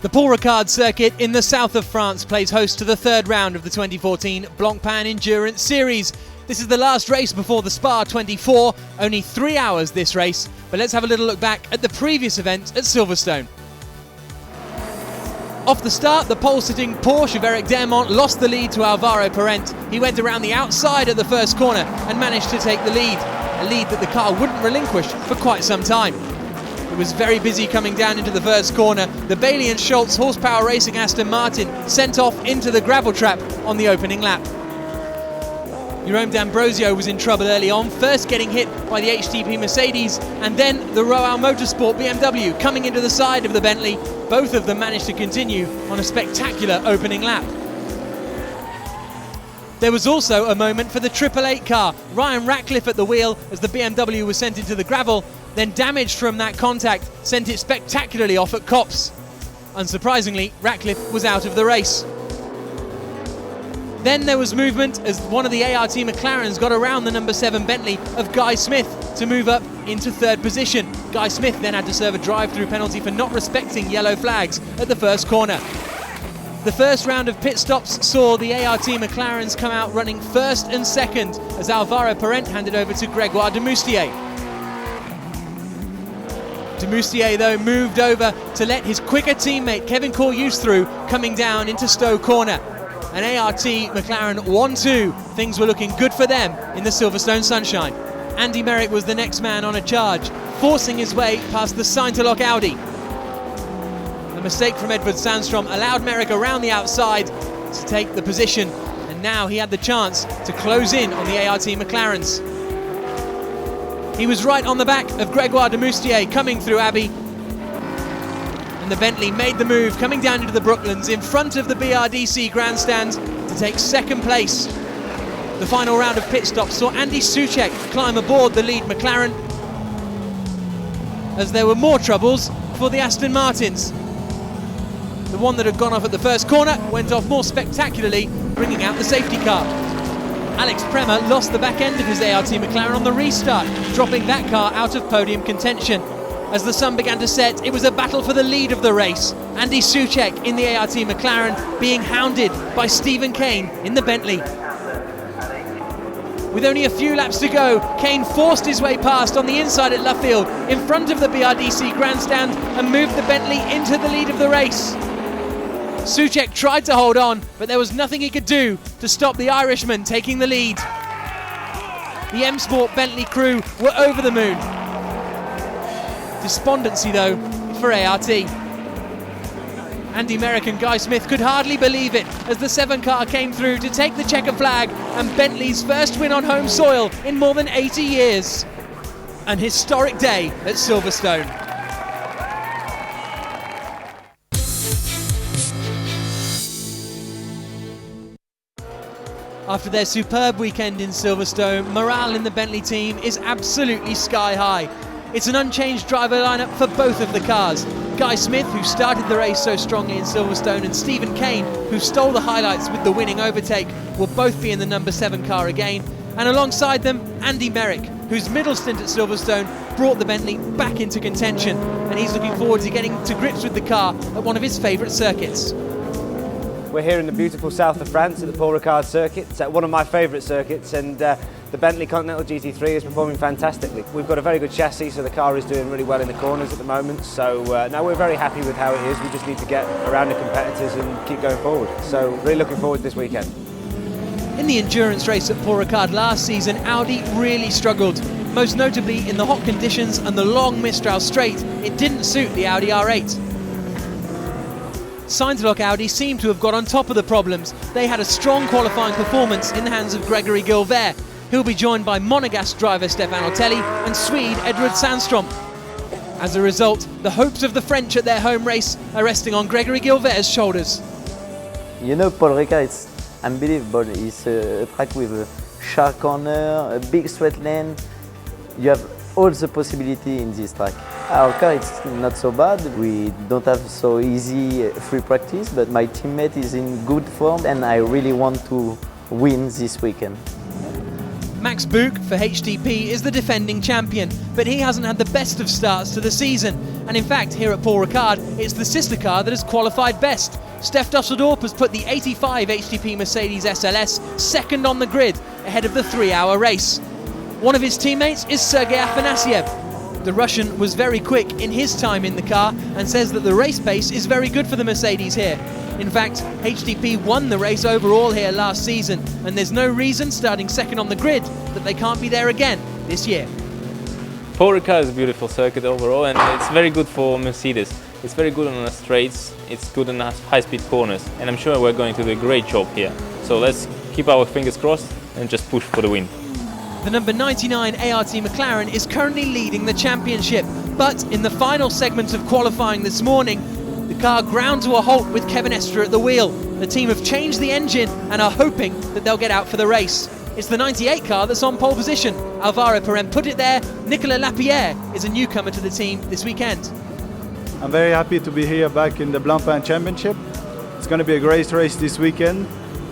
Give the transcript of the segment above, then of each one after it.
The Paul Ricard circuit in the south of France plays host to the third round of the 2014 Blancpain Endurance Series. This is the last race before the Spa 24, only 3 hours this race, but let's have a little look back at the previous event at Silverstone. Off the start, the pole-sitting Porsche of Eric Dermont lost the lead to Alvaro Parent. He went around the outside at the first corner and managed to take the lead, a lead that the car wouldn't relinquish for quite some time. It was very busy coming down into the first corner. The Bailey and Schultz horsepower racing Aston Martin sent off into the gravel trap on the opening lap. Jerome D'Ambrosio was in trouble early on, first getting hit by the HTP Mercedes and then the SRO Motorsports BMW coming into the side of the Bentley. Both of them managed to continue on a spectacular opening lap. There was also a moment for the 888 car. Ryan Ratcliffe at the wheel as the BMW was sent into the gravel, then damage from that contact sent it spectacularly off at Copse. Unsurprisingly, Ratcliffe was out of the race. Then there was movement as one of the ART McLarens got around the number 7 Bentley of Guy Smith to move up into third position. Guy Smith then had to serve a drive-through penalty for not respecting yellow flags at the first corner. The first round of pit stops saw the ART McLarens come out running first and second as Alvaro Parent handed over to Gregoire de Moustier. De Moustier, though, moved over to let his quicker teammate Kevin Coryus through, coming down into Stowe Corner. An ART McLaren 1-2. Things were looking good for them in the Silverstone sunshine. Andy Merrick was the next man on a charge, forcing his way past the Saint-Aloc Audi. A mistake from Edward Sandstrom allowed Merrick around the outside to take the position, and now he had the chance to close in on the ART McLarens. He was right on the back of Gregoire de Moustier coming through Abbey, and the Bentley made the move coming down into the Brooklands in front of the BRDC grandstand to take second place. The final round of pit stops saw Andy Soucek climb aboard the lead McLaren as there were more troubles for the Aston Martins. The one that had gone off at the first corner went off more spectacularly, bringing out the safety car. Alex Premer lost the back end of his ART McLaren on the restart, dropping that car out of podium contention. As the sun began to set, it was a battle for the lead of the race. Andy Soucek in the ART McLaren being hounded by Stephen Kane in the Bentley. With only a few laps to go, Kane forced his way past on the inside at Luffield in front of the BRDC grandstand and moved the Bentley into the lead of the race. Soucek tried to hold on, but there was nothing he could do to stop the Irishman taking the lead. The M Sport Bentley crew were over the moon. Despondency, though, for ART. Andy Merrick and Guy Smith could hardly believe it as the 7 car came through to take the checker flag and Bentley's first win on home soil in more than 80 years. An historic day at Silverstone. After their superb weekend in Silverstone, morale in the Bentley team is absolutely sky high. It's an unchanged driver lineup for both of the cars. Guy Smith, who started the race so strongly in Silverstone, and Stephen Kane, who stole the highlights with the winning overtake, will both be in the number 7 car again. And alongside them, Andy Merrick, whose middle stint at Silverstone brought the Bentley back into contention, and he's looking forward to getting to grips with the car at one of his favourite circuits. We're here in the beautiful south of France at the Paul Ricard circuit. It's one of my favourite circuits, and the Bentley Continental GT3 is performing fantastically. We've got a very good chassis, so the car is doing really well in the corners at the moment. So now we're very happy with how it is. We just need to get around the competitors and keep going forward. So really looking forward to this weekend. In the endurance race at Paul Ricard last season, Audi really struggled. Most notably in the hot conditions and the long Mistral straight, it didn't suit the Audi R8. Saint-Aloc Audi seemed to have got on top of the problems. They had a strong qualifying performance in the hands of Gregory Gilbert. He'll be joined by Monegasque driver Stefano Telli and Swede Edward Sandstrom. As a result, the hopes of the French at their home race are resting on Gregory Gilbert's shoulders. You know, Paul Ricard is unbelievable. It's a track with a sharp corner, a big straight lane. You have all the possibility in this track. Our car is not so bad. We don't have so easy free practice, but my teammate is in good form and I really want to win this weekend. Max Buch for HTP is the defending champion, but he hasn't had the best of starts to the season. And in fact, here at Paul Ricard, it's the sister car that has qualified best. Steph Dusseldorp has put the 85 HTP Mercedes SLS second on the grid, ahead of the 3-hour race. One of his teammates is Sergei Afanasiev. The Russian was very quick in his time in the car and says that the race pace is very good for the Mercedes here. In fact, HTP won the race overall here last season, and there's no reason, starting second on the grid, that they can't be there again this year. Paul Ricard is a beautiful circuit overall, and it's very good for Mercedes. It's very good on the straights, it's good on the high-speed corners, and I'm sure we're going to do a great job here. So let's keep our fingers crossed and just push for the win. The number 99 ART McLaren is currently leading the championship, but in the final segment of qualifying this morning, the car ground to a halt with Kevin Estre at the wheel. The team have changed the engine and are hoping that they'll get out for the race. It's the 98 car that's on pole position. Alvaro Perrin put it there. Nicolas Lapierre is a newcomer to the team this weekend. I'm very happy to be here back in the Blancpain Championship. It's going to be a great race this weekend.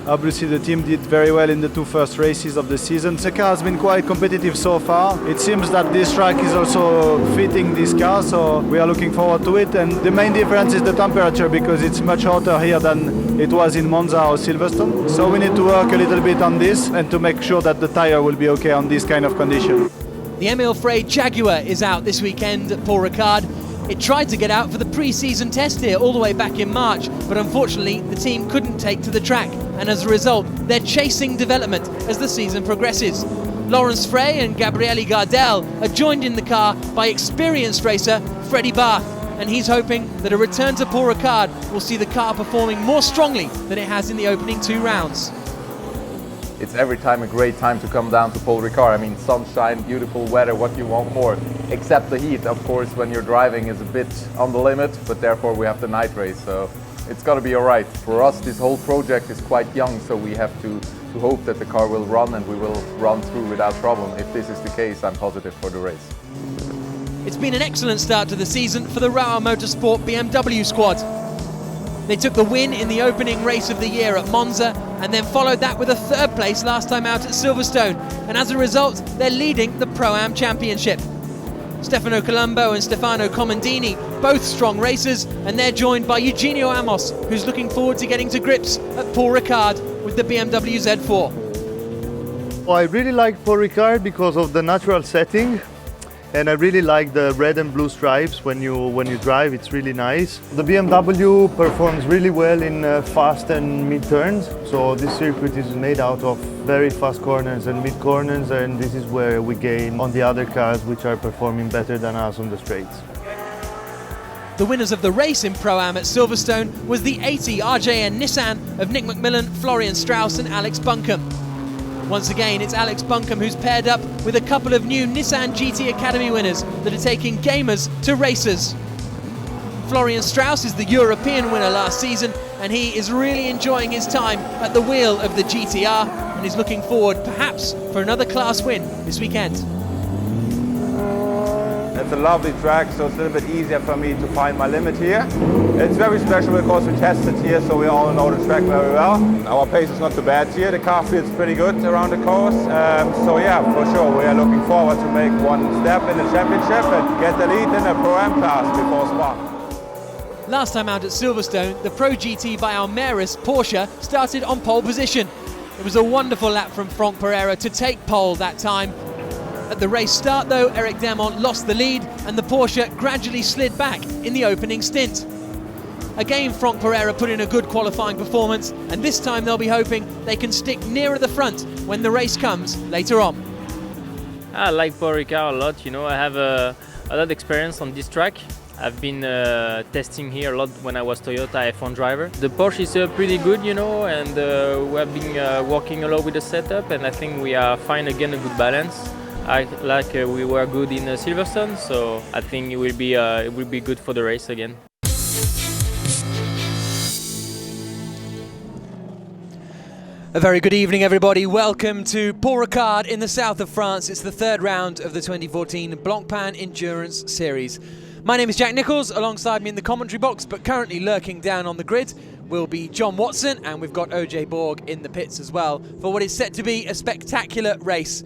Obviously the team did very well in the two first races of the season. The car has been quite competitive so far. It seems that this track is also fitting this car, so we are looking forward to it. And the main difference is the temperature, because it's much hotter here than it was in Monza or Silverstone. So we need to work a little bit on this and to make sure that the tire will be okay on this kind of condition. The Emile Frey Jaguar is out this weekend at Paul Ricard. It tried to get out for the pre-season test here all the way back in March, but unfortunately the team couldn't take to the track, and as a result they're chasing development as the season progresses. Lawrence Frey and Gabriele Gardel are joined in the car by experienced racer Freddie Barth, and he's hoping that a return to Paul Ricard will see the car performing more strongly than it has in the opening 2 rounds. It's every time a great time to come down to Paul Ricard. I mean, sunshine, beautiful weather, what you want more? Except the heat, of course, when you're driving is a bit on the limit, but therefore we have the night race, so it's got to be all right. For us, this whole project is quite young, so we have to hope that the car will run and we will run through without problem. If this is the case, I'm positive for the race. It's been an excellent start to the season for the SRO Motorsports BMW squad. They took the win in the opening race of the year at Monza and then followed that with a 3rd place last time out at Silverstone, and as a result they're leading the Pro-Am Championship. Stefano Colombo and Stefano Comandini, both strong racers, and they're joined by Eugenio Amos, who's looking forward to getting to grips at Paul Ricard with the BMW Z4. Well, I really like Paul Ricard because of the natural setting. And I really like the red and blue stripes when you drive, it's really nice. The BMW performs really well in fast and mid turns, so this circuit is made out of very fast corners and mid corners, and this is where we gain on the other cars which are performing better than us on the straights. The winners of the race in Pro-Am at Silverstone was the 80 RJN Nissan of Nick McMillan, Florian Strauss and Alex Buncombe. Once again, it's Alex Buncombe who's paired up with a couple of new Nissan GT Academy winners that are taking gamers to racers. Florian Strauss is the European winner last season, and he is really enjoying his time at the wheel of the GTR, and is looking forward perhaps for another class win this weekend. It's a lovely track, so it's a little bit easier for me to find my limit here. It's very special because we tested here, so we all know the track very well. Our pace is not too bad here. The car feels pretty good around the course. So yeah, for sure, we are looking forward to make one step in the championship and get the lead in the Pro-Am class before Spa. Last time out at Silverstone, the Pro GT by Almeris Porsche started on pole position. It was a wonderful lap from Franck Pereira to take pole that time. At the race start though, Eric Demont lost the lead and the Porsche gradually slid back in the opening stint. Again, Franck Pereira put in a good qualifying performance, and this time they'll be hoping they can stick nearer the front when the race comes later on. I like Paul Ricard a lot, you know, I have a lot of experience on this track. I've been testing here a lot when I was Toyota F1 driver. The Porsche is pretty good, you know, and we have been working a lot with the setup, and I think we are find again a good balance. We were good in Silverstone, so I think it will be good for the race again. A very good evening, everybody. Welcome to Paul Ricard in the south of France. It's the 3rd round of the 2014 Blancpain Endurance Series. My name is Jack Nichols. Alongside me in the commentary box, but currently lurking down on the grid, will be John Watson, and we've got OJ Borg in the pits as well for what is set to be a spectacular race.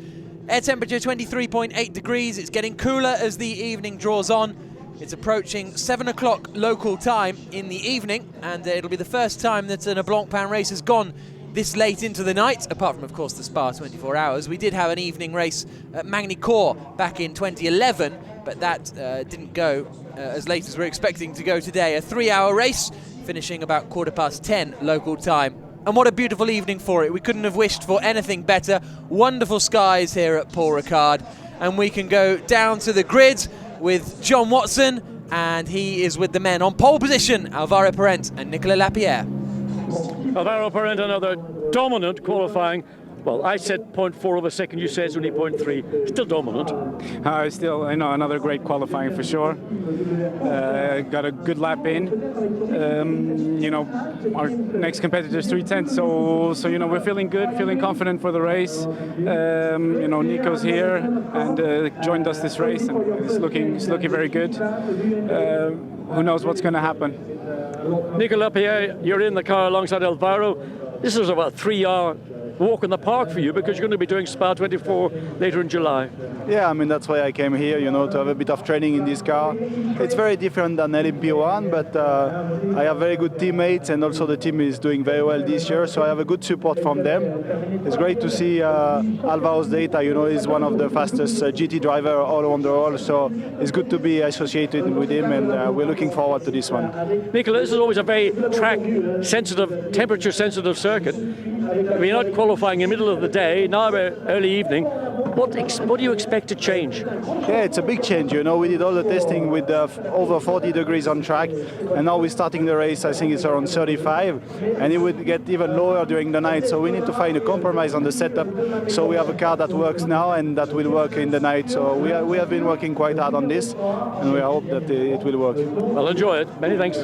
Air temperature 23.8 degrees. It's getting cooler as the evening draws on. It's approaching 7 o'clock local time in the evening, and it'll be the first time that a Blancpain race has gone this late into the night, apart from, of course, the Spa 24 Hours. We did have an evening race at Magny-Cours back in 2011, but that didn't go as late as we're expecting to go today. A 3-hour race, finishing about 10:15 local time. And what a beautiful evening for it. We couldn't have wished for anything better. Wonderful skies here at Paul Ricard. And we can go down to the grid with John Watson, and he is with the men on pole position, Alvaro Parent and Nicolas Lapierre. Alvaro Parent, another dominant qualifying. Well, I said 0.4 of a second, you said it's only 0.3. Still dominant. Still, I know, another great qualifying for sure. Got a good lap in. You know, our next competitor is 3:10, so you know, we're feeling good, feeling confident for the race. You know, Nico's here and joined us this race, and it's looking very good. Who knows what's going to happen? Nicolas Lapierre, you're in the car alongside Alvaro. This is about a 3-hour walk in the park for you, because you're going to be doing Spa 24 later in July. Yeah, I mean, that's why I came here, you know, to have a bit of training in this car. It's very different than LMP1, but I have very good teammates, and also the team is doing very well this year, so I have a good support from them. It's great to see Alvaro's data, you know, he's one of the fastest GT driver all around the world, so it's good to be associated with him, and we're looking forward to this one. Nicolas, this is always a very track-sensitive, temperature-sensitive circuit. We're not qualifying in the middle of the day, now early evening. What do you expect to change? Yeah, it's a big change, you know. We did all the testing with over 40 degrees on track, and now we're starting the race, I think it's around 35, and it would get even lower during the night, so we need to find a compromise on the setup, so we have a car that works now and that will work in the night, so we have been working quite hard on this, and we hope that it will work. Well, enjoy it. Many thanks.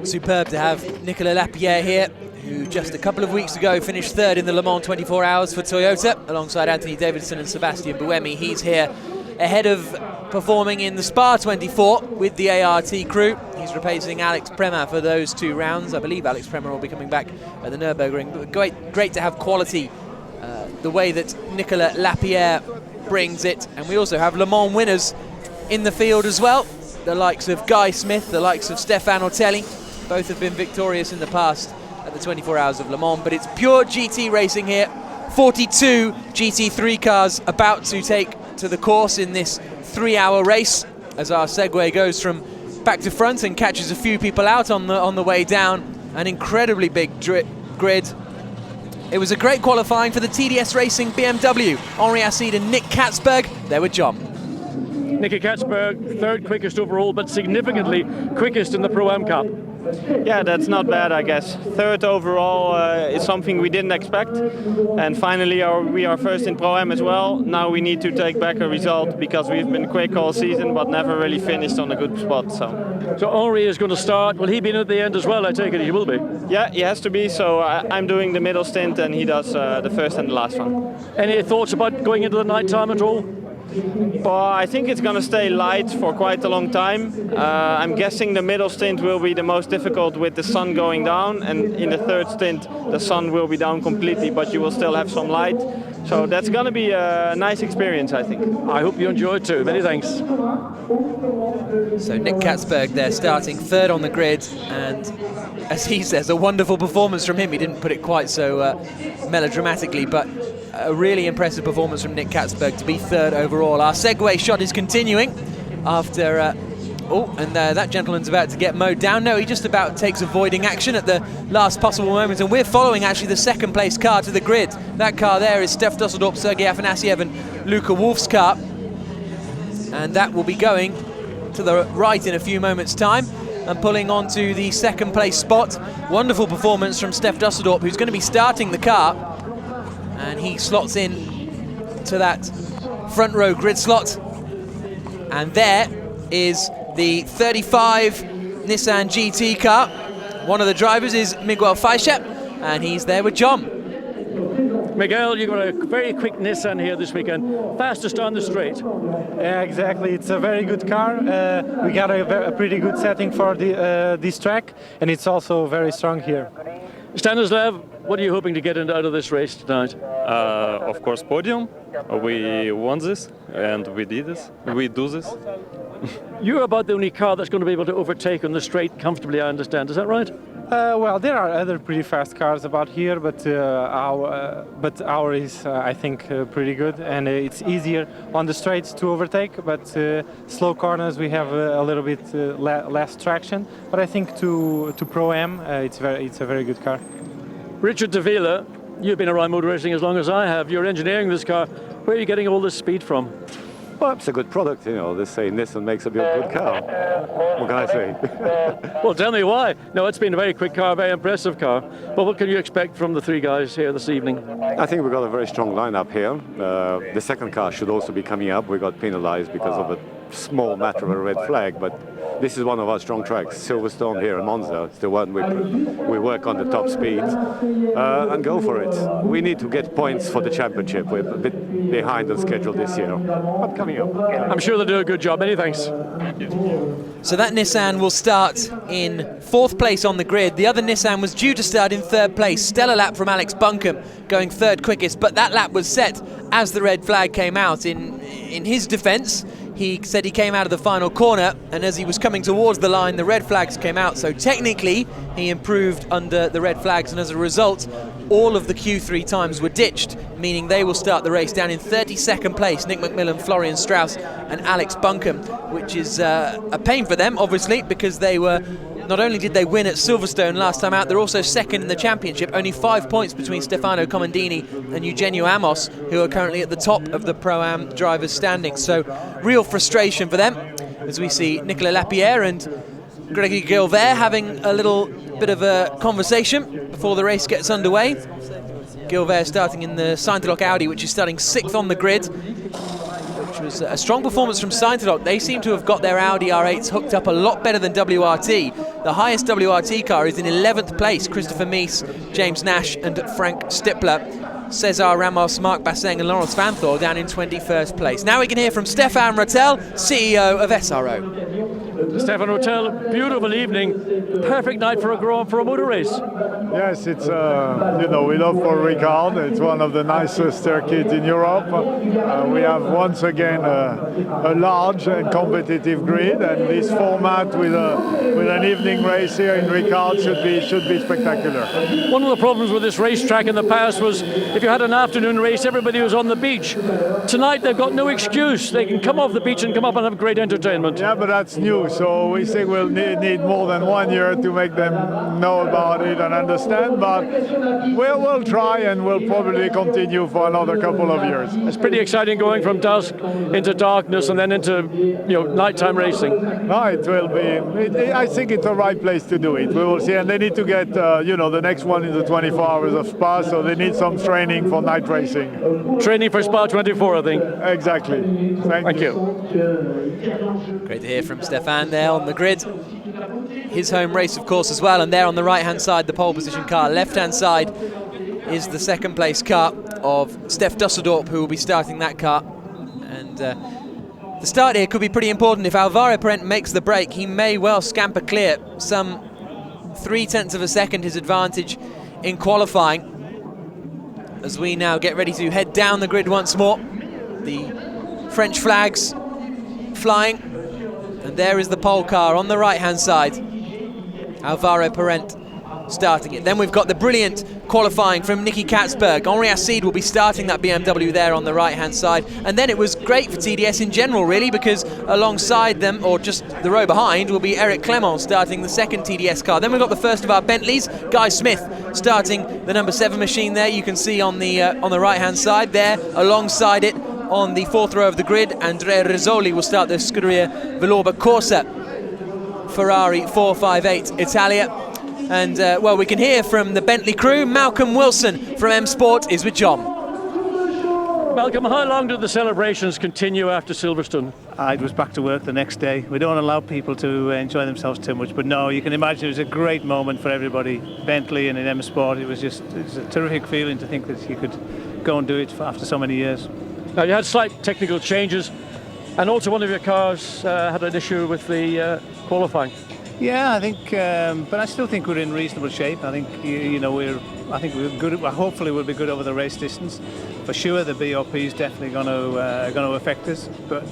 Superb to have Nicolas Lapierre here, who just a couple of weeks ago finished third in the Le Mans 24 Hours for Toyota, alongside Anthony Davidson and Sebastian Buemi. He's here ahead of performing in the Spa 24 with the ART crew. He's replacing Alex Premat for those 2 rounds. I believe Alex Premat will be coming back at the Nürburgring. But great to have quality the way that Nicolas Lapierre brings it. And we also have Le Mans winners in the field as well. The likes of Guy Smith, the likes of Stefan Ortelli. Both have been victorious in the past at the 24 Hours of Le Mans, but it's pure GT racing here. 42 GT3 cars about to take to the course in this 3-hour race, as our Segway goes from back to front and catches a few people out on the way down. An incredibly big grid. It was a great qualifying for the TDS Racing BMW. Henri Acide and Nick Katzberg, there with John. Nicky Katzberg, third quickest overall, but significantly quickest in the Pro-Am Cup. Yeah, that's not bad, I guess. Third overall is something we didn't expect. And finally we are first in Pro-Am as well. Now we need to take back a result, because we've been quick all season but never really finished on a good spot. So Henri is going to start. Will he be in at the end as well? I take it he will be. Yeah, he has to be. So I'm doing the middle stint and he does the first and the last one. Any thoughts about going into the night time at all? But I think it's going to stay light for quite a long time. I'm guessing the middle stint will be the most difficult with the sun going down, and in the third stint the sun will be down completely, but you will still have some light. So that's going to be a nice experience, I think. I hope you enjoy it too. Many thanks. So Nick Katzberg there starting third on the grid, and as he says, a wonderful performance from him. He didn't put it quite so melodramatically, but a really impressive performance from Nick Katzberg to be third overall. Our Segway shot is continuing after... that gentleman's about to get mowed down. No, he just about takes avoiding action at the last possible moment, and we're following actually the second place car to the grid. That car there is Steph Dusseldorp, Sergei Afanasiev and Luca Wolf's car, and that will be going to the right in a few moments' time and pulling on to the second place spot. Wonderful performance from Steph Dusseldorp, who's going to be starting the car, and he slots in to that front row grid slot. And there is the 35 Nissan GT car. One of the drivers is Miguel Feischep, and he's there with John. Miguel, you've got a very quick Nissan here this weekend, fastest on the straight. Yeah, exactly. It's a very good car. We got a pretty good setting for this track, and it's also very strong here. Stanislav, what are you hoping to get out of this race tonight? Of course, podium. We won this and we did this. We do this. You're about the only car that's going to be able to overtake on the straight comfortably, I understand. Is that right? Well, there are other pretty fast cars about here, but our is, I think, pretty good, and it's easier on the straights to overtake. But slow corners, we have a little bit less traction. But I think to Pro-Am, it's a very good car. Richard de Vila, you've been around motor racing as long as I have. You're engineering this car. Where are you getting all this speed from? Well, it's a good product, you know. They say Nissan makes a good car. What can I say? Well, tell me why. No, it's been a very quick car, very impressive car. But what can you expect from the three guys here this evening? I think we've got a very strong lineup here. The second car should also be coming up. We got penalized because of a small matter of a red flag, but this is one of our strong tracks. Silverstone here in Monza, it's the one we work on the top speeds and go for it. We need to get points for the championship. We're a bit behind on schedule this year, but coming up. I'm sure they'll do a good job. Many thanks. So that Nissan will start in 4th place on the grid. The other Nissan was due to start in 3rd place. Stellar lap from Alex Buncombe, going 3rd quickest, but that lap was set as the red flag came out. In his defence, he said he came out of the final corner, and as he was coming towards the line, the red flags came out. So technically, he improved under the red flags, and as a result, all of the Q3 times were ditched, meaning they will start the race down in 32nd place. Nick McMillan, Florian Strauss, and Alex Buncombe, which is a pain for them, obviously, because they were. Not only did they win at Silverstone last time out, they're also second in the championship. Only 5 points between Stefano Comandini and Eugenio Amos, who are currently at the top of the Pro-Am drivers' standings. So real frustration for them, as we see Nicolas Lapierre and Gregory Gilbert having a little bit of a conversation before the race gets underway. Gilbert starting in the Sainteloc Audi, which is starting 6th on the grid, which was a strong performance from Sainteloc. They seem to have got their Audi R8s hooked up a lot better than WRT. The highest WRT car is in 11th place. Christopher Mies, James Nash and Frank Stippler. Cesar Ramos, Marc Basseng and Laurence Vanthor down in 21st place. Now we can hear from Stefan Rattel, CEO of SRO. Stefan Rattel, beautiful evening, perfect night for a motor race. Yes, it's you know, we love Paul Ricard. It's one of the nicest circuits in Europe. We have once again a large and competitive grid, and this format with an evening race here in Ricard should be spectacular. One of the problems with this racetrack in the past was if you had an afternoon race, everybody was on the beach. Tonight they've got no excuse. They can come off the beach and come up and have great entertainment. Yeah, but that's new. So we think we'll need more than 1 year to make them know about it and understand, but we'll try, and we'll probably continue for another couple of years. It's pretty exciting going from dusk into darkness and then into nighttime racing. No, it will be. I think it's the right place to do it. We will see, and they need to get the next one is the 24 hours of Spa, so they need some training for night racing. Training for Spa 24, I think. Exactly. Thank you. Great to hear from Stefan there on the grid. His home race, of course, as well, and there on the right-hand side, the pole position car. Left-hand side is the second place car of Steph Dusseldorp, who will be starting that car. And the start here could be pretty important. If Alvaro Parent makes the break, he may well scamper clear. Some 0.3 of a second his advantage in qualifying. As we now get ready to head down the grid once more. The French flags flying, and there is the pole car on the right-hand side. Alvaro Parent starting it. Then we've got the brilliant qualifying from Nicky Katzberg. Henri Acide will be starting that BMW there on the right-hand side. And then it was great for TDS in general, really, because alongside them, or just the row behind, will be Eric Clement starting the second TDS car. Then we've got the first of our Bentleys, Guy Smith starting the number 7 machine there. You can see on the right-hand side there, alongside it, on the 4th row of the grid, Andrea Rizzoli will start the Scuderia Villorba Corsa Ferrari 458 Italia. And, well, we can hear from the Bentley crew. Malcolm Wilson from M Sport is with John. Malcolm, how long did the celebrations continue after Silverstone? It was back to work the next day. We don't allow people to enjoy themselves too much, but no, you can imagine it was a great moment for everybody. Bentley and in M Sport, it was a terrific feeling to think that you could go and do it after so many years. Now, you had slight technical changes, and also one of your cars had an issue with the qualifying. Yeah, I think, but I still think we're in reasonable shape. I think I think we're good. Well, hopefully, we'll be good over the race distance. For sure, the BOP is definitely going to affect us. But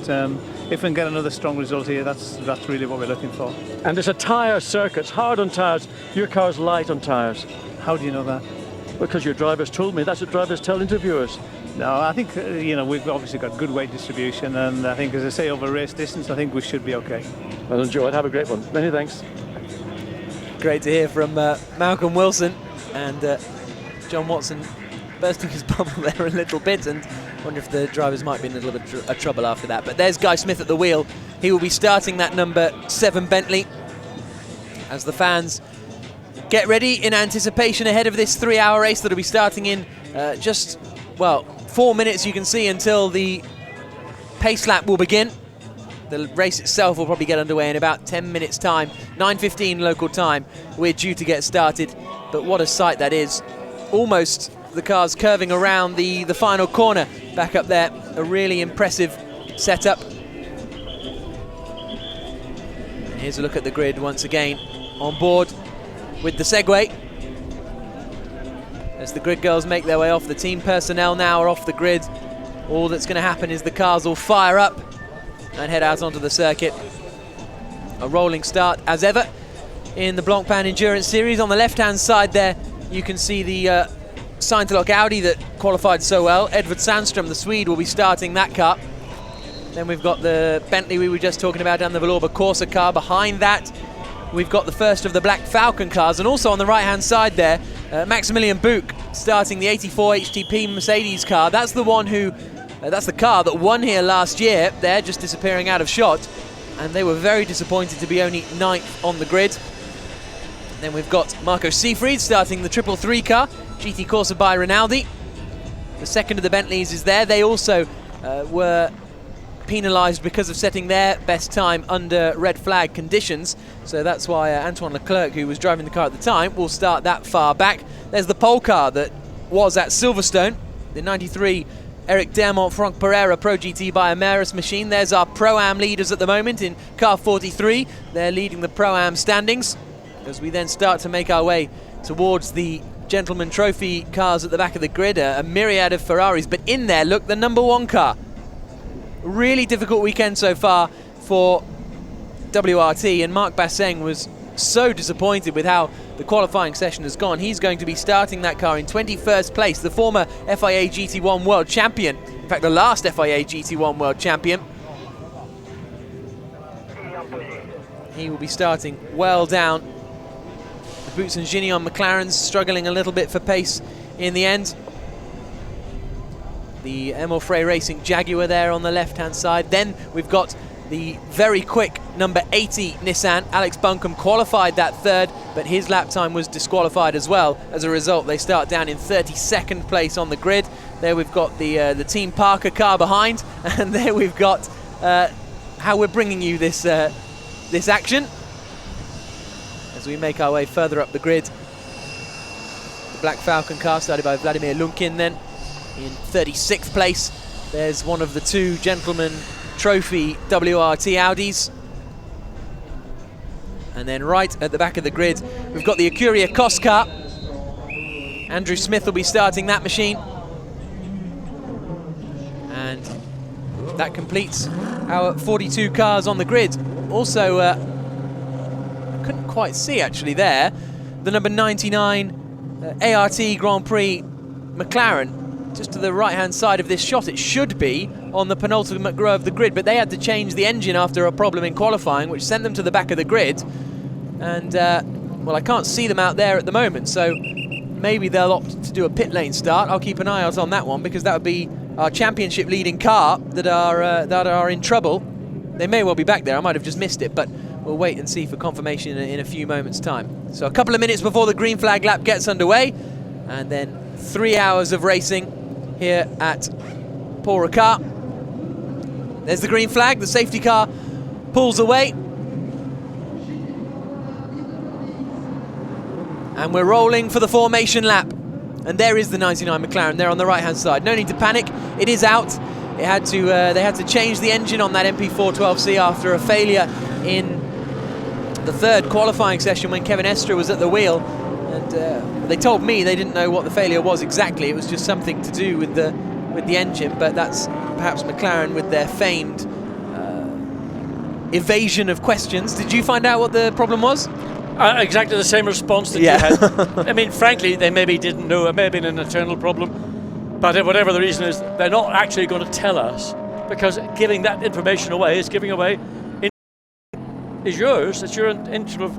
if we can get another strong result here, that's really what we're looking for. And there's a tyre circuit, it's hard on tyres. Your car's light on tyres. How do you know that? Because your drivers told me. That's what drivers tell interviewers. No, I think we've obviously got good weight distribution, and I think, as I say, over race distance, I think we should be okay. Well, enjoy it. Have a great one. Many thanks. Great to hear from Malcolm Wilson and John Watson bursting his bubble there a little bit, and wonder if the drivers might be in a little bit of trouble after that. But there's Guy Smith at the wheel. He will be starting that number 7 Bentley as the fans get ready in anticipation ahead of this 3-hour race that will be starting in just 4 minutes, you can see, until the pace lap will begin. The race itself will probably get underway in about 10 minutes time, 9:15 local time. We're due to get started, but what a sight that is. Almost the cars curving around the final corner back up there. A really impressive setup. And here's a look at the grid once again. On board with the Segway. As the grid girls make their way off, the team personnel now are off the grid. All that's going to happen is the cars will fire up and head out onto the circuit. A rolling start as ever in the Blancpain Endurance Series. On the left-hand side there, you can see the Sinterlock Audi that qualified so well. Edvard Sandström, the Swede, will be starting that car. Then we've got the Bentley we were just talking about down the Valour Corsa car. Behind that, we've got the first of the Black Falcon cars, and also on the right-hand side there, Maximilian Buch starting the 84 HTP Mercedes car. That's the one who, that's the car that won here last year. They're just disappearing out of shot, and they were very disappointed to be only 9th on the grid. Then we've got Marco Seefried starting the 333 car, GT Corsa by Rinaldi. The second of the Bentleys is there. They also were penalised because of setting their best time under red flag conditions, so that's why Antoine Leclerc, who was driving the car at the time, will start that far back. There's the pole car that was at Silverstone, the 93 Eric Dermont Franck Pereira Pro GT by Ameris machine. There's our Pro-Am leaders at the moment in car 43. They're leading the Pro-Am standings as we then start to make our way towards the Gentleman Trophy cars at the back of the grid, a myriad of Ferraris, but in there, look, the number 1 car. Really difficult weekend so far for WRT, and Marc Basseng was so disappointed with how the qualifying session has gone. He's going to be starting that car in 21st place, the former FIA GT1 World Champion, in fact the last FIA GT1 World Champion. He will be starting well down. The Boots and Gignon McLaren's struggling a little bit for pace in the end. The Emil Frey Racing Jaguar there on the left-hand side. Then we've got the very quick number 80 Nissan. Alex Buncombe qualified that 3rd, but his lap time was disqualified as well. As a result, they start down in 32nd place on the grid. There we've got the Team Parker car behind, and there we've got how we're bringing you this this action as we make our way further up the grid. The Black Falcon car started by Vladimir Lunkin then. In 36th place, there's one of the 2 Gentleman Trophy WRT Audis. And then right at the back of the grid, we've got the Acuria Cos car. Andrew Smith will be starting that machine. And that completes our 42 cars on the grid. Also, I couldn't quite see actually there, the number 99 ART Grand Prix McLaren. Just to the right-hand side of this shot, it should be on the penultimate row of the grid, but they had to change the engine after a problem in qualifying, which sent them to the back of the grid. And, well, I can't see them out there at the moment, so maybe they'll opt to do a pit lane start. I'll keep an eye out on that one, because that would be our championship-leading car that are in trouble. They may well be back there. I might have just missed it, but we'll wait and see for confirmation in a few moments' time. So a couple of minutes before the green flag lap gets underway, and then 3 hours of racing here at Paul Ricard. There's the green flag, the safety car pulls away. And we're rolling for the formation lap. And there is the 99 McLaren there on the right-hand side. No need to panic, it is out. They had to change the engine on that MP412C after a failure in the third qualifying session when Kevin Estre was at the wheel, and they told me they didn't know what the failure was exactly. It was just something to do with the engine, but that's perhaps McLaren with their famed evasion of questions. Did you find out what the problem was? Exactly the same response that you had. I mean, frankly, they maybe didn't know. It may have been an internal problem, but whatever the reason is, they're not actually going to tell us, because giving that information away is giving away is yours. It's your intellectual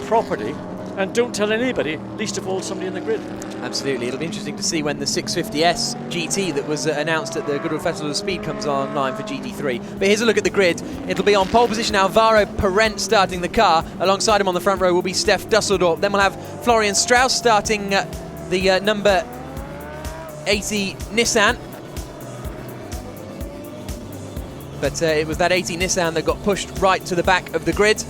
property, and don't tell anybody, least of all somebody in the grid. Absolutely. It'll be interesting to see when the 650S GT that was announced at the Goodwood Festival of Speed comes online for GT3. But here's a look at the grid. It'll be on pole position Alvaro Parent starting the car. Alongside him on the front row will be Steph Dusseldorp. Then we'll have Florian Strauss starting the number 80 Nissan. But it was that 80 Nissan that got pushed right to the back of the grid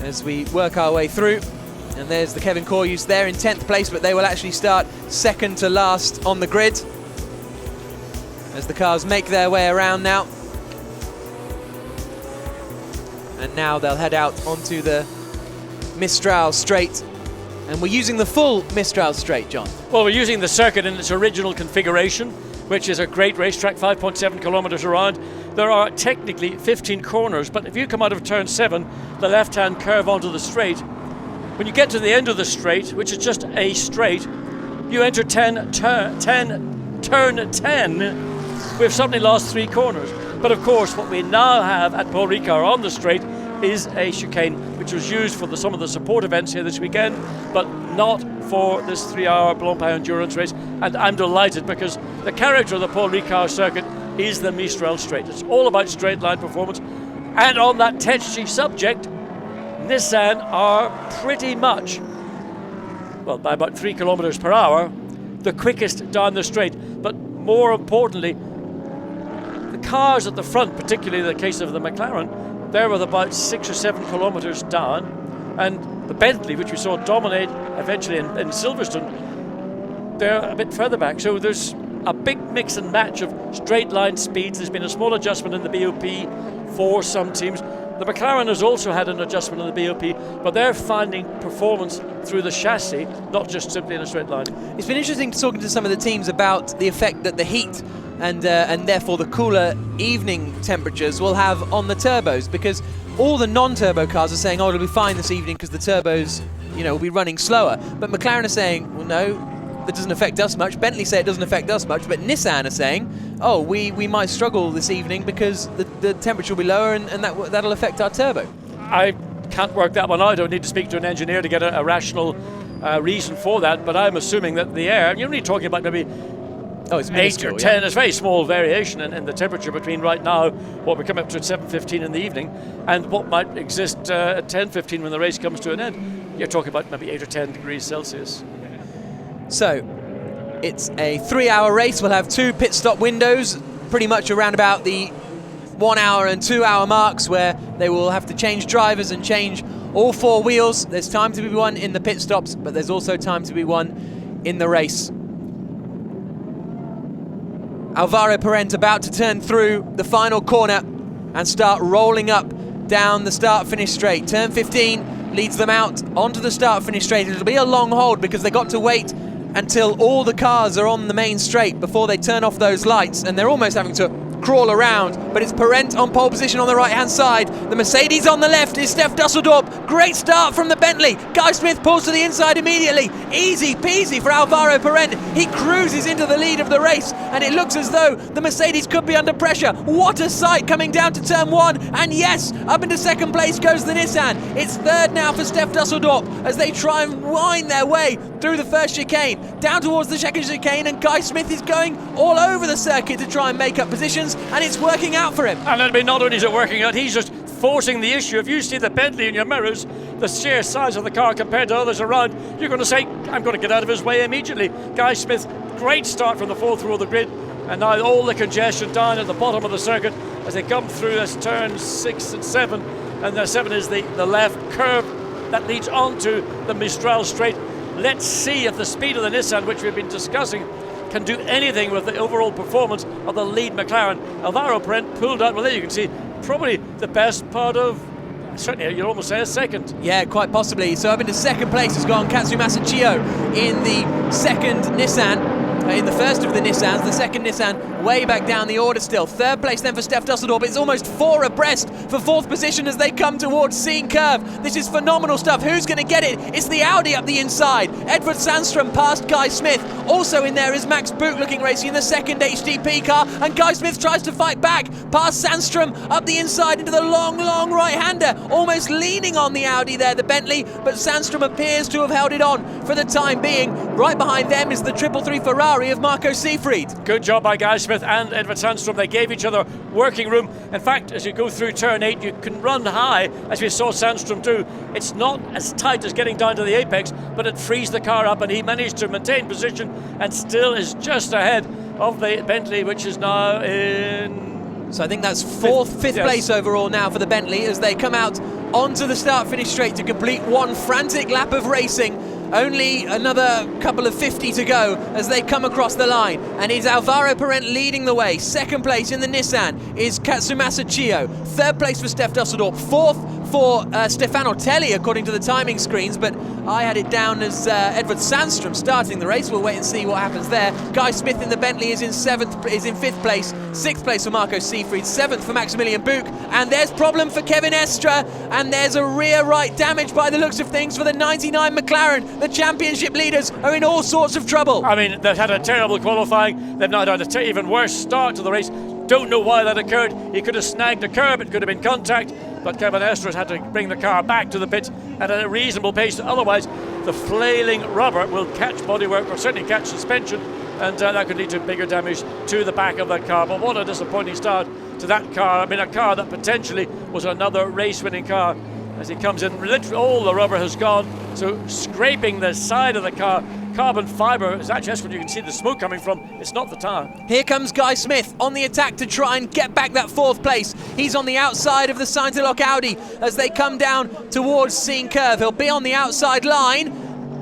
as we work our way through. And there's the Kevin Coruse there in 10th place, but they will actually start second to last on the grid as the cars make their way around now. And now they'll head out onto the Mistral Straight. And we're using the full Mistral Straight, John. Well, we're using the circuit in its original configuration, which is a great racetrack, 5.7 kilometers around. There are technically 15 corners, but if you come out of turn 7, the left-hand curve onto the straight, when you get to the end of the straight, which is just a straight, you enter turn 10. We've suddenly lost 3 corners. But of course, what we now have at Paul Ricard on the straight is a chicane, which was used for some of the support events here this weekend, but not for this 3-hour Blancpain Endurance race. And I'm delighted, because the character of the Paul Ricard circuit is the Mistral Straight. It's all about straight line performance. And on that touchy subject, Nissan are pretty much, well, by about 3 kilometers per hour, the quickest down the straight. But more importantly, the cars at the front, particularly in the case of the McLaren, they're with about 6 or 7 kilometers down. And the Bentley, which we saw dominate eventually in Silverstone, they're a bit further back. So there's a big mix and match of straight line speeds. There's been a small adjustment in the BOP for some teams. The McLaren has also had an adjustment in the BOP, but they're finding performance through the chassis, not just simply in a straight line. It's been interesting talking to some of the teams about the effect that the heat and therefore the cooler evening temperatures will have on the turbos, because all the non-turbo cars are saying, oh, it'll be fine this evening because the turbos, will be running slower. But McLaren are saying, well, no, that doesn't affect us much. Bentley say it doesn't affect us much, but Nissan are saying, oh, we might struggle this evening because the temperature will be lower and that'll affect our turbo. I can't work that one out. I would need to speak to an engineer to get a rational reason for that, but I'm assuming that the air, you're only talking about maybe it's 8 or 10, it's very small variation in the temperature between right now, what we come up to at 7:15 in the evening, and what might exist at 10:15 when the race comes to an end. You're talking about maybe 8 or 10 degrees Celsius. So it's a 3-hour race. We'll have 2 pit stop windows, pretty much around about the 1 hour and 2 hour marks, where they will have to change drivers and change all 4 wheels. There's time to be won in the pit stops, but there's also time to be won in the race. Alvaro Parent about to turn through the final corner and start rolling up down the start-finish straight. Turn 15 leads them out onto the start-finish straight. It'll be a long hold because they got to wait until all the cars are on the main straight before they turn off those lights, and they're almost having to crawl around. But it's Parent on pole position on the right-hand side. The Mercedes on the left is Steph Dusseldorp. Great start from the Bentley. Guy Smith pulls to the inside immediately. Easy peasy for Alvaro Parent. He cruises into the lead of the race, and it looks as though the Mercedes could be under pressure. What a sight coming down to turn 1. And yes, up into second place goes the Nissan. It's third now for Steph Dusseldorp as they try and wind their way through the first chicane, down towards the second chicane, and Guy Smith is going all over the circuit to try and make up positions, and it's working out for him. And I mean, not only is it working out, he's just forcing the issue. If you see the Bentley in your mirrors, the sheer size of the car compared to others around, you're going to say, I'm going to get out of his way immediately. Guy Smith, great start from the 4th row of the grid, and now all the congestion down at the bottom of the circuit as they come through as turns 6 and 7, and the 7 is the left curve that leads onto the Mistral Straight. Let's see if the speed of the Nissan, which we've been discussing, can do anything with the overall performance of the lead McLaren. Alvaro Parent pulled out, well, there you can see, probably the best part of certainly you'd almost say a second. Yeah, quite possibly. So up into second place has gone Katsumasa Chiyo in the second Nissan. In the first of the Nissans, the second Nissan way back down the order still. Third place then for Steph Dusseldorp. It's almost 4 abreast for fourth position as they come towards Scene Curve. This is phenomenal stuff. Who's going to get it? It's the Audi up the inside. Edward Sandstrom past Guy Smith. Also in there is Max Buch looking racing in the second HDP car, and Guy Smith tries to fight back past Sandstrom up the inside into the long right-hander, almost leaning on the Audi there, the Bentley, but Sandstrom appears to have held it on for the time being. Right behind them is the 333 Ferrari of Marco Seefried. Good job by Guy Smith and Edward Sandstrom. They gave each other working room. In fact, as you go through turn 8, you can run high, as we saw Sandstrom do. It's not as tight as getting down to the apex, but it frees the car up, and he managed to maintain position and still is just ahead of the Bentley, which is now in... So I think that's fifth place overall now for the Bentley as they come out onto the start-finish straight to complete one frantic lap of racing. Only another couple of 50 to go as they come across the line. And it's Alvaro Parent leading the way. Second place in the Nissan is Katsumasa Chiyo. Third place for Steph Dusseldorp. Fourth for Stefano Telli, according to the timing screens, but I had it down as Edward Sandstrom starting the race. We'll wait and see what happens there. Guy Smith in the Bentley is in fifth place. Sixth place for Marco Seefried. Seventh for Maximilian Buch. And there's problem for Kevin Estra. And there's a rear right damage by the looks of things for the 99 McLaren. The championship leaders are in all sorts of trouble. I mean, they've had a terrible qualifying. They've now had an even worse start to the race. Don't know why that occurred. He could have snagged a curb. It could have been contact. But Kevin Estra had to bring the car back to the pit at a reasonable pace. Otherwise, the flailing rubber will catch bodywork or certainly catch suspension, and that could lead to bigger damage to the back of that car. But what a disappointing start to that car. I mean, a car that potentially was another race-winning car. As he comes in, literally all the rubber has gone, so scraping the side of the car. Carbon fibre is actually just where you can see the smoke coming from. It's not the tire. Here comes Guy Smith on the attack to try and get back that fourth place. He's on the outside of the Saint-Eloque Audi as they come down towards Scene Curve. He'll be on the outside line,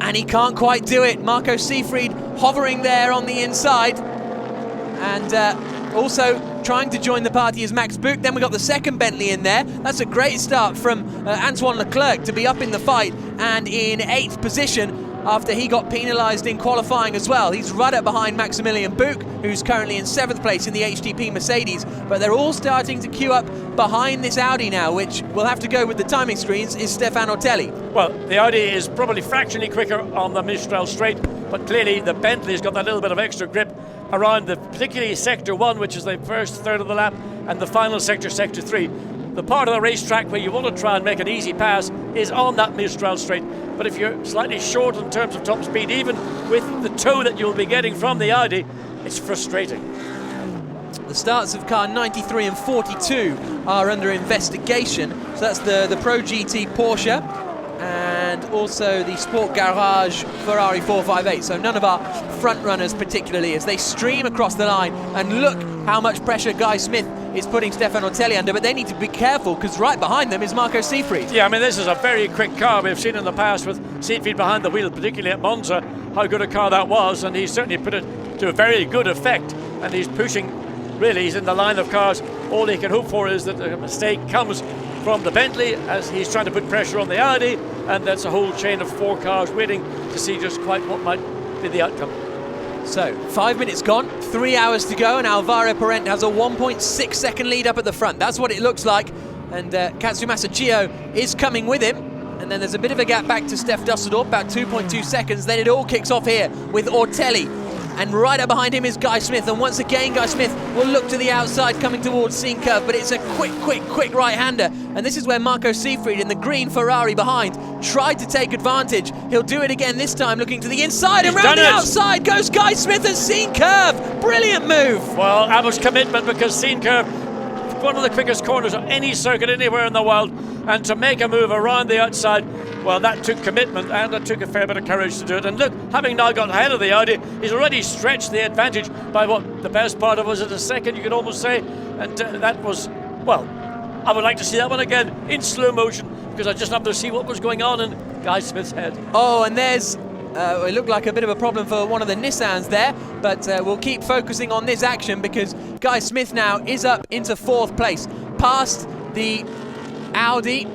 and he can't quite do it. Marco Seefried hovering there on the inside, and also trying to join the party is Max Buch. Then we got the second Bentley in there. That's a great start from Antoine Leclerc to be up in the fight and in 8th position after he got penalised in qualifying as well. He's right up behind Maximilian Buch, who's currently in 7th place in the HDP Mercedes, but they're all starting to queue up behind this Audi now, which will have to go with the timing screens, is Stefano Telli. Well, the Audi is probably fractionally quicker on the Mistral straight, but clearly the Bentley's got that little bit of extra grip around particularly Sector 1, which is the first third of the lap, and the final sector, Sector 3. The part of the racetrack where you want to try and make an easy pass is on that Mistral straight. But if you're slightly short in terms of top speed, even with the tow that you'll be getting from the Audi, it's frustrating. The starts of car 93 and 42 are under investigation. So that's the Pro GT Porsche and also the Sport Garage Ferrari 458. So none of our front runners particularly, as they stream across the line. And look how much pressure Guy Smith is putting Stefano Telli under, but they need to be careful because right behind them is Marco Seefried. Yeah, I mean, this is a very quick car. We've seen in the past with Seefried behind the wheel, particularly at Monza, how good a car that was, and he's certainly put it to a very good effect, and he's pushing, really, he's in the line of cars. All he can hope for is that a mistake comes from the Bentley as he's trying to put pressure on the Audi, and that's a whole chain of 4 cars waiting to see just quite what might be the outcome. So, 5 minutes gone, 3 hours to go, and Alvaro Parent has a 1.6 second lead up at the front. That's what it looks like, and Katsumasa Chiyo is coming with him. And then there's a bit of a gap back to Steph Dusseldorp, about 2.2 seconds. Then it all kicks off here with Ortelli. And right up behind him is Guy Smith. And once again, Guy Smith will look to the outside coming towards Scene Curve. But it's a quick right-hander. And this is where Marco Seefried in the green Ferrari behind tried to take advantage. He'll do it again this time, looking to the inside. And round the outside goes Guy Smith and Scene Curve. Brilliant move. Well, that was commitment because Scene Curve, one of the quickest corners of any circuit anywhere in the world, and to make a move around the outside, well, that took commitment and it took a fair bit of courage to do it. And look, having now got ahead of the Audi, he's already stretched the advantage by what the best part of was it a second, you could almost say, and that was, well, I would like to see that one again in slow motion because I just have to see what was going on in Guy Smith's head. Oh, and there's it looked like a bit of a problem for one of the Nissans there, but we'll keep focusing on this action because Guy Smith now is up into 4th place, past the Audi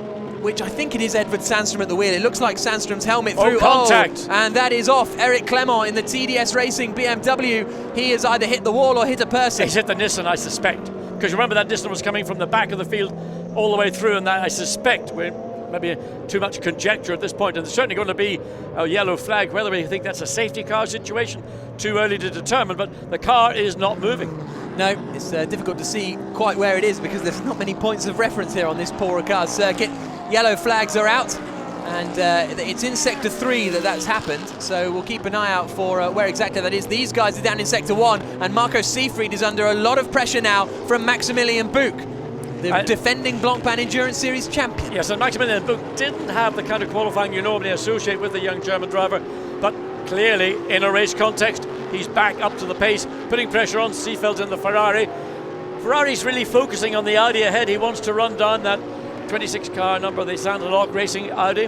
which I think it is Edward Sandstrom at the wheel. It looks like Sandstrom's helmet through. Contact! And that is off. Eric Clement in the TDS Racing BMW. He has either hit the wall or hit a person. He's hit the Nissan, I suspect. Because remember that Nissan was coming from the back of the field all the way through, and that I suspect we're maybe too much conjecture at this point, and there's certainly going to be a yellow flag. Whether we think that's a safety car situation, too early to determine, but the car is not moving. No, it's difficult to see quite where it is because there's not many points of reference here on this Paul Ricard circuit. Yellow flags are out, and it's in Sector 3 that's happened, so we'll keep an eye out for where exactly that is. These guys are down in Sector 1, and Marco Seefried is under a lot of pressure now from Maximilian Buch, the defending Blancpain Endurance Series champion. Yes, and Maximilian Buch didn't have the kind of qualifying you normally associate with the young German driver, but clearly in a race context, he's back up to the pace, putting pressure on Seefeld in the Ferrari. Ferrari's really focusing on the Audi ahead. He wants to run down that 26 car number, the Sandalock Racing Audi.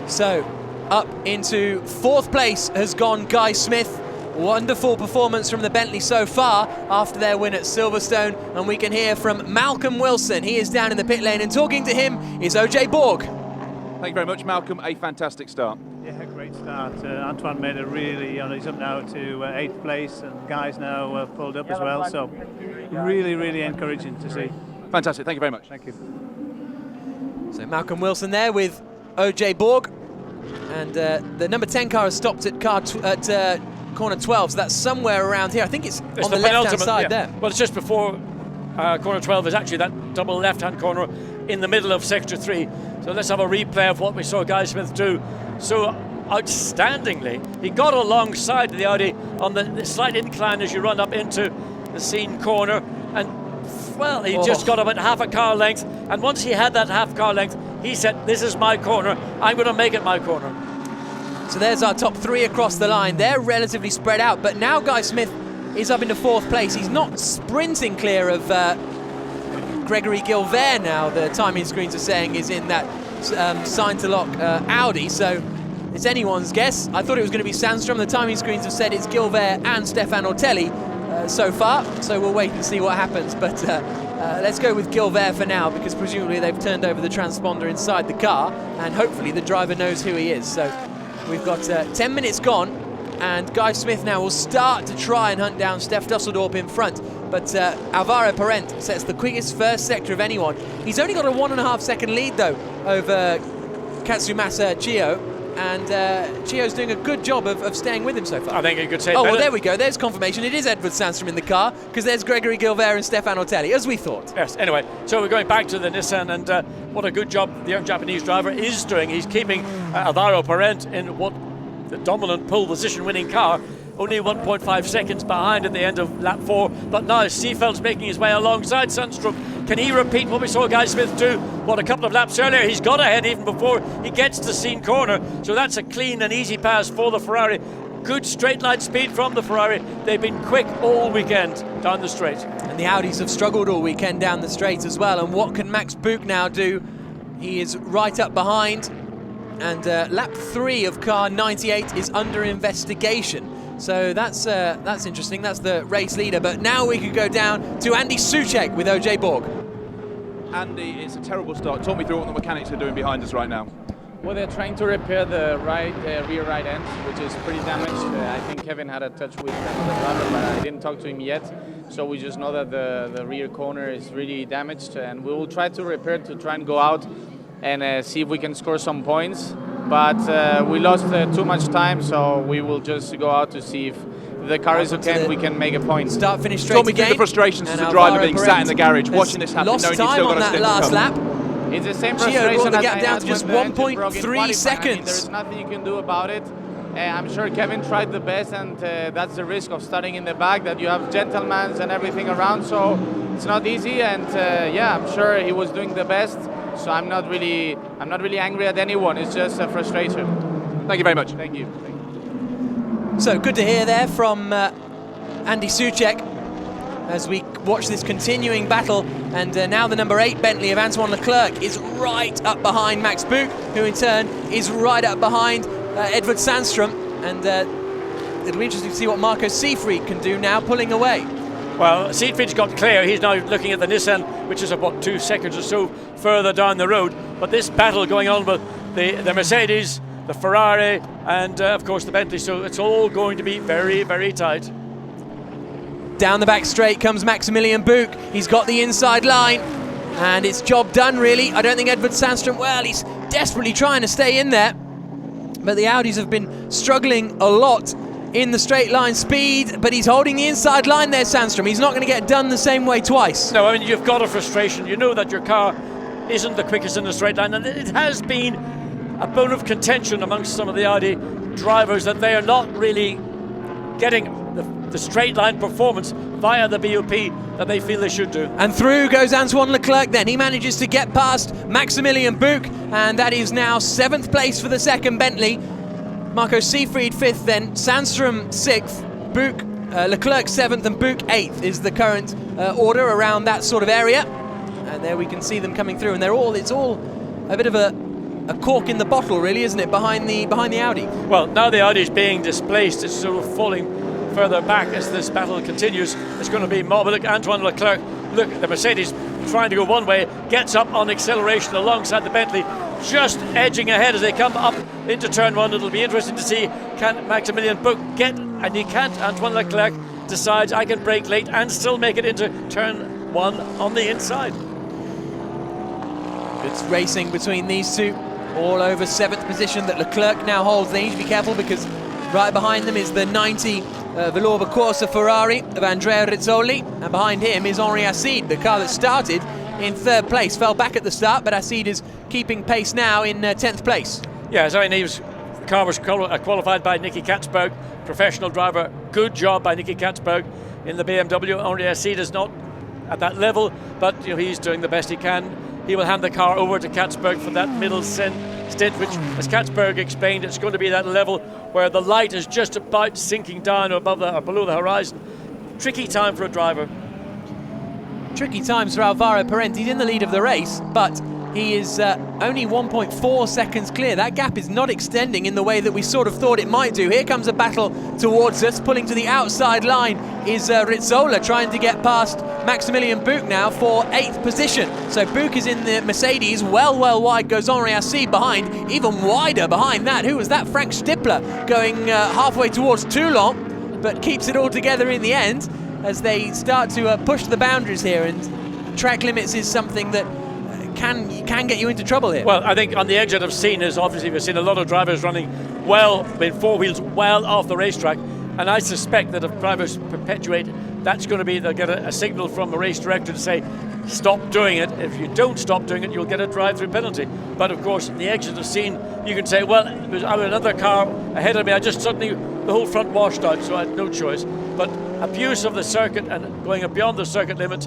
So, up into 4th place has gone Guy Smith. Wonderful performance from the Bentley so far after their win at Silverstone, and we can hear from Malcolm Wilson. He is down in the pit lane, and talking to him is OJ Borg. Thank you very much, Malcolm. A fantastic start. Yeah, great start. Antoine made a really, he's up now to 8th place, and Guy's now pulled up as well, so really, really encouraging to see. Fantastic, thank you very much. Thank you. So Malcolm Wilson there with OJ Borg, and the number 10 car has stopped at corner 12, so that's somewhere around here. I think it's on the left-hand side there. Well, it's just before corner 12 is actually that double left-hand corner in the middle of Sector 3. So let's have a replay of what we saw Guy Smith do so outstandingly. He got alongside the Audi on the slight incline as you run up into the scene corner, and well, he just got about half a car length, and once he had that half car length, he said, this is my corner, I'm going to make it my corner. So there's our top 3 across the line. They're relatively spread out, but now Guy Smith is up into 4th place. He's not sprinting clear of Gregory Gilbert now, the timing screens are saying, is in that sign-to-lock Audi, so it's anyone's guess. I thought it was going to be Sandstrom. The timing screens have said it's Gilbert and Stefan Ortelli so far, so we'll wait and see what happens, but let's go with Gilbert for now, because presumably they've turned over the transponder inside the car, and hopefully the driver knows who he is. So we've got 10 minutes gone, and Guy Smith now will start to try and hunt down Steph Dusseldorp in front, but Alvaro Parent sets the quickest first sector of anyone. He's only got a 1.5 second lead though over Katsumasa Chio, and Chio's doing a good job of staying with him so far. I think you could say well, there we go. There's confirmation. It is Edward Sandstrom in the car, because there's Gregory Gilbert and Stefan Ortelli, as we thought. Yes, anyway, so we're going back to the Nissan, and what a good job the young Japanese driver is doing. He's keeping Alvaro Parent in what the dominant pole position winning car, only 1.5 seconds behind at the end of lap 4, but now Seefeld's making his way alongside Sandstrom. Can he repeat what we saw Guy Smith do, a couple of laps earlier? He's got ahead even before he gets to scene corner, so that's a clean and easy pass for the Ferrari. Good straight line speed from the Ferrari. They've been quick all weekend down the straight. And the Audis have struggled all weekend down the straight as well, and what can Max Buch now do? He is right up behind, and lap 3 of car 98 is under investigation. So that's interesting. That's the race leader. But now we can go down to Andy Soucek with OJ Borg. Andy, it's a terrible start. Talk me through what the mechanics are doing behind us right now. Well, they're trying to repair the rear right end, which is pretty damaged. I think Kevin had a touch with another driver, but I didn't talk to him yet. So we just know that the rear corner is really damaged, and we will try to repair to try and go out and see if we can score some points. But we lost too much time, so we will just go out to see if the car is okay and we can make a point. Start, finish straight Talk me through the frustrations as a driver being sat in the garage, watching this happen, knowing you've still got a stint to come. Lost time on that last lap. It's the same Chio frustration brought the as gap I down had to just when the engine 1.3 seconds. I mean, there's nothing you can do about it. I'm sure Kevin tried the best, and that's the risk of starting in the back, that you have gentlemen and everything around, so it's not easy. And yeah, I'm sure he was doing the best. So I'm not really angry at anyone. It's just a frustration. Thank you very much. Thank you. So good to hear there from Andy Soucek as we watch this continuing battle, and now the number 8 Bentley of Antoine Leclerc is right up behind Max Buch, who in turn is right up behind Edward Sandstrom, and it'll be interesting to see what Marco Seefried can do now, pulling away. Well, Seefried's got clear. He's now looking at the Nissan which is about 2 seconds or so further down the road. But this battle going on with the Mercedes, the Ferrari, and of course the Bentley, so it's all going to be very, very tight. Down the back straight comes Maximilian Buch. He's got the inside line, and it's job done, really. I don't think Edvard Sandström, well, he's desperately trying to stay in there, but the Audis have been struggling a lot in the straight line speed, but he's holding the inside line there, Sandström. He's not going to get done the same way twice. No, I mean, you've got a frustration. You know that your car isn't the quickest in the straight line, and it has been a bone of contention amongst some of the Audi drivers that they are not really getting the straight line performance via the BOP that they feel they should do. And through goes Antoine Leclerc then. He manages to get past Maximilian Buch, and that is now 7th place for the second Bentley. Marco Seefried 5th then, Sandström 6th, Leclerc 7th and Buch 8th is the current order around that sort of area. And there we can see them coming through, and it's all a bit of a cork in the bottle, really, isn't it, behind the Audi? Well, now the Audi is being displaced, it's sort of falling further back as this battle continues. It's going to be more, but look, Antoine Leclerc, look, the Mercedes trying to go one way, gets up on acceleration alongside the Bentley, just edging ahead as they come up into turn one. It'll be interesting to see, can Maximilian Buch get, and he can't. Antoine Leclerc decides, I can brake late and still make it into turn one on the inside. It's racing between these two, all over 7th position that Leclerc now holds. They need to be careful because right behind them is the 90 Velour Corsa Ferrari of Andrea Rizzoli, and behind him is Henri Acide, the car that started in 3rd place, fell back at the start, but Acide is keeping pace now in 10th place. Yeah, so the car was qualified by Nicky Katzberg, professional driver. Good job by Nicky Katzberg in the BMW. Henri Acide is not at that level, but he's doing the best he can. He will hand the car over to Katzberg for that middle stint, which, as Katzberg explained, it's going to be that level where the light is just about sinking down or below the horizon. Tricky time for a driver. Tricky times for Alvaro Parente. He's in the lead of the race, but he is only 1.4 seconds clear. That gap is not extending in the way that we sort of thought it might do. Here comes a battle towards us. Pulling to the outside line is Rizzola, trying to get past Maximilian Buch now for 8th position. So Buch is in the Mercedes, well wide goes Henri Acide behind, even wider behind that. Who was that? Frank Stippler going halfway towards Toulon, but keeps it all together in the end as they start to push the boundaries here, and track limits is something that can get you into trouble here. Well, I think on the edge that I've seen is obviously we've seen a lot of drivers running well, with 4 wheels well off the racetrack, and I suspect that if drivers perpetuate, that's going to be, they'll get a signal from the race director to say stop doing it. If you don't stop doing it, you'll get a drive-through penalty. But of course, in the edge of the scene, you can say, well, I was another car ahead of me, I just suddenly, the whole front washed out, so I had no choice. But abuse of the circuit and going beyond the circuit limits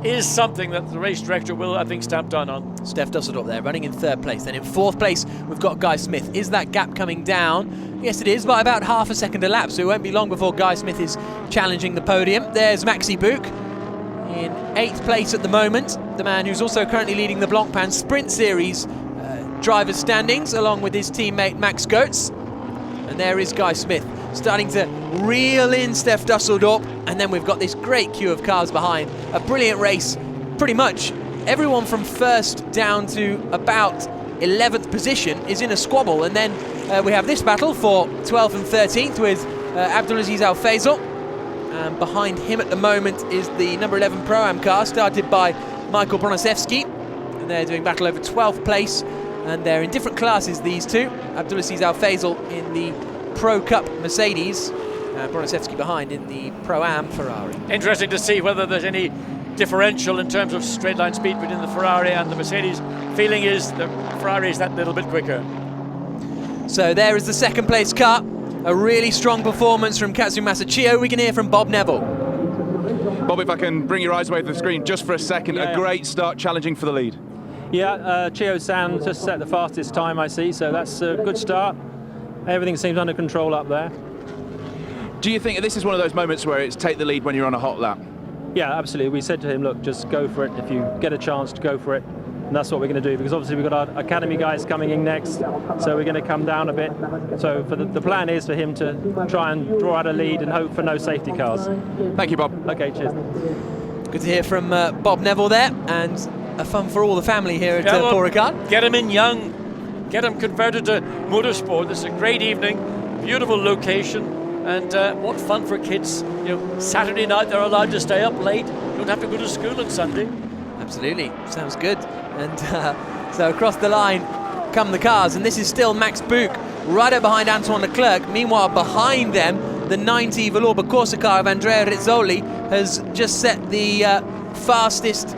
is something that the race director will, I think, stamp down on. Steph Dusseldorp there, running in 3rd place. Then in 4th place, we've got Guy Smith. Is that gap coming down? Yes, it is, by about half a second a lap, so it won't be long before Guy Smith is challenging the podium. There's Maxi Buch in 8th place at the moment, the man who's also currently leading the Blancpain Sprint Series drivers' standings, along with his teammate Max Goetz. And there is Guy Smith, starting to reel in Steph Dusseldorp, and then we've got this great queue of cars behind. A brilliant race, pretty much everyone from 1st down to about 11th position is in a squabble, and then we have this battle for 12th and 13th with Abdulaziz Al Faisal, and behind him at the moment is the number 11 Pro-Am car started by Michael Broniszewski, and they're doing battle over 12th place, and they're in different classes, these two. Abdulaziz Al Faisal in the Pro Cup Mercedes, Broniszewski behind in the Pro-Am Ferrari. Interesting to see whether there's any differential in terms of straight line speed between the Ferrari and the Mercedes. Feeling is the Ferrari is that little bit quicker. So there is the 2nd place car. A really strong performance from Kazu Masachio. We can hear from Bob Neville. Bob, if I can bring your eyes away from the screen just for a second, a great start challenging for the lead. Yeah, Chio-san just set the fastest time I see, so that's a good start. Everything seems under control up there. Do you think this is one of those moments where it's take the lead when you're on a hot lap? Yeah, absolutely. We said to him, look, just go for it. If you get a chance to go for it, and that's what we're going to do, because obviously we've got our academy guys coming in next, so we're going to come down a bit. So for the plan is for him to try and draw out a lead and hope for no safety cars. Thank you, Bob. Okay, cheers. Good to hear from Bob Neville there, and a fun for all the family here at Paul Ricard. Get him in young, get him converted to motorsport. This is a great evening, beautiful location, and what fun for kids. You know, Saturday night they're allowed to stay up late, don't have to go to school on Sunday. Absolutely, sounds good. And so across the line come the cars, and this is still Max Buch right up behind Antoine Leclerc. Meanwhile, behind them, the 90 Velour Corsa car of Andrea Rizzoli has just set the fastest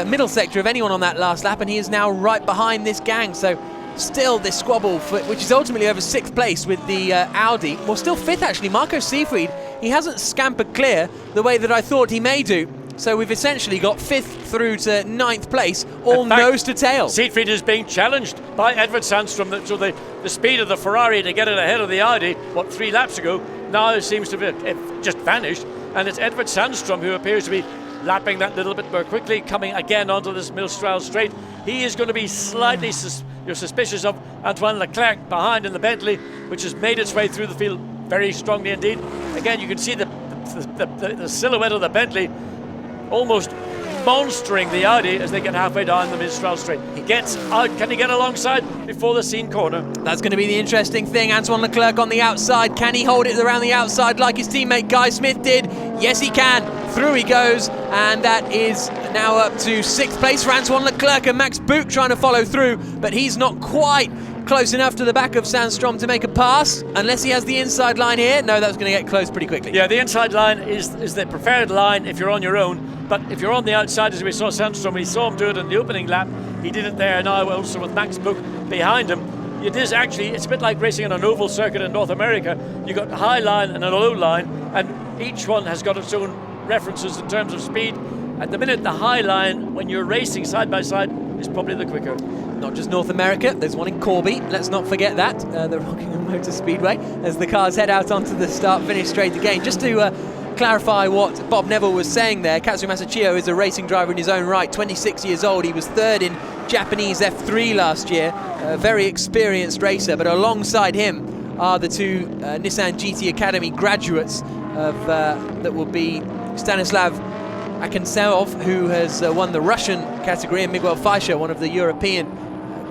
middle sector of anyone on that last lap, and he is now right behind this gang. So still this squabble, which is ultimately over 6th place with the Audi. Well, still 5th actually. Marco Seefried, he hasn't scampered clear the way that I thought he may do. So we've essentially got 5th through to 9th place, all nose to tail. Siegfried is being challenged by Edward Sandstrom. So the speed of the Ferrari to get it ahead of the Audi, 3 laps ago, now seems to have just vanished. And it's Edward Sandstrom who appears to be lapping that little bit more quickly, coming again onto this Millstroud straight. He is going to be slightly suspicious of Antoine Leclerc behind in the Bentley, which has made its way through the field very strongly indeed. Again, you can see the silhouette of the Bentley almost monstering the Audi as they get halfway down the Millstroud straight. He gets out. Can he get alongside before the scene corner? That's going to be the interesting thing. Antoine Leclerc on the outside. Can he hold it around the outside like his teammate Guy Smith did? Yes, he can. Through he goes, and that is now up to 6th place for Antoine Leclerc, and Max Buch trying to follow through, but he's not quite close enough to the back of Sandstrom to make a pass, unless he has the inside line here. No, that's going to get close pretty quickly. Yeah, the inside line is the preferred line if you're on your own, but if you're on the outside, as we saw Sandstrom, we saw him do it in the opening lap, he did it there now also with Max Buch behind him. It is actually, it's a bit like racing on an oval circuit in North America. You've got a high line and a low line, and each one has got its own references in terms of speed. At the minute, the high line, when you're racing side by side, is probably the quicker. Not just North America, there's one in Corby, let's not forget that, the Rockingham Motor Speedway, as the cars head out onto the start-finish straight again. Just to clarify what Bob Neville was saying there, Katsumasa Chiyo is a racing driver in his own right, 26 years old. He was 3rd in Japanese F3 last year, a very experienced racer, but alongside him are the 2 Nissan GT Academy graduates of that will be Stanislav Akanselov, who has won the Russian category, and Miguel Fleischer, one of the European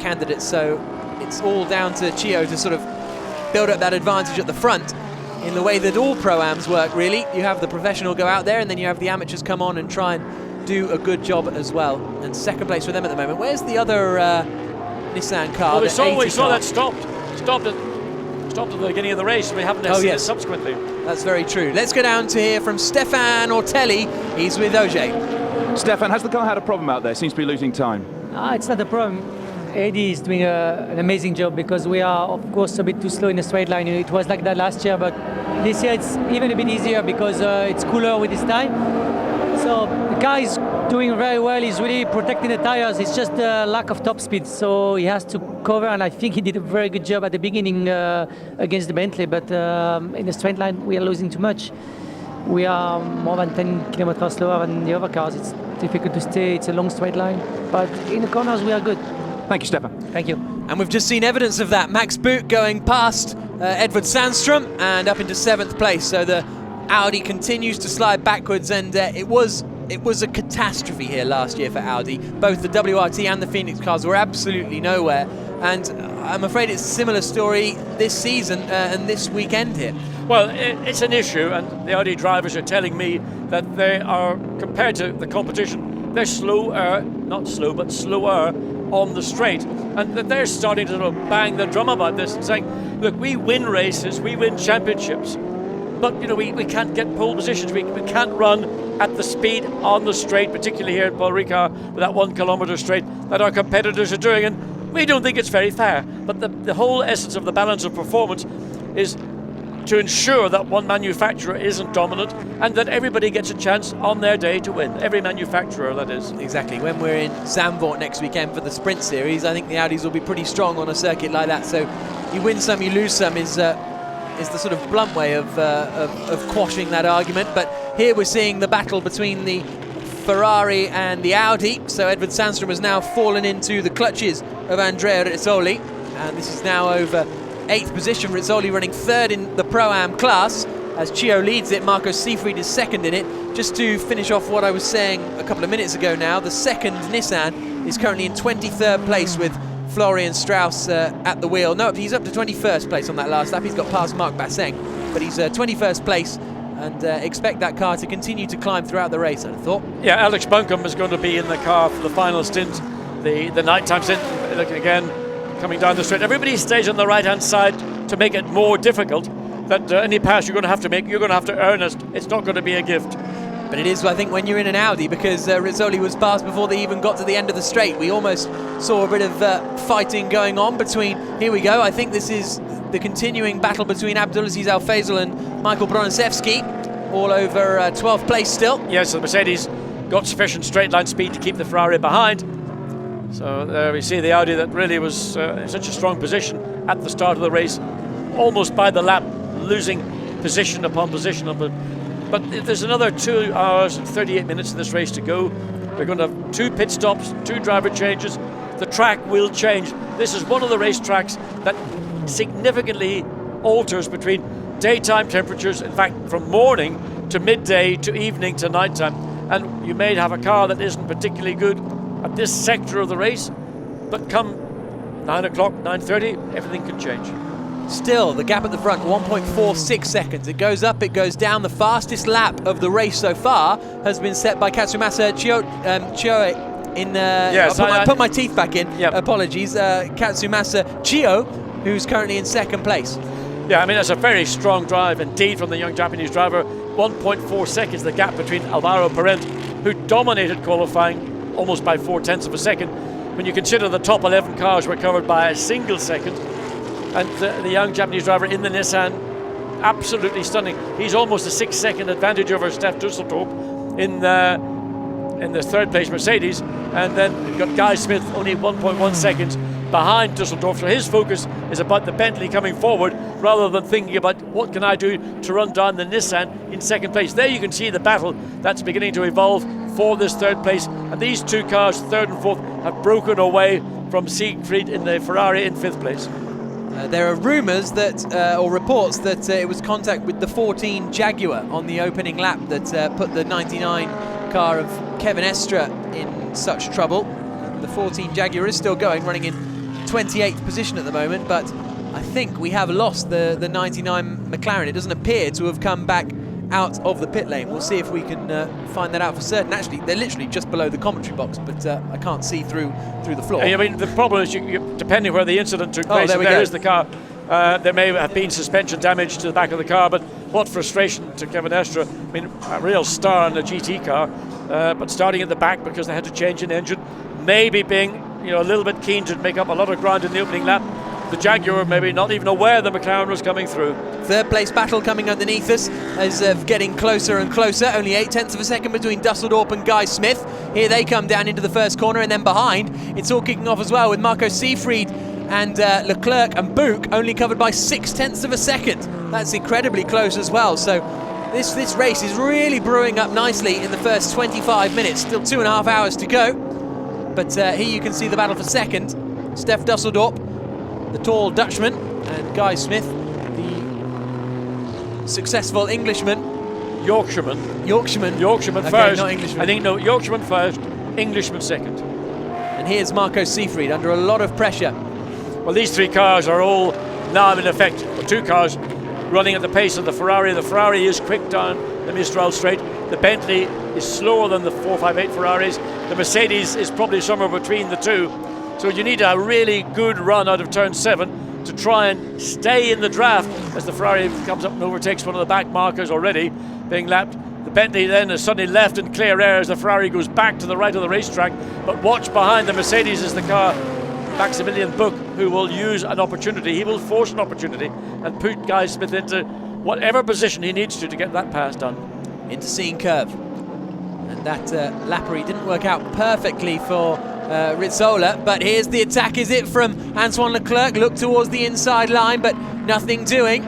candidates. So it's all down to Chiyo to sort of build up that advantage at the front in the way that all Pro-Ams work, really. You have the professional go out there, and then you have the amateurs come on and try and do a good job as well. And 2nd place for them at the moment. Where's the other Nissan car? Well, we saw that stopped at the beginning of the race. We haven't seen it subsequently. That's very true. Let's go down to hear from Stefan Ortelli. He's with OJ. Stefan, has the car had a problem out there? Seems to be losing time. It's not a problem. Eddie is doing an amazing job, because we are, of course, a bit too slow in the straight line. It was like that last year, but this year it's even a bit easier because it's cooler with this time. So the car is doing very well. He's really protecting the tires. It's just the lack of top speed, so he has to cover, and I think he did a very good job at the beginning against the Bentley, but in the straight line we are losing too much. We are more than 10 kilometers slower than the other cars. It's difficult to stay. It's a long straight line, but in the corners we are good. Thank you, Stefan. Thank you. And we've just seen evidence of that. Max Buch going past Edward Sandstrom and up into 7th place. So the Audi continues to slide backwards, and it was a catastrophe here last year for Audi. Both the WRT and the Phoenix cars were absolutely nowhere, and I'm afraid it's a similar story this season and this weekend here. Well, it's an issue, and the Audi drivers are telling me that they are, compared to the competition, they're slower on the straight, and that they're starting to sort of bang the drum about this and saying, look, we win races, we win championships, but we can't get pole positions, we can't run at the speed on the straight, particularly here at Paul Ricard with that 1 kilometre straight that our competitors are doing, and we don't think it's very fair. But the whole essence of the balance of performance is to ensure that one manufacturer isn't dominant and that everybody gets a chance on their day to win. Every manufacturer, that is. Exactly. When we're in Zandvoort next weekend for the Sprint Series, I think the Audis will be pretty strong on a circuit like that. So you win some, you lose some is the sort of blunt way of quashing that argument. But here we're seeing the battle between the Ferrari and the Audi. So Edward Sandstrom has now fallen into the clutches of Andrea Rizzoli, and this is now over 8th position. Rizzoli running 3rd in the Pro-Am class as Chiyo leads it. Marco Seefried is 2nd in it. just to finish off what I was saying a couple of minutes ago now, the second Nissan is currently in 23rd place with Florian Strauss at the wheel. No, he's up to 21st place on that last lap. He's got past Marc Basseng, but he's 21st place, and expect that car to continue to climb throughout the race, I'd have thought. Yeah, Alex Buncombe is going to be in the car for the final stint, the nighttime stint. Looking again, coming down the straight. Everybody stays on the right-hand side to make it more difficult. That any pass you're going to have to make, you're going to have to earn it. It's not going to be a gift. But it is, I think, when you're in an Audi, because Rizzoli was past before they even got to the end of the straight. We almost saw a bit of fighting going on between, here we go, I think this is the continuing battle between Abdulaziz Al Faisal and Michael Broniszewski, all over 12th place still. Yes, the Mercedes got sufficient straight line speed to keep the Ferrari behind. So there we see the Audi that really was in such a strong position at the start of the race, almost by the lap, losing position upon position of the. But there's another 2 hours and 38 minutes of this race to go. We're going to have 2 pit stops, 2 driver changes. The track will change. This is one of the race tracks that significantly alters between daytime temperatures, in fact, from morning to midday to evening to nighttime. And you may have a car that isn't particularly good at this sector of the race, but come 9 o'clock, 9:30, everything can change. Still, the gap at the front, 1.46 seconds. It goes up, it goes down. The fastest lap of the race so far has been set by Katsumasa Chio in... yes, I put my teeth back in. Yep. Apologies. Katsumasa Chio, who's currently in second place. Yeah, I mean, it's a very strong drive indeed from the young Japanese driver. 1.4 seconds, the gap between Alvaro Parent, who dominated qualifying almost by 0.4 of a second. When you consider the top 11 cars were covered by a single second, and the young Japanese driver in the Nissan, absolutely stunning. He's almost a 6-second advantage over Stef Dusseldorp in the third place Mercedes, and then you've got Guy Smith only 1.1 seconds behind Dusseldorp. So his focus is about the Bentley coming forward rather than thinking about what can I do to run down the Nissan in second place. There you can see the battle that's beginning to evolve for this third place, and these 2 cars, third and fourth, have broken away from Siegfried in the Ferrari in 5th place. There are rumours that, or reports that it was contact with the 14 Jaguar on the opening lap that put the 99 car of Kevin Estre in such trouble. The 14 Jaguar is still going, running in 28th position at the moment, but I think we have lost the 99 McLaren. It doesn't appear to have come back out of the pit lane. We'll see if we can find that out for certain. Actually, they're literally just below the commentary box, but I can't see through the floor. I mean, the problem is, depending where the incident took place, there is the car. There may have been suspension damage to the back of the car, but what frustration to Kevin Estre. I mean, a real star in a GT car, but starting at the back because they had to change an engine, maybe being a little bit keen to make up a lot of ground in the opening lap. The Jaguar maybe not even aware the McLaren was coming through. Third place battle coming underneath us as getting closer and closer. Only 0.8 of a second between Dusseldorp and Guy Smith. Here they come down into the first corner, and then behind it's all kicking off as well with Marco Siegfried and Leclerc and Buch only covered by 0.6 of a second. That's incredibly close as well. So this race is really brewing up nicely in the first 25 minutes. Still 2.5 hours to go. But here you can see the battle for second. Stef Dusseldorp, the tall Dutchman, and Guy Smith, the successful Englishman. Yorkshireman okay, first. Not Englishman. I think, no, Yorkshireman first, Englishman second. And here's Marco Siegfried under a lot of pressure. Well, these 3 cars are all now in effect, 2 cars running at the pace of the Ferrari. The Ferrari is quick down the Mistral straight. The Bentley is slower than the 458 Ferraris. The Mercedes is probably somewhere between the 2. So you need a really good run out of turn 7 to try and stay in the draft as the Ferrari comes up and overtakes one of the back markers already being lapped. The Bentley then is suddenly left in clear air as the Ferrari goes back to the right of the racetrack. But watch behind the Mercedes is the car, Maximilian Buch, who will use an opportunity. He will force an opportunity and put Guy Smith into whatever position he needs to get that pass done. Into Seine Curve. And that lappery didn't work out perfectly for Rizzola, but here's the attack, is it, from Antoine Leclerc? Look towards the inside line, but nothing doing.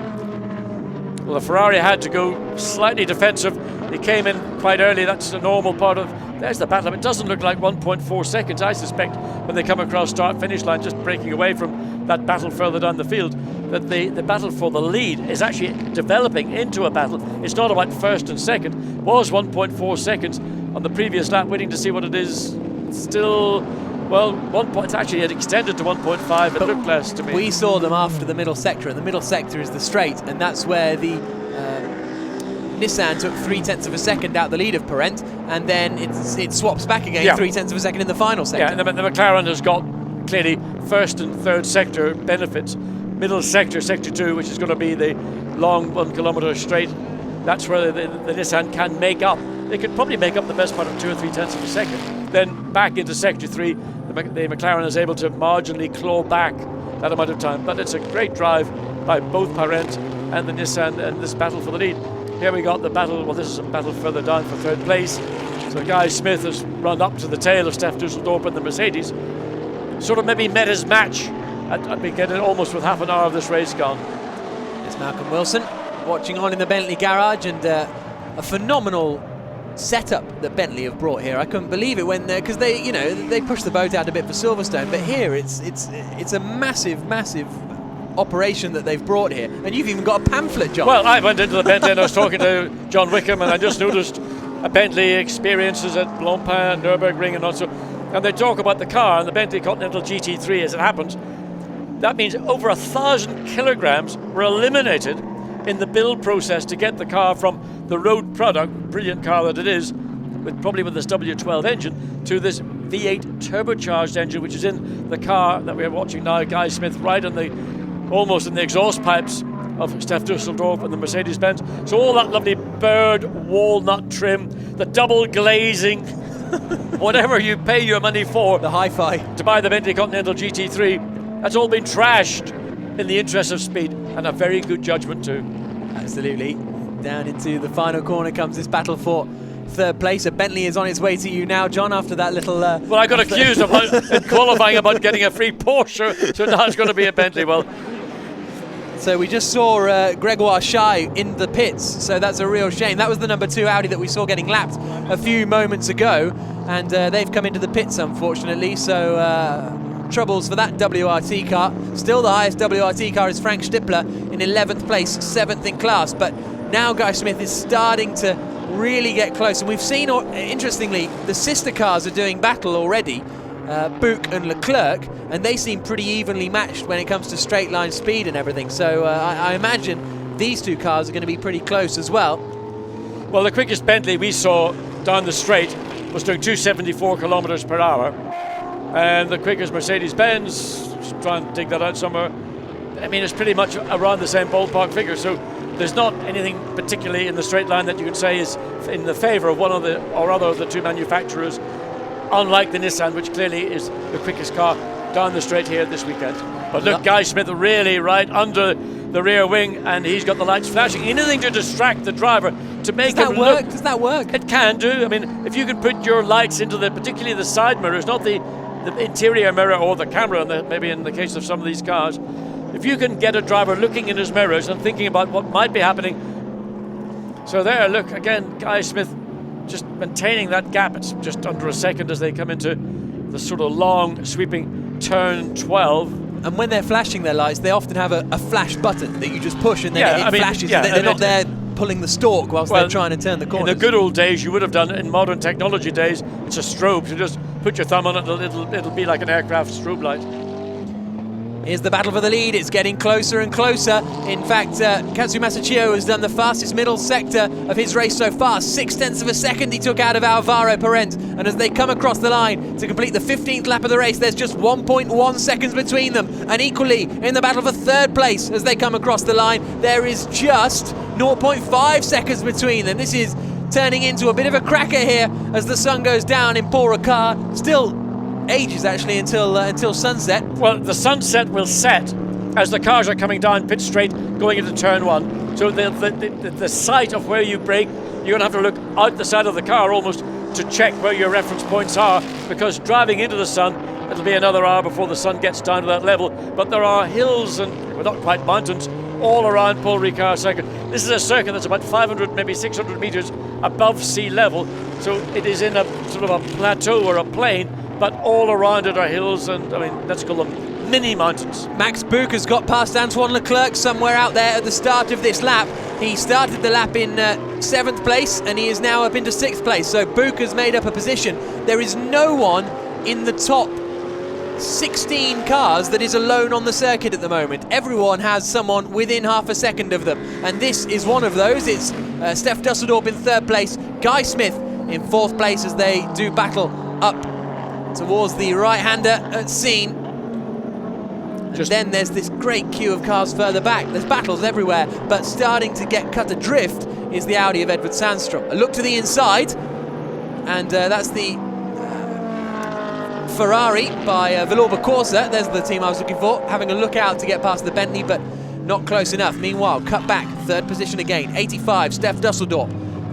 Well, the Ferrari had to go slightly defensive. He came in quite early. That's the normal part of... There's the battle. It doesn't look like 1.4 seconds, I suspect, when they come across start-finish line, just breaking away from that battle further down the field. that the battle for the lead is actually developing into a battle. It's not about first and second. It was 1.4 seconds on the previous lap, waiting to see what it is. Still, well, 1 point. It's actually extended to 1.5. It looked less to me. We saw them after the middle sector, and the middle sector is the straight, and that's where the Nissan took 0.3 of a second out the lead of Parent, and then it swaps back again 0.3 of a second in the final sector. Yeah, and the McLaren has got clearly first and third sector benefits. Middle sector, sector 2, which is going to be the long 1 kilometre straight, that's where the Nissan can make up. They could probably make up the best part of 2 or 3 tenths of a second. Then back into sector 3, the McLaren is able to marginally claw back that amount of time. But it's a great drive by both Parent and the Nissan, and this battle for the lead. Here we got the battle, well, this is a battle further down for third place. So Guy Smith has run up to the tail of Stef Dusseldorp and the Mercedes. Sort of maybe met his match at beginning, almost with half an hour of this race gone. It's Malcolm Wilson watching on in the Bentley garage, and a phenomenal setup that Bentley have brought here. I couldn't believe it when because they pushed the boat out a bit for Silverstone, but here it's a massive operation that they've brought here, and you've even got a pamphlet, John. Well, I went into the Bentley and I was talking to John Wickham, and I just noticed a Bentley experiences at Blancpain, Nürburgring, and also, and they talk about the car and the Bentley Continental GT3 as it happens. That means over 1,000 kilograms were eliminated in the build process to get the car from the road product, brilliant car that it is, probably with this W12 engine, to this V8 turbocharged engine, which is in the car that we're watching now. Guy Smith right on almost in the exhaust pipes of Stef Dusseldorp and the Mercedes-Benz. So all that lovely bird walnut trim, the double glazing, whatever you pay your money for, the hi-fi to buy the Bentley Continental GT3, that's all been trashed in the interest of speed, and a very good judgment too. Absolutely. Down into the final corner comes this battle for third place. A Bentley is on its way to you now, John, after that little... well, I got accused of in qualifying about getting a free Porsche, so now it's going to be a Bentley. Well, so we just saw Gregoire Shai in the pits, so that's a real shame. That was the number 2 Audi that we saw getting lapped a few moments ago, and they've come into the pits, unfortunately, so troubles for that WRT car. Still the highest WRT car is Frank Stippler in 11th place, 7th in class, but now Guy Smith is starting to really get close, and we've seen, interestingly, the sister cars are doing battle already, Buch and Leclerc, and they seem pretty evenly matched when it comes to straight line speed and everything, so I imagine these two cars are going to be pretty close as well. Well, the quickest Bentley we saw down the straight was doing 274 kilometers per hour, and the quickest Mercedes-Benz, just try and dig that out somewhere, I mean, it's pretty much around the same ballpark figure, so there's not anything particularly in the straight line that you can say is in the favour of one of the or other of the two manufacturers, unlike the Nissan, which clearly is the quickest car down the straight here this weekend. But look, Guy Smith really right under the rear wing, and he's got the lights flashing. Anything to distract the driver, to make him look. Does that work? It can do. I mean, if you can put your lights into particularly the side mirrors, not the interior mirror or the camera, maybe in the case of some of these cars, if you can get a driver looking in his mirrors and thinking about what might be happening. So there, look, again, Guy Smith just maintaining that gap. It's just under a second as they come into the sort of long, sweeping turn 12. And when they're flashing their lights, they often have a flash button that you just push and then it flashes. They're not there pulling the stalk whilst they're trying to turn the corner. In the good old days, you would have done it. In modern technology days, it's a strobe. You just put your thumb on it, it'll be like an aircraft strobe light. Here's the battle for the lead. It's getting closer and closer. In fact, Katsu Masachio has done the fastest middle sector of his race so far. 0.6 of a second he took out of Alvaro Parent. And as they come across the line to complete the 15th lap of the race, there's just 1.1 seconds between them. And equally, in the battle for third place, as they come across the line, there is just 0.5 seconds between them. This is turning into a bit of a cracker here as the sun goes down in Paul Ricard. Still ages actually until sunset. Well, the sunset will set as the cars are coming down pit straight going into turn 1. So the sight of where you brake, you're going to have to look out the side of the car almost to check where your reference points are, because driving into the sun, it'll be another hour before the sun gets down to that level. But there are hills and, well, not quite mountains, all around Paul Ricard circuit. This is a circuit that's about 500, maybe 600 meters above sea level. So it is in a sort of a plateau or a plain, but all around it are hills, and I mean, let's call them mini mountains. Max Buch has got past Antoine Leclerc somewhere out there at the start of this lap. He started the lap in 7th place and he is now up into 6th place. So Buch has made up a position. There is no one in the top 16 cars that is alone on the circuit at the moment. Everyone has someone within half a second of them, and this is one of those. It's Steph Dusseldorp in 3rd place, Guy Smith in 4th place as they do battle up towards the right-hander at Scene. And then there's this great queue of cars further back. There's battles everywhere, but starting to get cut adrift is the Audi of Edward Sandstrom. A look to the inside, and that's the Ferrari by Villorba Corsa. There's the team I was looking for, having a look out to get past the Bentley, but not close enough. Meanwhile, cut back, 3rd position again, 85, Steph Dusseldorp.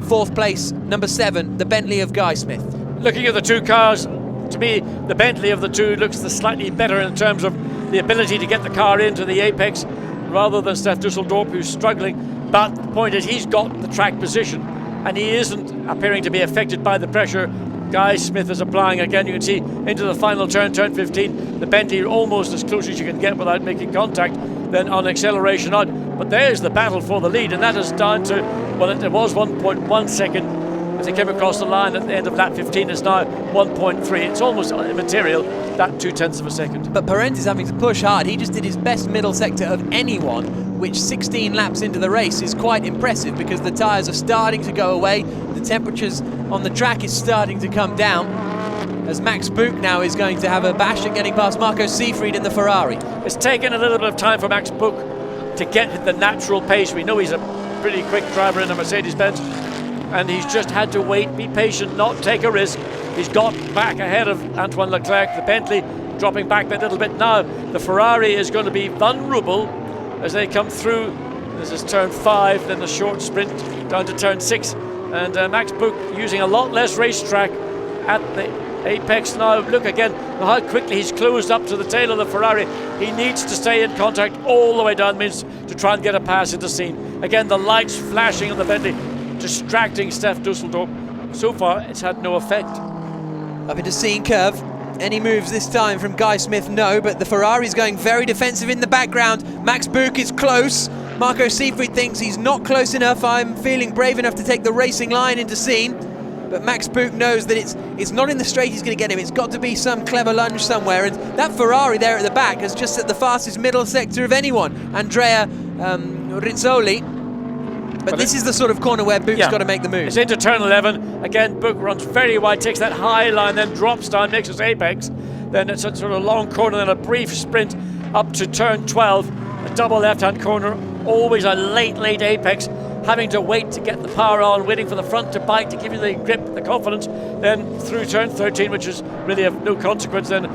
4th place, number 7, the Bentley of Guy Smith. Looking at the two cars, to me, the Bentley of the two looks the slightly better in terms of the ability to get the car into the apex, rather than Steph Dusseldorp, who's struggling. But the point is, he's got the track position, and he isn't appearing to be affected by the pressure Guy Smith is applying. Again, you can see into the final turn, turn 15, the Bentley almost as close as you can get without making contact, then on acceleration out. But there's the battle for the lead, and that is down to, well, it was 1.1 second as they came across the line at the end of lap 15. It's now 1.3. It's almost immaterial, that 0.2 of a second. But Parent is having to push hard. He just did his best middle sector of anyone, which 16 laps into the race is quite impressive because the tyres are starting to go away. The temperatures on the track is starting to come down, as Max Buch now is going to have a bash at getting past Marco Seefried in the Ferrari. It's taken a little bit of time for Max Buch to get the natural pace. We know he's a pretty quick driver in a Mercedes-Benz, and he's just had to wait, be patient, not take a risk. He's got back ahead of Antoine Leclerc, the Bentley dropping back that little bit. Now the Ferrari is going to be vulnerable as they come through. This is turn 5, then the short sprint down to turn 6, and Max Buch using a lot less racetrack at the apex now. Look again how quickly he's closed up to the tail of the Ferrari. He needs to stay in contact all the way down, means to try and get a pass into Scene. Again, the lights flashing on the Bentley, distracting Steph Dusseldorp. So far, it's had no effect. Up into Scene curve. Any moves this time from Guy Smith? No, but the Ferrari's going very defensive in the background. Max Buch is close. Marco Seefried thinks he's not close enough. I'm feeling brave enough to take the racing line into Scene. But Max Buch knows that it's not in the straight he's going to get him. It's got to be some clever lunge somewhere. And that Ferrari there at the back is just at the fastest middle sector of anyone, Andrea Rizzoli. But this is the sort of corner where Buch's got to make the move. It's into turn 11. Again, Buch runs very wide, takes that high line, then drops down, makes his apex. Then it's a sort of long corner, then a brief sprint up to turn 12. A double left-hand corner, always a late apex. Having to wait to get the power on, waiting for the front to bite to give you the grip, the confidence. Then through turn 13, which is really of no consequence, then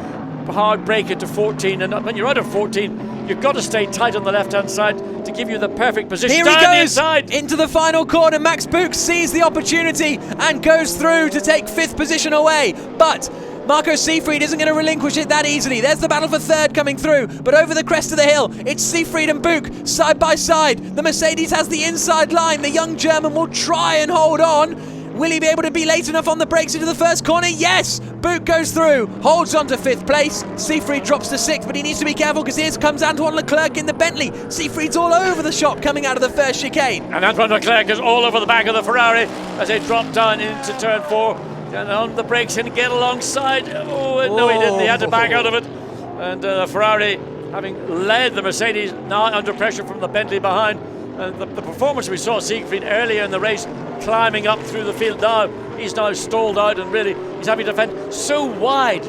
hard brake into 14. And when you're out of 14, you've got to stay tight on the left-hand side to give you the perfect position. Here he goes into the final corner. Max Buch sees the opportunity and goes through to take 5th position away. But Marco Seefried isn't going to relinquish it that easily. There's the battle for 3rd coming through, but over the crest of the hill, it's Seefried and Buch side by side. The Mercedes has the inside line. The young German will try and hold on. Will he be able to be late enough on the brakes into the first corner? Yes! Buch goes through, holds on to 5th place. Seefried drops to 6th, but he needs to be careful because here comes Antoine Leclerc in the Bentley. Seefried's all over the shop coming out of the first chicane. And Antoine Leclerc is all over the back of the Ferrari as they drop down into turn 4. And on the brakes and get alongside. Oh, no, he didn't. He had to back out of it. And the Ferrari, having led the Mercedes, now under pressure from the Bentley behind. And the performance we saw Siegfried earlier in the race, climbing up through the field now, he's now stalled out and really he's having to defend so wide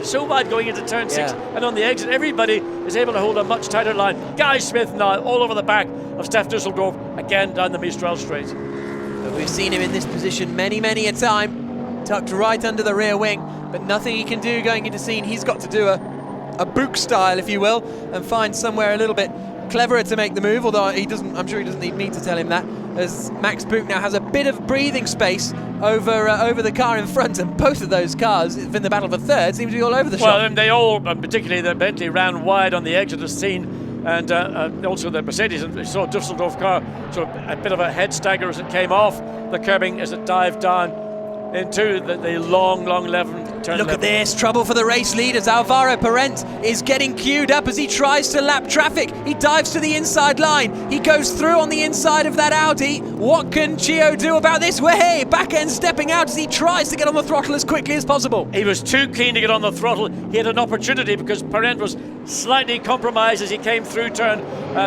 going into turn 6. And on the exit, everybody is able to hold a much tighter line. Guy Smith now all over the back of Steph Dusseldorp, again down the Mistral Straight. But we've seen him in this position many a time, tucked right under the rear wing, but nothing he can do going into Scene. He's got to do a Buch style, if you will, and find somewhere a little bit cleverer to make the move, although he doesn't. I'm sure he doesn't need me to tell him that, as Max Buch now has a bit of breathing space over the car in front, and both of those cars in the battle for 3rd seem to be all over the shop. Well, they all, particularly the Bentley, ran wide on the edge of the Scene, and also the Mercedes, and we saw Dusseldorf car sort of a bit of a head stagger as it came off the curbing as it dived down. into the long turn. Look at this, trouble for the race leaders. Alvaro Parent is getting queued up as he tries to lap traffic. He dives to the inside line. He goes through on the inside of that Audi. What can Gio do about this? Way back end stepping out as he tries to get on the throttle as quickly as possible. He was too keen to get on the throttle. He had an opportunity because Parent was slightly compromised as he came through turn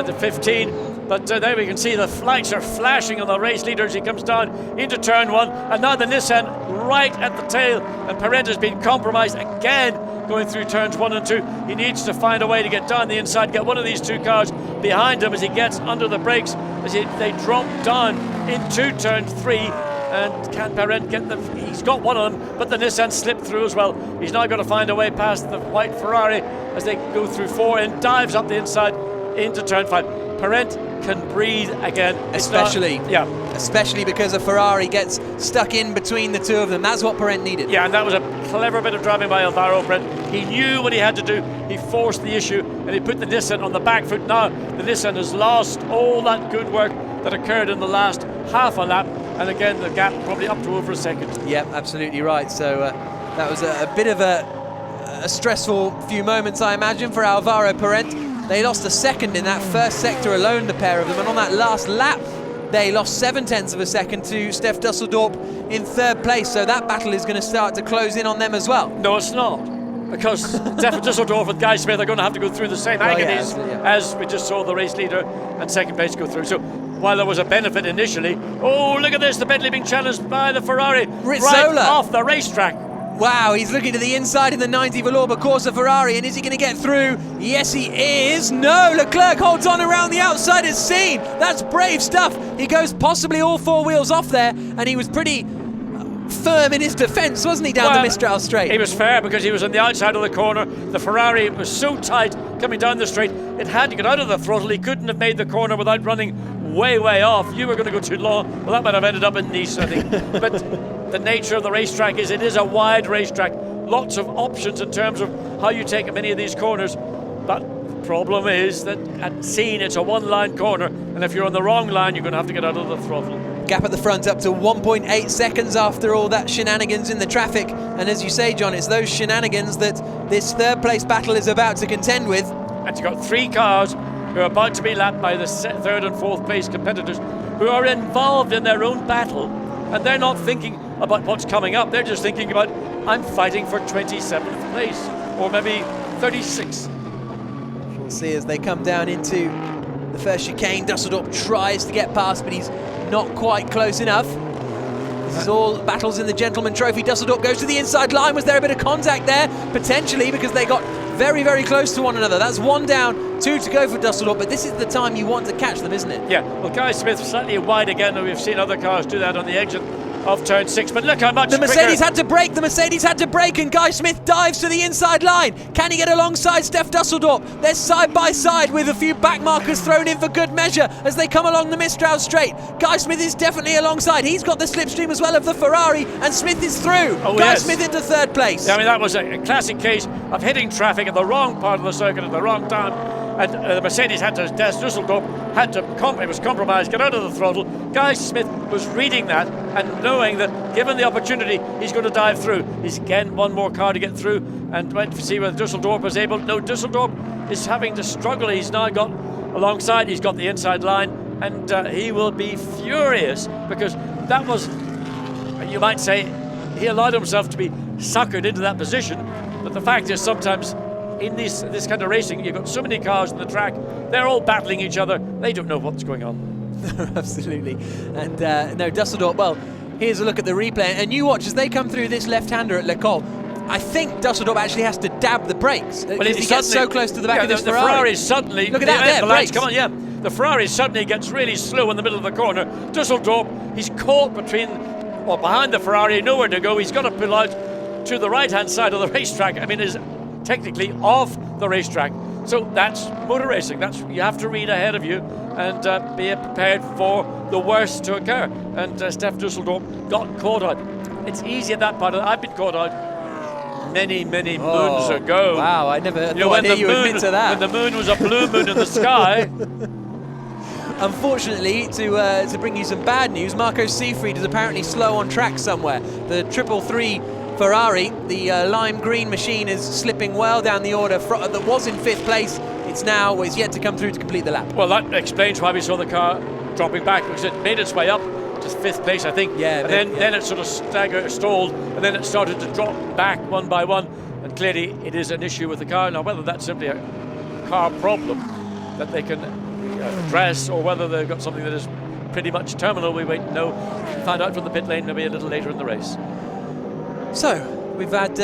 the 15. But there we can see the lights are flashing on the race leader as he comes down into turn 1. And now the Nissan right at the tail. And Parent has been compromised again going through turns 1 and 2. He needs to find a way to get down the inside, get one of these two cars behind him as he gets under the brakes, as they drop down into turn 3. And can Parent get them? He's got one of them, but the Nissan slipped through as well. He's now got to find a way past the white Ferrari as they go through 4 and dives up the inside into turn 5. Parent can breathe again. Especially because a Ferrari gets stuck in between the two of them. That's what Parent needed. Yeah, and that was a clever bit of driving by Alvaro Parent. He knew what he had to do. He forced the issue and he put the Nissan on the back foot. Now the Nissan has lost all that good work that occurred in the last half a lap, and again the gap probably up to over a second. Yep, absolutely right. So that was a bit of a stressful few moments, I imagine, for Alvaro Parent. They lost a second in that first sector alone, the pair of them, and on that last lap they lost 0.7 of a second to Stef Dusseldorp in 3rd place, so that battle is going to start to close in on them as well. No, it's not, because Stef Dusseldorp and Guy Smith are going to have to go through the same agonies as we just saw the race leader and 2nd place go through. So while there was a benefit initially, oh, look at this, the Bentley being challenged by the Ferrari right off the racetrack. Wow, he's looking to the inside in the 90 Valour Corsa Ferrari, and is he going to get through? Yes, he is. No, Leclerc holds on around the outside as seen. That's brave stuff. He goes possibly all 4 wheels off there, and he was pretty firm in his defence, wasn't he, down the Mistral straight? He was fair because he was on the outside of the corner. The Ferrari was so tight coming down the straight, it had to get out of the throttle. He couldn't have made the corner without running way off. You were going to go too long. Well, that might have ended up in Nice, I think. But the nature of the racetrack is it is a wide racetrack. Lots of options in terms of how you take many of these corners. But the problem is that at Scene, it's a one-line corner. And if you're on the wrong line, you're going to have to get out of the throttle. Gap at the front up to 1.8 seconds after all that shenanigans in the traffic. And as you say, John, it's those shenanigans that this 3rd place battle is about to contend with. And you've got 3 cars who are about to be lapped by the 3rd and 4th place competitors who are involved in their own battle. And they're not thinking about what's coming up. They're just thinking about, I'm fighting for 27th place or maybe 36. We'll see as they come down into the first chicane. Dusseldorp tries to get past, but he's not quite close enough. This is all battles in the Gentleman Trophy. Dusseldorp goes to the inside line. Was there a bit of contact there? Potentially, because they got very, very close to one another. That's 1 down, 2 to go for Dusseldorp, but this is the time you want to catch them, isn't it? Yeah, well, Guy Smith slightly wide again, and we've seen other cars do that on the exit of turn 6, but look how much the Mercedes had to brake. The Mercedes had to brake, and Guy Smith dives to the inside line. Can he get alongside Stef Dusseldorp? They're side by side with a few back markers thrown in for good measure as they come along the Mistral straight. Guy Smith is definitely alongside. He's got the slipstream as well of the Ferrari, and Smith is through. Guy Smith into 3rd place. Yeah, I mean, that was a classic case of hitting traffic at the wrong part of the circuit at the wrong time. And the Mercedes had to, Dusseldorp had to, it was compromised, get out of the throttle. Guy Smith was reading that and knowing that given the opportunity, he's going to dive through. He's again 1 more car to get through, and wait to see whether Dusseldorp is able. No, Dusseldorp is having to struggle. He's now got alongside, he's got the inside line, and he will be furious because that was, you might say, he allowed himself to be suckered into that position. But the fact is sometimes in this kind of racing, you've got so many cars on the track, they're all battling each other, they don't know what's going on. Absolutely. And no, Dusseldorp, well, here's a look at the replay, and you watch as they come through this left-hander at Le Col. I think Dusseldorp actually has to dab the brakes because he gets so close to the back of this Ferrari. The Ferrari suddenly, look at that there, the lights come on, yeah. The Ferrari suddenly gets really slow in the middle of the corner. Dusseldorp, he's caught behind the Ferrari, nowhere to go. He's got to pull out to the right-hand side of the racetrack. I mean, is technically off the racetrack. So that's motor racing. You have to read ahead of you and be prepared for the worst to occur. And Stef Dusseldorp got caught out. It's easy at that part. I've been caught out many moons ago. Wow, I never thought I'd hear you admit to that. When the moon was a blue moon in the sky. unfortunately, to bring you some bad news, Marco Seefried is apparently slow on track somewhere. The 333 Ferrari, the lime green machine, is slipping well down the order. That was in 5th place. It's now is yet to come through to complete the lap. Well, that explains why we saw the car dropping back, because it made its way up to 5th place, I think. Yeah. And then it sort of stalled, and then it started to drop back one by one. And clearly, it is an issue with the car. Now, whether that's simply a car problem that they can address, or whether they've got something that is pretty much terminal, we wait to know. Find out from the pit lane maybe a little later in the race. So, we've had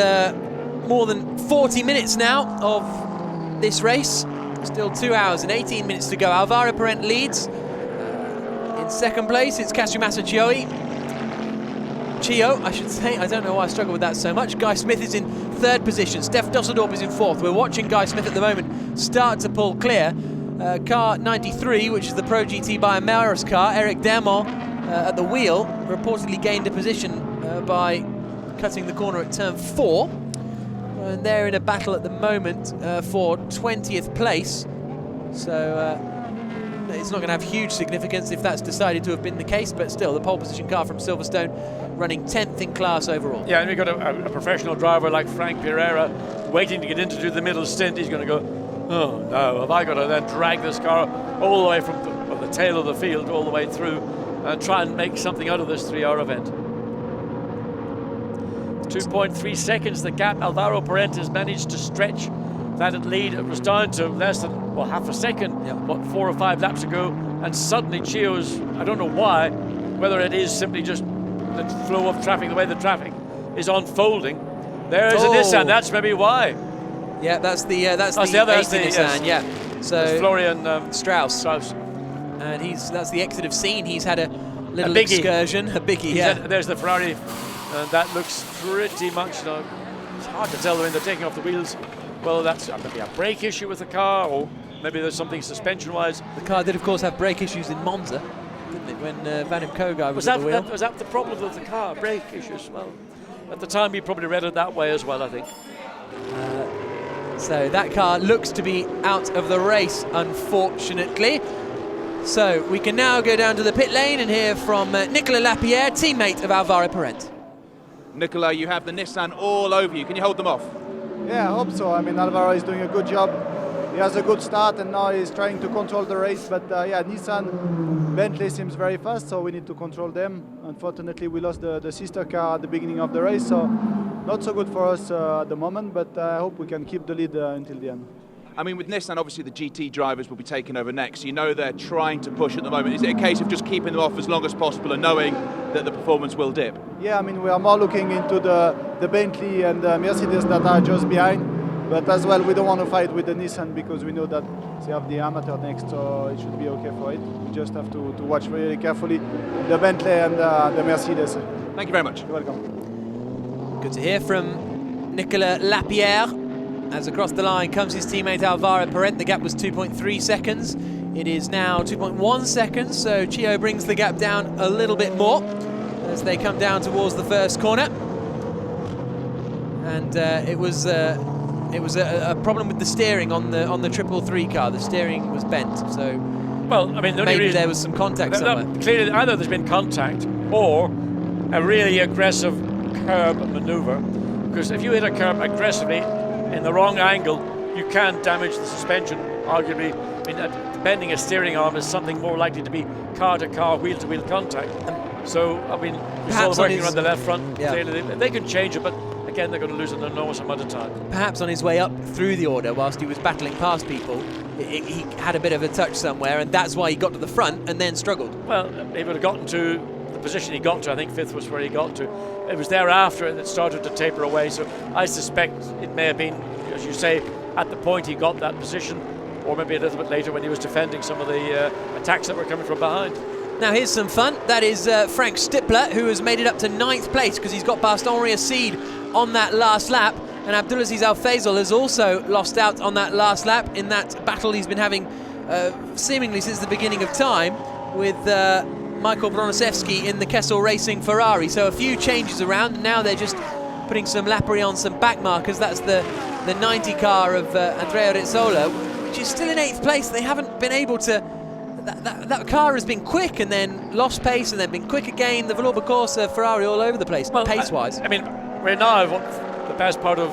more than 40 minutes now of this race. Still 2 hours and 18 minutes to go. Alvaro Parent leads. In 2nd place, it's Kazumasa Chio, I should say. I don't know why I struggle with that so much. Guy Smith is in 3rd position. Steph Dusseldorp is in 4th. We're watching Guy Smith at the moment start to pull clear. Car 93, which is the Pro GT by Ameris car, Eric Dermont at the wheel, reportedly gained a position by cutting the corner at turn 4. And they're in a battle at the moment for 20th place. So it's not going to have huge significance if that's decided to have been the case, but still, the pole position car from Silverstone running 10th in class overall. Yeah, and we've got a professional driver like Frank Pereira waiting to get in to do the middle stint. He's going to go, oh no, have I got to then drag this car all the way from the tail of the field all the way through and try and make something out of this 3-hour event. 2.3 seconds, the gap. Alvaro Parent has managed to stretch that lead. It was down to less than, well, half a second, what, 4 or 5 laps ago, and suddenly Chio's, I don't know why, whether it is simply just the flow of traffic, the way the traffic is unfolding. There is a Nissan, that's maybe why. Yeah, that's the other Nissan, yes. yeah. So that's Florian Strauss. And that's the exit of scene. He's had a little excursion, a biggie, yeah. There's the Ferrari, and that looks pretty much, it's hard to tell when they're taking off the wheels. Well, that's maybe a brake issue with the car, or maybe there's something suspension-wise. The car did, of course, have brake issues in Monza, didn't it, when Vadim Kogai was at the wheel? Was that the problem with the car, brake issues? Well, at the time, we probably read it that way as well, I think. So that car looks to be out of the race, unfortunately. So we can now go down to the pit lane and hear from Nicolas Lapierre, teammate of Alvaro Parent. Nicolas, you have the Nissan all over you. Can you hold them off? Yeah, I hope so. I mean, Alvaro is doing a good job. He has a good start and now he's trying to control the race. But yeah, Nissan, Bentley seems very fast, so we need to control them. Unfortunately, we lost the sister car at the beginning of the race, so not so good for us at the moment, but I hope we can keep the lead until the end. I mean, with Nissan, obviously the GT drivers will be taking over next. You know they're trying to push at the moment. Is it a case of just keeping them off as long as possible and knowing that the performance will dip? Yeah, I mean, we are more looking into the Bentley and the Mercedes that are just behind. But as well, we don't want to fight with the Nissan because we know that they have the amateur next, so it should be okay for it. We just have to watch really carefully the Bentley and the Mercedes. Thank you very much. You're welcome. Good to hear from Nicolas Lapierre. As across the line comes his teammate Alvaro Parent. The gap was 2.3 seconds. It is now 2.1 seconds, so Chio brings the gap down a little bit more as they come down towards the first corner. And it was a problem with the steering on the 333 car. The steering was bent, so well, I mean, maybe there was some contact somewhere. Clearly, either there's been contact or a really aggressive curb maneuver. Because if you hit a curb aggressively in the wrong angle, you can damage the suspension, arguably. I mean, bending a steering arm is something more likely to be car-to-car, wheel-to-wheel contact. So, I mean, we saw them working around the left front. Yeah. Clearly, they can change it, but again, they're going to lose an enormous amount of time. Perhaps on his way up through the order, whilst he was battling past people, he had a bit of a touch somewhere, and that's why he got to the front and then struggled. Well, he would have gotten to the position he got to. I think 5th was where he got to. It was thereafter and it started to taper away, so I suspect it may have been, as you say, at the point he got that position, or maybe a little bit later when he was defending some of the attacks that were coming from behind. Now here's some fun. That is Frank Stippler, who has made it up to 9th place because he's got past Henri Acide on that last lap, and Abdulaziz Al Faisal has also lost out on that last lap in that battle he's been having seemingly since the beginning of time with Michael Broniszewski in the Kessel Racing Ferrari. So a few changes around, and now they're just putting some Lapri on some back markers. That's the 90 car of Andrea Rizzola, which is still in 8th place. They haven't been able to that car has been quick and then lost pace and then been quick again. The Valour Corsa, Ferrari all over the place, pace-wise. I mean, we're now the best part of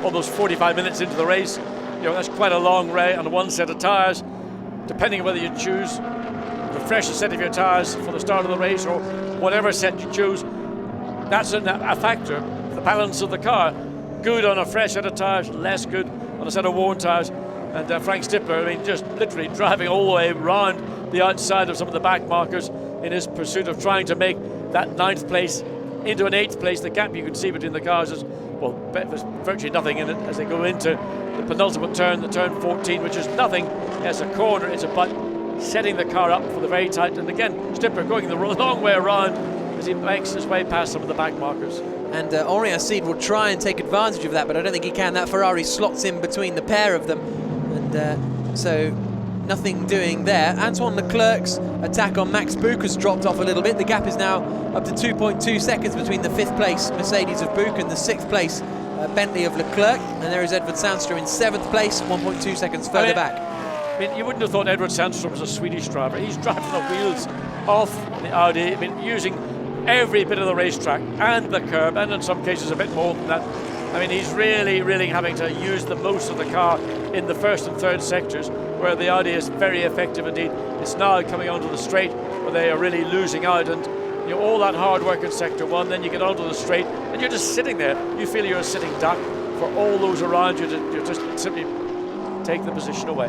almost 45 minutes into the race. You know, that's quite a long race on one set of tyres. Depending on whether you choose the freshest set of your tyres for the start of the race or whatever set you choose, that's a factor. The balance of the car. Good on a fresh set of tyres, less good on a set of worn tyres. And Frank Stippler, I mean, just literally driving all the way around the outside of some of the back markers in his pursuit of trying to make that 9th place into an 8th place. The gap you can see between the cars is, well, there's virtually nothing in it as they go into the penultimate turn, the turn 14, which is nothing as a corner. It's about setting the car up for the very tight. And again, Stippler going the long way around as he makes his way past some of the back markers. And Henri Acide will try and take advantage of that, but I don't think he can. That Ferrari slots in between the pair of them. And so nothing doing there. Antoine Leclerc's attack on Max Buch has dropped off a little bit. The gap is now up to 2.2 seconds between the 5th place Mercedes of Buch and the 6th place Bentley of Leclerc. And there is Edward Sandstrom in 7th place, 1.2 seconds further back. I mean, you wouldn't have thought Edward Sandstrom was a Swedish driver. He's driving the wheels off the Audi. I mean, using every bit of the racetrack and the curb, and in some cases a bit more than that. I mean, he's really having to use the most of the car in the 1st and 3rd sectors, where the Audi is very effective indeed. It's now coming onto the straight where they are really losing out, and you know, all that hard work in sector 1, then you get onto the straight and you're just sitting there. You feel you're a sitting duck for all those around you to just simply take the position away.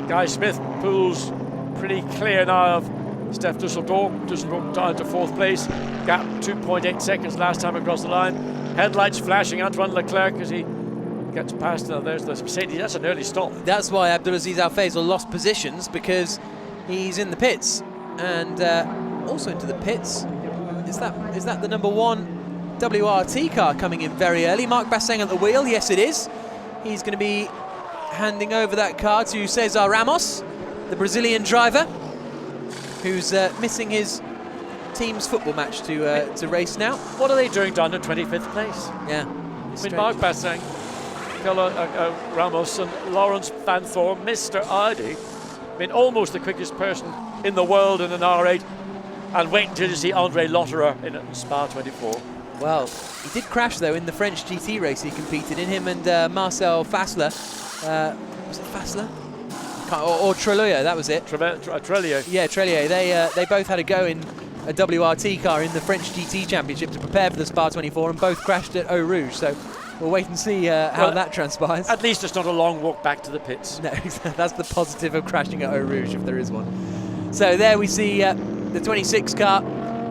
Guy Smith pulls pretty clear now of Steph Dusseldorp. Dusseldorp down to 4th place, gap 2.8 seconds last time across the line. Headlights flashing, Antoine Leclerc as he gets past. Now there's the Mercedes. That's an early stop. That's why Abdulaziz Al Faisal lost positions, because he's in the pits. And also into the pits, is that the number 1 WRT car coming in very early? Marc Basseng at the wheel, yes it is. He's going to be handing over that car to Cesar Ramos, the Brazilian driver, who's missing his team's football match to race now. What are they doing down to 25th place? Yeah. I mean, Marc Basseng, Ramos and Lawrence Van Thor, Mr. Audi. I mean, almost the quickest person in the world in an R8. And wait until you see Andre Lotterer in Spa 24. Well, he did crash though in the French GT race he competed in. Him and Marcel Fassler. Was it Fassler? Or Treluyer, that was it. Treluyer. Yeah, Treluyer. They both had a go in a WRT car in the French GT Championship to prepare for the Spa 24, and both crashed at Eau Rouge. So we'll wait and see how that transpires. At least it's not a long walk back to the pits. No, that's the positive of crashing at Eau Rouge, if there is one. So there we see the 26 car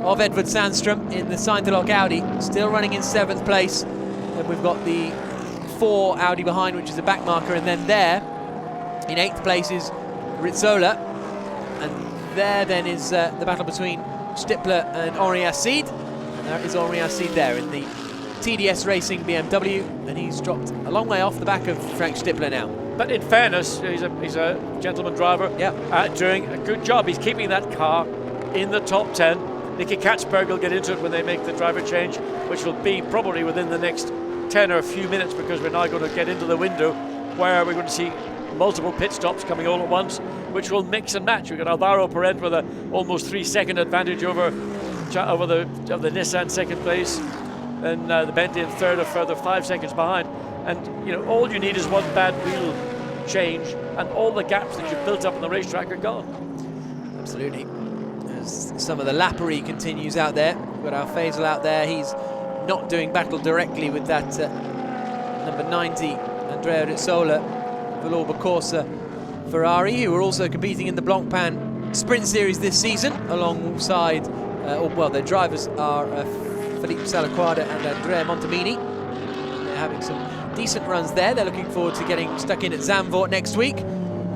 of Edward Sandstrom in the Sinterlock Audi, still running in 7th place. Then we've got the 4 Audi behind, which is a back marker, and then there in 8th place is Rizzola, and there then is the battle between Stippler and Henri Acide. There is Henri Acide there in the TDS Racing BMW, and he's dropped a long way off the back of Frank Stippler now. But in fairness, he's a gentleman driver, doing a good job. He's keeping that car in the top 10. Nicky Katzberg will get into it when they make the driver change, which will be probably within the next 10 or a few minutes, because we're now going to get into the window where we're going to see multiple pit stops coming all at once, which will mix and match. We've got Alvaro Parent with an almost 3-second advantage over the Nissan 2nd place, and the Bentley in 3rd, a further 5 seconds behind. And you know, all you need is one bad wheel change, and all the gaps that you've built up on the racetrack are gone. Absolutely. As some of the lappery continues out there. We've got Al Faisal out there. He's not doing battle directly with that number 90 Andrea Rizzola Valour Corsa Ferrari, who are also competing in the Blancpain Sprint Series this season alongside their drivers are Felipe Salaquada and Andrea Montemini. They're having some decent runs there. They're looking forward to getting stuck in at Zandvoort next week,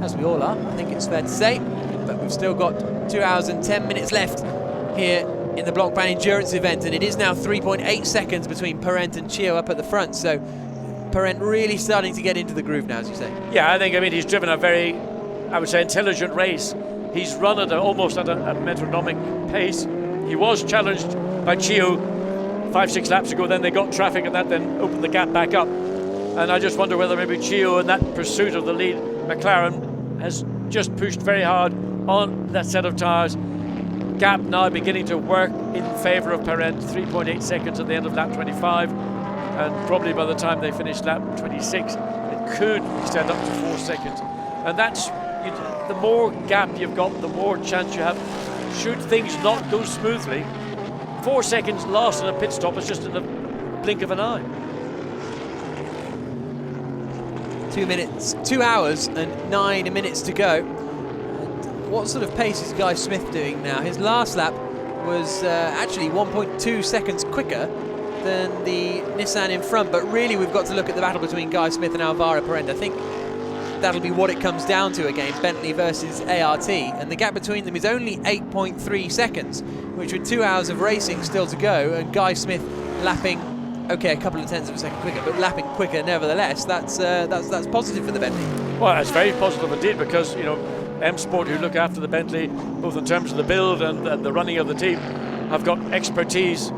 as we all are, I think it's fair to say. But we've still got 2 hours and 10 minutes left here in the Blancpain Endurance event, and it is now 3.8 seconds between Parent and Chio up at the front. So Parent really starting to get into the groove now, as you say. Yeah, I mean, he's driven a very, I would say, intelligent race. He's run at almost at a metronomic pace. He was challenged by Chio 5-6 laps ago, then they got traffic, and that then opened the gap back up. And I just wonder whether maybe Chio, in that pursuit of the lead McLaren, has just pushed very hard on that set of tyres. Gap now beginning to work in favour of Perrin, 3.8 seconds at the end of lap 25, and probably by the time they finish lap 26 it could extend up to 4 seconds. And that's, the more gap you've got, the more chance you have, should things not go smoothly. 4 seconds lost in a pit stop is just in the blink of an eye. 2 hours and 9 minutes to go. And what sort of pace is Guy Smith doing now? His last lap was actually 1.2 seconds quicker than the Nissan in front, but really we've got to look at the battle between Guy Smith and Alvaro Perenda. I think that'll be what it comes down to again, Bentley versus ART, and the gap between them is only 8.3 seconds, which with 2 hours of racing still to go, and Guy Smith lapping, okay, a couple of tenths of a second quicker, but lapping quicker nevertheless. That's positive for the Bentley. Well, it's very positive indeed, because, you know, M Sport, who look after the Bentley, both in terms of the build and the running of the team, have got expertise.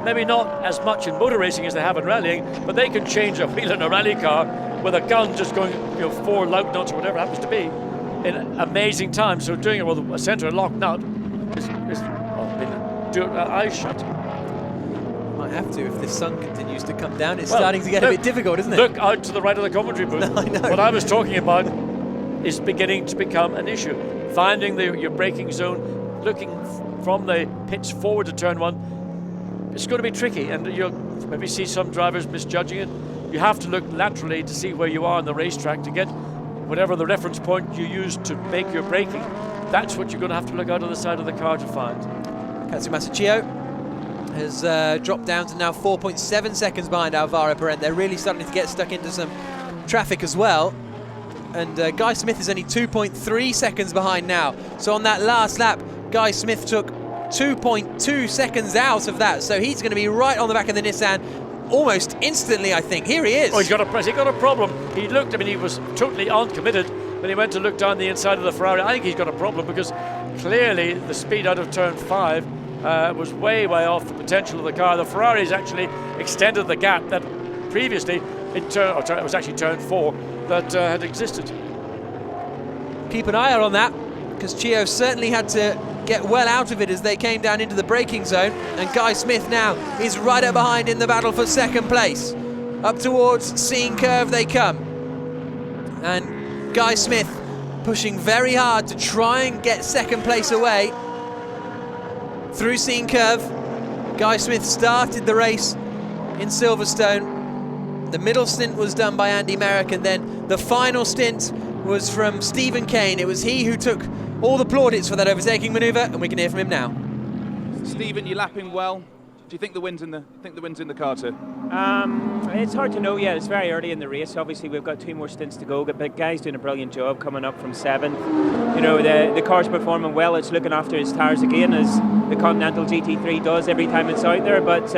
Maybe not as much in motor racing as they have in rallying, but they can change a wheel in a rally car with a gun just going, 4 lock nuts or whatever it happens to be, in amazing time. So doing it with a centre lock nut is eyes shut. Might have to if the sun continues to come down. It's starting to get a bit difficult, isn't it? Look out to the right of the commentary booth. I know. What I was talking about is beginning to become an issue. Finding your braking zone, looking from the pits forward to turn 1, it's going to be tricky, and you'll maybe see some drivers misjudging it. You have to look laterally to see where you are on the racetrack to get whatever the reference point you use to make your braking. That's what you're going to have to look out of the side of the car to find. Katsumasa Chio has dropped down to now 4.7 seconds behind Alvaro Perenda. They're really starting to get stuck into some traffic as well. And Guy Smith is only 2.3 seconds behind now. So on that last lap, Guy Smith took 2.2 seconds out of that. So he's going to be right on the back of the Nissan almost instantly, I think. Here he is. Oh, he got a problem. He looked, I mean, he was totally uncommitted when he went to look down the inside of the Ferrari. I think he's got a problem because clearly the speed out of turn 5 was way off the potential of the car. The Ferrari's actually extended the gap that previously it was actually turn 4 that had existed. Keep an eye out on that, because Chio certainly had to get well out of it as they came down into the braking zone, and Guy Smith now is right up behind in the battle for second place. Up towards Seeing Curve they come, and Guy Smith pushing very hard to try and get second place away through Seeing Curve. Guy Smith started the race in Silverstone. The middle stint was done by Andy Merrick, and then the final stint was from Stephen Kane. It was he who took all the plaudits for that overtaking manoeuvre, and we can hear from him now. Stephen, you're lapping well. Do you think the wind's in the car too? It's hard to know yet. It's very early in the race. Obviously, we've got 2 more stints to go, but Guy's doing a brilliant job coming up from 7th. You know, the car's performing well. It's looking after its tyres again, as the Continental GT3 does every time it's out there. But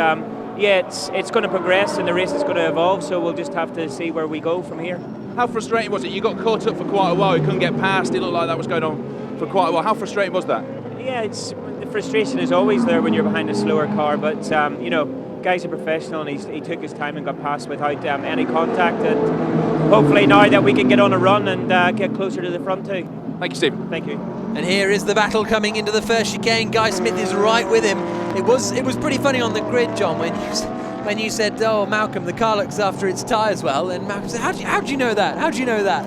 yeah, it's going to progress, and the race is going to evolve. So we'll just have to see where we go from here. How frustrating was it? You got caught up for quite a while. You couldn't get past. It looked like that was going on for quite a while. How frustrating was that? Yeah, the frustration is always there when you're behind a slower car, but you know, Guy's a professional, and he took his time and got past without any contact, and hopefully now that we can get on a run and get closer to the front too. Thank you, Stephen. Thank you. And here is the battle coming into the first chicane. Guy Smith is right with him. It was pretty funny on the grid, John, when you said, "Oh, Malcolm, the car looks after its tyres well," and Malcolm said, "How do you know that? How do you know that?"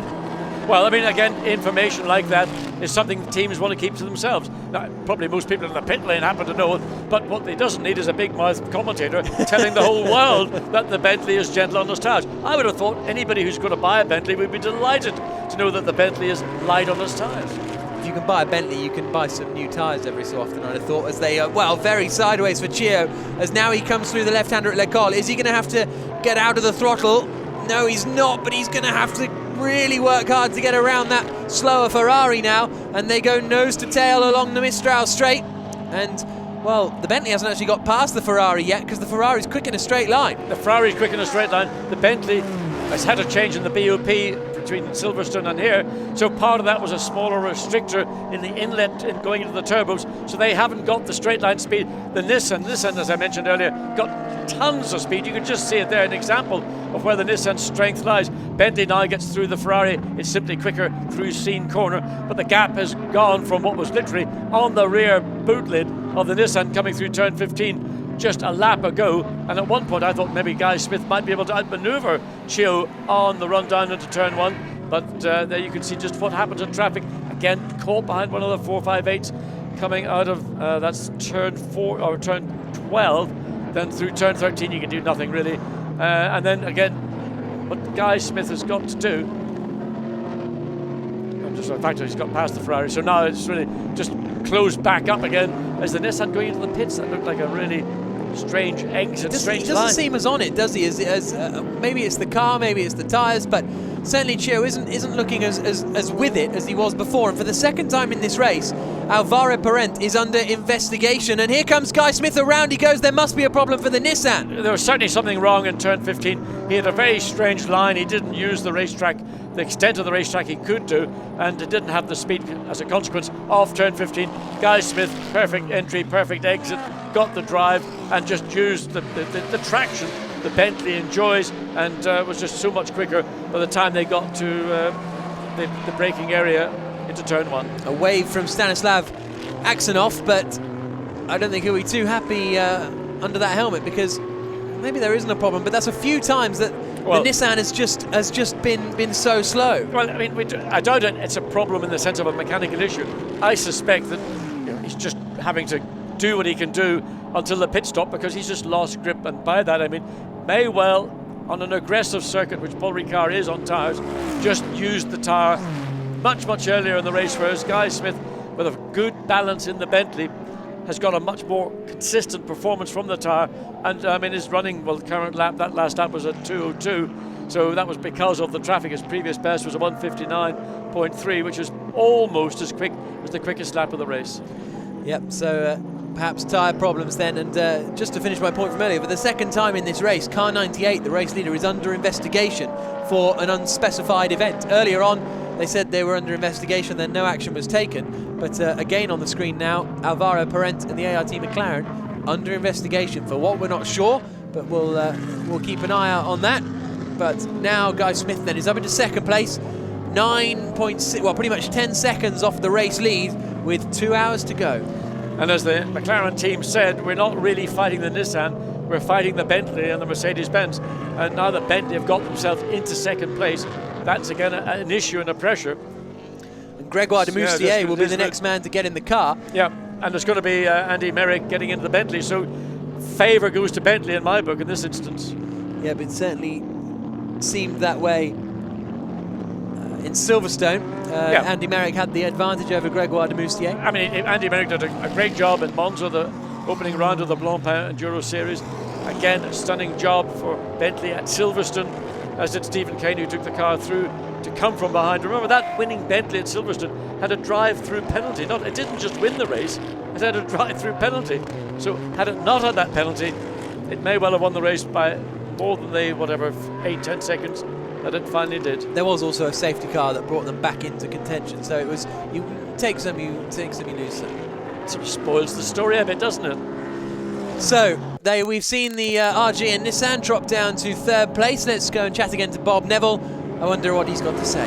Well, I mean, again, information like that is something teams want to keep to themselves. Now, probably most people in the pit lane happen to know it, but what they doesn't need is a big mouth commentator telling the whole world that the Bentley is gentle on its tyres. I would have thought anybody who's going to buy a Bentley would be delighted to know that the Bentley is light on its tyres. If you can buy a Bentley, you can buy some new tyres every so often, I'd have thought, as they are, well, very sideways for Chio, as now he comes through the left-hander at Le Col. Is he going to have to get out of the throttle? No, he's not, but he's going to have to really work hard to get around that slower Ferrari now, and they go nose to tail along the Mistral straight. And, well, the Bentley hasn't actually got past the Ferrari yet, because the Ferrari's quick in a straight line. The Ferrari's quick in a straight line. The Bentley has had a change in the BOP between Silverstone and here. So part of that was a smaller restrictor in the inlet in going into the turbos. So they haven't got the straight line speed. The Nissan, as I mentioned earlier, got tons of speed. You can just see it there, an example of where the Nissan's strength lies. Bentley now gets through the Ferrari. It's simply quicker through Scene Corner, but the gap has gone from what was literally on the rear boot lid of the Nissan coming through turn 15 just a lap ago. And at one point I thought maybe Guy Smith might be able to outmaneuver Chio on the run down into turn 1, but there you can see just what happens in traffic. Again, caught behind one of the 458s coming out of that's turn 4 or turn 12. Then through turn 13 you can do nothing really, and then again what Guy Smith has got to do, and just the fact that he's got past the Ferrari, so now it's really just closed back up again as the Nissan going into the pits. That looked like a really strange exit, strange line. He doesn't seem as on it, does he? As maybe it's the car, maybe it's the tyres, but certainly Chio isn't looking as with it as he was before. And for the second time in this race, Alvaro Parent is under investigation. And here comes Guy Smith, around he goes. There must be a problem for the Nissan. There was certainly something wrong in turn 15. He had a very strange line. He didn't use the racetrack, the extent of the racetrack he could do, and didn't have the speed as a consequence of turn 15. Guy Smith, perfect entry, perfect exit, got the drive, and just used the traction the Bentley enjoys, and was just so much quicker by the time they got to the braking area into turn 1. A wave from Stanislav Aksenov, but I don't think he'll be too happy under that helmet, because maybe there isn't a problem, but that's a few times that the Nissan has just been so slow. Well, I mean, I doubt it's a problem in the sense of a mechanical issue. I suspect that he's just having to do what he can do until the pit stop, because he's just lost grip, and by that I mean may well, on an aggressive circuit, which Paul Ricard is on tyres, just used the tyre much earlier in the race, whereas Guy Smith, with a good balance in the Bentley, has got a much more consistent performance from the tyre, and I mean his running, well, the current lap, that last lap was at 2:02, so that was because of the traffic. His previous best was a 1:59.3, which is almost as quick as the quickest lap of the race. Yep, so perhaps tyre problems then. And just to finish my point from earlier, for the second time in this race, car 98, the race leader, is under investigation for an unspecified event. Earlier on they said they were under investigation, then no action was taken, but again on the screen now, Alvaro Parent and the ART McLaren under investigation for what we're not sure, but we'll keep an eye out on that. But now Guy Smith then is up into second place, 9.6, well, pretty much 10 seconds off the race lead with 2 hours to go. And as the McLaren team said, we're not really fighting the Nissan, we're fighting the Bentley and the Mercedes-Benz. And now the Bentley have got themselves into second place, that's again an issue and a pressure. And Gregoire de Moustier will be the next man to get in the car. Yeah, and there's going to be Andy Merrick getting into the Bentley, so favour goes to Bentley in my book in this instance. Yeah, but it certainly seemed that way in Silverstone. Andy Merrick had the advantage over Gregoire de Moustier. I mean, Andy Merrick did a great job in Monza, the opening round of the Blancpain Endurance Series. Again, a stunning job for Bentley at Silverstone, as did Stephen Kane, who took the car through to come from behind. Remember, that winning Bentley at Silverstone had a drive-through penalty. It didn't just win the race, it had a drive-through penalty. So had it not had that penalty, it may well have won the race by more than the, 8-10 seconds that it finally did. There was also a safety car that brought them back into contention, so it was, you take some, you lose some. It sort of spoils the story a bit, doesn't it? So, we've seen the RG and Nissan drop down to third place. Let's go and chat again to Bob Neville. I wonder what he's got to say.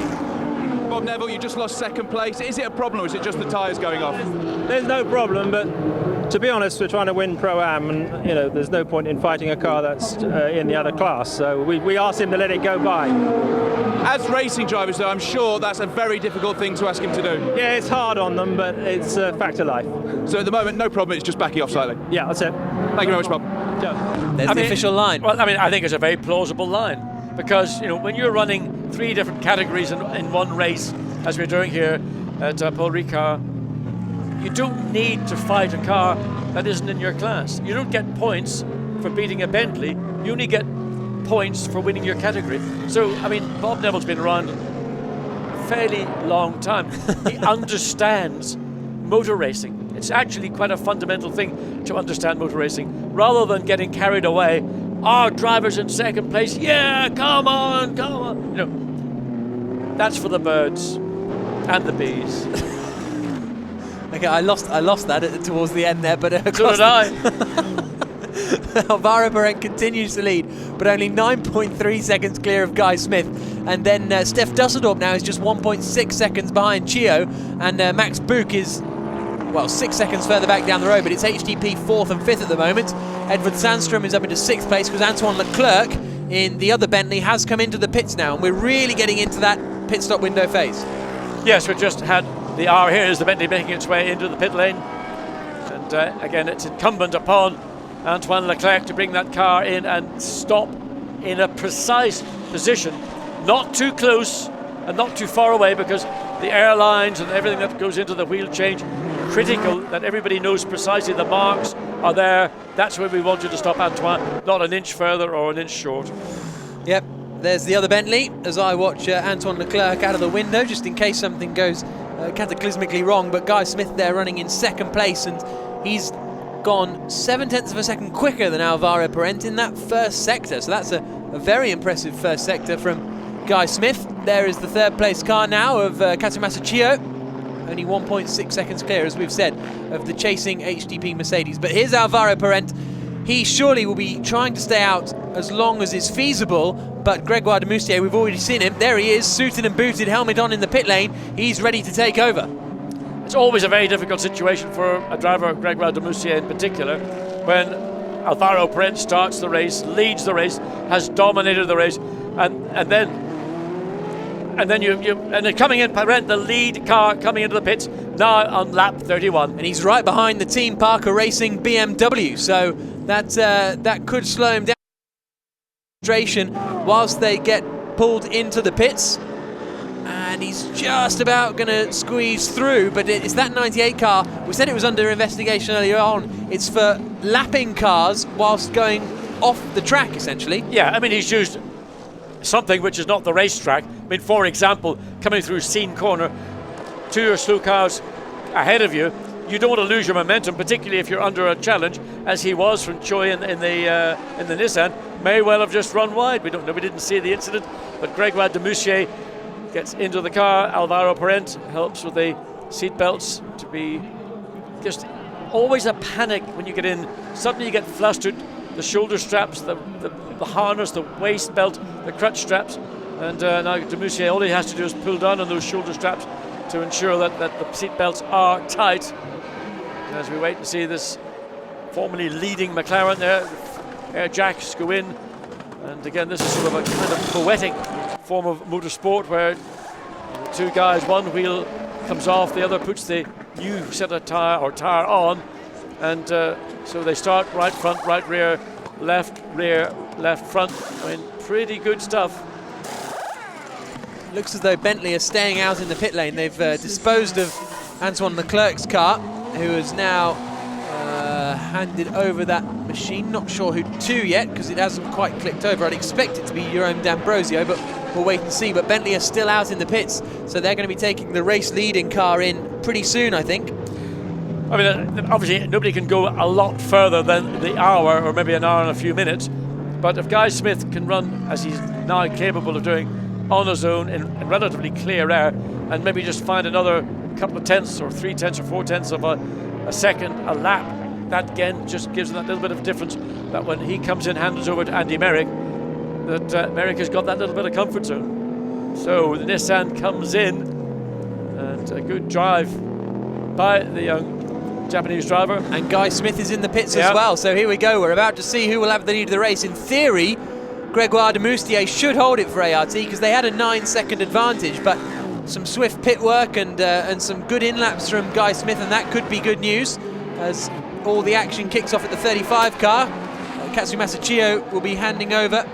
Bob Neville, you just lost second place. Is it a problem, or is it just the tyres going off? There's no problem, but to be honest, we're trying to win Pro-Am, and there's no point in fighting a car that's in the other class. So we asked him to let it go by. As racing drivers, though, I'm sure that's a very difficult thing to ask him to do. Yeah, it's hard on them, but it's a fact of life. So at the moment, no problem. It's just backing off slightly. Yeah, that's it. Thank you very much, Bob. Yeah. There's the official line. Well, I think it's a very plausible line, because when you're running 3 different categories in one race, as we're doing here at Paul Ricard, you don't need to fight a car that isn't in your class. You don't get points for beating a Bentley. You only get points for winning your category. So, Bob Neville's been around a fairly long time. He understands motor racing. It's actually quite a fundamental thing to understand motor racing, rather than getting carried away. Our driver's in second place. Yeah, come on. that's for the birds and the bees. Okay, I lost that towards the end there, but So did I. Alvaro Parent continues to lead, but only 9.3 seconds clear of Guy Smith. And then Steph Dusseldorp now is just 1.6 seconds behind Chio, and Max Buch is, well, 6 seconds further back down the road, but it's HDP 4th and 5th at the moment. Edward Sandstrom is up into 6th place because Antoine Leclerc in the other Bentley has come into the pits now, and we're really getting into that pit stop window phase. Yes, we just had the hour here as the Bentley making its way into the pit lane. And again, it's incumbent upon Antoine Leclerc to bring that car in and stop in a precise position, not too close and not too far away, because the airlines and everything that goes into the wheel change, critical that everybody knows precisely the marks are there. That's where we want you to stop, Antoine, not an inch further or an inch short. Yep, there's the other Bentley as I watch Antoine Leclerc out of the window, just in case something goes cataclysmically wrong. But Guy Smith there running in 2nd place, and he's gone 0.7 of a second quicker than Alvaro Parent in that first sector. So that's a very impressive first sector from Guy Smith. There is the 3rd place car now of Katsumasa Chio. Only 1.6 seconds clear, as we've said, of the chasing HDP Mercedes. But here's Alvaro Parent. He surely will be trying to stay out as long as is feasible, but Gregoire de Moustier, we've already seen him. There he is, suited and booted, helmet on in the pit lane. He's ready to take over. It's always a very difficult situation for a driver, Gregoire de Moustier in particular, when Alvaro Parent starts the race, leads the race, has dominated the race, and then coming in, Parent, the lead car coming into the pits now on lap 31, and he's right behind the Team Parker Racing BMW. So that could slow him down whilst they get pulled into the pits. And he's just about going to squeeze through, but it's that 98 car. We said it was under investigation earlier on. It's for lapping cars whilst going off the track, essentially. Yeah, I mean, he's used something which is not the racetrack. I mean, for example, coming through Scene Corner, 2 or slow cars ahead of you, you don't want to lose your momentum, particularly if you're under a challenge, as he was from Choi in the Nissan. May well have just run wide. We don't know. We didn't see the incident, but Gregoire de Moustier gets into the car. Alvaro Parent helps with the seat belts. To be just always a panic when you get in. Suddenly you get flustered. The shoulder straps, the harness, the waist belt, the crutch straps, and now de Moustier, all he has to do is pull down on those shoulder straps to ensure that the seat belts are tight. As we wait to see this formerly leading McLaren there, air jacks go in, and again this is sort of a kind of poetic form of motorsport where the 2 guys, one wheel comes off, the other puts the new set of tire on, and so they start right front, right rear, left front. I mean, pretty good stuff. Looks as though Bentley are staying out in the pit lane. They've disposed of Antoine Leclerc's car, who has now handed over that machine. Not sure who to yet, because it hasn't quite clicked over. I'd expect it to be Jerome D'Ambrosio, but we'll wait and see. But Bentley are still out in the pits, so they're going to be taking the race-leading car in pretty soon, I think. I mean, obviously nobody can go a lot further than the hour, or maybe an hour and a few minutes. But if Guy Smith can run, as he's now capable of doing, on his own in relatively clear air, and maybe just find another couple of tenths or 3/10 or 4/10 of a second a lap, that again just gives him that little bit of difference, that when he comes in, hands over to Andy Merrick, that Merrick has got that little bit of comfort zone. So the Nissan comes in, and a good drive by the young Japanese driver. And Guy Smith is in the pits as well, so here we go. We're about to see who will have the lead of the race. In theory, Gregoire de Moustier should hold it for ART because they had a 9-second advantage, but some swift pit work and some good in-laps from Guy Smith, and that could be good news as all the action kicks off at the 35 car. Katsumasa Chio will be handing over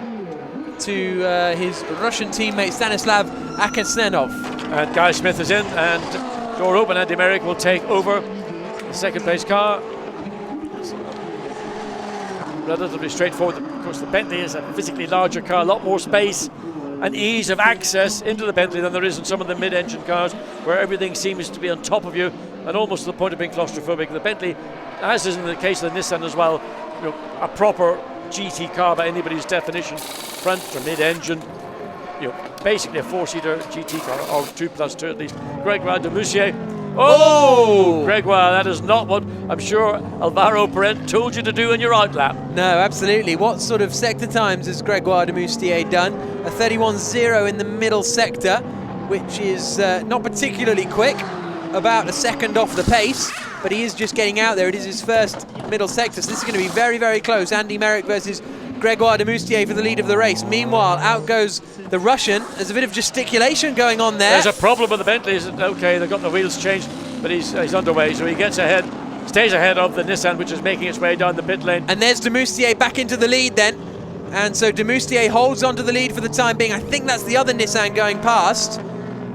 to his Russian teammate Stanislav Akasnenov. And Guy Smith is in, and door open. Andy Merrick will take over the second place car. Relatively straightforward. Of course, the Bentley is a physically larger car, a lot more space and ease of access into the Bentley than there is in some of the mid-engine cars, where everything seems to be on top of you and almost to the point of being claustrophobic. The Bentley, as is in the case of the Nissan as well, a proper GT car by anybody's definition, front or mid-engine, basically a 4-seater GT car, or 2+2 at least. Gregoire de Moussier. Oh! Gregoire, that is not what I'm sure Alvaro Parent told you to do in your outlap. No, absolutely. What sort of sector times has Gregoire de Moustier done? A 31.0 in the middle sector, which is not particularly quick, about a second off the pace, but he is just getting out there. It is his first middle sector, so this is going to be very, very close. Andy Merrick versus Gregoire de Moustier for the lead of the race. Meanwhile, out goes the Russian. There's a bit of gesticulation going on there. There's a problem with the Bentley, isn't it? Okay, they've got the wheels changed, but he's underway, so he gets ahead, stays ahead of the Nissan, which is making its way down the pit lane. And there's de Moustier back into the lead then. And so de Moustier holds onto the lead for the time being. I think that's the other Nissan going past.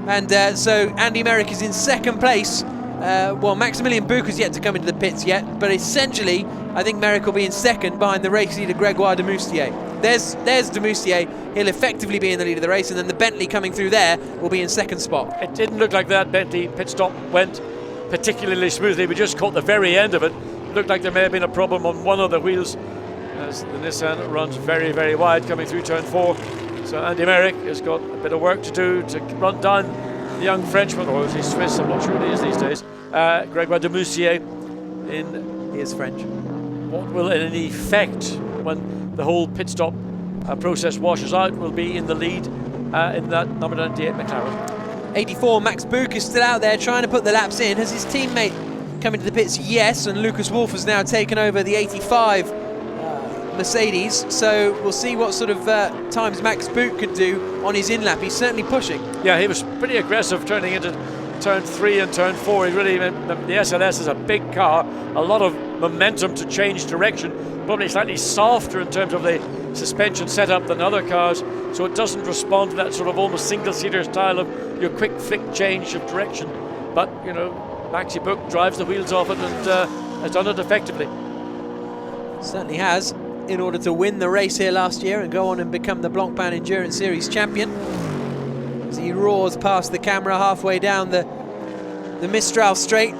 And so Andy Merrick is in second place. Well, Maximilian Buch has yet to come into the pits yet, but essentially, I think Merrick will be in second behind the race leader Gregoire de Moustier. There's de Moustier. He'll effectively be in the lead of the race, and then the Bentley coming through there will be in second spot. It didn't look like that Bentley pit stop went particularly smoothly. We just caught the very end of it. Looked like there may have been a problem on one of the wheels as the Nissan runs very, very wide coming through turn 4. So Andy Merrick has got a bit of work to do to run down the young Frenchman, or is he Swiss? I'm not sure what he is these days. Gregoire de Moustier. He is French. What will in effect, when the whole pit stop process washes out, will be in the lead in that number 98 McLaren. 84, Max Buch is still out there trying to put the laps in. Has his teammate come into the pits? Yes, and Lucas Wolff has now taken over the 85 Mercedes, so we'll see what sort of times Max Buch could do on his in-lap. He's certainly pushing. Yeah, he was pretty aggressive turning into turn 3 and turn 4. He really, the SLS is a big car, a lot of momentum to change direction, probably slightly softer in terms of the suspension setup than other cars, so it doesn't respond to that sort of almost single-seater style of your quick flick change of direction. But, you know, Maxi Buch drives the wheels off it and has done it effectively. Certainly has, in order to win the race here last year and go on and become the Blancpain Endurance Series champion. As he roars past the camera halfway down the Mistral straight,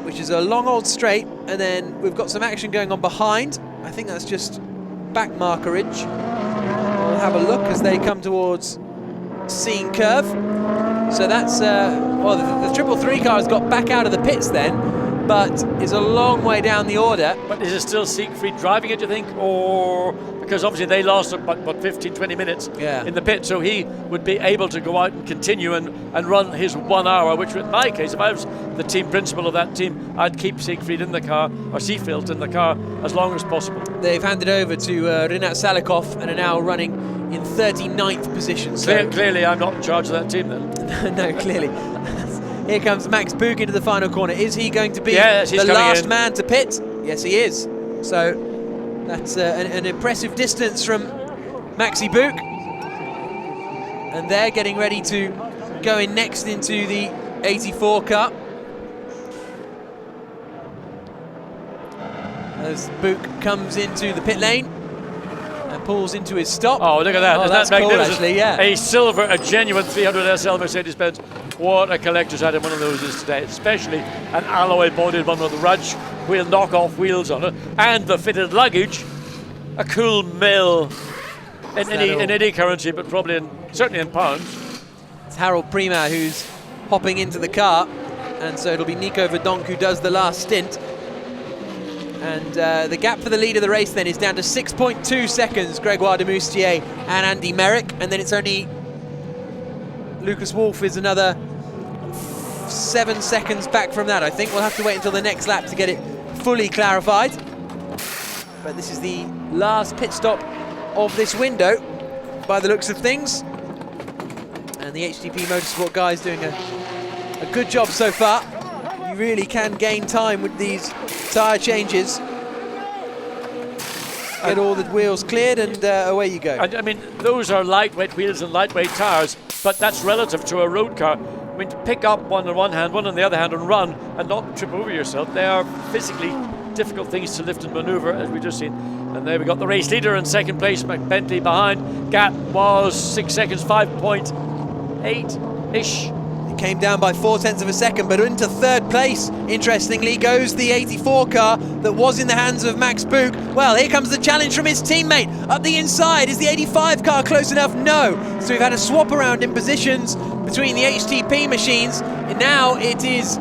which is a long old straight, and then we've got some action going on behind. I think that's just back markerage. We'll have a look as they come towards Scene Curve. So that's, well, the 333 car has got back out of the pits then, but is a long way down the order. But is it still Siegfried driving it, do you think? Or because obviously they lost about 15-20 minutes in the pit, so he would be able to go out and continue and run his 1 hour, which in my case, if I was the team principal of that team, I'd keep Siegfried in the car, or Seafield in the car, as long as possible. They've handed over to Rinat Salikov and are now running in 39th position. So clearly I'm not in charge of that team then. No, clearly. Here comes Max Buch into the final corner. Is he going to be the last man to pit? Yes, he is. So that's an impressive distance from Maxi Buch. And they're getting ready to go in next into the 84 car. As Buch comes into the pit lane and pulls into his stop. Oh, look at that. Oh, Isn't that's that cool, magnificent? actually, yeah. A silver, a genuine 300 SL Mercedes-Benz. What a collector's item one of those is today, especially an alloy-bodied one with Rudge wheel knockoff wheels on it, and the fitted luggage, a cool mill in any currency, but probably certainly in pounds. It's Harold Prima who's hopping into the car, and so it'll be Nico Verdonk who does the last stint. And the gap for the lead of the race then is down to 6.2 seconds, Gregoire de Moustier and Andy Merrick, and then it's only Lucas Wolff is another 7 seconds back from that. I think we'll have to wait until the next lap to get it fully clarified. But this is the last pit stop of this window by the looks of things. And the HTP Motorsport guys doing a good job so far. You really can gain time with these tyre changes. Get all the wheels cleared and away you go. I mean, those are lightweight wheels and lightweight tyres, but that's relative to a road car. I mean, to pick up one on one hand, one on the other hand, and run and not trip over yourself, they are physically difficult things to lift and manoeuvre, as we just seen. And there we got the race leader in second place, Bentley behind. Gap was 6 seconds, 5.8-ish. came down by 0.4 of a second, but into third place, interestingly, goes the 84 car that was in the hands of Max Book. Well, here comes the challenge from his teammate. Up the inside, is the 85 car close enough? No. So we've had a swap around in positions between the HTP machines, and now it is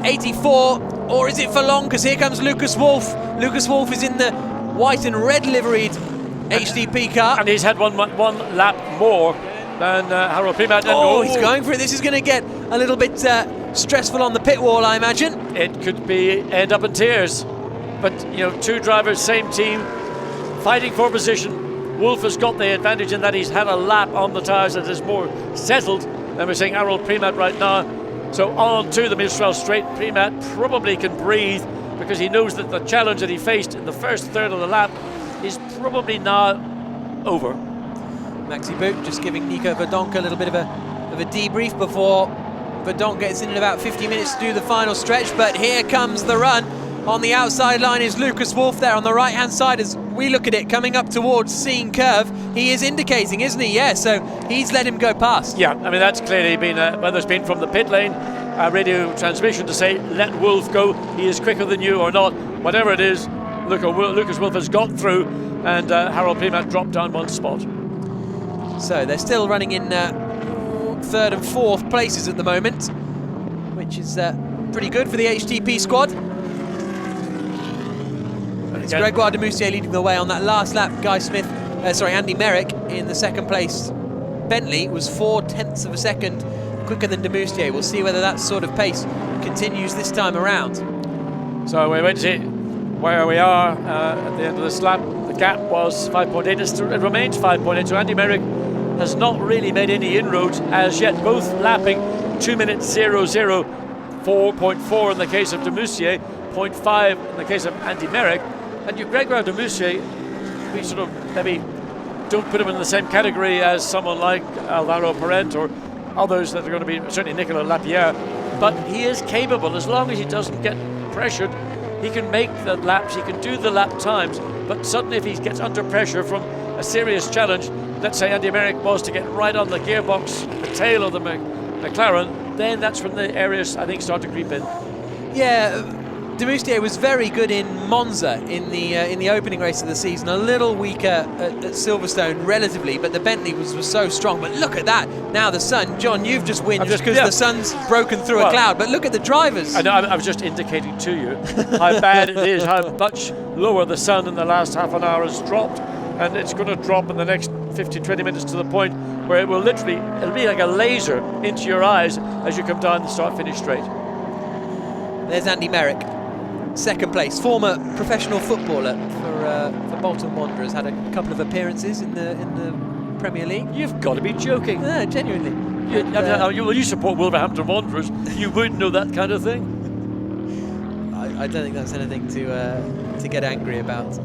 84, or is it for long? Because here comes Lucas Wolf. Lucas Wolf is in the white and red liveried HTP car. And he's had one lap more than Harold Primat. Oh, he's going for it. This is going to get a little bit stressful on the pit wall, I imagine. It could end up in tears. But, you know, two drivers, same team, fighting for position. Wolf has got the advantage in that he's had a lap on the tyres that is more settled than we're seeing Harold Primat right now. So on to the Mistral Straight. Primat probably can breathe because he knows that the challenge that he faced in the first third of the lap is probably now over. Maxi Book just giving Nico Verdonk a little bit of a debrief before Verdonk gets in about 50 minutes to do the final stretch. But here comes the run. On the outside line is Lucas Wolf there on the right hand side as we look at it coming up towards Scene Curve. He is indicating, isn't he? Yeah, so he's let him go past. Yeah, I mean that's clearly been whether it's been from the pit lane radio transmission to say let Wolf go, he is quicker than you or not, whatever it is. Lucas Wolf has got through and Harold Primat dropped down one spot. So they're still running in third and fourth places at the moment, which is pretty good for the HTP squad. It's Gregoire de Moustier leading the way on that last lap. Andy Merrick in the second place. Bentley was 0.4 of a second quicker than de Moustier. We'll see whether that sort of pace continues this time around. So we wait to see where we are at the end of this lap. The gap was 5.8, it remains 5.8, so Andy Merrick has not really made any inroads as yet, both lapping 2 minutes 00, 4.4 in the case of de Moustier, 0.5 in the case of Andy Merrick. And Gregoire de Moustier, we sort of maybe don't put him in the same category as someone like Alvaro Parent or others that are going to be, certainly Nicolas Lapierre, but he is capable, as long as he doesn't get pressured, he can make the laps, he can do the lap times, but suddenly if he gets under pressure from a serious challenge, let's say Andy Merrick was to get right on the gearbox, the tail of the McLaren, then that's when the areas, I think, start to creep in. Yeah, de Moustier was very good in Monza in the opening race of the season, a little weaker at Silverstone relatively, but the Bentley was so strong. But look at that, now the sun. John, you've just won just because the sun's broken through a cloud, but look at the drivers. I know, I was just indicating to you how bad it is, how much lower the sun in the last half an hour has dropped, and it's going to drop in the next 15-20 minutes to the point where it will literally, it'll be like a laser into your eyes as you come down the start-finish straight. There's Andy Merrick, second place, former professional footballer for Bolton Wanderers, had a couple of appearances in the Premier League. You've got to be joking. No, genuinely. You support Wolverhampton Wanderers, you wouldn't know that kind of thing. I don't think that's anything to get angry about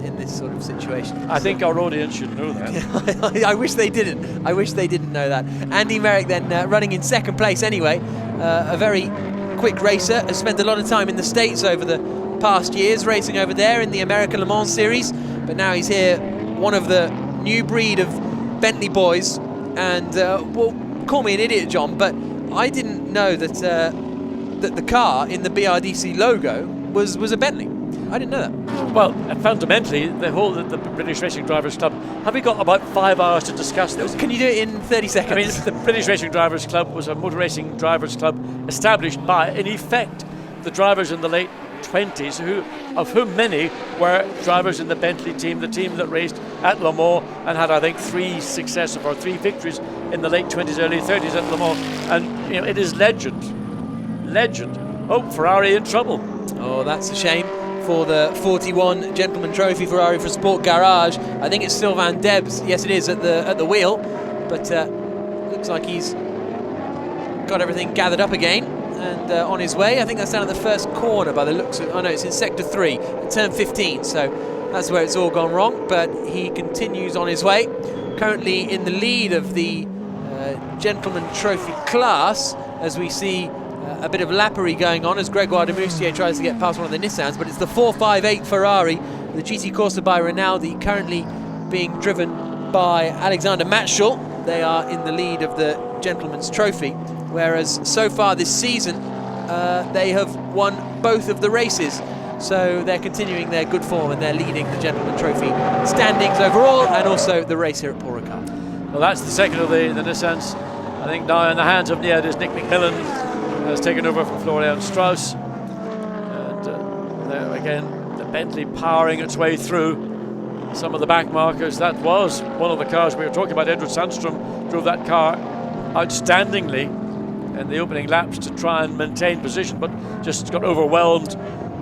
in this sort of situation. I think our audience should know that. I wish they didn't. I wish they didn't know that. Andy Merrick then running in second place anyway, a very quick racer, has spent a lot of time in the States over the past years, racing over there in the American Le Mans Series, but now he's here, one of the new breed of Bentley boys. And well, call me an idiot, John, but I didn't know that that the car in the BRDC logo was a Bentley. I didn't know that. Well, fundamentally, the British Racing Drivers Club, have we got about 5 hours to discuss this? Can you do it in 30 seconds? I mean, the British Racing Drivers Club was a motor racing drivers club established by, in effect, the drivers in the late 20s, of whom many were drivers in the Bentley team, the team that raced at Le Mans and had, I think, 3 victories in the late 20s, early 30s at Le Mans. And you know, it is legend. Oh, Ferrari in trouble. Oh, that's a shame for the 41 Gentleman Trophy Ferrari for Sport Garage. I think it's Sylvain Debs. Yes, it is at the wheel, but looks like he's got everything gathered up again and on his way. I think that's down at the first corner by the looks of. Oh no, it's in sector 3, turn 15. So that's where it's all gone wrong. But he continues on his way. Currently in the lead of the Gentleman Trophy class, as we see. A bit of lappery going on as Gregoire de Moustier tries to get past one of the Nissans, but it's the 458 Ferrari, the GT Corsa by Rinaldi, currently being driven by Alexander Matschul. they are in the lead of the Gentleman's Trophy, whereas so far this season they have won both of the races. So they're continuing their good form and they're leading the Gentleman's Trophy standings overall and also the race here at Paul Ricard. Well, that's the second of the Nissans. I think now in the hands of Nick McMillan has taken over from Florian Strauss. And there again, the Bentley powering its way through some of the back markers. That was one of the cars we were talking about. Edward Sandstrom drove that car outstandingly in the opening laps to try and maintain position, but just got overwhelmed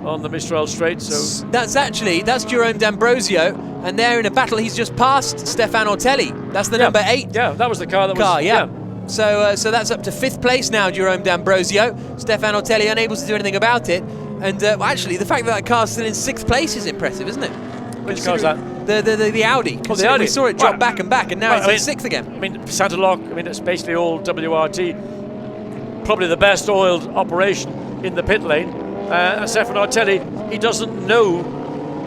on the Mistral Straight. So that's Jerome D'Ambrosio, and they're in a battle. He's just passed Stefan Ortelli. That's the number 8. Yeah, that was the car that was. Yeah. So that's up to 5th place now, Jerome D'Ambrosio. Stefan Ortelli unable to do anything about it. And actually, the fact that car's still in 6th place is impressive, isn't it? Which car's that? The Audi. Oh, the Audi. We saw it drop back and back, and now it's in 6th again. I mean, Santa Lock, it's basically all WRT. Probably the best oiled operation in the pit lane. And Stefan Ortelli, he doesn't know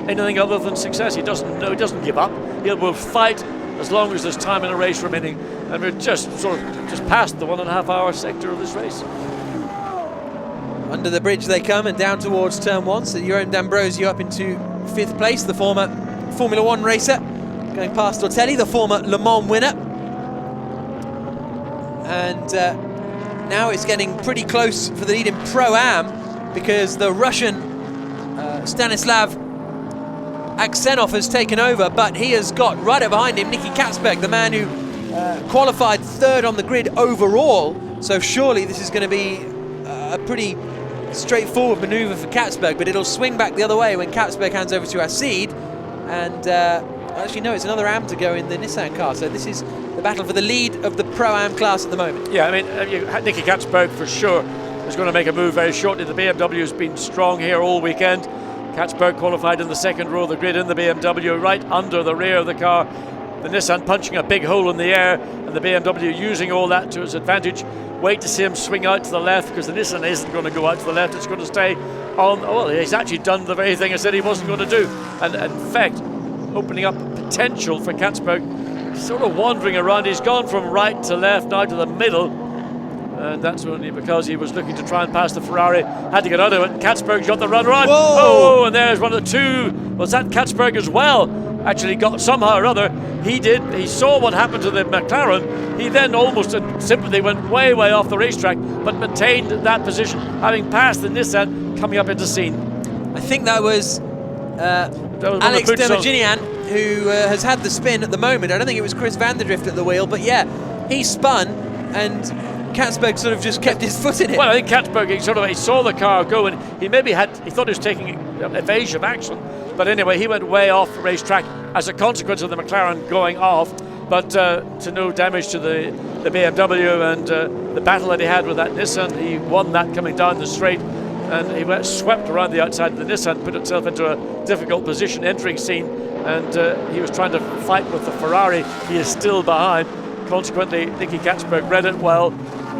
anything other than success. He doesn't know. He doesn't give up. He will fight as long as there's time in a race remaining. And we're just past the 1.5 hour sector of this race. Under the bridge they come and down towards turn 1. So Jerome D'Ambrosio up into 5th place, the former Formula 1 racer, going past Ortelli, the former Le Mans winner. And now it's getting pretty close for the lead in Pro-Am, because the Russian Stanislav Aksenov has taken over, but he has got right up behind him Nicky Katzberg, the man who qualified 3rd on the grid overall. So surely this is going to be a pretty straightforward manoeuvre for Katzberg, but it'll swing back the other way when Katzberg hands over to Asid. And actually, no, it's another AM to go in the Nissan car. So this is the battle for the lead of the Pro-Am class at the moment. Yeah, Nicky Katzberg for sure is going to make a move very shortly. The BMW has been strong here all weekend. Katzberg qualified in the 2nd row of the grid in the BMW, right under the rear of the car. The Nissan punching a big hole in the air, and the BMW using all that to its advantage. Wait to see him swing out to the left, because the Nissan isn't going to go out to the left. It's going to stay on. Well, he's actually done the very thing I said he wasn't going to do. And in fact, opening up potential for Katzberg, sort of wandering around. He's gone from right to left, now to the middle. And that's only because he was looking to try and pass the Ferrari, had to get out of it. Katzberg's got the run around. Oh, and there's one of the two. Was that Katzberg as well? Actually got somehow or other. He saw what happened to the McLaren. He then almost in sympathy went way off the racetrack, but maintained that position, having passed the Nissan coming up into scene. I think that was Alex Dermaginian, who has had the spin at the moment. I don't think it was Chris van der Drift at the wheel, but yeah, he spun and Katzberg sort of just kept his foot in it. Well, I think Katzberg he saw the car go, and he thought he was taking evasive action, but anyway, he went way off the racetrack as a consequence of the McLaren going off. But to no damage to the BMW, and the battle that he had with that Nissan, he won that coming down the straight, and he went swept around the outside of the Nissan, put itself into a difficult position entering scene, and he was trying to fight with the Ferrari. He is still behind. Consequently, Nicky Katzberg read it well.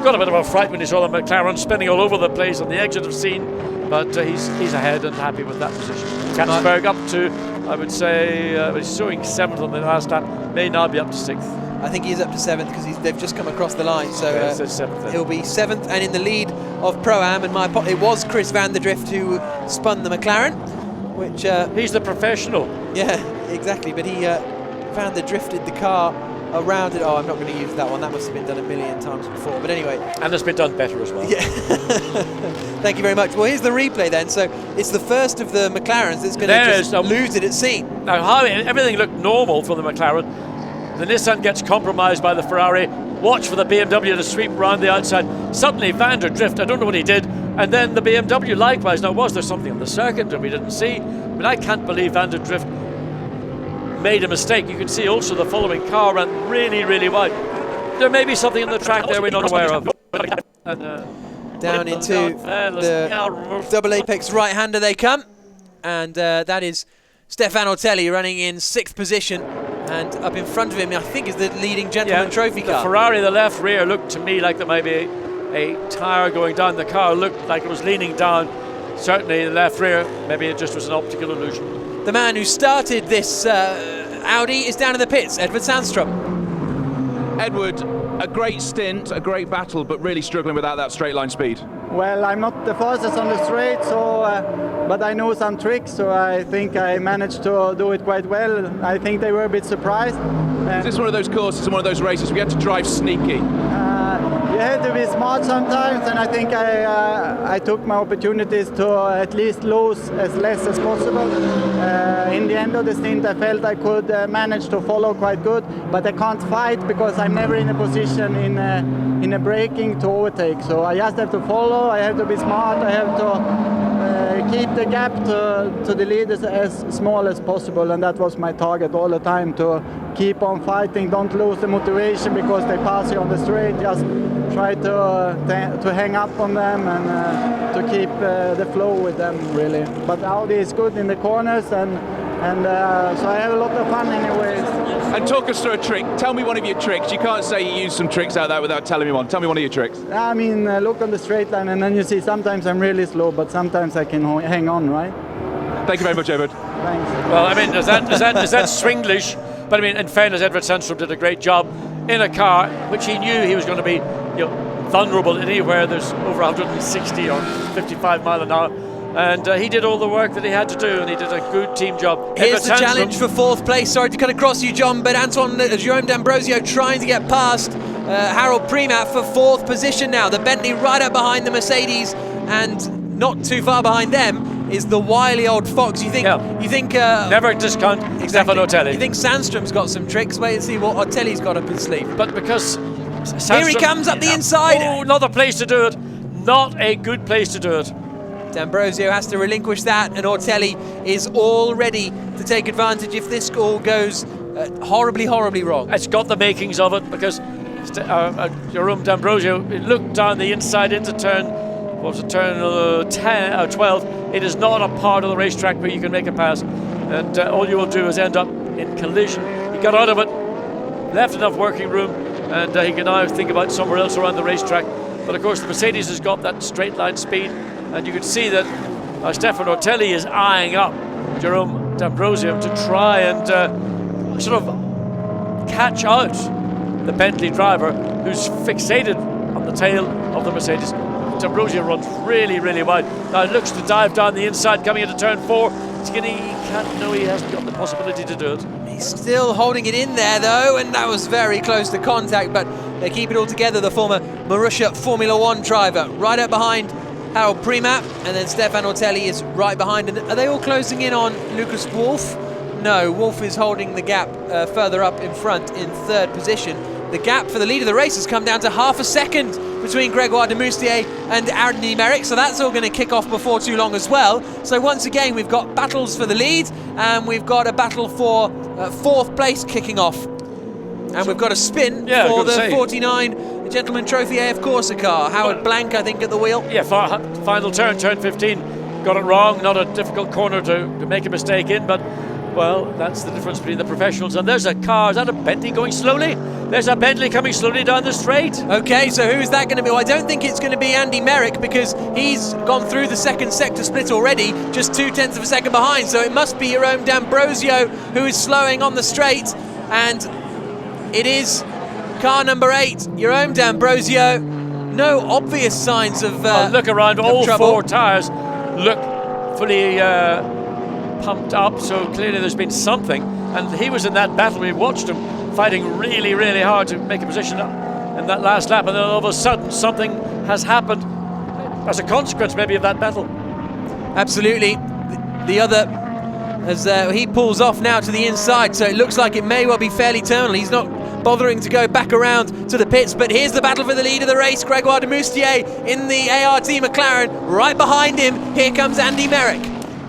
Got a bit of a fright when he saw the McLaren spinning all over the place on the exit of scene, but he's ahead and happy with that position. Katzberg up to, I would say, he's showing 7th on the last lap, may now be up to 6th. I think he is up to 7th because they've just come across the line, so he'll be 7th and in the lead of Pro-Am. And it was Chris van der Drift who spun the McLaren, which he's the professional. Yeah, exactly. But he van der Drifted the car around it. Oh, I'm not going to use that one. That must have been done a million times before. But anyway. And it's been done better as well. Yeah. Thank you very much. Well, here's the replay then. So it's the first of the McLarens that's going to just lose it at scene. Now, how everything looked normal for the McLaren. The Nissan gets compromised by the Ferrari. Watch for the BMW to sweep around the outside. Suddenly, van der Drift, I don't know what he did. And then the BMW likewise. Now, was there something on the circuit that we didn't see? I mean, I can't believe van der Drift made a mistake. You can see also the following car ran really wide. There may be something in the track there we're not aware of. And, down into the double apex right-hander they come, and that is Stefan Ortelli running in 6th position, and up in front of him I think is the leading Gentleman Trophy car. The Ferrari, the left rear, looked to me like there might be a tyre going down. The car looked like it was leaning down. Certainly the left rear, maybe it just was an optical illusion. The man who started this Audi is down in the pits, Edward Sandstrom. Edward, a great stint, a great battle, but really struggling without that straight line speed. Well, I'm not the fastest on the straight, so but I know some tricks, so I think I managed to do it quite well. I think they were a bit surprised. Is this one of those courses and one of those races where you have to drive sneaky? You have to be smart sometimes, and I think I took my opportunities to at least lose as less as possible. In the end of the stint, I felt I could manage to follow quite good, but I can't fight because I'm never in a position in a braking to overtake. So I just have to follow. I have to be smart. I have to keep the gap to the leaders as small as possible, and that was my target all the time, to keep on fighting, don't lose the motivation because they pass you on the straight. Just try to hang up on them and to keep the flow with them, really. But Audi is good in the corners, and so I have a lot of fun anyways. And talk us through a trick. Tell me one of your tricks. You can't say you use some tricks out there without telling me one. Tell me one of your tricks. I mean, look on the straight line, and then you see sometimes I'm really slow, but sometimes I can hang on, right? Thank you very much, Edward. Thanks. Well, I mean, is that Swinglish? But I mean, in fairness, Edward Sandstrom did a great job in a car which he knew he was going to be, vulnerable anywhere there's over 160 or 55 mile an hour. And he did all the work that he had to do, and he did a good team job. Here's the challenge for fourth place. Sorry to cut across you, John, but Jerome D'Ambrosio trying to get past Harold Premat for fourth position now. The Bentley right up behind the Mercedes, and not too far behind them is the wily old fox. You think? Never discount Stefan Otelli. You think Sandstrom's got some tricks? Wait and see what Otelli's got up his sleeve. But because here he comes up the inside. Oh, not the place to do it. Not a good place to do it. D'Ambrosio has to relinquish that, and Ortelli is all ready to take advantage if this all goes horribly, horribly wrong. It's got the makings of it, because Jerome D'Ambrosio looked down the inside into turn, what was it, turn 12. It is not a part of the racetrack where you can make a pass, and all you will do is end up in collision. He got out of it, left enough working room, and he can now think about somewhere else around the racetrack. But of course the Mercedes has got that straight line speed, and you can see that Stefan Ortelli is eyeing up Jerome D'Ambrosio to try and sort of catch out the Bentley driver who's fixated on the tail of the Mercedes. D'Ambrosio runs really, really wide. Now looks to dive down the inside coming into turn 4. He hasn't got the possibility to do it. He's still holding it in there though, and that was very close to contact, but they keep it all together. The former Marussia Formula One driver right up behind Harold Premat, and then Stefan Ortelli is right behind. And are they all closing in on Lucas Wolff? No, Wolff is holding the gap further up in front in third position. The gap for the lead of the race has come down to half a second between Grégoire de Moustier and Andy Merrick, so that's all going to kick off before too long as well. So once again, we've got battles for the lead, and we've got a battle for fourth place kicking off. And we've got a spin for the 49 Gentleman Trophy AF Corsa car. Howard Blank, I think, at the wheel. Yeah, final turn 15. Got it wrong, not a difficult corner to make a mistake in, but, well, that's the difference between the professionals. And there's a car, is that a Bentley going slowly? There's a Bentley coming slowly down the straight. Okay, so who's that going to be? Well, I don't think it's going to be Andy Merrick, because he's gone through the second sector split already, just 0.2 of a second behind. So it must be Jerome D'Ambrosio who is slowing on the straight, and it is car number 8, Jerome D'Ambrosio. No obvious signs of look around, all trouble. 4 tyres look fully pumped up, so clearly there's been something. And he was in that battle, we watched him fighting really, really hard to make a position in that last lap, and then all of a sudden something has happened as a consequence maybe of that battle. Absolutely. The other, as he pulls off now to the inside, so it looks like it may well be fairly terminal. He's not bothering to go back around to the pits, but here's the battle for the lead of the race. Grégoire de Moustier in the ART McLaren, right behind him. Here comes Andy Merrick.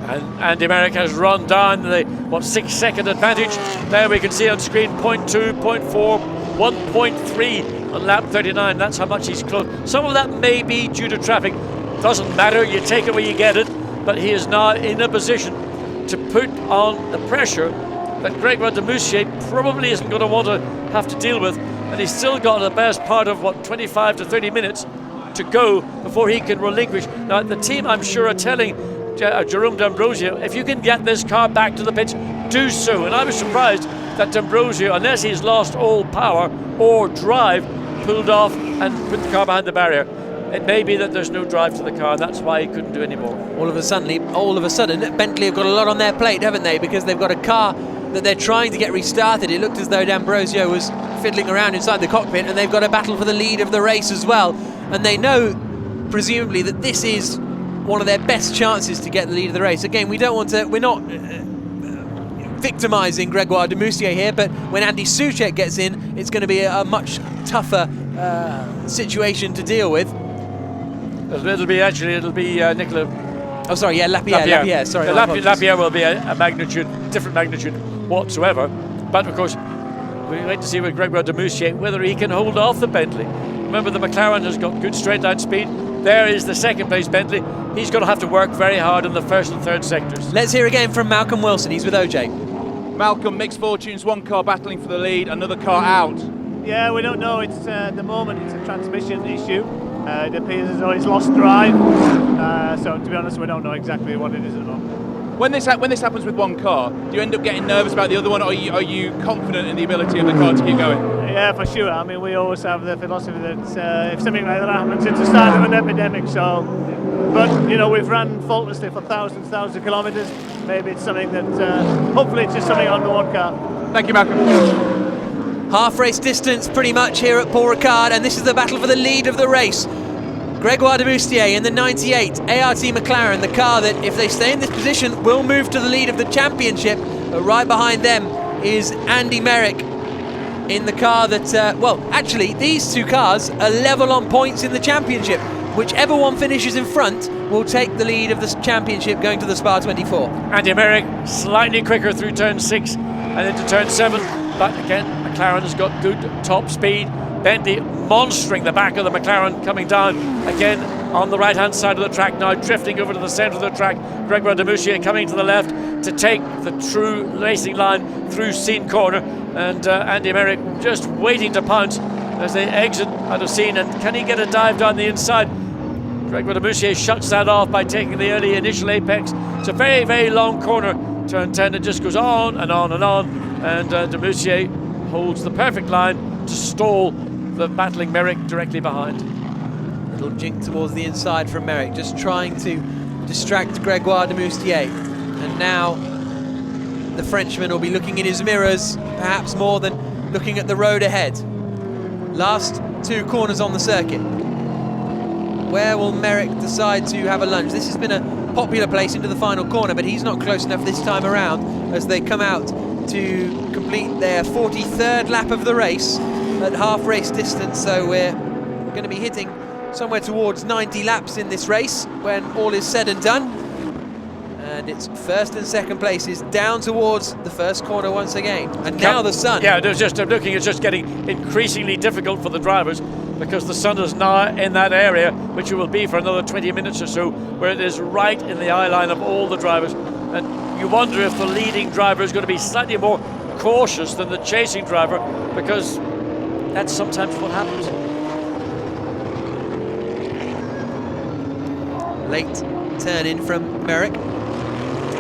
And Andy Merrick has run down the 6-second advantage. There we can see on screen 0.2, 0.4, 1.3 on lap 39. That's how much he's close. Some of that may be due to traffic. Doesn't matter, you take it where you get it. But he is now in a position to put on the pressure that Grégoire de Moustier probably isn't going to want to have to deal with. And he's still got the best part of, 25 to 30 minutes to go before he can relinquish. Now, the team, I'm sure, are telling Jerome D'Ambrosio, if you can get this car back to the pits, do so. And I was surprised that D'Ambrosio, unless he's lost all power or drive, pulled off and put the car behind the barrier. It may be that there's no drive to the car, that's why he couldn't do any more. All of a sudden, Bentley have got a lot on their plate, haven't they? Because they've got a car that they're trying to get restarted. It looked as though D'Ambrosio was fiddling around inside the cockpit, and they've got a battle for the lead of the race as well. And they know, presumably, that this is one of their best chances to get the lead of the race. Again, we're not victimising Gregoire de Moustier here, but when Andy Soucek gets in, it's going to be a much tougher situation to deal with. It'll be Nicolas. Oh, sorry, yeah, Lapierre. Sorry, Lapierre will be a different magnitude whatsoever. But of course, we wait to see with Gregoire de Moustier whether he can hold off the Bentley. Remember, the McLaren has got good straight line speed. There is the second place Bentley. He's going to have to work very hard in the first and third sectors. Let's hear again from Malcolm Wilson. He's with OJ. Malcolm, mixed fortunes, one car battling for the lead, another car out. Yeah, we don't know. It's at the moment it's a transmission issue. It appears as though it's lost drive. So to be honest, we don't know exactly what it is at the moment. When this happens with one car, do you end up getting nervous about the other one, or are you confident in the ability of the car to keep going? Yeah, for sure. I mean, we always have the philosophy that if something like that happens, it's the start of an epidemic. So, but you know, we've run faultlessly for thousands of kilometres. Maybe it's something that, hopefully, it's just something on the one car. Thank you, Malcolm. Half race distance pretty much here at Paul Ricard, and this is the battle for the lead of the race. Gregoire de Moustier in the 98 ART McLaren, the car that, if they stay in this position, will move to the lead of the championship. But right behind them is Andy Merrick in the car that, well, actually, these two cars are level on points in the championship. Whichever one finishes in front will take the lead of the championship going to the Spa 24. Andy Merrick slightly quicker through turn 6 and into turn 7, but again, McLaren has got good top speed. Bentley monstering the back of the McLaren, coming down again on the right-hand side of the track now, drifting over to the centre of the track. Gregoire de Moustier coming to the left to take the true racing line through Scene Corner, and Andy Merrick just waiting to pounce as they exit out of Scene. And can he get a dive down the inside? Gregoire de Moustier shuts that off by taking the early initial apex. It's a very, very long corner, turn 10. It just goes on and on and on, and de Moustier holds the perfect line to stall the battling Merrick directly behind. Little jink towards the inside from Merrick, just trying to distract Gregoire de Moustier. And now the Frenchman will be looking in his mirrors, perhaps more than looking at the road ahead. Last two corners on the circuit. Where will Merrick decide to have a lunge? This has been a popular place into the final corner, but he's not close enough this time around as they come out to complete their 43rd lap of the race at half race distance. So we're going to be hitting somewhere towards 90 laps in this race when all is said and done. And it's first and second places down towards the first corner once again. And now the sun. Yeah, I'm looking, it's just getting increasingly difficult for the drivers because the sun is now in that area, which it will be for another 20 minutes or so, where it is right in the eye line of all the drivers. And you wonder if the leading driver is going to be slightly more cautious than the chasing driver, because that's sometimes what happens. Late turn in from Merrick.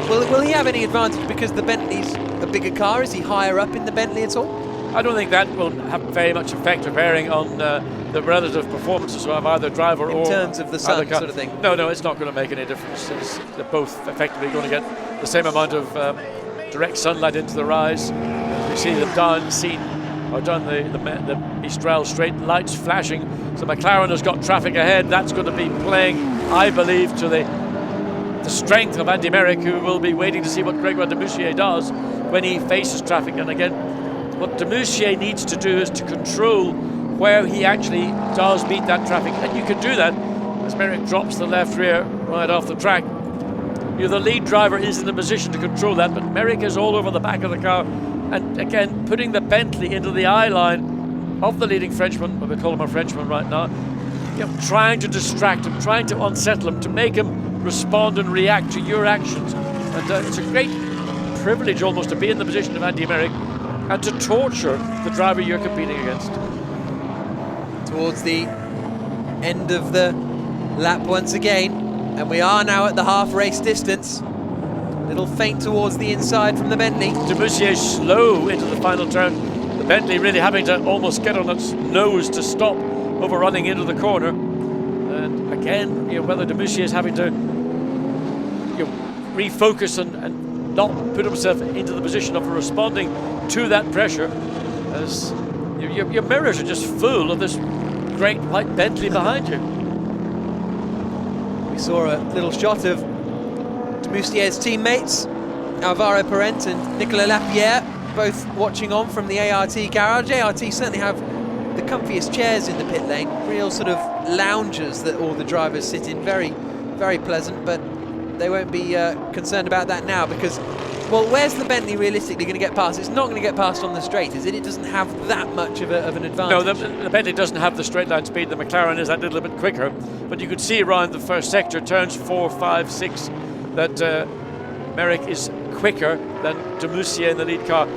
Will he have any advantage because the Bentley's a bigger car? Is he higher up in the Bentley at all? I don't think that will have very much effect or bearing on the relative performances of either driver or... In terms of the sun sort of thing? No, it's not going to make any difference. They're both effectively going to get the same amount of direct sunlight into the rise. You see them down the Mistral straight, lights flashing. So McLaren has got traffic ahead. That's going to be playing, I believe, to the strength of Andy Merrick, who will be waiting to see what Gregoire de Moustier does when he faces traffic. And again, what de Moustier needs to do is to control where he actually does meet that traffic, and you can do that as Merrick drops the left rear right off the track. The lead driver is in the position to control that, but Merrick is all over the back of the car, and again putting the Bentley into the eye line of the leading Frenchman, but we call him a Frenchman right now, trying to distract him, trying to unsettle him, to make him respond and react to your actions. And it's a great privilege almost to be in the position of Andy Merrick and to torture the driver you're competing against. Towards the end of the lap once again, and we are now at the half race distance. Little feint towards the inside from the Bentley. De Moussier slow into the final turn. The Bentley really having to almost get on its nose to stop overrunning into the corner. And again, whether De Moussier is having to refocus and not put himself into the position of responding to that pressure, as your mirrors are just full of this great white Bentley behind you. We saw a little shot of de Moussier's teammates, Alvaro Parent and Nicolas Lapierre, both watching on from the ART garage. ART certainly have the comfiest chairs in the pit lane, real sort of loungers that all the drivers sit in, very, very pleasant, but they won't be concerned about that now because, well, where's the Bentley realistically going to get past? It's not going to get past on the straight, is it? It doesn't have that much of an advantage. No, the Bentley doesn't have the straight line speed. The McLaren is that little bit quicker, but you could see around the first sector, turns 4, 5, 6, that Merrick is quicker than de Moussier in the lead car.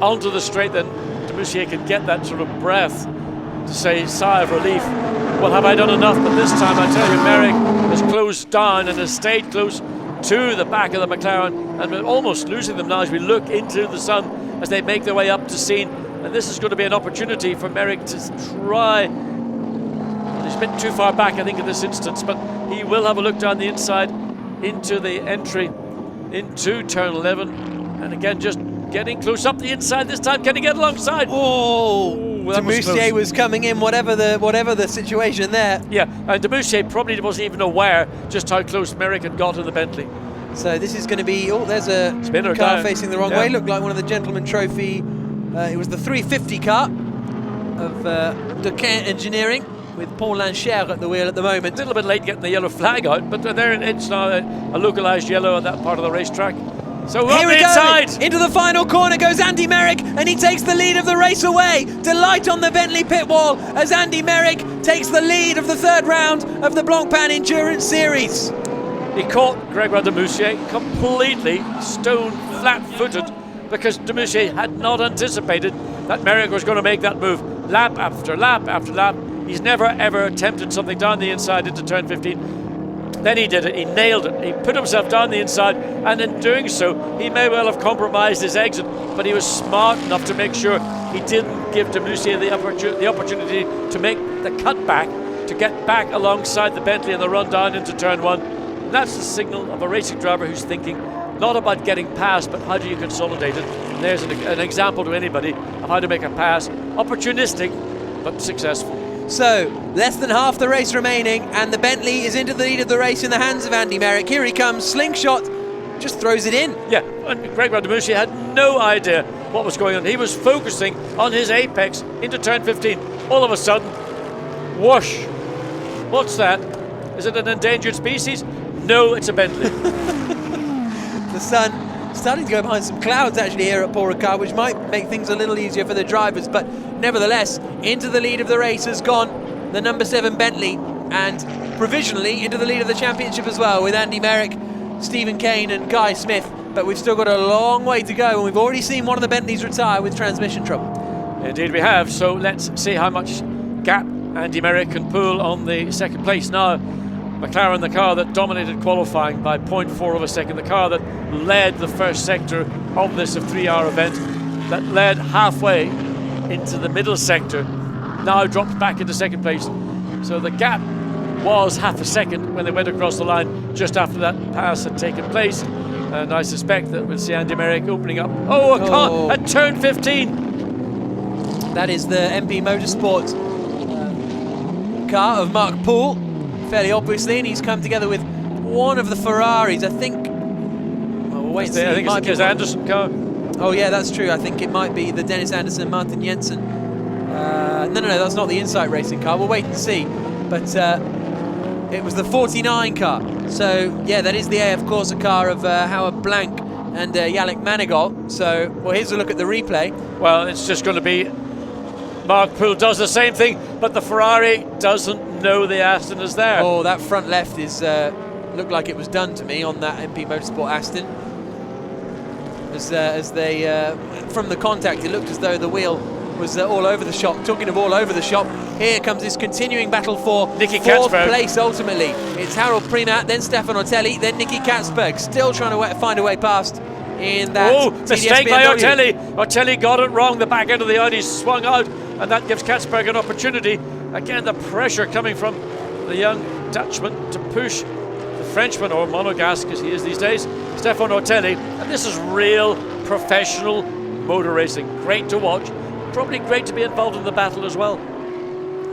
Onto the straight, then de Moussier can get that sort of breath to say sigh of relief. Well, have I done enough? But this time, I tell you, Merrick has closed down and has stayed close to the back of the McLaren, and we're almost losing them now as we look into the sun as they make their way up to scene. And this is going to be an opportunity for Merrick to try. He's a bit too far back, I think, in this instance, but he will have a look down the inside into the entry into turn 11, and again just getting close up the inside this time. Can he get alongside? Oh, de Moussier was coming in, whatever the situation there. Yeah, and de Moussier probably wasn't even aware just how close Merrick had got to the Bentley. So this is going to be, there's a spinner car down, facing the wrong way. Looked like one of the Gentleman Trophy. It was the 350 car of Blancpain Engineering, with Paul Ricard at the wheel at the moment. A little bit late getting the yellow flag out, but there it's now a localised yellow at that part of the racetrack. So here we inside. Go! Into the final corner goes Andy Merrick, and he takes the lead of the race away. Delight on the Bentley pit wall as Andy Merrick takes the lead of the third round of the Blancpain Endurance Series. He caught Grégoire de Moussier completely stone flat-footed because de Moussier had not anticipated that Merrick was going to make that move. Lap after lap after lap. He's never ever attempted something down the inside into turn 15. Then he did it, he nailed it, he put himself down the inside, and in doing so, he may well have compromised his exit, but he was smart enough to make sure he didn't give de Moussier the opportunity to make the cutback, to get back alongside the Bentley in the run down into turn 1. And that's the signal of a racing driver who's thinking not about getting past, but how do you consolidate it. And there's an example to anybody of how to make a pass, opportunistic, but successful. So, less than half the race remaining, and the Bentley is into the lead of the race in the hands of Andy Merrick. Here he comes, slingshot, just throws it in. Yeah, and Grégoire de Moussier had no idea what was going on. He was focusing on his apex into turn 15. All of a sudden, whoosh. What's that? Is it an endangered species? No, it's a Bentley. The sun starting to go behind some clouds actually here at Paul Ricard, which might make things a little easier for the drivers, but nevertheless, into the lead of the race has gone the number 7 Bentley, and provisionally into the lead of the championship as well, with Andy Merrick, Stephen Kane and Guy Smith. But we've still got a long way to go, and we've already seen one of the Bentleys retire with transmission trouble. Indeed we have, so let's see how much gap Andy Merrick can pull on the second place. Now, McLaren, the car that dominated qualifying by 0.4 of a second, the car that led the first sector of this 3-hour event, that led halfway into the middle sector, now dropped back into second place. So the gap was half a second when they went across the line just after that pass had taken place. And I suspect that we'll see Andy Merrick opening up. Oh, a car at turn 15. That is the MP Motorsports car of Mark Poole, fairly obviously, and he's come together with one of the Ferraris, I think. Well, we'll wait and see. I think it's the Dennis Anderson car. Oh yeah, that's true. I think it might be the Dennis Anderson, Martin Jensen. No, that's not the Insight Racing car. We'll wait and see. But it was the 49 car. So yeah, that is the AF Corsa car of Howard Blank and Yannick Manigault. So, well, here's a look at the replay. Well, it's just going to be Mark Poole does the same thing, but the Ferrari doesn't know the Aston is there. Oh, that front left is looked like it was done to me on that MP Motorsport Aston. As they, from the contact, it looked as though the wheel was all over the shop. Talking of all over the shop, Here comes this continuing battle for Nicky fourth Katzberg. place ultimately. It's Harold Primat, then Stefan Ortelli, then Nicky Katzberg, still trying to find a way past in that TDS mistake by BMW. Ortelli. Ortelli got it wrong. The back end of the Audi swung out, and that gives Katzberg an opportunity. Again, the pressure coming from the young Dutchman to push the Frenchman, or monogasque as he is these days, Stefan Ortelli. And this is real professional motor racing. Great to watch. Probably great to be involved in the battle as well.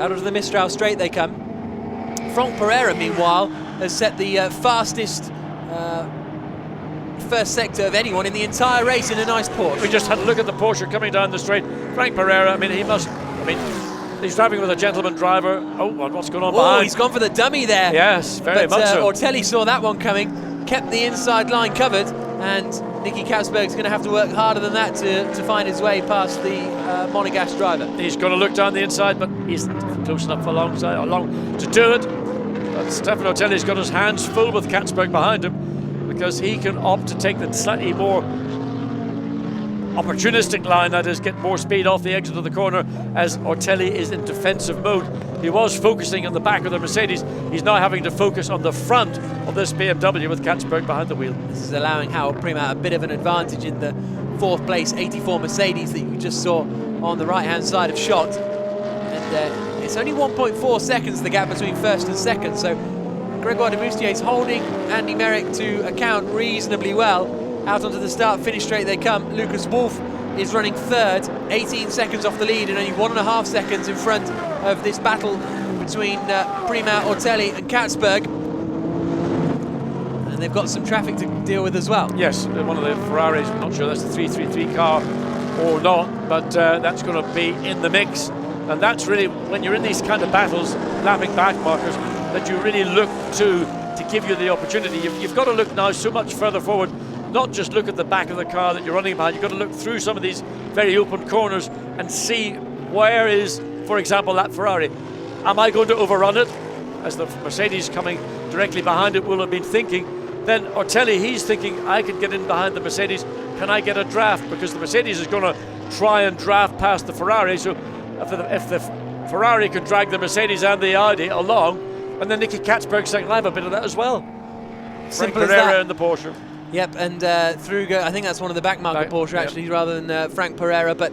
Out of the Mistral straight they come. Franck Pereira, meanwhile, has set the fastest first sector of anyone in the entire race in a nice Porsche. We just had a look at the Porsche coming down the straight. Franck Pereira, I mean, he's driving with a gentleman driver. Oh, what's going on behind? He's gone for the dummy there. Yes, very much so. Ortelli saw that one coming, kept the inside line covered, and Nicky Katzberg's going to have to work harder than that to find his way past the monogasque driver. He's going to look down the inside, but he isn't close enough along to do it. But Stefan Ortelli's got his hands full with Katzberg behind him, because he can opt to take the slightly more opportunistic line, that is, get more speed off the exit of the corner, as Ortelli is in defensive mode. He was focusing on the back of the Mercedes. He's now having to focus on the front of this BMW with Katzberg behind the wheel. This is allowing Harold Primat a bit of an advantage in the fourth place 84 Mercedes that you just saw on the right hand side of shot. And it's only 1.4 seconds the gap between first and second, so Gregoire de Moustier is holding Andy Merrick to account reasonably well. Out onto the start-finish straight they come. Lucas Wolff is running third, 18 seconds off the lead and only 1.5 seconds in front of this battle between Primat, Ortelli and Katzberg. And they've got some traffic to deal with as well. Yes, one of the Ferraris, I'm not sure that's the 333 car or not, but that's going to be in the mix. And that's really, when you're in these kind of battles, lapping back markers, that you really look to give you the opportunity. You've got to look now so much further forward, not just look at the back of the car that you're running behind. You've got to look through some of these very open corners and see where is, for example, that Ferrari. Am I going to overrun it? As the Mercedes coming directly behind it will have been thinking. Then Ortelli, he's thinking, I could get in behind the Mercedes. Can I get a draft? Because the Mercedes is going to try and draft past the Ferrari. So if the Ferrari could drag the Mercedes and the Audi along, and then Nicky Katzberg saying, I have a bit of that as well. Franck Pereira and the Porsche. Yep, and through I think that's one of the back market Porsche actually, rather than Franck Pereira. But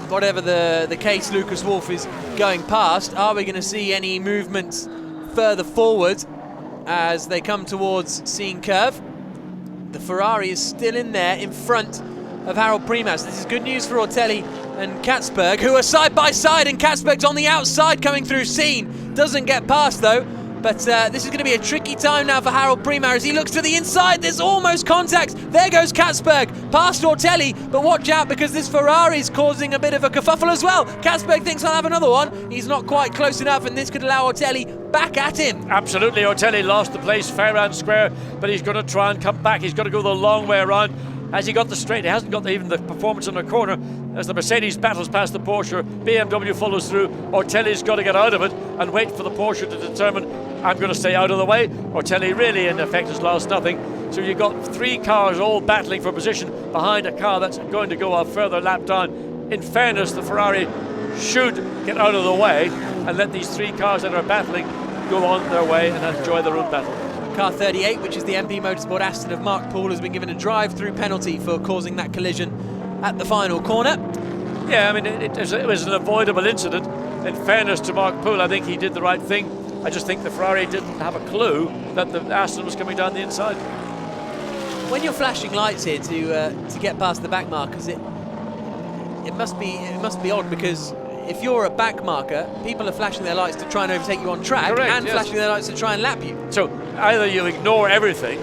whatever the case, Lucas Wolff is going past. Are we going to see any movement further forward as they come towards Seine Curve? The Ferrari is still in there in front of Harold Primas. This is good news for Ortelli and Katzberg, who are side by side, and Katzberg's on the outside coming through Seine. Doesn't get past though. But this is going to be a tricky time now for Harold Primat as he looks to the inside. There's almost contact. There goes Katzberg past Ortelli, but watch out because this Ferrari's causing a bit of a kerfuffle as well. Katzberg thinks I'll have another one. He's not quite close enough, and this could allow Ortelli back at him. Absolutely, Ortelli lost the place fair and square, but he's going to try and come back. He's got to go the long way around. Has he got the straight? He hasn't got even the performance in the corner. As the Mercedes battles past the Porsche, BMW follows through. Ortelli's got to get out of it and wait for the Porsche to determine, I'm going to stay out of the way. Ortelli really, in effect, has lost nothing. So you've got three cars all battling for position behind a car that's going to go a further lap down. In fairness, the Ferrari should get out of the way and let these three cars that are battling go on their way and enjoy their own battle. Car 38, which is the MP Motorsport Aston of Mark Poole, has been given a drive-through penalty for causing that collision at the final corner. Yeah, I mean, it was an avoidable incident. In fairness to Mark Poole, I think he did the right thing. I just think the Ferrari didn't have a clue that the Aston was coming down the inside. When you're flashing lights here to get past the back markers, it must be odd, because if you're a back marker, people are flashing their lights to try and overtake you on track. Correct, and yes. flashing their lights to try and lap you. So either you ignore everything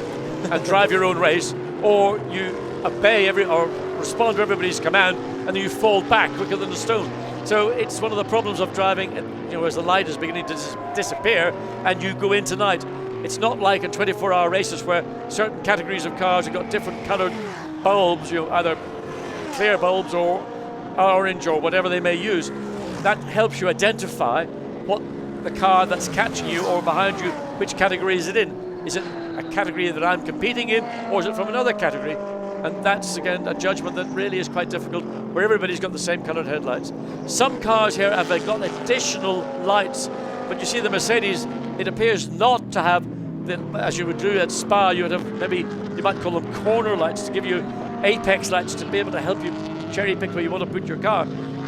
and drive your own race, or you obey or respond to everybody's command and then you fall back quicker than a stone. So it's one of the problems of driving, as the light is beginning to disappear and you go into night. It's not like in 24-hour races where certain categories of cars have got different coloured bulbs, either clear bulbs or orange or whatever they may use. That helps you identify what the car that's catching you or behind you, which category is it in? Is it a category that I'm competing in, or is it from another category? And that's, again, a judgment that really is quite difficult, where everybody's got the same coloured headlights. Some cars here have got additional lights, but you see the Mercedes, it appears not to have, as you would do at Spa, you would have maybe, you might call them corner lights, to give you apex lights to be able to help you cherry pick where you want to put your car.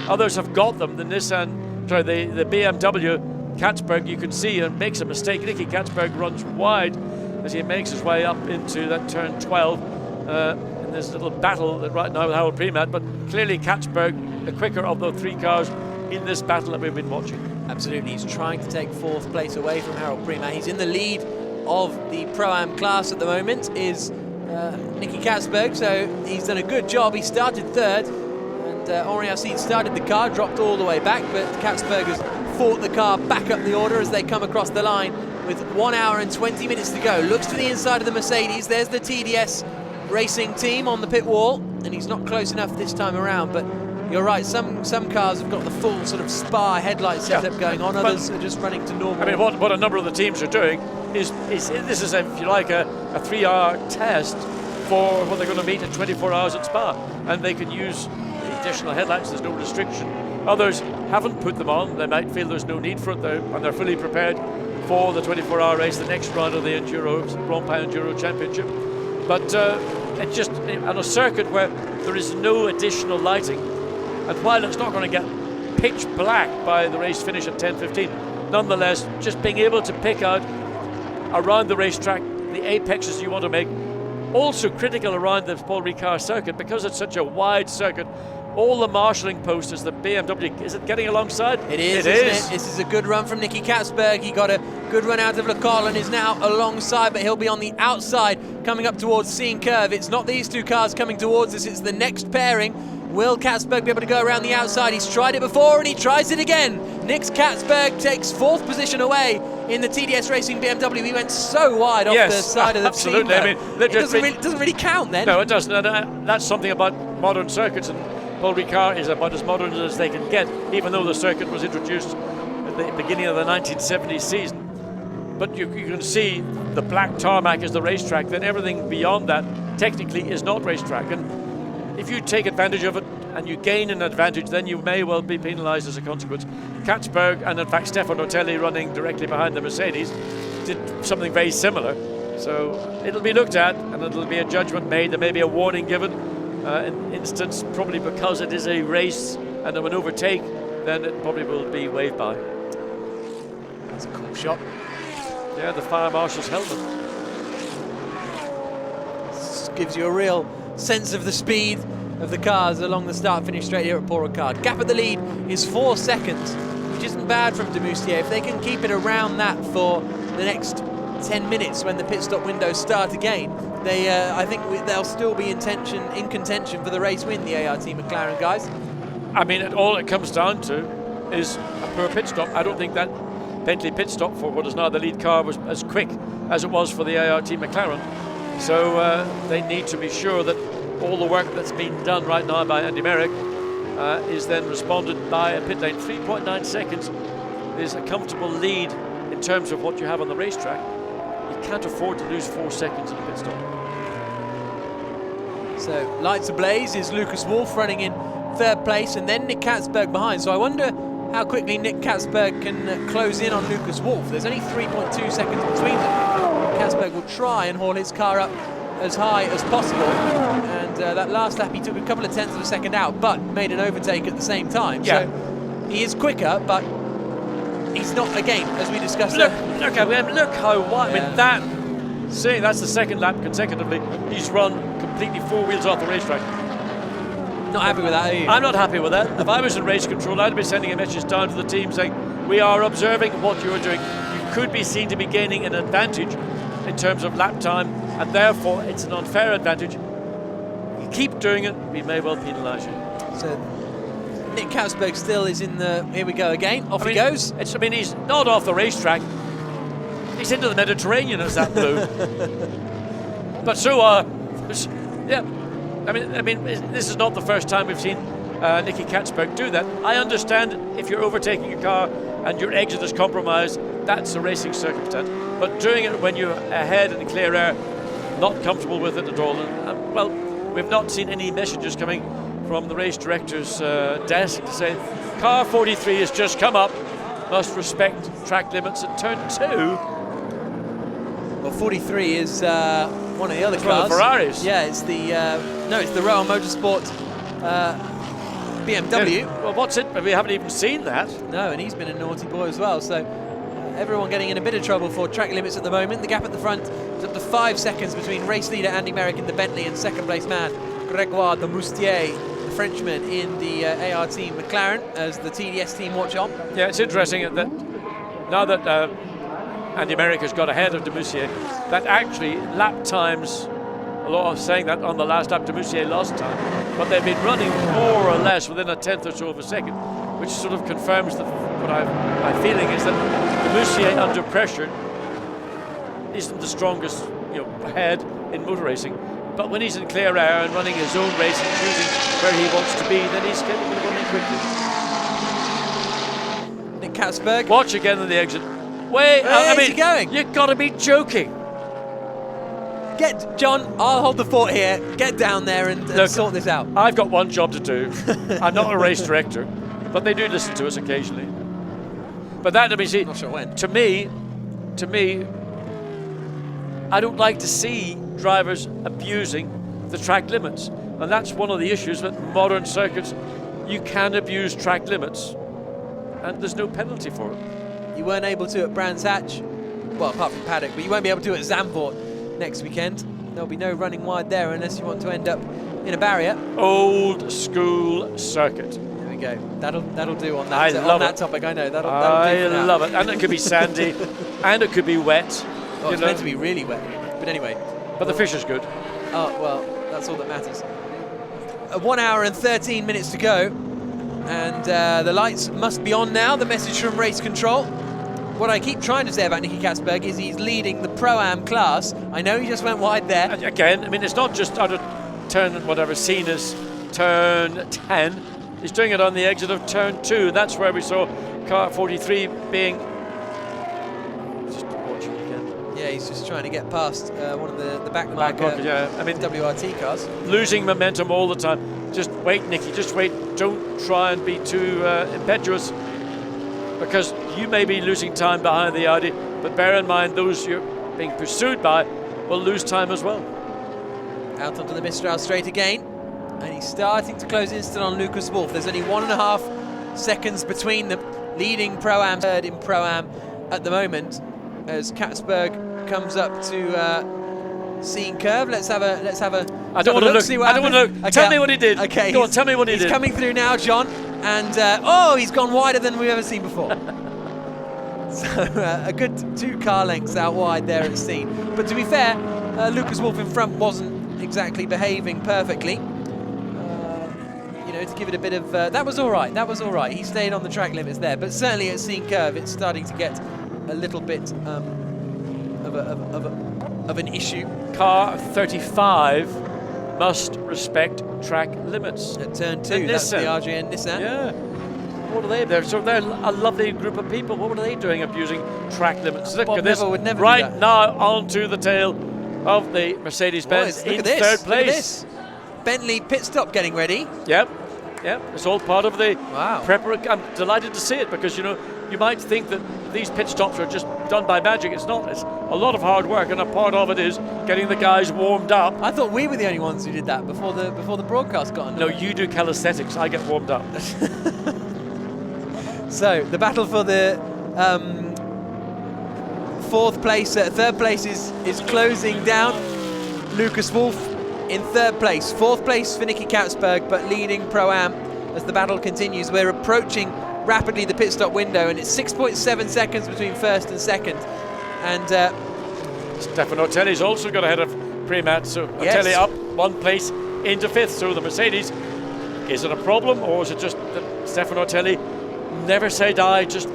Others have got them. The BMW Katzberg, you can see, and makes a mistake. Nicky Katzberg runs wide as he makes his way up into that turn 12. And there's a little battle right now with Harold Premat, but clearly Katzberg, the quicker of the three cars in this battle that we've been watching. Absolutely, he's trying to take fourth place away from Harold Premat. He's in the lead of the Pro-Am class at the moment, is Nicky Katzberg, so he's done a good job. He started third, and Henri Arcide started the car, dropped all the way back, but Katzberg has fought the car back up the order as they come across the line with 1 hour and 20 minutes to go. Looks to the inside of the Mercedes. There's the TDS racing team on the pit wall, and he's not close enough this time around, but you're right, some cars have got the full sort of Spa headlight setup going on, others are just running to normal. I mean, what a number of the teams are doing is this is, if you like, a 3-hour test for what they're going to meet in 24 hours at Spa, and they can use the additional headlights, there's no restriction. Others haven't put them on, they might feel there's no need for it, and they're fully prepared for the 24-hour race, the next round of the Blancpain Enduro Championship. But it's just on a circuit where there is no additional lighting, and while it's not going to get pitch black by the race finish at 10:15, nonetheless, just being able to pick out around the racetrack the apexes you want to make, also critical around the Paul Ricard circuit, because it's such a wide circuit. All the marshalling posts, is the BMW, is it getting alongside? It is, isn't it? This is a good run from Nicky Katzberg. He got a good run out of Le Col and is now alongside, but he'll be on the outside coming up towards Seine Curve. It's not these two cars coming towards us, it's the next pairing. Will Katzberg be able to go around the outside? He's tried it before and he tries it again. Nick Katzberg takes fourth position away in the TDS Racing BMW. He went so wide off the side of the absolutely. Seine I Curve. mean, It doesn't really count then. No, it doesn't. And that's something about modern circuits, and Paul Ricard is about as modern as they can get, even though the circuit was introduced at the beginning of the 1970s season. But you can see the black tarmac is the racetrack, then everything beyond that technically is not racetrack. And if you take advantage of it and you gain an advantage, then you may well be penalised as a consequence. Katzberg and in fact Stefano Otelli, running directly behind the Mercedes, did something very similar. So it'll be looked at and it'll be a judgment made. There may be a warning given. In instance, probably because it is a race and an overtake, then it probably will be waved by. That's a cool shot. Yeah, the fire marshal's helmet. This gives you a real sense of the speed of the cars along the start-finish straight here at Paul Ricard. Gap at the lead is 4 seconds, which isn't bad from de Moustier. If they can keep it around that for the next 10 minutes when the pit stop windows start again, I think they'll still be in contention for the race win, the ART McLaren guys. I mean, all it comes down to is a poor pit stop. I don't think that Bentley pit stop for what is now the lead car was as quick as it was for the ART McLaren. So they need to be sure that all the work that's been done right now by Andy Merrick is then responded by a pit lane. 3.9 seconds is a comfortable lead in terms of what you have on the racetrack. You can't afford to lose 4 seconds in a pit stop. So lights ablaze is Lucas Wolff running in third place, and then Nick Katzberg behind. So I wonder how quickly Nick Katzberg can close in on Lucas Wolff. There's only 3.2 seconds between them. Katzberg will try and haul his car up as high as possible, and that last lap he took a couple of tenths of a second out, but made an overtake at the same time. Yeah. So he is quicker, but he's not, again, as we discussed. Look how wide. Yeah. I mean, that's the second lap consecutively. He's run completely 4 wheels off the racetrack. Not happy with that, are you? I'm not happy with that. If I was in race control, I'd be sending a message down to the team saying, we are observing what you're doing. You could be seen to be gaining an advantage in terms of lap time, and therefore it's an unfair advantage. You keep doing it, we may well penalise you. So Nick Katzberg still is in the, here we go again, off he goes. He's not off the racetrack, he's into the Mediterranean as that blew. But yeah, I mean, this is not the first time we've seen Nicky Katzberg do that. I understand if you're overtaking a car and your exit is compromised, that's a racing circumstance. But doing it when you're ahead in clear air, not comfortable with it at all. And, well, we've not seen any messages coming from the race director's desk to say car 43 has just come up, must respect track limits at turn 2. Well, 43 is one of the other It's cars. one of the Ferraris. Yeah, it's the it's the SRO Motorsports BMW. Yeah, well, what's it? We haven't even seen that. No, and he's been a naughty boy as well. So everyone getting in a bit of trouble for track limits at the moment. The gap at the front is up to 5 seconds between race leader Andy Merrick in the Bentley and second place man Grégoire de Moustier, the Frenchman in the ART McLaren, as the TDS team watch on. Yeah, it's interesting that now that Andy Merrick has got ahead of de Moustier, that actually lap times, a lot of saying that on the last lap de Moustier lost time, but they've been running more or less within a tenth or so of a second, which sort of confirms that what my feeling is that de Moustier under pressure isn't the strongest head in motor racing, but when he's in clear air and running his own race and choosing where he wants to be, then he's capable of running quickly. Nick Katzberg. Watch again on the exit. Wait, where's he going? You've got to be joking. John, I'll hold the fort here. Get down there and sort this out. I've got one job to do. I'm not a race director, but they do listen to us occasionally. But that, let me see. Not sure when. To me, I don't like to see drivers abusing the track limits, and that's one of the issues with modern circuits. You can abuse track limits, and there's no penalty for it. You weren't able to at Brands Hatch, well, apart from Paddock, but you won't be able to at Zandvoort next weekend. There'll be no running wide there unless you want to end up in a barrier. Old school circuit. There we go. That'll do on that. I that topic. I know that'll do. I for now. love it, and it could be sandy, and it could be wet. Oh, it's meant to be really wet, but anyway. But the fish is good. Oh well, that's all that matters. 1 hour and 13 minutes to go, and the lights must be on now. The message from race control. What I keep trying to say about Nicky Katzberg is he's leading the Pro-Am class. I know he just went wide there. And again, I mean, it's not just out of turn, whatever, seen as turn 10. He's doing it on the exit of turn 2. That's where we saw car 43 being... Just watching again. Yeah, he's just trying to get past one of the back yeah. I mean, WRT cars. Losing momentum all the time. Just wait, Nicky, just wait. Don't try and be too impetuous, because you may be losing time behind the Audi, but bear in mind those you're being pursued by will lose time as well. Out onto the Mistral straight again, and he's starting to close in still on Lucas Wolff. There's only 1.5 seconds between them, leading Pro-Am, third in Pro-Am at the moment, as Katzberg comes up to Scene Curve. Let's have a I don't want to look. See what I don't want to look. Okay. Tell me what he did. Okay, go on, tell me what he did. He's coming through now, John, and he's gone wider than we've ever seen before. So a good 2 car lengths out wide there at Scene. But to be fair, Lucas Wolff in front wasn't exactly behaving perfectly. To give it a bit of that was all right. That was all right. He stayed on the track limits there, but certainly at Scene Curve, it's starting to get a little bit of an issue. Car 35 must respect track limits. At turn 2, that's the RJN Nissan. Yeah. What are they? They're a lovely group of people. What were they doing abusing track limits? Look Bob at this. would never right do that. now onto the tail of the Mercedes-Benz in third place. Look at this. Bentley pit stop getting ready. Yep. It's all part of the preparation. I'm delighted to see it, because you might think that these pit stops are just done by magic. It's not. It's a lot of hard work, and a part of it is getting the guys warmed up. I thought we were the only ones who did that before the broadcast got underway. No, you do calisthenics. I get warmed up. So the battle for the third place is closing down. Lucas Wolff in third place, 4th place for Nicky Katzberg, but leading Pro-Am as the battle continues. We're approaching rapidly the pit stop window, and it's 6.7 seconds between first and second. And Stefano Otelli's also got ahead of Primat, so Otelli up 1 place into 5th. So the Mercedes, is it a problem, or is it just that Stefano Otelli never say die, just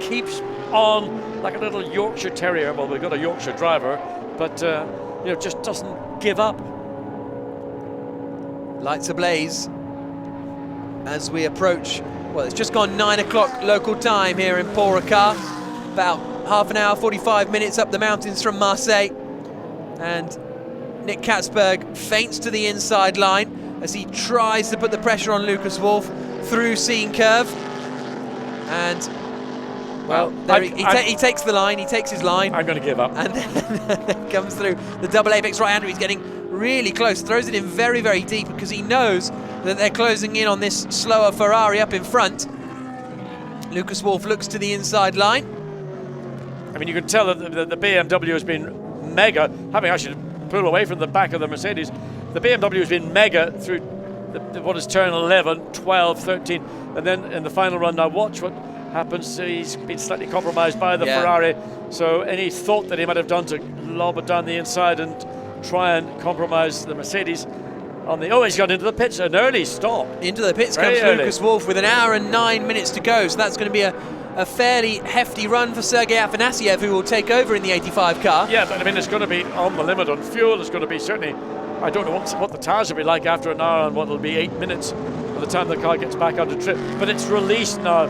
keeps on like a little Yorkshire Terrier? Well, we've got a Yorkshire driver, but just doesn't give up. Lights ablaze as we approach. Well, it's just gone 9 o'clock local time here in Paul Ricard. About half an hour, 45 minutes up the mountains from Marseille. And Nick Katzberg feints to the inside line as he tries to put the pressure on Lucas Wolff through Scene Curve. And well, he takes the line, he takes his line. I'm going to give up. And then comes through the double apex right-hander. He's getting really close, throws it in very, very deep because he knows that they're closing in on this slower Ferrari up in front. Lucas Wolff looks to the inside line. I mean, you can tell that the BMW has been mega, having actually pulled away from the back of the Mercedes. The BMW has been mega through what is turn 11, 12, 13, and then in the final run, now watch what happens. He's been slightly compromised by the Ferrari, so any thought that he might have done to lob it down the inside and try and compromise the Mercedes on the... Oh, he's gone into the pits, an early stop. Into the pits comes Lucas Wolff with 1 hour and 9 minutes to go, so that's going to be a fairly hefty run for Sergei Afanasiev, who will take over in the 85 car. Yeah, but I mean, it's going to be on the limit on fuel. It's going to be certainly... I don't know what the tires will be like after 1 hour and what will be 8 minutes by the time the car gets back on the trip. But it's released now,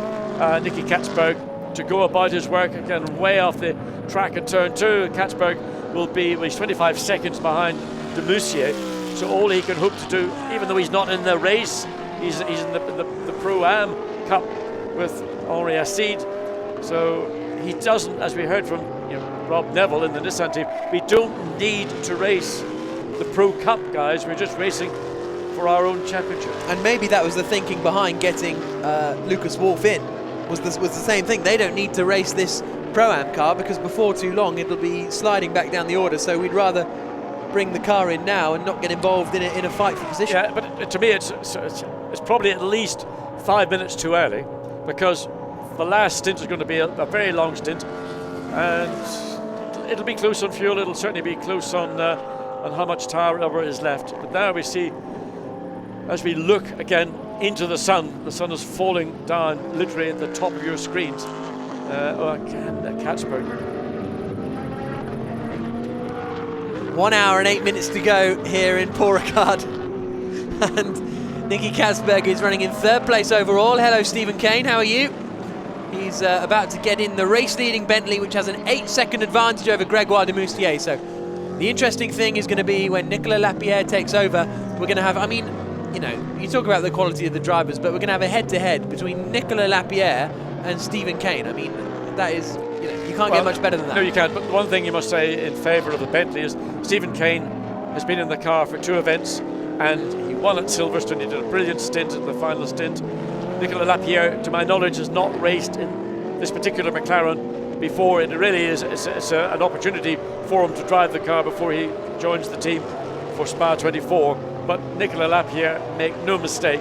Nicky Katzberg, to go about his work again, way off the track in turn 2. Katzberg will be, well, he's 25 seconds behind de Moussier, so all he can hope to do, even though he's not in the race, he's in the Pro-Am Cup with Henri Acide, so he doesn't, as we heard from Rob Neville in the Nissan team, we don't need to race the Pro Cup guys, we're just racing for our own championship. And maybe that was the thinking behind getting Lucas Wolff in, was the same thing. They don't need to race this Pro-Am car because before too long it'll be sliding back down the order, so we'd rather bring the car in now and not get involved in a fight for position. Yeah, but to me it's probably at least 5 minutes too early, because the last stint is going to be a very long stint, and it'll be close on fuel. It'll certainly be close on how much tire rubber is left. But now we see, as we look again into the sun is falling down literally at the top of your screens. Katzberg. 1 hour and 8 minutes to go here in Paul Ricard. And Nicky Katzberg is running in 3rd place overall. Hello, Stephen Kane, how are you? He's about to get in the race-leading Bentley, which has an 8-second advantage over Grégoire de Moustier. So the interesting thing is going to be when Nicolas Lapierre takes over, we're going to have, I mean, you talk about the quality of the drivers, but we're going to have a head-to-head between Nicolas Lapierre and Stephen Kane. I mean, that is, you can't get much better than that. No, you can't. But one thing you must say in favour of the Bentley is Stephen Kane has been in the car for 2 events, and he won at Silverstone. He did a brilliant stint at the final stint. Nicolas Lapierre, to my knowledge, has not raced in this particular McLaren before. It really is an opportunity for him to drive the car before he joins the team for Spa 24. But Nicolas Lapierre, make no mistake,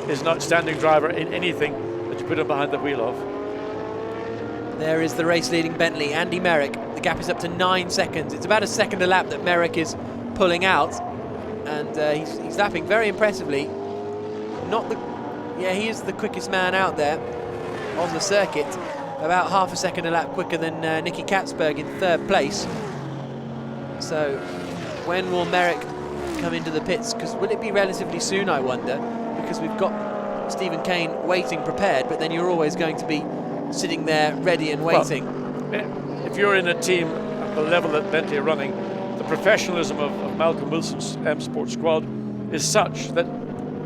is an outstanding driver in anything that you put him behind the wheel of. There is the race-leading Bentley, Andy Merrick. The gap is up to 9 seconds. It's about a second a lap that Merrick is pulling out, and he's lapping very impressively. He is the quickest man out there on the circuit. About half a second a lap quicker than Nicky Katzberg in 3rd place. So when will Merrick come into the pits? Because will it be relatively soon, I wonder? Because we've got Stephen Kane waiting, prepared, but then you're always going to be sitting there ready and waiting. Well, if you're in a team at the level that Bentley are running, the professionalism of Malcolm Wilson's M Sport squad is such that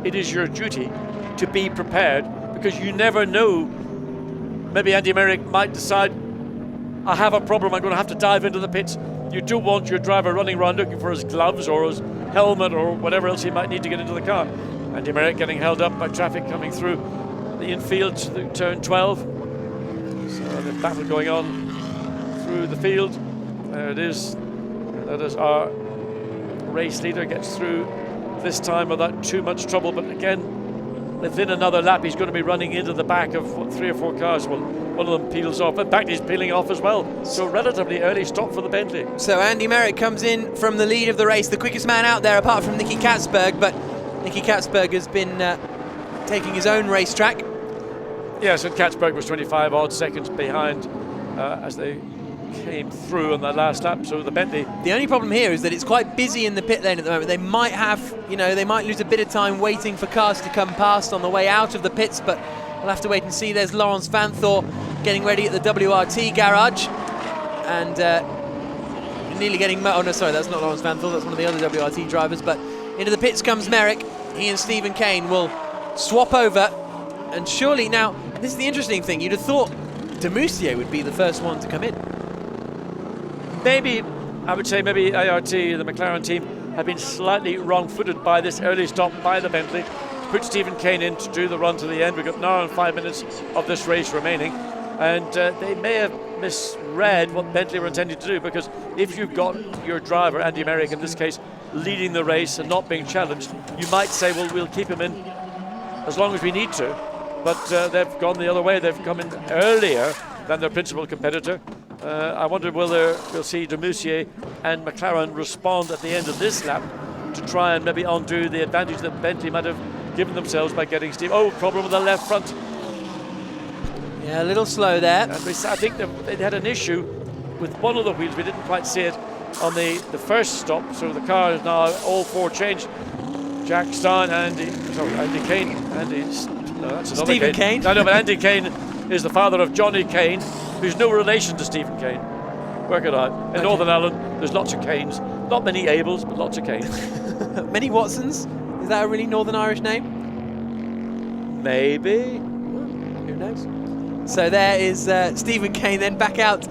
it is your duty to be prepared, because you never know. Maybe Andy Merrick might decide, I have a problem, I'm going to have to dive into the pits. You don't want your driver running around looking for his gloves or his helmet or whatever else he might need to get into the car. Andy Merrick getting held up by traffic coming through the infield to turn 12. So the battle going on through the field. There it is. That is our race leader, gets through this time without too much trouble, but again, within another lap he's going to be running into the back of 3 or 4 cars. Well, one of them peels off. In fact, he's peeling off as well. So relatively early stop for the Bentley. So Andy Merrick comes in from the lead of the race, the quickest man out there apart from Nicky Katzberg, but Nicky Katzberg has been taking his own racetrack. Yes, and Katzberg was 25 odd seconds behind as they came through on that last lap. So the Bentley. The only problem here is that it's quite busy in the pit lane at the moment. They might have, they might lose a bit of time waiting for cars to come past on the way out of the pits, but we'll have to wait and see. There's Laurence Van Thor getting ready at the WRT garage, and nearly getting... Oh, no, sorry, that's not Lawrence Vanthal. That's one of the other WRT drivers. But into the pits comes Merrick. He and Stephen Kane will swap over. And surely now, this is the interesting thing. You'd have thought de Moustier would be the first one to come in. Maybe, I would say maybe ART, the McLaren team, have been slightly wrong-footed by this early stop by the Bentley. Put Stephen Kane in to do the run to the end. We've got an hour and 5 minutes of this race remaining. And they may have misread what Bentley were intending to do, because if you've got your driver, Andy Merrick in this case, leading the race and not being challenged, you might say, well, we'll keep him in as long as we need to. But they've gone the other way. They've come in earlier than their principal competitor. I wonder whether we'll see de Moustier and McLaren respond at the end of this lap to try and maybe undo the advantage that Bentley might have given themselves by getting Steve. Oh, problem with the left front. Yeah, a little slow there. And I think they had an issue with one of the wheels. We didn't quite see it on the first stop. So the car is now all four changed. Jack Stein, Andy Kane. No, that's another Stephen Kane. No, but Andy Kane is the father of Johnny Kane, who's no relation to Stephen Kane. Work it out. In Northern Ireland, there's lots of Kanes. Not many Abels, but lots of Kanes. Many Watsons? Is that a really Northern Irish name? Maybe. Who knows? So there is Stephen Kane then back out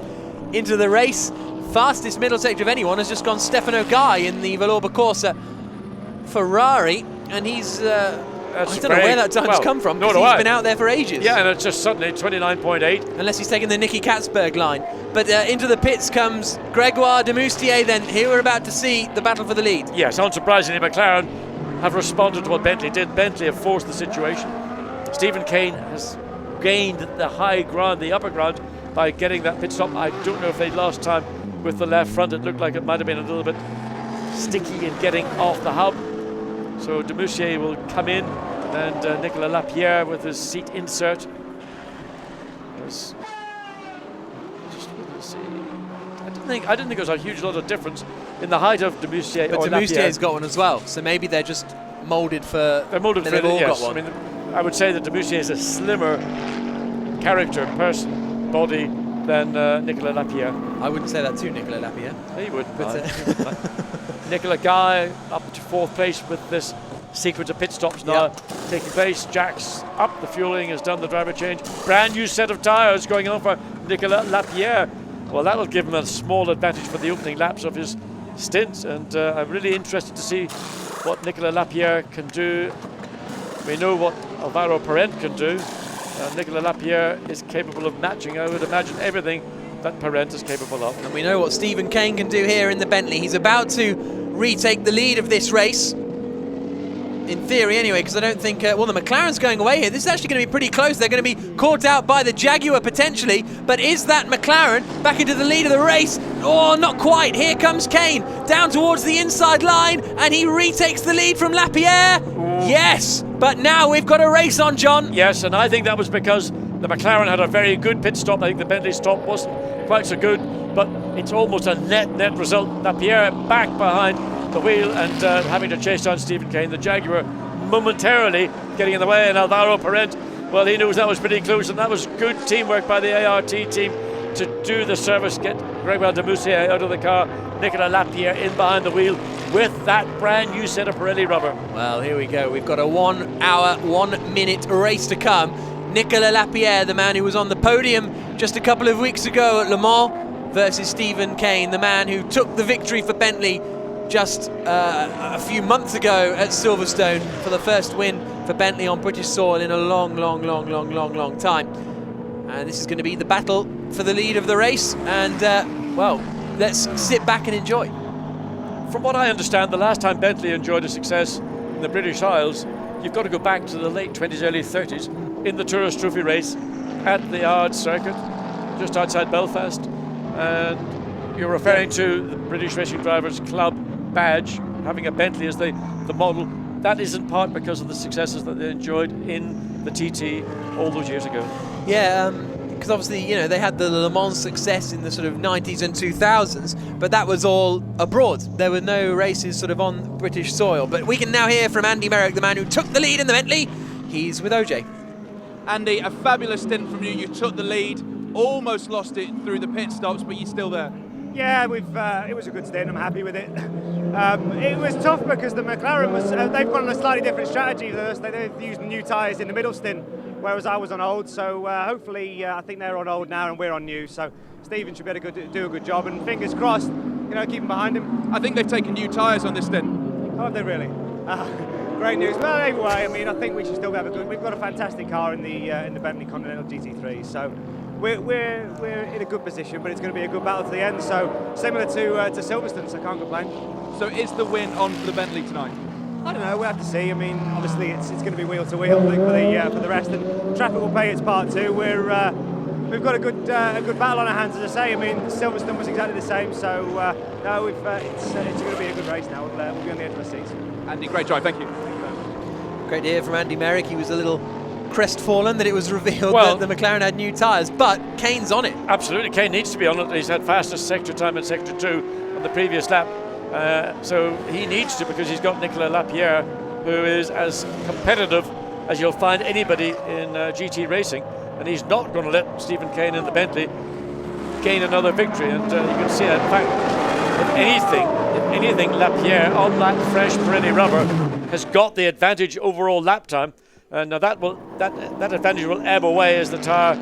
into the race. Fastest middle sector of anyone has just gone Stefano Guy in the Valour Corsa Ferrari, and he's... I don't know where that time's come from, because he's been out there for ages. Yeah, and it's just suddenly 29.8. Unless he's taking the Nicky Katzberg line. But into the pits comes Gregoire de Moustier then. Here we're about to see the battle for the lead. Yes, unsurprisingly, McLaren have responded to what Bentley did. Bentley have forced the situation. Stephen Kane has gained the high ground, the upper ground, by getting that pit stop. I don't know if they lost time with the left front. It looked like it might have been a little bit sticky in getting off the hub. So de Moustier will come in, and Nicolas Lapierre with his seat insert. I didn't think there was a huge lot of difference in the height of de Moustier. But de Moustier's got one as well, so maybe they're just moulded for. They're moulded for they've all yes. got one. I mean, I would say that de Moustier is a slimmer character, person, body than Nicolas Lapierre. I wouldn't say that to Nicolas Lapierre. He would. Nicolas Guy up to fourth place with this sequence of pit stops now taking place. Jack's up, the fueling has done the driver change. Brand new set of tyres going on for Nicolas Lapierre. Well, that'll give him a small advantage for the opening laps of his stint, and I'm really interested to see what Nicolas Lapierre can do. We know what Alvaro Parent can do. Nicolas Lapierre is capable of matching, I would imagine, everything that Parent is capable of. And we know what Stephen Kane can do here in the Bentley. He's about to retake the lead of this race. In theory anyway, because I don't think, well, the McLaren's going away here. This is actually going to be pretty close. They're going to be caught out by the Jaguar potentially, but is that McLaren back into the lead of the race? Oh, not quite. Here comes Kane down towards the inside line, and he retakes the lead from Lapierre. Yes, but now we've got a race on, John. Yes, and I think that was because the McLaren had a very good pit stop. I think the Bentley stop wasn't quite so good, but it's almost a net result. Lapierre back behind the wheel and having to chase down Stephen Kane. The Jaguar momentarily getting in the way, and Alvaro Parent, well, he knows that was pretty close, and that was good teamwork by the ART team to do the service, get Gregoire de Moustier out of the car, Nicolas Lapierre in behind the wheel with that brand new set of Pirelli rubber. Well, here we go. We've got a 1 hour, 1 minute race to come. Nicolas Lapierre, the man who was on the podium just a couple of weeks ago at Le Mans, versus Stephen Kane, the man who took the victory for Bentley just a few months ago at Silverstone for the first win for Bentley on British soil in a long time. And this is going to be the battle for the lead of the race, and well, let's sit back and enjoy. From what I understand, the last time Bentley enjoyed a success in the British Isles, you've got to go back to the late 20s, early 30s in the Tourist Trophy race at the Ard circuit, just outside Belfast. And you're referring to the British Racing Drivers Club badge, having a Bentley as the model. That is in part because of the successes that they enjoyed in the TT all those years ago. Yeah, because obviously, you know, they had the Le Mans success in the sort of 90s and 2000s, but that was all abroad. There were no races sort of on British soil. But we can now hear from Andy Merrick, the man who took the lead in the Bentley. He's with OJ. Andy, a fabulous stint from you. You took the lead, almost lost it through the pit stops, but you're still there. Yeah, it was a good stint. I'm happy with it. It was tough because the McLaren was they've gone on a slightly different strategy than us. They've used new tyres in the middle stint, whereas I was on old. So hopefully, I think they're on old now and we're on new. So Stephen should be able to do a good job. And fingers crossed, keeping behind him. I think they've taken new tyres on this stint. Oh, have they really? Great news. Well, anyway, I mean, I think we should still have a good. We've got a fantastic car in the Bentley Continental GT3. So. We're in a good position, but it's going to be a good battle to the end. So similar to Silverstone, so I can't complain. So is the win on for the Bentley tonight? I don't know. We'll have to see. I mean, obviously it's going to be wheel to wheel for the rest, and traffic will pay its part too. We've got a good battle on our hands, as I say. I mean, Silverstone was exactly the same. So no, it's going to be a good race now. We'll be on the edge of the seats. Andy, great drive. Thank you. Great to hear from Andy Merrick. He was a little crestfallen that it was revealed that the McLaren had new tyres, but Kane's on it. Absolutely, Kane needs to be on it. He's had fastest sector time in Sector 2 on the previous lap, so he needs to, because he's got Nicolas Lapierre, who is as competitive as you'll find anybody in GT racing, and he's not going to let Stephen Kane in the Bentley gain another victory, and you can see that. In fact, if anything, Lapierre on that fresh Pirelli rubber has got the advantage overall lap time. Now that advantage will ebb away as the tyre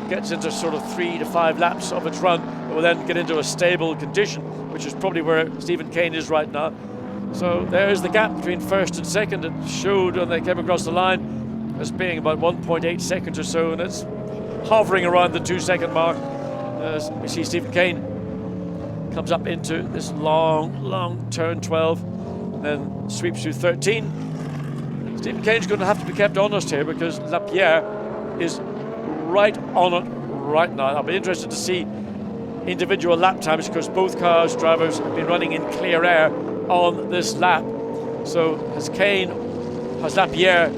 gets into sort of 3 to 5 laps of its run. It will then get into a stable condition, which is probably where Stephen Kane is right now. So there's the gap between first and second. It showed when they came across the line as being about 1.8 seconds or so, and it's hovering around the 2-second mark. As we see Stephen Kane comes up into this long turn 12, and then sweeps through 13. Stephen Kane's going to have to be kept honest here because Lapierre is right on it right now. I'll be interested to see individual lap times because both cars' drivers have been running in clear air on this lap. So has Lapierre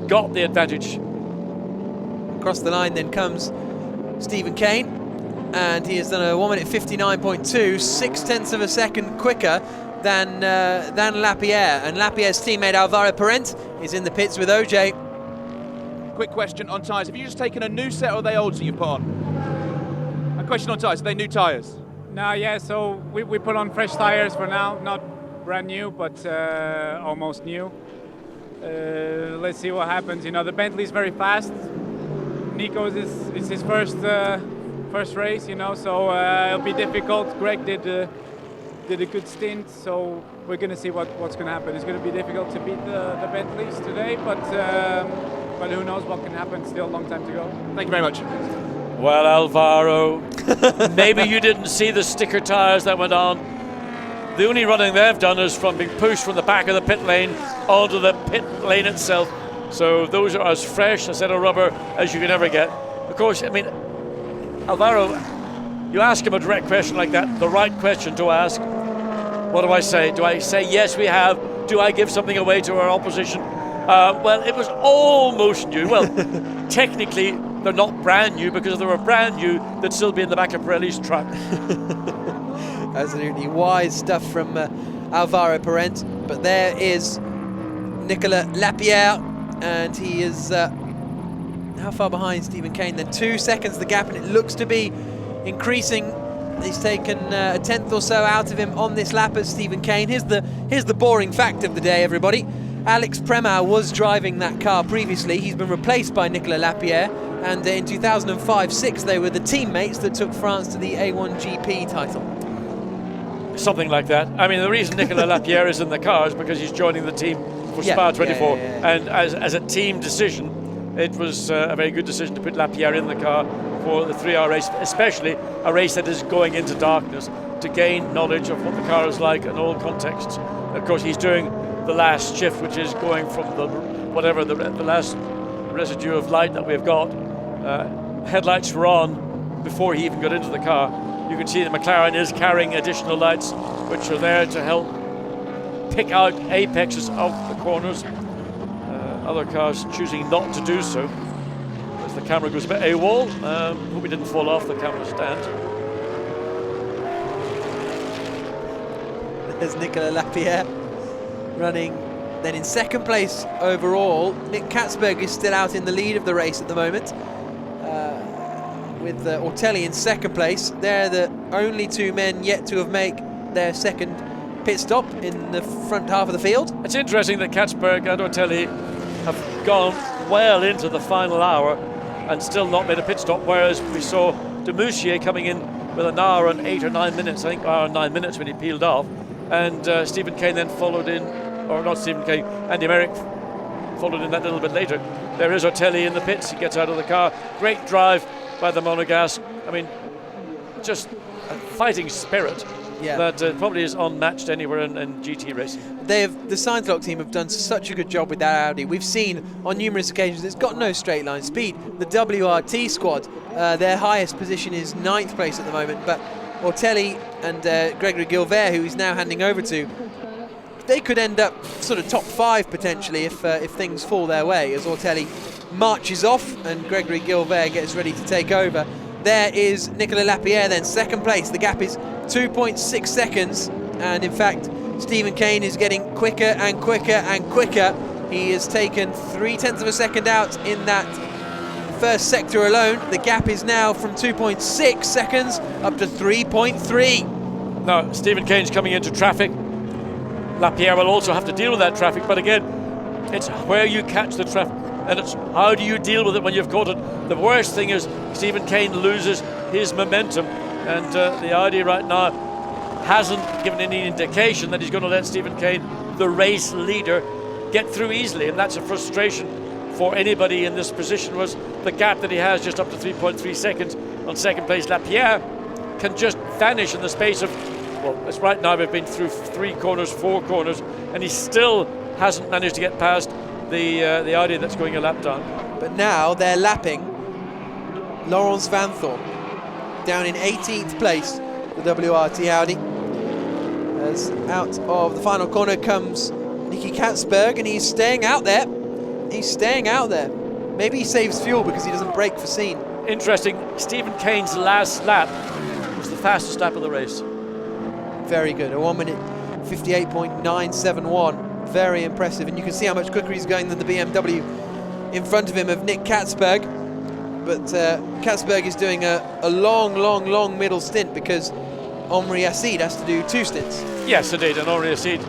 got the advantage? Across the line then comes Stephen Kane, and he has done a 1 minute 59.2, 0.6 of a second quicker than Lapierre, and Lapierre's teammate Alvaro Parent is in the pits with OJ. Quick question on tyres. Have you just taken a new set or are they olds that you put on? A question on tyres. Are they new tyres? No, yeah, so we put on fresh tyres for now, not brand new, but almost new. Let's see what happens. The Bentley's very fast. Nico's is his first race, so it'll be difficult. Greg did a good stint, so we're going to see what's going to happen. It's going to be difficult to beat the Bentleys today, but who knows what can happen. Still a long time to go. Thank you very much. Well, Alvaro, maybe you didn't see the sticker tyres that went on. The only running they've done is from being pushed from the back of the pit lane onto the pit lane itself. So those are as fresh a set of rubber as you can ever get. Of course, I mean, Alvaro, you ask him a direct question like that, the right question to ask. What do I say? Do I say, yes, we have? Do I give something away to our opposition? Well, it was almost new. Well, technically, they're not brand new, because if they were brand new, they'd still be in the back of Pirelli's truck. Absolutely wise stuff from Alvaro Parent. But there is Nicolas Lapierre, and he is how far behind Stephen Kane? Then 2 seconds the gap, and it looks to be increasing. He's taken a tenth or so out of him on this lap as Stephen Kane. Here's the boring fact of the day, everybody. Alex Premau was driving that car previously. He's been replaced by Nicolas Lapierre, and in 2005-06 they were the teammates that took France to the A1 GP title. Something like that. I mean, the reason Nicolas Lapierre is in the car is because he's joining the team for Spa 24, and as a team decision, it was a very good decision to put Lapierre in the car for the 3-hour race, especially a race that is going into darkness, to gain knowledge of what the car is like in all contexts. Of course, he's doing the last shift, which is going from the last residue of light that we've got. Headlights were on before he even got into the car. You can see the McLaren is carrying additional lights, which are there to help pick out apexes of the corners. Other cars choosing not to do so. As the camera goes a bit AWOL, hope we didn't fall off the camera stand. There's Nicolas Lapierre running then in second place overall. Nick Katzberg is still out in the lead of the race at the moment, with Ortelli in second place. They're the only two men yet to have made their second pit stop in the front half of the field. It's interesting that Katzberg and Ortelli have gone well into the final hour and still not made a pit stop, whereas we saw de Mouchier coming in with an hour and 8 or 9 minutes, I think hour and 9 minutes when he peeled off, and Stephen Kane then followed in, or not Stephen Kane, Andy Merrick followed in that little bit later. There is Ortelli in the pits, he gets out of the car. Great drive by the Monegasque. I mean, just a fighting spirit that probably is unmatched anywhere in GT racing. The Science team have done such a good job with that Audi. We've seen on numerous occasions it's got no straight line speed. The WRT squad, their highest position is 9th place at the moment, but Ortelli and Gregory Gilbert, who he's now handing over to, they could end up sort of top 5 potentially if things fall their way, as Ortelli marches off and Gregory Gilbert gets ready to take over. There is Nicolas Lapierre then, second place. The gap is 2.6 seconds, and in fact Stephen Kane is getting quicker and quicker and quicker. He has taken 0.3 of a second out in that first sector alone. The gap is now from 2.6 seconds up to 3.3. Now Stephen Kane's coming into traffic. Lapierre will also have to deal with that traffic, but again, it's where you catch the traffic and it's how do you deal with it when you've caught it. The worst thing is Stephen Kane loses his momentum, and the Audi right now hasn't given any indication that he's going to let Stephen Kane, the race leader, get through easily, and that's a frustration for anybody in this position. Was the gap that he has just up to 3.3 seconds on second place. Lapierre can just vanish in the space of, well, it's right now we've been through 3 corners, 4 corners, and he still hasn't managed to get past the Audi that's going a lap down. But now they're lapping Laurens Vanthoor down in 18th place, the WRT Audi. As out of the final corner comes Nicky Katzberg, and he's staying out there. He's staying out there. Maybe he saves fuel because he doesn't brake for scene. Interesting, Stephen Kane's last lap was the fastest lap of the race. Very good, a 1 minute 58.971. Very impressive, and you can see how much quicker he's going than the BMW in front of him of Nick Katzberg. But Katzberg is doing a long middle stint because Omri Assid has to do 2 stints. Yes, indeed, and Omri Assid,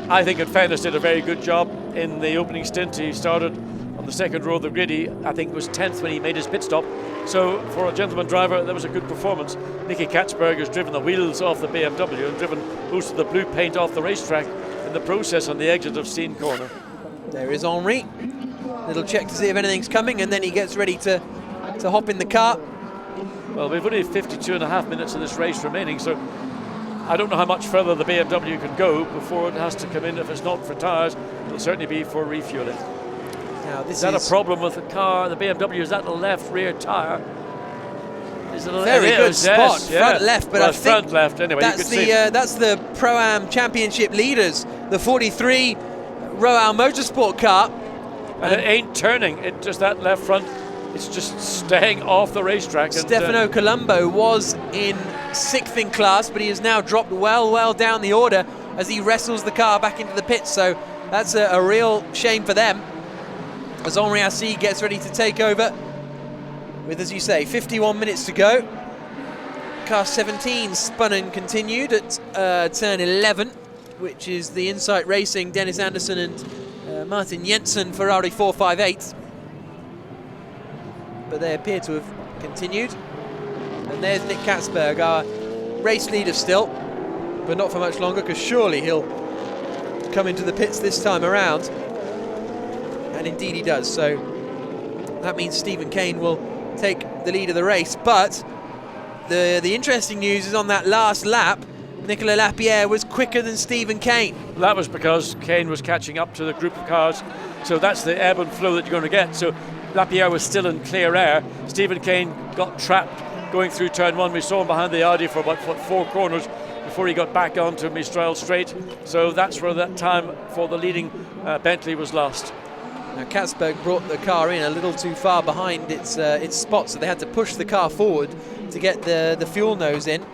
I think in fairness, did a very good job in the opening stint. He started on the second row of the grid. He, I think, was 10th when he made his pit stop. So for a gentleman driver, that was a good performance. Nicky Katzberg has driven the wheels off the BMW and driven most of the blue paint off the racetrack in the process on the exit of Scene Corner. There is Henri. Little check to see if anything's coming, and then he gets ready to hop in the car. Well, we've only 52.5 minutes of this race remaining, so I don't know how much further the BMW can go before it has to come in. If it's not for tyres, it'll certainly be for refueling. Now, this is that a problem with the car? The BMW, is that the left rear tyre? Is it very good spot, yes, front left, but well, I think front left anyway. That's the Pro-Am Championship leaders, the 43 Royal Motorsport car, and it ain't turning. It just that left front. It's just staying off the racetrack. Stefano Colombo was in 6th in class, but he has now dropped well down the order as he wrestles the car back into the pits. So that's a real shame for them, as Henri Assis gets ready to take over with, as you say, 51 minutes to go. Car 17 spun and continued at turn 11, which is the Insight Racing, Dennis Anderson and Martin Jensen Ferrari 458. But they appear to have continued. And there's Nick Katzberg, our race leader still, but not for much longer, because surely he'll come into the pits this time around. And indeed he does. So that means Stephen Kane will take the lead of the race. But the interesting news is on that last lap, Nicolas Lapierre was quicker than Stephen Kane. That was because Kane was catching up to the group of cars. So that's the ebb and flow that you're going to get. So Lapierre was still in clear air. Stephen Kane got trapped going through turn 1. We saw him behind the Audi for about 4 corners before he got back onto Mistral Straight. So that's where that time for the leading Bentley was lost. Now Katzberg brought the car in a little too far behind its spot, so they had to push the car forward to get the fuel nose in.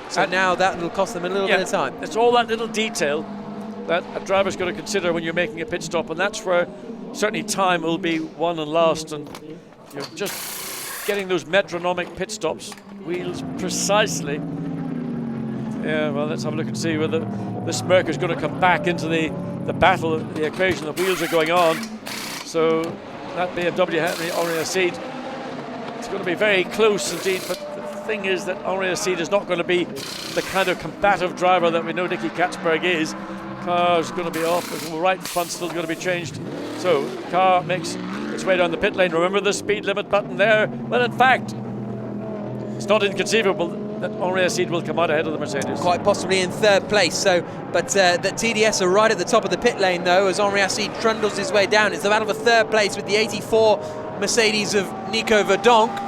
So now that will cost them a little bit of time. It's all that little detail that a driver's got to consider when you're making a pit stop, and that's where certainly time will be won and lost. And you know, just getting those metronomic pit stops, wheels precisely. Yeah, well, let's have a look and see whether the smirk is going to come back into the battle, the equation. The wheels are going on. So that BMW Henry Henri Acid, it's going to be very close indeed, but the thing is that Henri Acid is not going to be the kind of combative driver that we know Nicky Katzberg is. Car's going to be off, the right front's still going to be changed. So car makes its way down the pit lane. Remember the speed limit button there? Well, in fact, it's not inconceivable that Henri Acid will come out ahead of the Mercedes. Quite possibly in third place. So, but the TDS are right at the top of the pit lane though, as Henri Acid trundles his way down. It's the battle for third place with the 84 Mercedes of Nico Verdonk.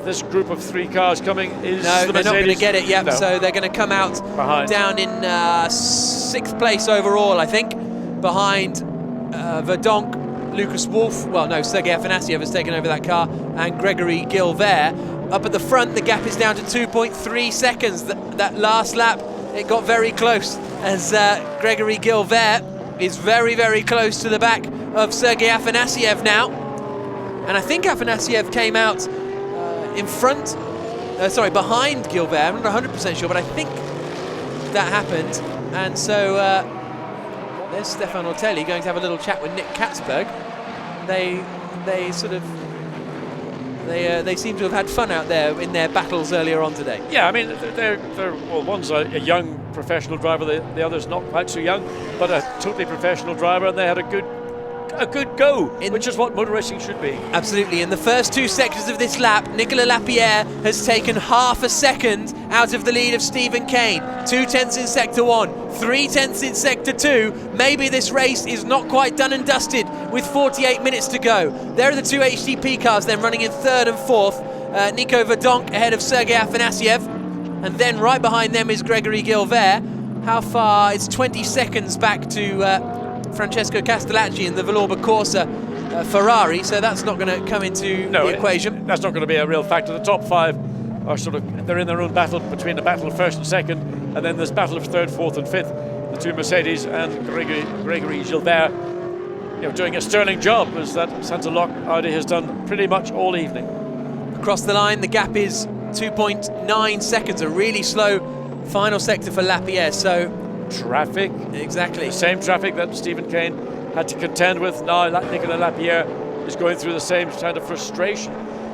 This group of 3 cars coming is no, the they're not going to get it yet. No. So they're going to come out behind. Down in 6th place overall, I think, behind Verdonk, Lucas Wolff. Well, no, Sergei Afanasyev has taken over that car, and Gregory Gilbert. Up at the front, the gap is down to 2.3 seconds. That last lap, it got very close, as Gregory Gilbert is very, very close to the back of Sergei Afanasyev now. And I think Afanasyev came out in front, behind Gilbert. I'm not 100% sure, but I think that happened. And so there's Stefan Ortelli going to have a little chat with Nick Katzberg. They seem to have had fun out there in their battles earlier on today. Yeah, I mean, they're well, one's a young professional driver, the other's not quite so young, but a totally professional driver, and they had a good go, which is what motor racing should be. Absolutely. In the first 2 sectors of this lap, Nicolas Lapierre has taken half a second out of the lead of Stephen Kane. 2/10 in sector 1, 3/10 in sector 2. Maybe this race is not quite done and dusted with 48 minutes to go. There are the 2 HTP cars then running in 3rd and 4th. Nico Verdonk ahead of Sergei Afanasyev, and then right behind them is Gregory Gilbert. How far? It's 20 seconds back to Francesco Castellacci in the Villorba Corsa Ferrari, so that's not going to come into the equation. That's not going to be a real factor. The top 5 are they're in their own battle, between the battle of 1st and 2nd, and then there's battle of 3rd, 4th and 5th. The 2 Mercedes and Gregory Gilbert, doing a sterling job, as that Saint-Lock Audi has done pretty much all evening. Across the line, the gap is 2.9 seconds, a really slow final sector for Lapierre. So traffic. Exactly. The same traffic that Stephen Kane had to contend with. Now Nicolas Lapierre is going through the same kind of frustration.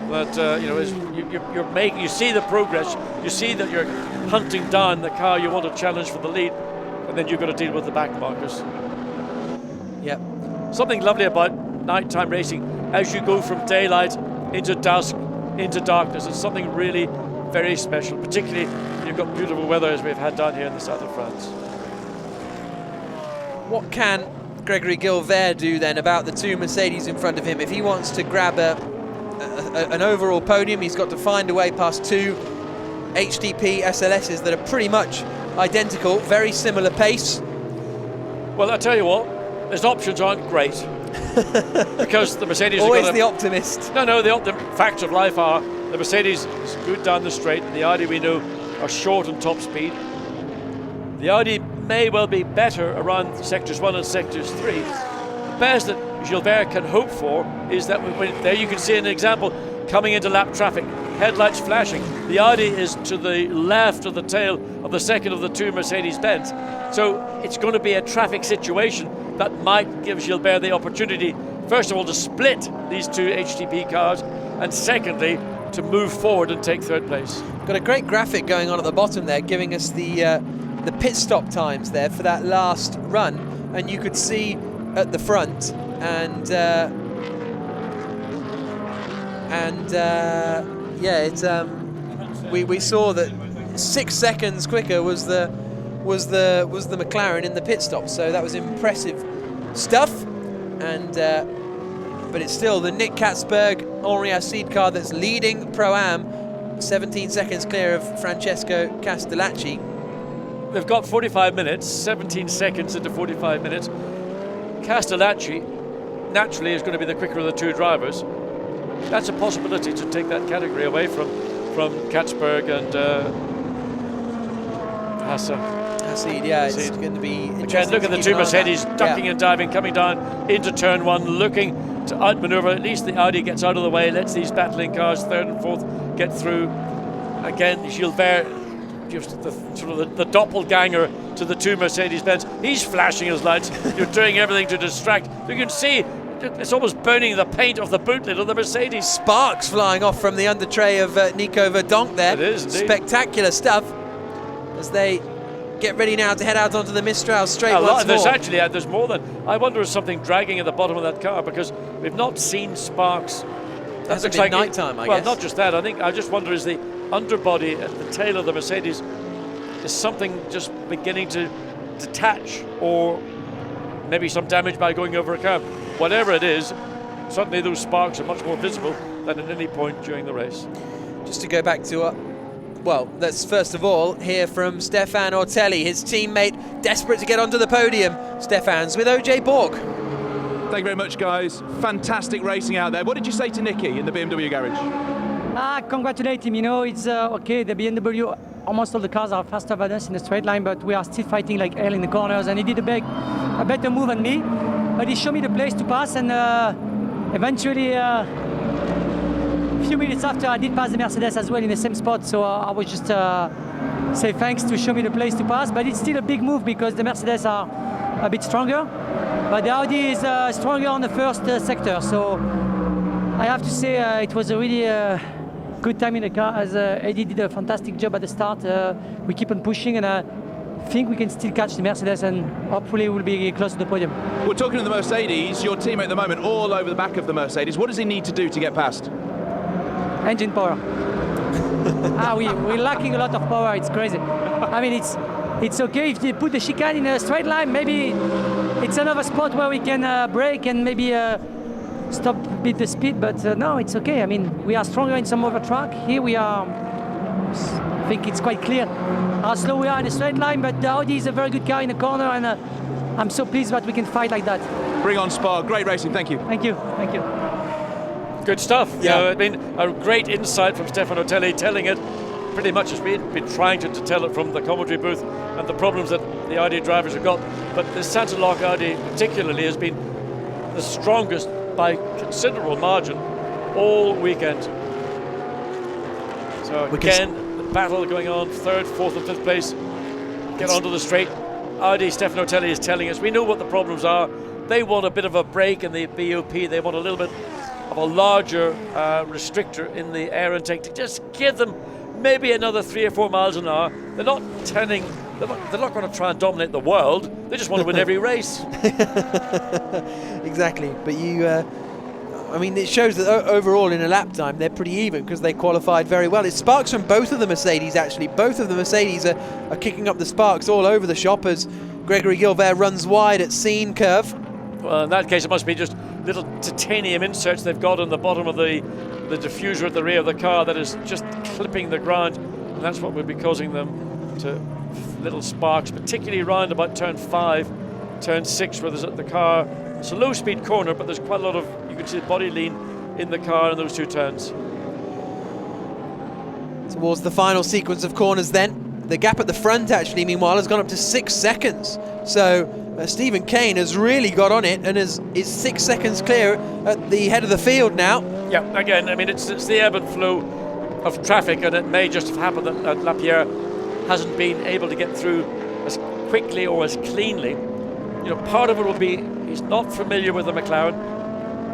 But you see the progress. You see that you're hunting down the car you want to challenge for the lead, and then you've got to deal with the back markers. Yep. Something lovely about nighttime racing, as you go from daylight into dusk, into darkness. It's something really very special, particularly when you've got beautiful weather as we've had down here in the south of France. What can Gregory Gilbert do then about the 2 Mercedes in front of him? If he wants to grab an overall podium, he's got to find a way past 2 HTP SLSs that are pretty much identical, very similar pace. Well, I tell you what, his options aren't great. Because the Mercedes always the optimist. No, the facts of life are the Mercedes is good down the straight, the Audi we know are short on top speed. The Audi may well be better around sectors 1 and sectors 3. The best that Gilbert can hope for is that there you can see an example coming into lap traffic, headlights flashing. The Audi is to the left of the tail of the second of the 2 Mercedes-Benz. So it's going to be a traffic situation that might give Gilbert the opportunity, first of all, to split these 2 HTP cars, and secondly, to move forward and take 3rd place. Got a great graphic going on at the bottom there, giving us the pit stop times there for that last run, and you could see at the front, and we saw that 6 seconds quicker was the McLaren in the pit stop, so that was impressive stuff. And but it's still the Nick Katzberg Henri Acid car that's leading Pro-Am, 17 seconds clear of Francesco Castellacci. They've got 45 minutes, 17 seconds into 45 minutes. Castellacci naturally is going to be the quicker of the 2 drivers. That's a possibility to take that category away from Katzberg and Acid, yeah, it's going to be interesting. Again, look at the 2 Mercedes ducking and diving, coming down into turn 1, looking to outmaneuver. At least the Audi gets out of the way, lets these battling cars, third and fourth, get through. Again, Gilbert, just the doppelganger to the two Mercedes-Benz. He's flashing his lights. You're doing everything to distract. You can see it's almost burning the paint off the boot lid of the Mercedes. Sparks flying off from the under tray of Nico Verdonk there. It is indeed. Spectacular stuff as they get ready now to head out onto the Mistral straight once more. There's more than. I wonder if something dragging at the bottom of that car, because we've not seen sparks. That looks like night time, I guess. Well, not just that. I just wonder, is the underbody at the tail of the Mercedes, is something just beginning to detach, or maybe some damage by going over a curb. Whatever it is, suddenly those sparks are much more visible than at any point during the race. Just to go back to, well, let's first of all hear from Stefan Ortelli, his teammate, desperate to get onto the podium. Stefan's with OJ Borg. Thank you very much, guys. Fantastic racing out there. What did you say to Nicky in the BMW garage? Congratulate him. You know, it's okay. The BMW, almost all the cars are faster than us in the straight line, but we are still fighting like hell in the corners. And he did a better move than me, but he showed me the place to pass. And eventually, a few minutes after, I did pass the Mercedes as well in the same spot. So I was just say thanks to show me the place to pass. But it's still a big move because the Mercedes are a bit stronger, but the Audi is stronger on the first sector. So I have to say it was a really good time in the car, as Eddie did a fantastic job at the start. We keep on pushing, and I think we can still catch the Mercedes, and hopefully we'll be close to the podium. We're talking to the Mercedes, your teammate at the moment, all over the back of the Mercedes. What does he need to do to get past? Engine power. We're lacking a lot of power. It's crazy. I mean, it's okay if they put the chicane in a straight line. Maybe it's another spot where we can brake and maybe stop a bit the speed. But no, it's okay. I mean, we are stronger in some other track. Here we are. I think it's quite clear how slow we are in a straight line. But the Audi is a very good car in the corner, and I'm so pleased that we can fight like that. Bring on Spa. Great racing. Thank you. Thank you. Thank you. Good stuff. Yeah, I mean, a great insight from Stefan Ortelli, telling it pretty much as we've been trying to tell it from the commentary booth, and the problems that the Audi drivers have got. But the Santa Lock Audi particularly has been the strongest by considerable margin all weekend. So again, the battle going on, third, fourth and fifth place. Get onto the straight. Audi, Stefan Ortelli is telling us, we know what the problems are. They want a bit of a break in the BOP. They want a little bit of a larger restrictor in the air intake to just give them maybe another 3 or 4 miles an hour. They're not turning, they're not going to try and dominate the world. They just want to win every race. Exactly. But I mean, it shows that overall in a lap time they're pretty even, because they qualified very well. It sparks from both of the Mercedes, actually. Both of the Mercedes are kicking up the sparks all over the shop as Gregory Gilbert runs wide at Scene Curve. Well, in that case, it must be just little titanium inserts they've got on the bottom of the diffuser at the rear of the car that is just clipping the ground, and that's what would be causing them to little sparks, particularly round about turn 5, turn 6, where there's the car. It's a low-speed corner, but there's quite a lot of, you can see the body lean in the car in those two turns. Towards the final sequence of corners then. The gap at the front, actually, meanwhile, has gone up to 6 seconds. So Stephen Kane has really got on it and is 6 seconds clear at the head of the field now. Yeah, again, I mean, it's the ebb and flow of traffic, and it may just have happened that Lapierre hasn't been able to get through as quickly or as cleanly. You know, part of it will be he's not familiar with the McLaren.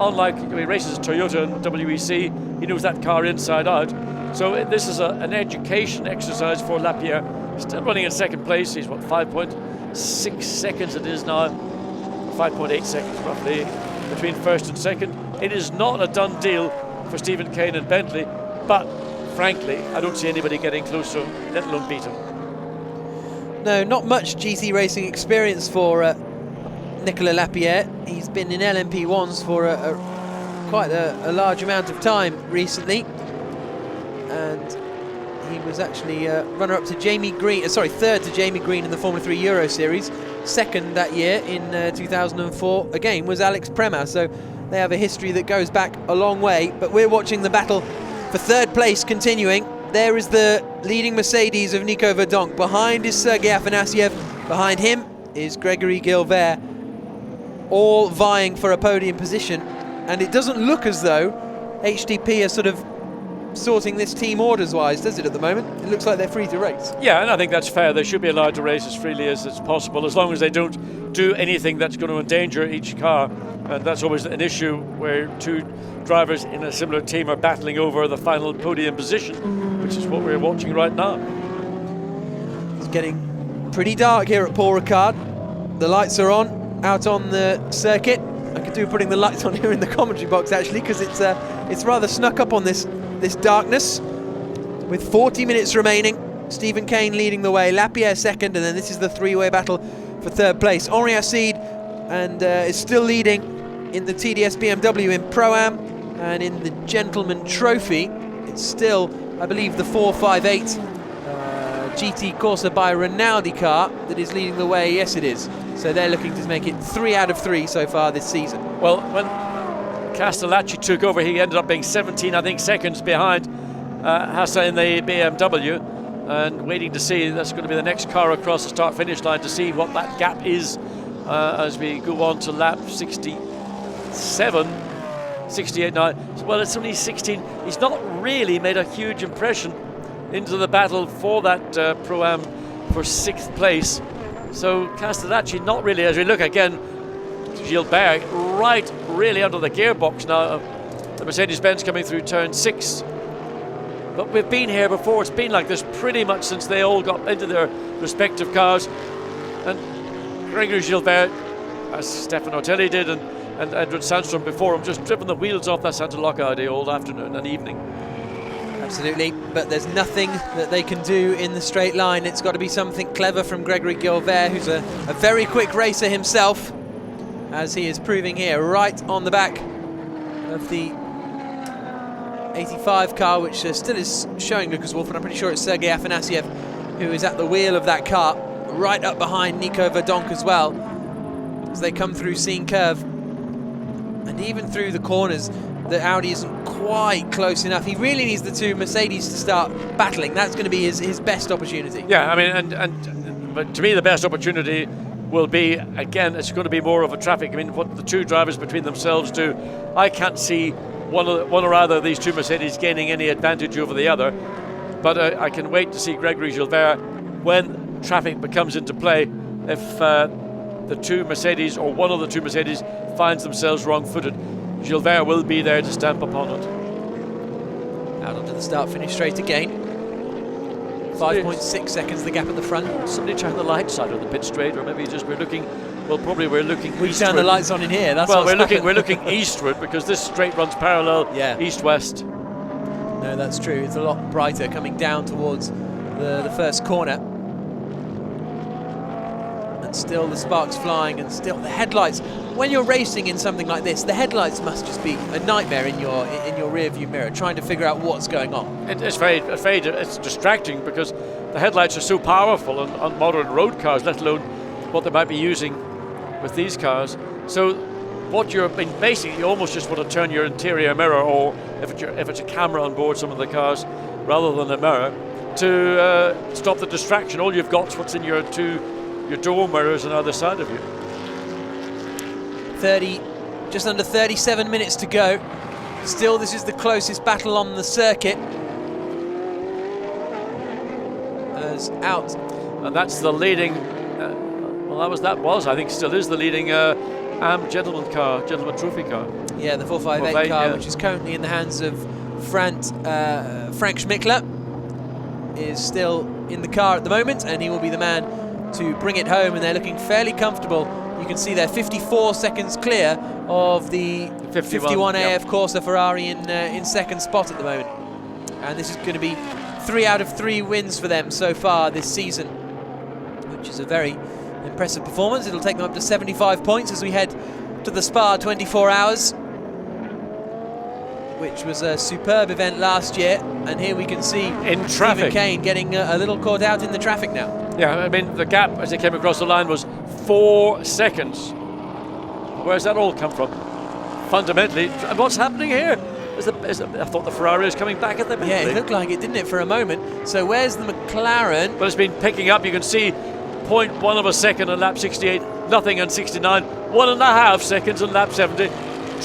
Unlike he races a Toyota and WEC, he knows that car inside out. So this is an education exercise for Lapierre. Still running in second place. He's what, 5.6 seconds it is now, 5.8 seconds roughly between first and second. It is not a done deal for Stephen Kane and Bentley, but frankly, I don't see anybody getting closer, let alone beat him. No, not much GT racing experience for Nicolas Lapierre. He's been in LMP1s for quite a large amount of time recently, and he was actually runner-up to Jamie Green, third to Jamie Green in the Formula 3 Euro Series. Second that year in 2004 again was Alex Prema, so they have a history that goes back a long way. But we're watching the battle for third place continuing. There is the leading Mercedes of Nico Verdonk. Behind is Sergei Afanasyev. Behind him is Gregory Gilbert, all vying for a podium position. and it doesn't look as though HDP are sort of sorting this team orders-wise, does it, at the moment? It looks like they're free to race. Yeah, and I think that's fair. They should be allowed to race as freely as it's possible, as long as they don't do anything that's going to endanger each car. And that's always an issue where two drivers in a similar team are battling over the final podium position, which is what we're watching right now. It's getting pretty dark here at Paul Ricard. The lights are on, out on the circuit. I could do putting the lights on here in the commentary box, actually, because it's rather snuck up on this darkness. With 40 minutes remaining, Stephen Kane leading the way, Lapierre second, and then this is the three-way battle for third place. Henri Acide and is still leading in the TDS BMW in Pro-Am, and in the Gentleman Trophy it's still, I believe, the 458 GT Corsa by Rinaldi car that is leading the way. Yes, it is. So they're looking to make it 3 out of 3 so far this season. Well, when Castellacci took over, he ended up being 17, I think, seconds behind Hassa in the BMW, and waiting to see, that's going to be the next car across the start-finish line to see what that gap is as we go on to lap 68 now. Well, it's only 16. He's not really made a huge impression into the battle for that Pro-Am for 6th place. So Castellacci not really, as we look again, Gilbert right really under the gearbox now. The Mercedes-Benz coming through turn 6. But we've been here before. It's been like this pretty much since they all got into their respective cars. And Gregory Gilbert, as Stefan Otelli did, and Edward Sandstrom before him, just driven the wheels off that Santa Luca Audi all afternoon and evening. Absolutely, but there's nothing that they can do in the straight line. It's got to be something clever from Gregory Gilbert, who's a very quick racer himself, as he is proving here, right on the back of the 85 car, which still is showing Lucas Wolff, and I'm pretty sure it's Sergei Afanasiev who is at the wheel of that car, right up behind Nico Verdonk as well, as they come through Scene Curve. And even through the corners, the Audi isn't quite close enough. He really needs the two Mercedes to start battling. That's going to be his best opportunity. Yeah, I mean, but to me the best opportunity will be, again, it's going to be more of a traffic. I mean, what the two drivers between themselves do, I can't see one or either of these two Mercedes gaining any advantage over the other. But I can wait to see Gregory Gilbert when traffic becomes into play. If the two Mercedes, or one of the two Mercedes, finds themselves wrong-footed, Gilbert will be there to stamp upon it. Out onto the start-finish straight again. 5.6 seconds the gap at the front. Somebody turn the lights out on the pit straight, or maybe just we're looking We've turned the lights on in here. That's well, we're looking eastward, because this straight runs parallel east-west. No, that's true. It's a lot brighter coming down towards the first corner. And still the sparks flying, and still the headlights. When you're racing in something like this, the headlights must just be a nightmare in your rear view mirror, trying to figure out what's going on. It's distracting, because the headlights are so powerful on modern road cars, let alone what they might be using with these cars. So what basically you almost just want to turn your interior mirror, or if it's a camera on board some of the cars rather than a mirror, to stop the distraction. All you've got is what's in your door mirrors on either side of you. Just under 37 minutes to go. Still, this is the closest battle on the circuit. As out. And that's the leading, I think still is the leading gentleman trophy car. Yeah, the 458 car, which is currently in the hands of Frank Schmickler, is still in the car at the moment, and he will be the man to bring it home, and they're looking fairly comfortable. You can see they're 54 seconds clear of the 51 AF Corsa Ferrari in second spot at the moment. And this is going to be 3 out of 3 wins for them so far this season, which is a very impressive performance. It'll take them up to 75 points as we head to the Spa 24 Hours, which was a superb event last year. And here we can see in traffic, Stephen Kane getting a little caught out in the traffic now. Yeah, I mean, the gap as they came across the line was 4 seconds. Where's that all come from? Fundamentally, and what's happening here? I thought the Ferrari was coming back at the Bentley. Yeah, it looked like it, didn't it, for a moment? So where's the McLaren? But it's been picking up. You can see 0.1 of a second on lap 68, nothing on 69, 1.5 seconds on lap 70.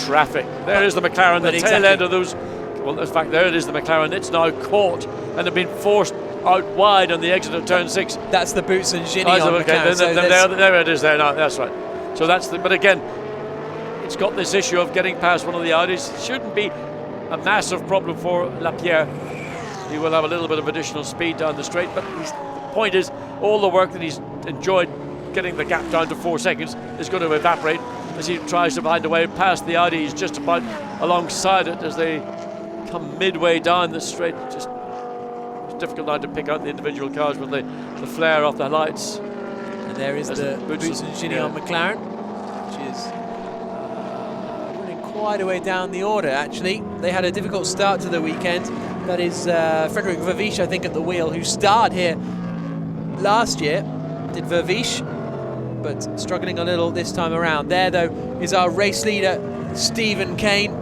traffic. There is the McLaren, the tail end of those. Well, in fact, there it is, the McLaren. It's now caught and they've been forced out wide on the exit of turn 6. That's the Boots and Ginny on okay. McLaren. So there it is there now, that's right. So that's the, but again, it's got this issue of getting past one of the Audis. It shouldn't be a massive problem for Lapierre. He will have a little bit of additional speed down the straight, but the point is, all the work that he's enjoyed getting the gap down to 4 seconds is going to evaporate as he tries to find a way past the Audi. He's just about alongside it as they come midway down the straight. Just it's difficult now to pick out the individual cars with the flare off the lights. And there is the Boots and Ginny on McLaren, which is running quite a way down the order, actually. They had a difficult start to the weekend. That is Frederick Verviche, I think, at the wheel, who starred here last year, did Verviche, but struggling a little this time around. There, though, is our race leader, Stephen Kane.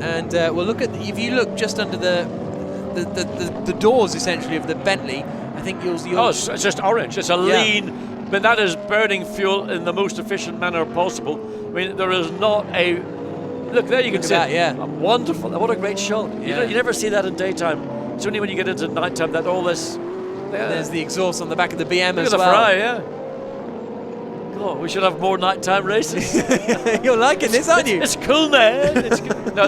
And we'll look at, if you look just under the doors, essentially, of the Bentley, I think you'll see... Oh, it's just orange. It's a lean... I mean, that is burning fuel in the most efficient manner possible. I mean, there is not a... Look, there you can see that, yeah. Wonderful. What a great shot. You never see that in daytime. It's only when you get into nighttime that all this... There's the exhaust on the back of the BM Look as at well. the Ferrari, yeah. God, we should have more nighttime races. You're liking this, aren't you? It's cool, man. It's, no,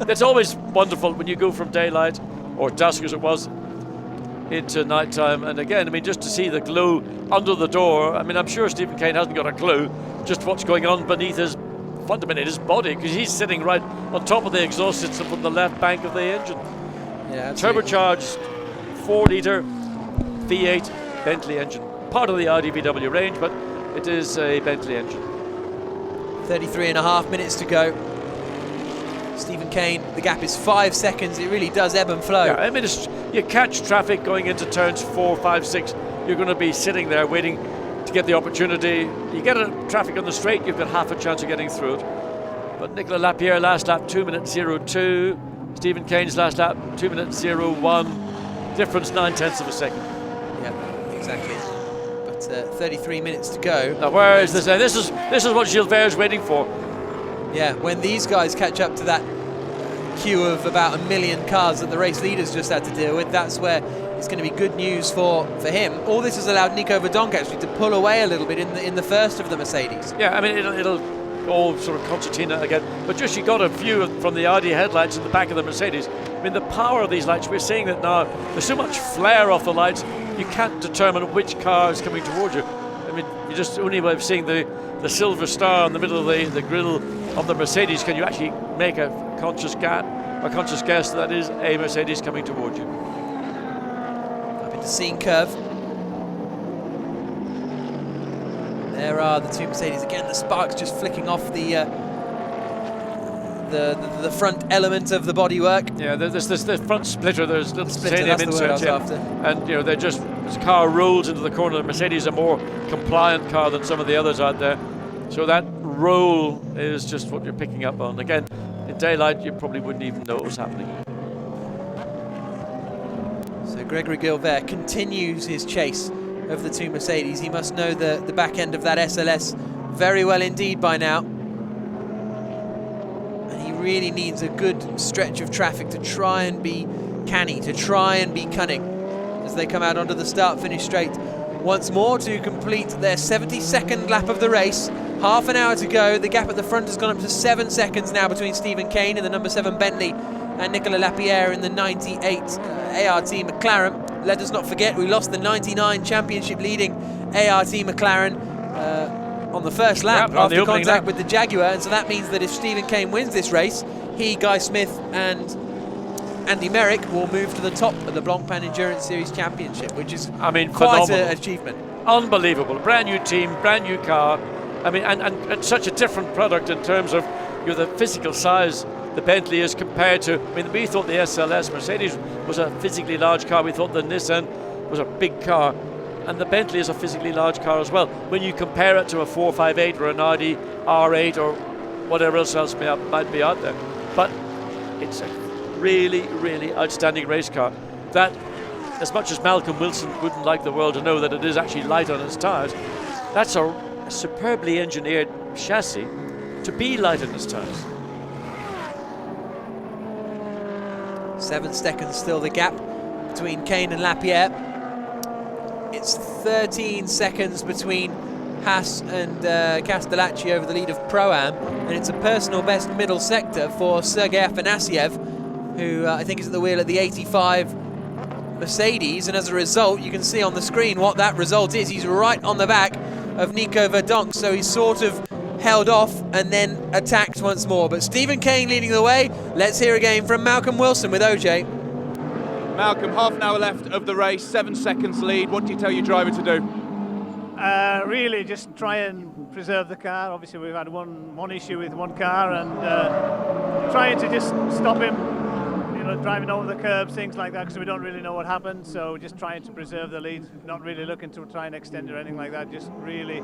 it's always wonderful when you go from daylight, or dusk as it was, into nighttime. And again, I mean, just to see the glow under the door, I mean, I'm sure Stephen Kane hasn't got a clue just what's going on beneath his, fundamentally his body, because he's sitting right on top of the exhaust system from the left bank of the engine. Yeah, turbocharged 4-litre V8 Bentley engine. Part of the Audi VW range, but it is a Bentley engine. 33.5 minutes to go. Stephen Kane, the gap is 5 seconds. It really does ebb and flow. Yeah, I mean, you catch traffic going into turns 4, 5, 6. You're going to be sitting there waiting to get the opportunity. You get traffic on the straight, you've got half a chance of getting through it. But Nicolas Lapierre last lap 2 minutes 02. Stephen Kane's last lap 2 minutes 01. Difference 9/10 of a second. Yeah, exactly. But 33 minutes to go. Now where is this? This is what Gilbert's waiting for. Yeah, when these guys catch up to that queue of about 1 million cars that the race leaders just had to deal with, that's where it's going to be good news for him. All this has allowed Nico Verdonk actually to pull away a little bit in the first of the Mercedes. Yeah, I mean, it'll all sort of concertina again, but just you got a view from the Audi headlights in the back of the Mercedes. I mean, the power of these lights, we're seeing that now. There's so much flare off the lights, you can't determine which car is coming towards you. I mean, you just only by seeing the silver star in the middle of the grille of the Mercedes can you actually make a conscious guess that is a Mercedes coming towards you. Up into Scene Curve. There are the two Mercedes again. The sparks just flicking off the front element of the bodywork. Yeah, there's this front splitter. There's little splitter, titanium that's the word I inserts was in, after. and you know this car rolls into the corner. The Mercedes is a more compliant car than some of the others out there, so that roll is just what you're picking up on. Again, in daylight you probably wouldn't even know what was happening. So Gregory Gilbert continues his chase of the two Mercedes. He must know the back end of that SLS very well indeed by now. And he really needs a good stretch of traffic to try and be canny, to try and be cunning as they come out onto the start-finish straight once more to complete their 72nd lap of the race. Half an hour to go. The gap at the front has gone up to 7 seconds now between Stephen Kane in the number 7 Bentley and Nicolas Lapierre in the 98 ART McLaren. Let us not forget we lost the 99 championship leading ART McLaren on the first lap after contact with the Jaguar, and so that means that if Stephen Kane wins this race, he, Guy Smith and Andy Merrick will move to the top of the Blancpain Endurance Series Championship, which is, I mean, quite an achievement. Unbelievable. Brand new team, brand new car. I mean, and such a different product in terms of the physical size the Bentley is compared to, I mean, we thought the SLS Mercedes was a physically large car. We thought the Nissan was a big car. And the Bentley is a physically large car as well. When you compare it to a 458 or an Audi R8 or whatever else might be out there. But it's a really, really outstanding race car. That, as much as Malcolm Wilson wouldn't like the world to know that it is actually light on its tyres, that's a superbly engineered chassis to be light on its tyres. 7 seconds still the gap between Kane and Lapierre. It's 13 seconds between Haas and Castellacci over the lead of Pro-Am, and it's a personal best middle sector for Sergei Afanasiev, who I think is at the wheel at the 85 Mercedes, and as a result you can see on the screen what that result is. He's right on the back of Nico Verdonk, so he's sort of held off and then attacked once more. But Stephen Kane leading the way. Let's hear again from Malcolm Wilson with OJ. Malcolm, half an hour left of the race, 7 seconds lead. What do you tell your driver to do? Really just try and preserve the car. Obviously we've had one issue with one car, and trying to just stop him, you know, driving over the curbs, things like that, because we don't really know what happened. So just trying to preserve the lead, not really looking to try and extend or anything like that. Just really,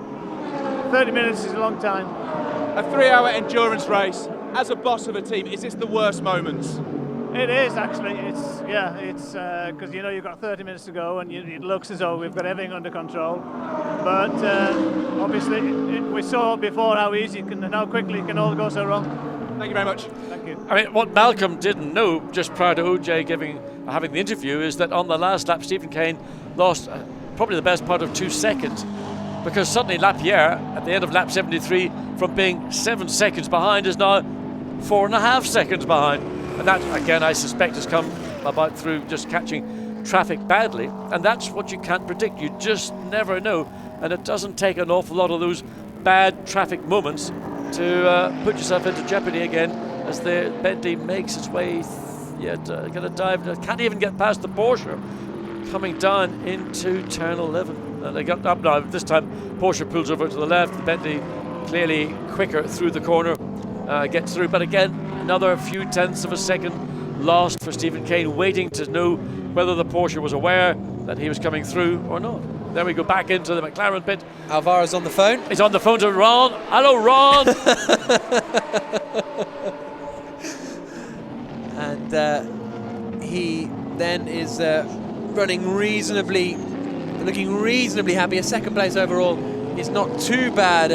30 minutes is a long time. A 3-hour endurance race. As a boss of a team, is this the worst moments? It is actually. It's because you know you've got 30 minutes to go, and it looks as though we've got everything under control. But obviously, we saw before how easy and how quickly it can all go so wrong. Thank you very much. Thank you. I mean, what Malcolm didn't know just prior to OJ having the interview is that on the last lap, Stephen Kane lost probably the best part of 2 seconds, because suddenly Lapierre at the end of lap 73, from being 7 seconds behind, is now 4.5 seconds behind. And that, again, I suspect has come about through just catching traffic badly. And that's what you can't predict. You just never know. And it doesn't take an awful lot of those bad traffic moments to put yourself into jeopardy again as the Bentley makes its way, going to dive. Can't even get past the Porsche, coming down into turn 11. And they got up now. This time, Porsche pulls over to the left. The Bentley clearly quicker through the corner, gets through. But again, another few tenths of a second lost for Stephen Kane, waiting to know whether the Porsche was aware that he was coming through or not. There we go, back into the McLaren pit. Alvaro's on the phone. He's on the phone to Ron. Hello, Ron. And he then is looking reasonably happy. A second place overall is not too bad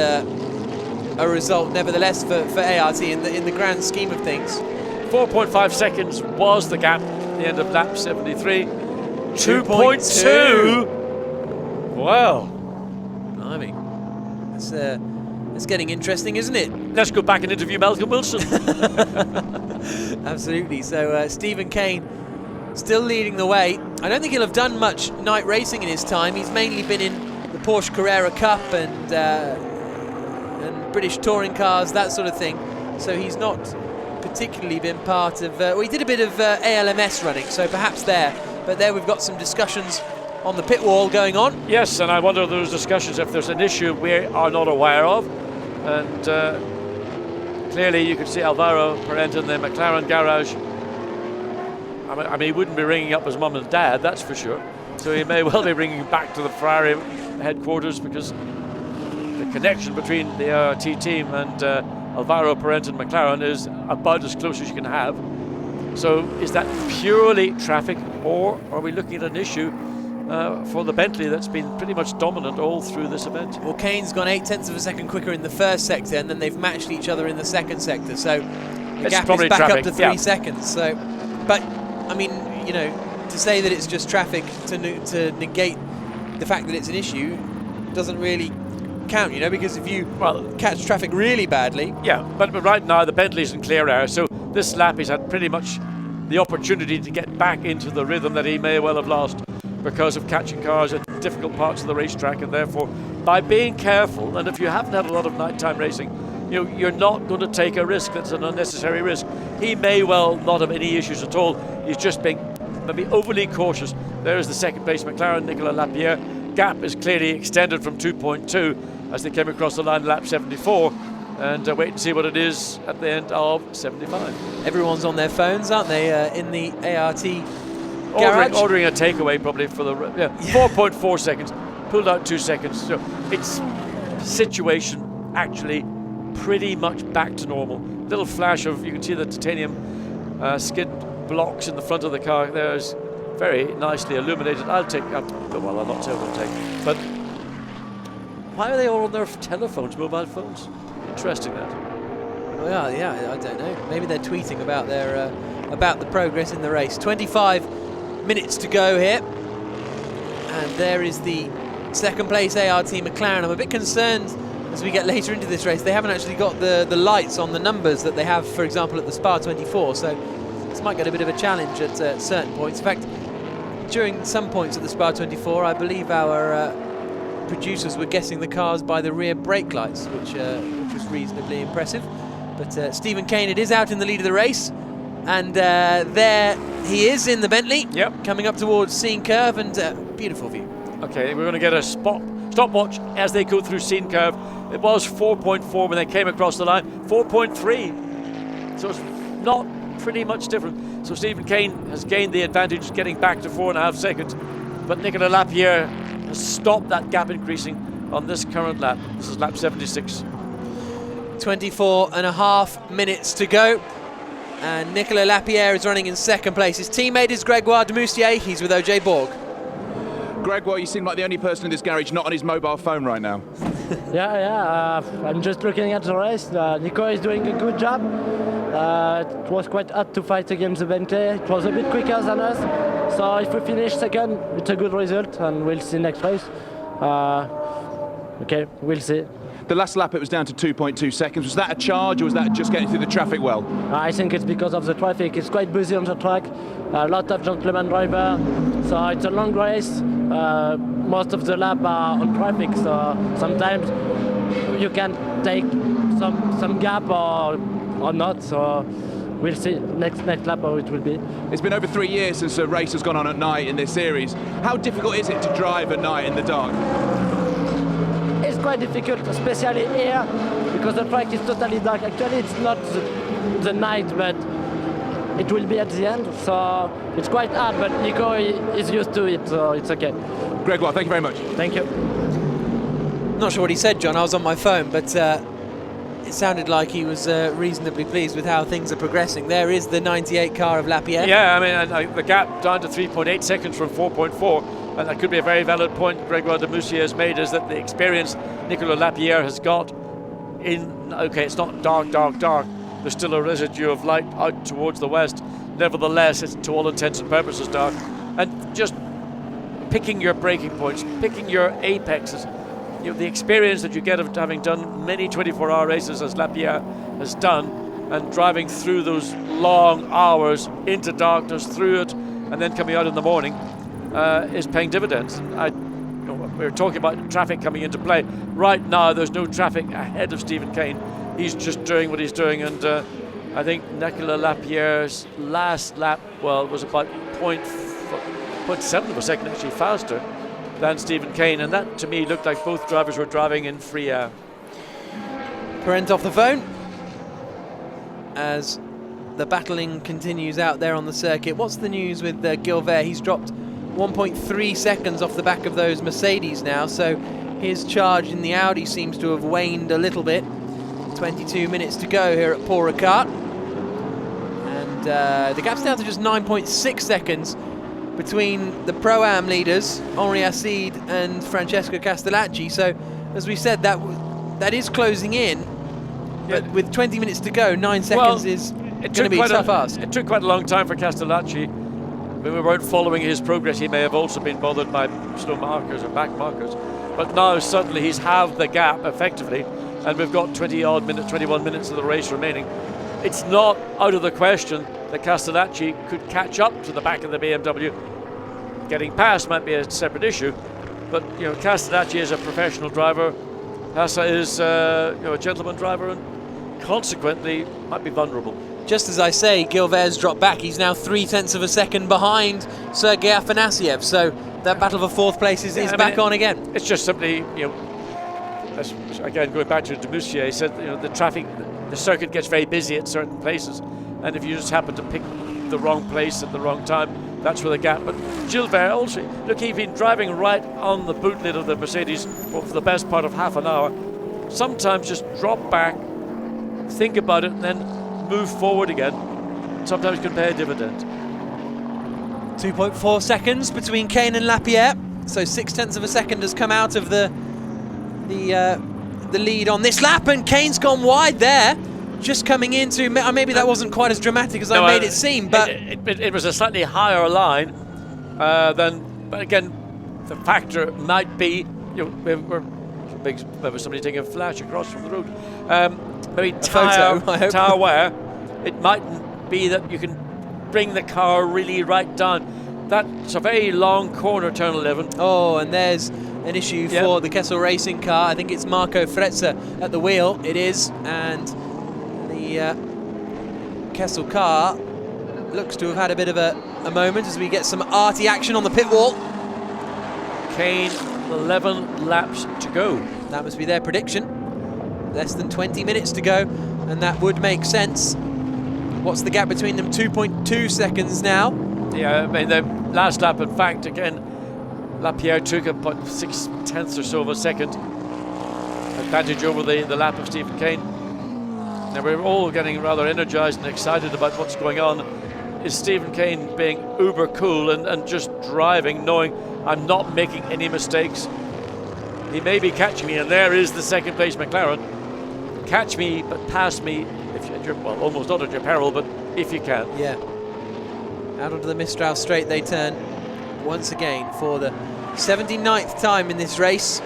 a result, nevertheless, for ART in the grand scheme of things. 4.5 seconds was the gap at the end of lap 73. 2.2. Wow. Blimey. It's getting interesting, isn't it? Let's go back and interview Malcolm Wilson. Absolutely. So Stephen Kane still leading the way. I don't think he'll have done much night racing in his time. He's mainly been in the Porsche Carrera Cup and British touring cars, that sort of thing. So he's not particularly been part of... well, he did a bit of ALMS running, so perhaps there. But there we've got some discussions on the pit wall going on. Yes, and I wonder those discussions if there's an issue we are not aware of. And clearly you can see Alvaro Parent in the McLaren garage. I mean, he wouldn't be ringing up his mum and dad, that's for sure. So he may well be ringing back to the Ferrari headquarters, because the connection between the ART team and Alvaro Parent and McLaren is about as close as you can have. So is that purely traffic, or are we looking at an issue for the Bentley that's been pretty much dominant all through this event? Well, Kane's gone 0.8 of a second quicker in the first sector, and then they've matched each other in the second sector. So the gap is back traffic, up to 3 seconds. So, but I mean, you know, to say that it's just traffic to negate the fact that it's an issue doesn't really count, you know, because if you catch traffic really badly. Yeah, but right now the Bentley's in clear air, so this lap he's had pretty much the opportunity to get back into the rhythm that he may well have lost because of catching cars at difficult parts of the racetrack, and therefore by being careful, and if you haven't had a lot of nighttime racing, you know, you're not going to take a risk that's an unnecessary risk. He may well not have any issues at all. He's just being maybe overly cautious. There's the second place McLaren, Nicolas Lapierre. Gap is clearly extended from 2.2 as they came across the line lap 74, and wait and see what it is at the end of 75. Everyone's on their phones, aren't they, in the ART garage? Ordering a takeaway probably for the 4.4 seconds, pulled out 2 seconds. So it's situation actually pretty much back to normal. Little flash of, you can see the titanium skid blocks in the front of the car. There's very nicely illuminated. I'll take, well, I'm not saying I'll take, but why are they all on their telephones, mobile phones? Interesting that. Well, yeah, I don't know. Maybe they're tweeting about their about the progress in the race. 25 minutes to go here. And there is the second place ART McLaren. I'm a bit concerned as we get later into this race. They haven't actually got the lights on the numbers that they have, for example, at the Spa 24. So this might get a bit of a challenge at certain points. In fact, during some points at the Spa 24, I believe our producers were guessing the cars by the rear brake lights, which was reasonably impressive. But Stephen Kane, it is out in the lead of the race, and there he is in the Bentley, coming up towards Scene Curve, and beautiful view. Okay, we're going to get a stopwatch as they go through Scene Curve. It was 4.4 when they came across the line, 4.3, so it's not pretty much different. So Stephen Kane has gained the advantage, getting back to 4.5 seconds, but Nicolas Lapierre has stopped that gap increasing on this current lap. This is lap 76. 24.5 minutes to go, and Nicolas Lapierre is running in second place. His teammate is Gregoire de Moustier. He's with OJ Borg. Gregoire, you seem like the only person in this garage not on his mobile phone right now. I'm just looking at the race. Nico is doing a good job. It was quite hard to fight against the Bentley. It was a bit quicker than us. So if we finish second, it's a good result, and we'll see next race. Okay, we'll see. The last lap it was down to 2.2 seconds. Was that a charge, or was that just getting through the traffic well? I think it's because of the traffic. It's quite busy on the track. A lot of gentlemen drivers. So it's a long race. Most of the lap are on traffic, so sometimes you can take some gap or not. So we'll see next lap how it will be. It's been over 3 years since a race has gone on at night in this series. How difficult is it to drive at night in the dark? It's quite difficult, especially here, because the track is totally dark. Actually, it's not the night, but it will be at the end, so it's quite hard, but Nico is used to it, so it's okay. Gregoire, thank you very much. Thank you. Not sure what he said, John. I was on my phone, but it sounded like he was reasonably pleased with how things are progressing. There is the 98 car of Lapierre. Yeah, I mean, the gap down to 3.8 seconds from 4.4. And that could be a very valid point Gregoire de Moustier has made, is that the experience Nicolas Lapierre has got in, okay, it's not dark. There's still a residue of light out towards the west. Nevertheless, it's to all intents and purposes dark. And just picking your breaking points, picking your apexes, the experience that you get of having done many 24-hour races as Lapierre has done, and driving through those long hours into darkness, through it, and then coming out in the morning, is paying dividends. We were talking about traffic coming into play. Right now, there's no traffic ahead of Stephen Kane. He's just doing what he's doing, and I think Nicolas Lapierre's last lap, was about 0.7 of a second actually faster than Stephen Kane, and that to me looked like both drivers were driving in free air. Parent off the phone as the battling continues out there on the circuit. What's the news with Gilbert? He's dropped 1.3 seconds off the back of those Mercedes now, so his charge in the Audi seems to have waned a little bit. 22 minutes to go here at Paul Ricard, and the gap's down to just 9.6 seconds between the Pro-Am leaders, Henri Acide and Francesco Castellacci. So as we said, that is closing in, but with 20 minutes to go, 9 seconds is going to be a tough ask. It took quite a long time for Castellacci. When we weren't following his progress, he may have also been bothered by slow markers or back markers. But now suddenly he's halved the gap effectively, and we've got 21 minutes of the race remaining. It's not out of the question that Castellacci could catch up to the back of the BMW. Getting past might be a separate issue, but Castellacci is a professional driver. Hassa is a gentleman driver, and consequently might be vulnerable. Just as I say, Gilbert's dropped back. He's now 0.3 of a second behind Sergei Afanasiev. So that battle for fourth place is back on again. It's just simply, again, going back to de Moustier, he said, the circuit gets very busy at certain places. And if you just happen to pick the wrong place at the wrong time, that's where the gap. But Gilbert also, look, he's been driving right on the boot lid of the Mercedes for the best part of half an hour. Sometimes just drop back, think about it, and then move forward again. Sometimes can pay a dividend. 2.4 seconds between Kane and Lapierre. So 0.6 of a second has come out of the lead on this lap, and Kane's gone wide there. just coming into, maybe that wasn't quite as dramatic as I made it seem, but it was a slightly higher line than. But again, the factor might be, you know, there was somebody taking a flash across from the road. Maybe tire wear. It mightn't be that you can bring the car really right down. That's a very long corner, turn 11. Oh, and there's an issue for the Kessel Racing car. I think it's Marco Frezza at the wheel. It is, and the Kessel car looks to have had a bit of a moment as we get some arty action on the pit wall. Kane, 11 laps to go. That must be their prediction. Less than 20 minutes to go, and that would make sense. What's the gap between them? 2.2 seconds now. Yeah, I mean, the last lap, in fact, again, Lapierre took about 0.6 or so of a second advantage over the lap of Stephen Kane. Now, we're all getting rather energized and excited about what's going on. Is Stephen Kane being uber cool and just driving, knowing I'm not making any mistakes? He may be catching me, and there is the second place McLaren. Catch me, but pass me, if you're, well, almost not at your peril, but if you can. Yeah. Out onto the Mistral straight they turn once again for the 79th time in this race.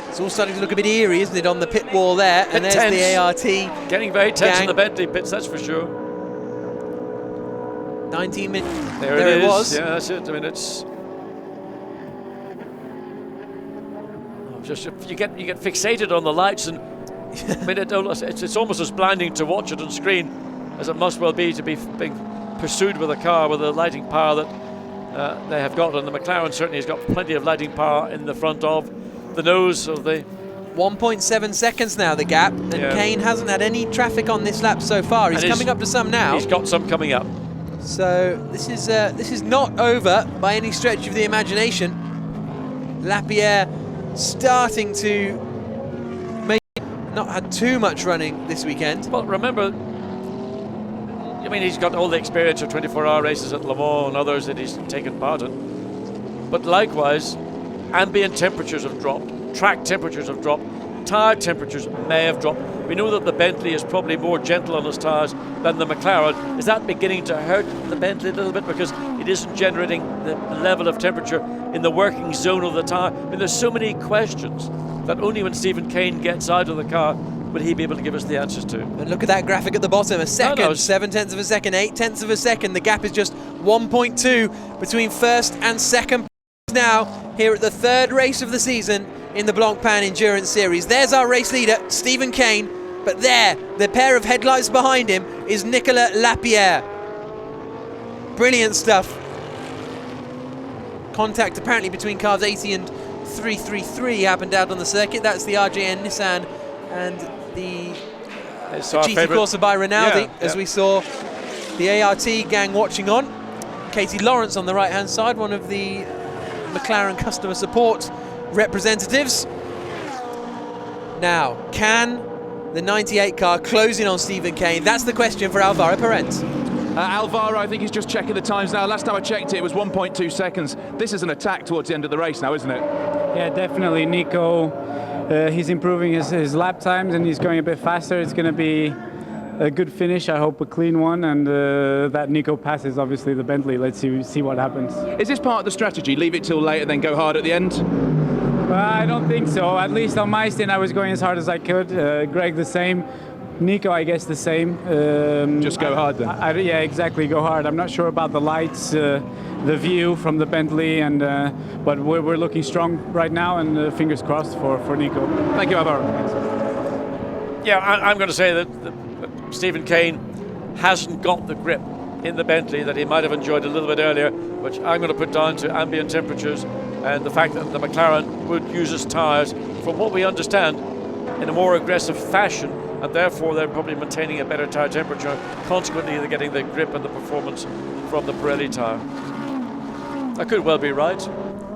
It's all starting to look a bit eerie, isn't it, on the pit wall there? And there's the ART. Getting very tense in the Bentley pits, that's for sure. 19 minutes. There it was. Yeah, that's it. I mean, it's just you get fixated on the lights, and I mean, it's almost as blinding to watch it on screen as it must well be to be being pursued with a car with the lighting power that they have got, and the McLaren certainly has got plenty of lighting power in the front of the nose of the 1.7 seconds now, the gap, and Kane hasn't had any traffic on this lap so far. He's coming up to some now. He's got some coming up. So this is not over by any stretch of the imagination. Lapierre starting to maybe not had too much running this weekend. Well, remember, I mean, he's got all the experience of 24-hour races at Le Mans and others that he's taken part in. But likewise, ambient temperatures have dropped, track temperatures have dropped, tyre temperatures may have dropped. We know that the Bentley is probably more gentle on its tyres than the McLaren. Is that beginning to hurt the Bentley a little bit because it isn't generating the level of temperature in the working zone of the tyre? I mean, there's so many questions that only when Stephen Kane gets out of the car will he be able to give us the answers to. And look at that graphic at the bottom, a second, 0.7 of a second, 0.8 of a second. The gap is just 1.2 between first and second now here at the third race of the season in the Blancpain Endurance Series. There's our race leader, Stephen Kane, but there, the pair of headlights behind him is Nicolas Lapierre. Brilliant stuff. Contact apparently between cars 80 and 333 happened out on the circuit. That's the RJN Nissan and the GT Corsa by Rinaldi, as we saw the ART gang watching on. Katie Lawrence on the right-hand side, one of the McLaren customer support representatives. Now, can the 98 car close in on Stephen Kane? That's the question for Alvaro Parent. Alvaro, I think he's just checking the times now. Last time I checked it was 1.2 seconds. This is an attack towards the end of the race now, isn't it? Yeah, definitely. Nico, he's improving his lap times and he's going a bit faster. It's going to be a good finish, I hope a clean one, and that Nico passes obviously the Bentley. Let's see what happens. Is this part of the strategy? Leave it till late and then go hard at the end? I don't think so. At least on my stint I was going as hard as I could. Greg the same. Nico, I guess the same. Just go hard then? Yeah, exactly, go hard. I'm not sure about the lights, the view from the Bentley, and but we're looking strong right now, and fingers crossed for Nico. Thank you, Alvaro. Yeah, I'm going to say that Stephen Kane hasn't got the grip in the Bentley that he might have enjoyed a little bit earlier, which I'm going to put down to ambient temperatures and the fact that the McLaren would use its tyres, from what we understand, in a more aggressive fashion, and therefore they're probably maintaining a better tyre temperature. Consequently, they're getting the grip and the performance from the Pirelli tyre. I could well be right.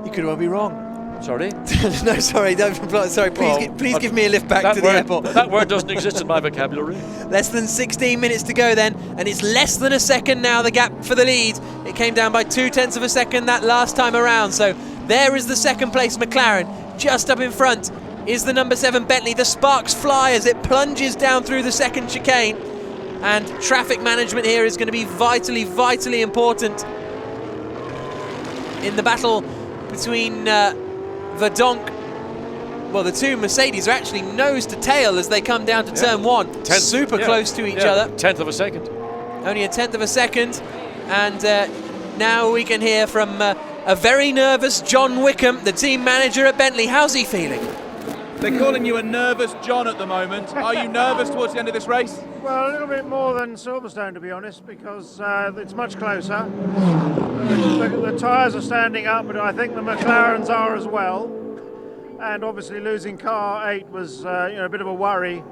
You could well be wrong. Sorry? No, sorry, sorry. Please give me a lift back to the airport. That word doesn't exist in my vocabulary. Less than 16 minutes to go then, and it's less than a second now, the gap for the lead. It came down by 0.2 of a second that last time around, so there is the second place McLaren, just up in front is the number 7 Bentley. The sparks fly as it plunges down through the second chicane, and traffic management here is going to be vitally, vitally important in the battle between Verdonk. Well, the two Mercedes are actually nose to tail as they come down to turn 1. Super close to each other. 1/10 of a second. Only a 1/10 of a second. And now we can hear from a very nervous John Wickham, the team manager at Bentley. How's he feeling? They're calling you a nervous John at the moment. Are you nervous towards the end of this race? Well, a little bit more than Silverstone, to be honest, because it's much closer. The tyres are standing up, but I think the McLarens are as well. And obviously losing car 8 was a bit of a worry.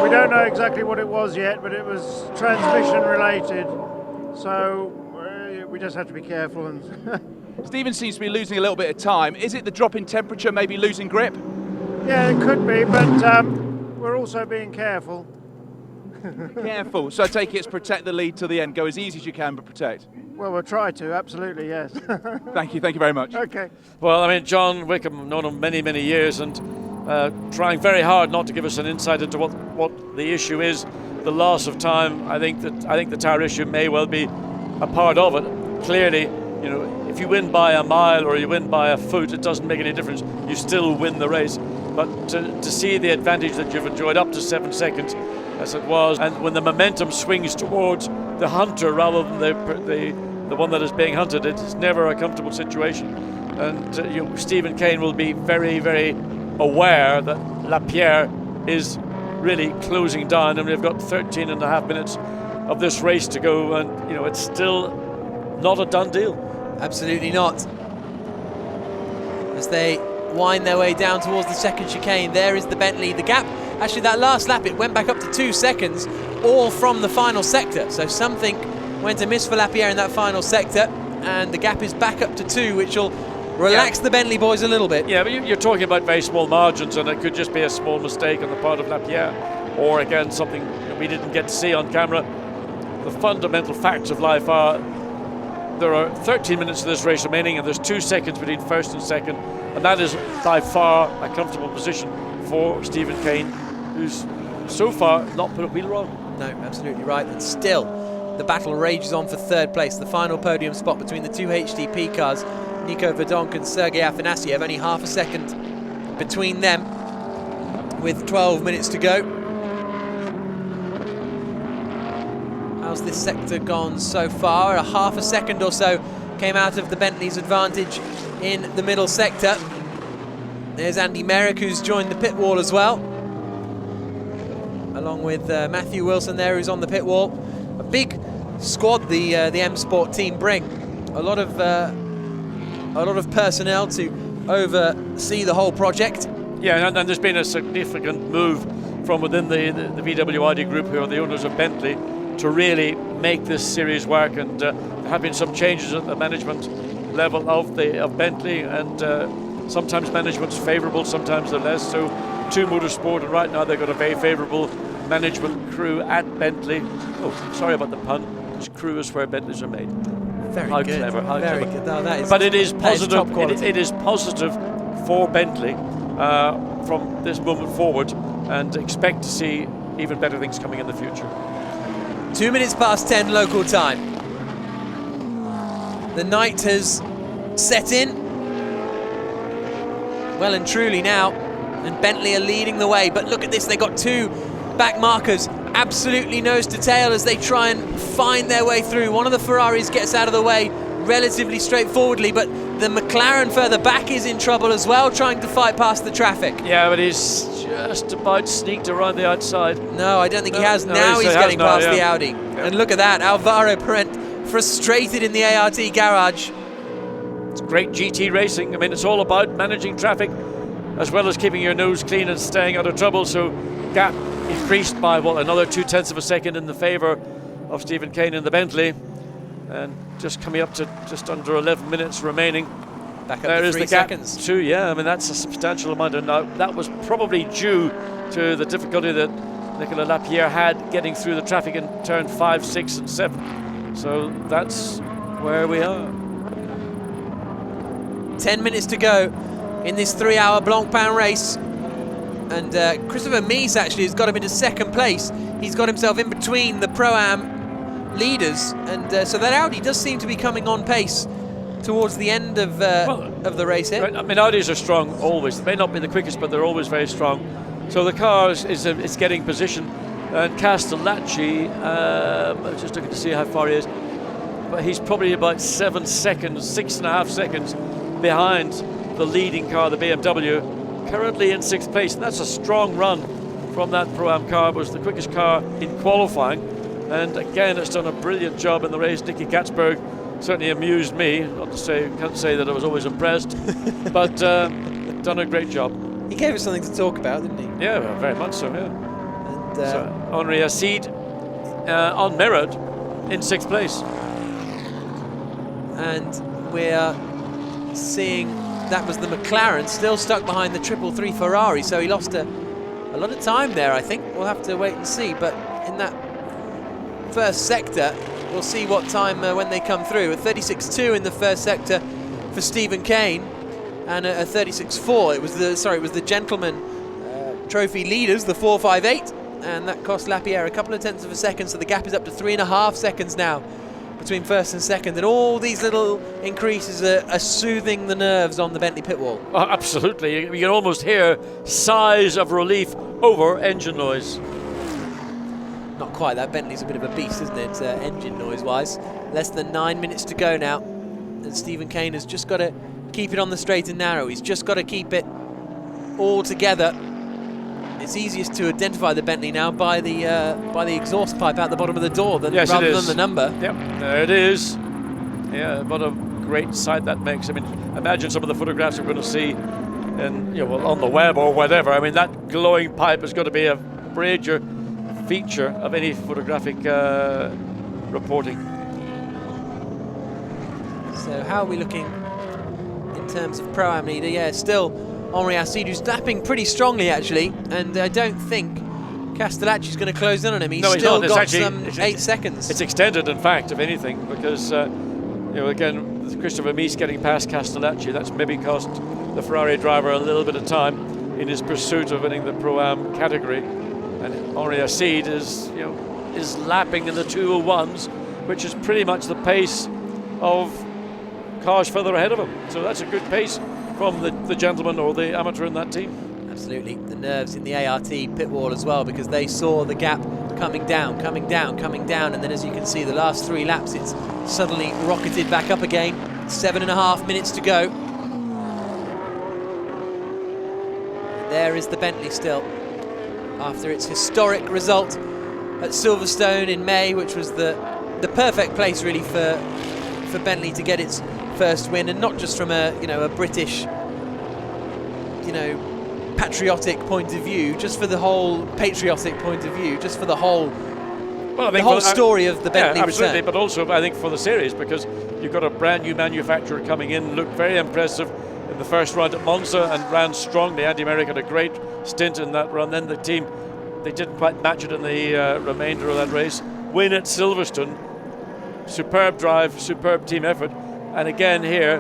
We don't know exactly what it was yet, but it was transmission related. So we just have to be careful. And Stephen seems to be losing a little bit of time. Is it the drop in temperature, maybe losing grip? yeah, it could be, but we're also being careful. Careful. So I take it it's protect the lead to the end. Go as easy as you can, but protect. Well, we'll try to, absolutely, yes. Thank you very much. Okay. Well, I mean, John Wickham, I've known him many, many years, and trying very hard not to give us an insight into what the issue is. The loss of time, I think the tyre issue may well be a part of it. Clearly, if you win by a mile or you win by a foot, it doesn't make any difference. You still win the race. But to see the advantage that you've enjoyed up to 7 seconds, as it was, and when the momentum swings towards the hunter rather than the one that is being hunted, it's never a comfortable situation. And Stephen Kane will be very, very aware that Lapierre is really closing down, and we've got 13 and a half minutes of this race to go, and it's still not a done deal. Absolutely not. As they wind their way down towards the second chicane, there is the Bentley. The gap, actually that last lap, it went back up to 2 seconds, all from the final sector. So something went amiss for Lapierre in that final sector, and the gap is back up to 2, which will relax the Bentley boys a little bit. Yeah, but you're talking about very small margins, and it could just be a small mistake on the part of Lapierre, or again something we didn't get to see on camera. The fundamental facts of life are there are 13 minutes of this race remaining, and there's 2 seconds between first and second, and that is by far a comfortable position for Stephen Kane, who's so far not put a wheel wrong. No, absolutely right. And still the battle rages on for third place. The final podium spot between the two HDP cars, Nico Verdonk and Sergei Afanasiev, only half a second between them with 12 minutes to go. How's this sector gone so far? A half a second or so came out of the Bentley's advantage in the middle sector. There's Andy Merrick, who's joined the pit wall as well, along with Matthew Wilson there, who's on the pit wall. A big squad the M Sport team bring. A lot of personnel to oversee the whole project. Yeah, and there's been a significant move from within the VW Audi group, who are the owners of Bentley, to really make this series work. And there have been some changes at the management level of Bentley, and sometimes management's favourable, sometimes they're less. So to Motorsport, and right now they've got a very favourable management crew at Bentley. Oh, sorry about the pun. This crew is where Bentleys are made. Very how good. Clever, how very clever. good. No, that is, but it is positive. It, it is positive for Bentley from this moment forward, and expect to see even better things coming in the future. 2 minutes past 10 local time. The night has set in well and truly now, and Bentley are leading the way. But look at this, they got 2 back markers absolutely nose to tail as they try and find their way through. One of the Ferraris gets out of the way relatively straightforwardly, but the McLaren further back is in trouble as well, trying to fight past the traffic. Yeah, but he's just about sneaked around the outside. No, I don't think he has. Now he's getting past the Audi. Yeah. And look at that, Alvaro Parent frustrated in the ART garage. It's great GT racing. I mean, it's all about managing traffic as well as keeping your nose clean and staying out of trouble. So gap increased by another 0.2 of a second in the favour of Stephen Kane in the Bentley, and just coming up to just under 11 minutes remaining. Back up there to is 3 the gap seconds. Too, yeah, I mean that's a substantial amount. And now that was probably due to the difficulty that Nicolas Lapierre had getting through the traffic in turn 5, 6 and 7. So that's where we are. 10 minutes to go in this 3-hour Blancpain race. And Christopher Mies actually has got him into second place. He's got himself in between the Pro-Am leaders, and so that Audi does seem to be coming on pace towards the end of the race here. Right, I mean, Audis are strong always. They may not be the quickest, but they're always very strong. So the car is getting position. And Castellacci, I was just looking to see how far he is, but he's probably about 7 seconds, 6.5 seconds behind the leading car, the BMW, currently in 6th place. And that's a strong run from that Pro-Am car. It was the quickest car in qualifying. And again, it's done a brilliant job in the race. Nicky Katzberg certainly amused me. Not to say, can't say that I was always impressed, but done a great job. He gave us something to talk about, didn't he? Yeah, very much so, yeah. And so, Henri Acide, unmirrored, in 6th place. And we're seeing that was the McLaren, still stuck behind the 333 Ferrari, so he lost a lot of time there, I think. We'll have to wait and see, but in that first sector, we'll see what time when they come through. A 36.2 in the first sector for Stephen Kane, and a 36.4. It was the gentleman trophy leaders, the 458, and that cost Lapierre a couple of tenths of a second, so the gap is up to 3.5 seconds now between first and second, and all these little increases are soothing the nerves on the Bentley pit wall. Oh, absolutely. You can almost hear sighs of relief over engine noise. Not quite, that Bentley's a bit of a beast, isn't it, engine noise-wise. Less than 9 minutes to go now, and Stephen Kane has just got to keep it on the straight and narrow. He's just got to keep it all together. It's easiest to identify the Bentley now by the exhaust pipe out the bottom of the door rather than the number. Yep, there it is. Yeah, what a great sight that makes. I mean, imagine some of the photographs we're going to see on the web or whatever. I mean, that glowing pipe is going to be a major feature of any photographic reporting. So how are we looking in terms of Pro-Am leader? Yeah, still Henri Acide, who's lapping pretty strongly actually, and I don't think Castellacci's going to close in on him. He's still got some 8 seconds. It's extended, in fact, if anything, because again, Christopher Mies getting past Castellacci, that's maybe cost the Ferrari driver a little bit of time in his pursuit of winning the Pro-Am category. And Henri Acide is lapping in the 201s, which is pretty much the pace of cars further ahead of him. So that's a good pace from the gentleman or the amateur in that team. Absolutely. The nerves in the ART pit wall as well, because they saw the gap coming down, and then as you can see, the last 3 laps, it's suddenly rocketed back up again. 7.5 minutes to go. There is the Bentley still, after its historic result at Silverstone in May, which was the perfect place really for Bentley to get its first win, and not just from a British patriotic point of view, just for the whole patriotic point of view, just for the whole story of the Bentley absolutely, return. But also I think for the series, because you've got a brand new manufacturer coming in, looked very impressive in the first round at Monza and ran strongly. Andy Merrick had a great stint in that run. Then the team, they didn't quite match it in the remainder of that race. Win at Silverstone, superb drive, superb team effort, and again here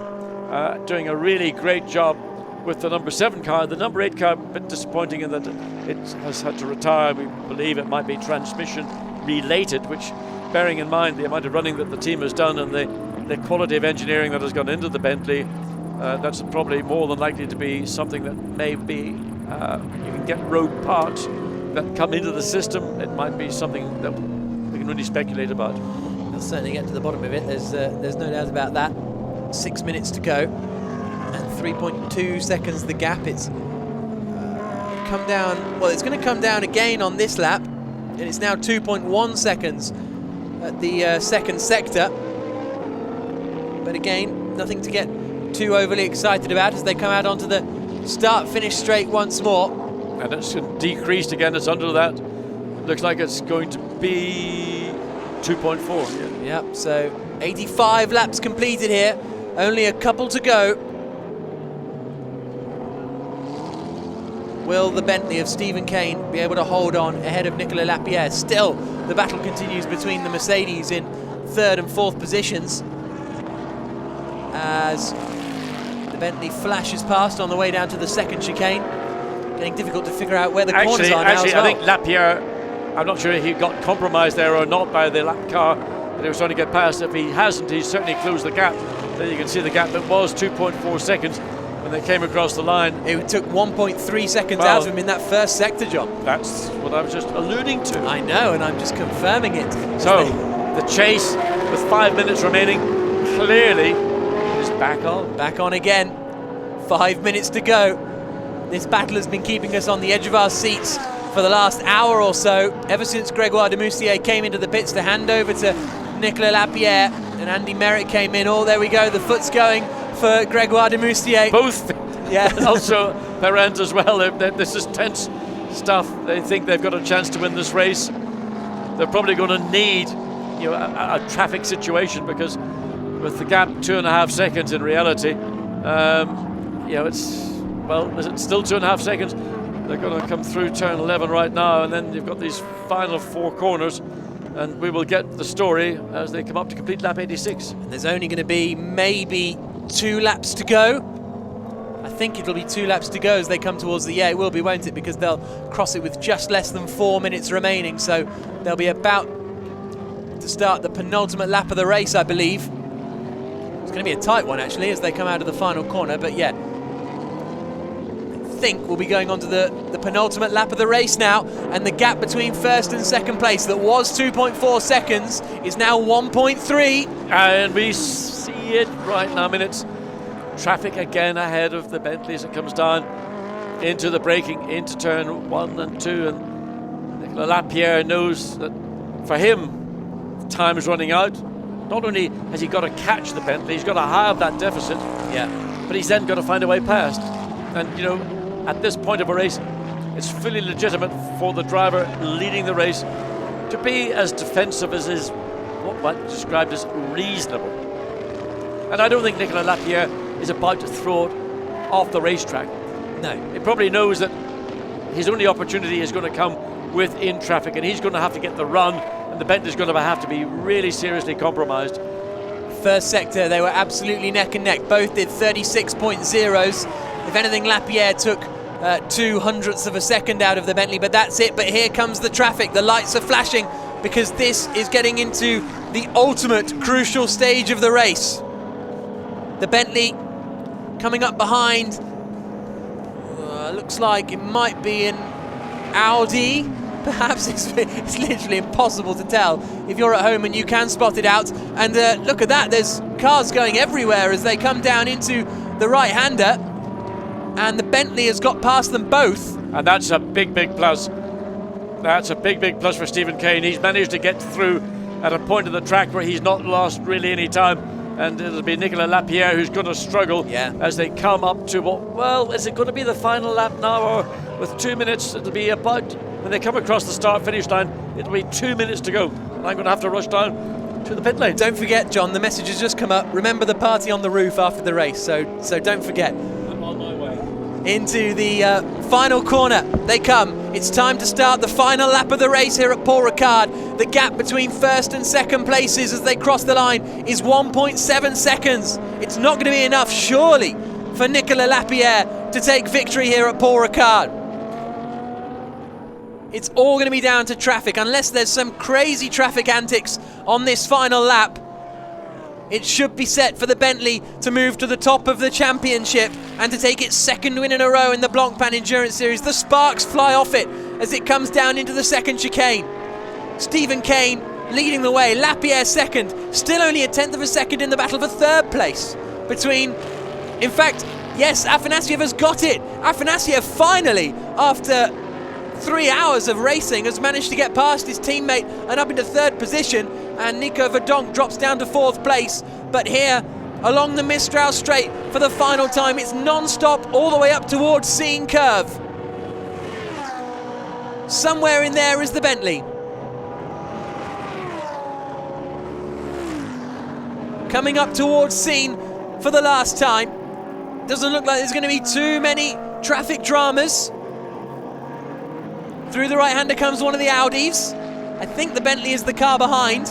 doing a really great job with the number 7 car. The number 8 car, a bit disappointing in that it has had to retire. We believe it might be transmission related, which, bearing in mind the amount of running that the team has done and the quality of engineering that has gone into the Bentley, that's probably more than likely to be something that may be, you can get road parts that come into the system. It might be something that we can really speculate about. We'll certainly get to the bottom of it. There's no doubt about that. 6 minutes to go, and 3.2 seconds the gap. It's come down. Well, it's going to come down again on this lap, and it's now 2.1 seconds at the second sector. But again, nothing to get too overly excited about as they come out onto the start-finish straight once more. And it's decreased again. It's under that. Looks like it's going to be 2.4. Yeah. Yep. So 85 laps completed here. Only a couple to go. Will the Bentley of Stephen Kane be able to hold on ahead of Nicolas Lapierre? Still, the battle continues between the Mercedes in 3rd and 4th positions, as the Bentley flashes past on the way down to the second chicane. Getting difficult to figure out where the corners are now Actually, as well. I think Lapierre, I'm not sure if he got compromised there or not by the lap car that he was trying to get past. If he hasn't, he's certainly closed the gap. There you can see the gap. It was 2.4 seconds when they came across the line. It took 1.3 seconds out of him in that first sector, John. That's what I was just alluding to. I know, and I'm just confirming it. So, the chase with 5 minutes remaining clearly is back on. Back on again. 5 minutes to go. This battle has been keeping us on the edge of our seats for the last hour or so, ever since Grégoire de Moustier came into the pits to hand over to Nicolas Lapierre, and Andy Merritt came in. Oh, there we go, the foot's going for Grégoire de Moustier. Both. Yeah. And also Perrins as well. This is tense stuff. They think they've got a chance to win this race. They're probably going to need, you know, a traffic situation, because with the gap 2.5 seconds in reality, you know, it's, well, is it still 2.5 seconds? They're going to come through turn 11 right now, and then you've got these final 4 corners, and we will get the story as they come up to complete lap 86. And there's only going to be maybe 2 laps to go. I think it'll be 2 laps to go as they come towards the, yeah, it will be, won't it? Because they'll cross it with just less than 4 minutes remaining, so they'll be about to start the penultimate lap of the race, I believe. It's going to be a tight one, actually, as they come out of the final corner, but yeah. I think we'll be going on to the penultimate lap of the race now, and the gap between first and second place that was 2.4 seconds is now 1.3. And we see it right now. I mean, it's traffic again ahead of the Bentley as it comes down into the braking, into turn 1 and 2, and Nicolas Lapierre knows that for him, time is running out. Not only has he got to catch the Bentley, he's got to have that deficit, but he's then got to find a way past. And, you know, at this point of a race, it's fully legitimate for the driver leading the race to be as defensive as is what described as reasonable. And I don't think Nicolas Lapierre is about to throw it off the racetrack. No. He probably knows that his only opportunity is going to come within traffic, and he's going to have to get the run, and the Bentley's going to have to be really seriously compromised. First sector, they were absolutely neck and neck. Both did 36.0s. If anything, Lapierre took 0.02 of a second out of the Bentley, but that's it. But here comes the traffic. The lights are flashing because this is getting into the ultimate crucial stage of the race. The Bentley coming up behind, looks like it might be an Audi. Perhaps it's literally impossible to tell if you're at home and you can spot it out. And look at that, there's cars going everywhere as they come down into the right-hander. And the Bentley has got past them both. And that's a big, big plus. That's a big, big plus for Stephen Kane. He's managed to get through at a point of the track where he's not lost really any time. And it'll be Nicolas Lapierre who's going to struggle as they come up to what, well, is it going to be the final lap now, or with 2 minutes, it'll be about, when they come across the start-finish line, it'll be 2 minutes to go. And I'm going to have to rush down to the pit lane. Don't forget, John, the message has just come up. Remember the party on the roof after the race, so don't forget. I'm on my way. Into the final corner they come. It's time to start the final lap of the race here at Paul Ricard. The gap between first and second places as they cross the line is 1.7 seconds. It's not going to be enough, surely, for Nicolas Lapierre to take victory here at Paul Ricard. It's all going to be down to traffic, unless there's some crazy traffic antics on this final lap. It should be set for the Bentley to move to the top of the championship and to take its second win in a row in the Blancpain Endurance Series. The sparks fly off it as it comes down into the second chicane. Stephen Kane leading the way, Lapierre second, still only 1/10 of a second in the battle for third place between, in fact, yes, Afanasiev has got it. Afanasiev finally, after 3 hours of racing, has managed to get past his teammate and up into third position, and Nico Verdonk drops down to fourth place. But here, along the Mistral Straight for the final time, it's non-stop all the way up towards Seine Curve. Somewhere in there is the Bentley. Coming up towards Seine for the last time. Doesn't look like there's going to be too many traffic dramas. Through the right-hander comes one of the Audis. I think the Bentley is the car behind.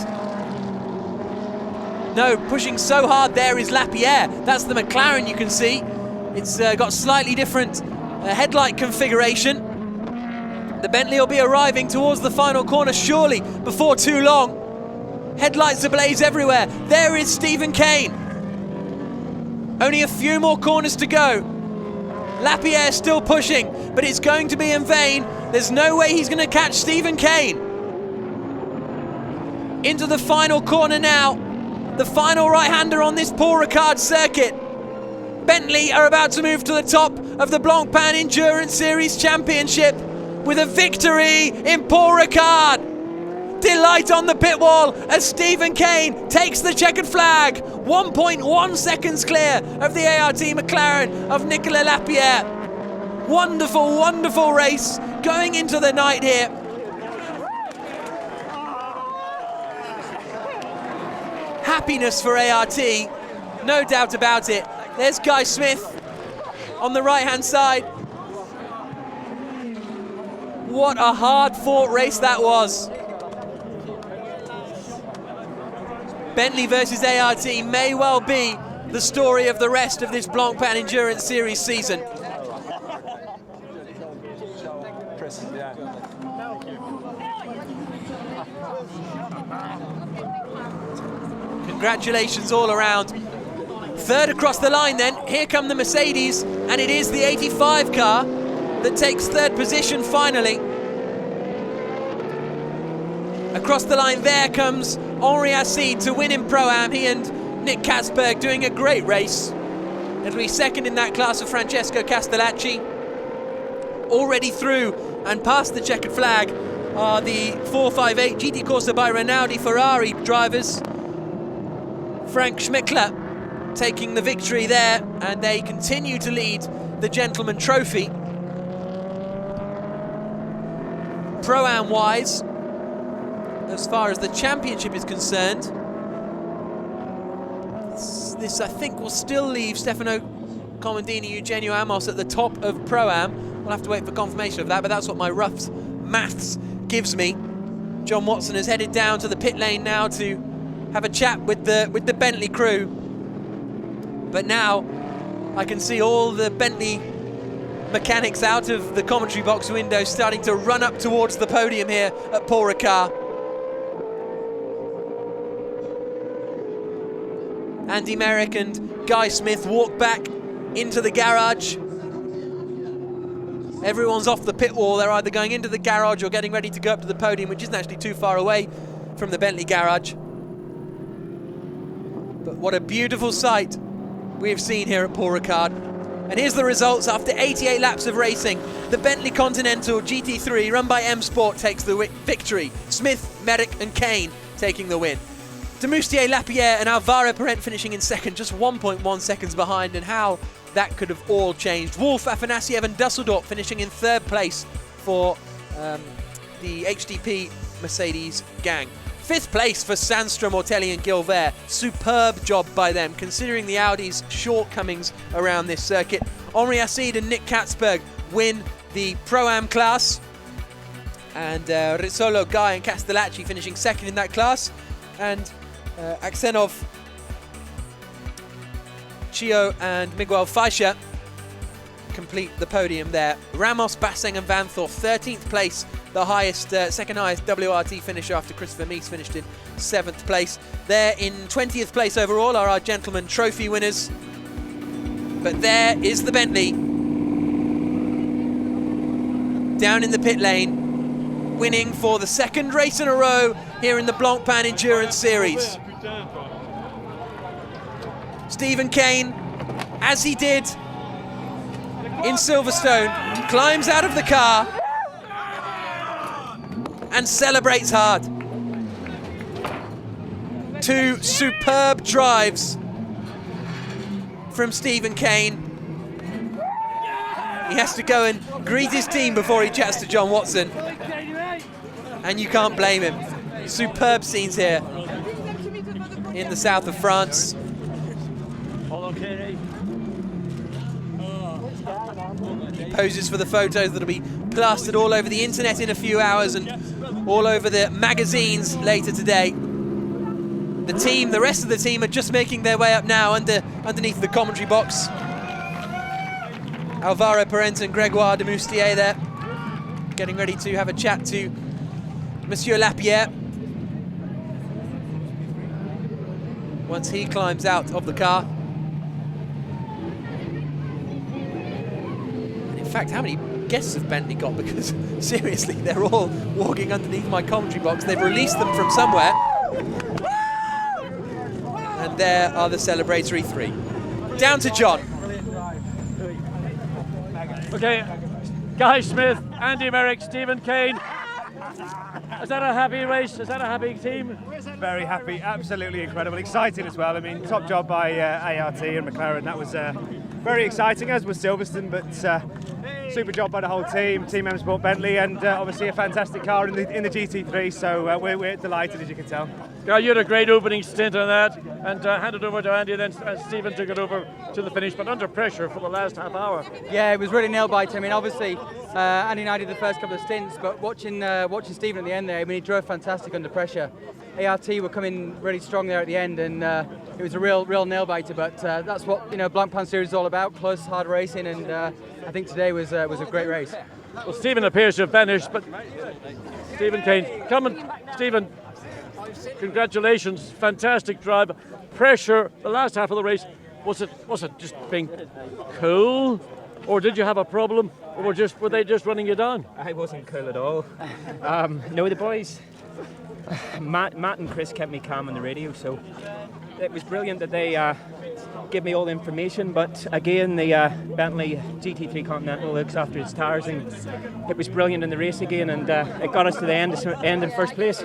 No, pushing so hard there is Lapierre. That's the McLaren you can see. It's got slightly different headlight configuration. The Bentley will be arriving towards the final corner surely before too long. Headlights ablaze everywhere. There is Stephen Kane. Only a few more corners to go. Lapierre still pushing, but it's going to be in vain. There's no way he's going to catch Stephen Kane. Into the final corner now. The final right-hander on this Paul Ricard circuit. Bentley are about to move to the top of the Blancpain Endurance Series Championship with a victory in Paul Ricard. Delight on the pit wall as Stephen Kane takes the checkered flag. 1.1 seconds clear of the ART McLaren of Nicolas Lapierre. Wonderful, wonderful race going into the night here. Happiness for ART, no doubt about it. There's Guy Smith on the right-hand side. What a hard-fought race that was. Bentley versus ART may well be the story of the rest of this Blancpain Endurance Series season. Congratulations all around. Third across the line then, here come the Mercedes, and it is the 85 car that takes third position finally. Across the line there comes Henri Assid to win in Pro-Am. He and Nick Katzberg doing a great race. It'll be second in that class of Francesco Castellacci. Already through and past the checkered flag are the 458 GT Corsa by Rinaldi Ferrari drivers. Frank Schmickler taking the victory there, and they continue to lead the Gentleman Trophy. Pro-Am wise, as far as the championship is concerned, this I think will still leave Stefano Comandini, Eugenio Amos at the top of Pro-Am. We'll have to wait for confirmation of that, but that's what my rough maths gives me. John Watson has headed down to the pit lane now to have a chat with the Bentley crew. But now I can see all the Bentley mechanics out of the commentary box window starting to run up towards the podium here at Paul Ricard. Andy Merrick and Guy Smith walk back into the garage. Everyone's off the pit wall. They're either going into the garage or getting ready to go up to the podium, which isn't actually too far away from the Bentley garage. But what a beautiful sight we've seen here at Paul Ricard. And here's the results after 88 laps of racing. The Bentley Continental GT3 run by M Sport takes the victory. Smith, Merrick and Kane taking the win. Demoustier, Lapierre and Alvaro Parent finishing in second, just 1.1 seconds behind, and how that could have all changed. Wolf, Afanasiev and Dusseldorp finishing in third place for the HDP Mercedes gang. Fifth place for Sandstrom, Ortelli and Gilbert. Superb job by them, considering the Audi's shortcomings around this circuit. Henri Assid and Nick Katzberg win the Pro-Am class. And Rizzolo, Guy and Castellacci finishing second in that class. And Aksenov, Chio and Miguel Feixa complete the podium there. Ramos, Basseng and Van Thorp, 13th place, the highest, second highest WRT finisher after Christopher Meese finished in 7th place. There in 20th place overall are our Gentleman Trophy winners. But there is the Bentley down in the pit lane, winning for the second race in a row here in the Blancpain Endurance Series. Stephen Kane, as he did in Silverstone, climbs out of the car and celebrates hard. Two superb drives from Stephen Kane. He has to go and greet his team before he chats to John Watson, and you can't blame him. Superb scenes here in the south of France. He poses for the photos that'll be plastered all over the internet in a few hours and all over the magazines later today. The team, the rest of the team, are just making their way up now underneath the commentary box. Alvaro Parent and Gregoire de Moustier there, getting ready to have a chat to Monsieur Lapierre once he climbs out of the car. In fact, how many guests have Bentley got? Because seriously, they're all walking underneath my commentary box. They've released them from somewhere. And there are the celebratory three. Down to John. Okay, Guy Smith, Andy Merrick, Stephen Kane. Is that a happy race? Is that a happy team? Very happy, absolutely incredible, exciting as well. I mean, top job by ART and McLaren. That was very exciting, as was Silverstone, but super job by the whole team, Team M Sport Bentley, and obviously a fantastic car in the GT3. So we're delighted, as you can tell. Guy, you had a great opening stint on that, and handed over to Andy, then Stephen took it over to the finish, but under pressure for the last half hour. Yeah, it was really nail-biting. I mean, obviously, Andy and I did the first couple of stints, but watching Stephen at the end there, I mean, he drove fantastic under pressure. ART were coming really strong there at the end, and it was a real nail-biter, but that's what, Blancpain Series is all about, close, hard racing, and I think today was a great race. Well, Stephen appears to have vanished, but Stephen Kane, come on, Stephen. Congratulations, fantastic drive. Pressure, the last half of the race, was it just being cool? Or did you have a problem? Or were they just running you down? I wasn't cool at all. No, the boys, Matt and Chris kept me calm on the radio, so it was brilliant that they give me all the information, but again, the Bentley GT3 Continental looks after its tyres, and it was brilliant in the race again, and it got us to the end in first place.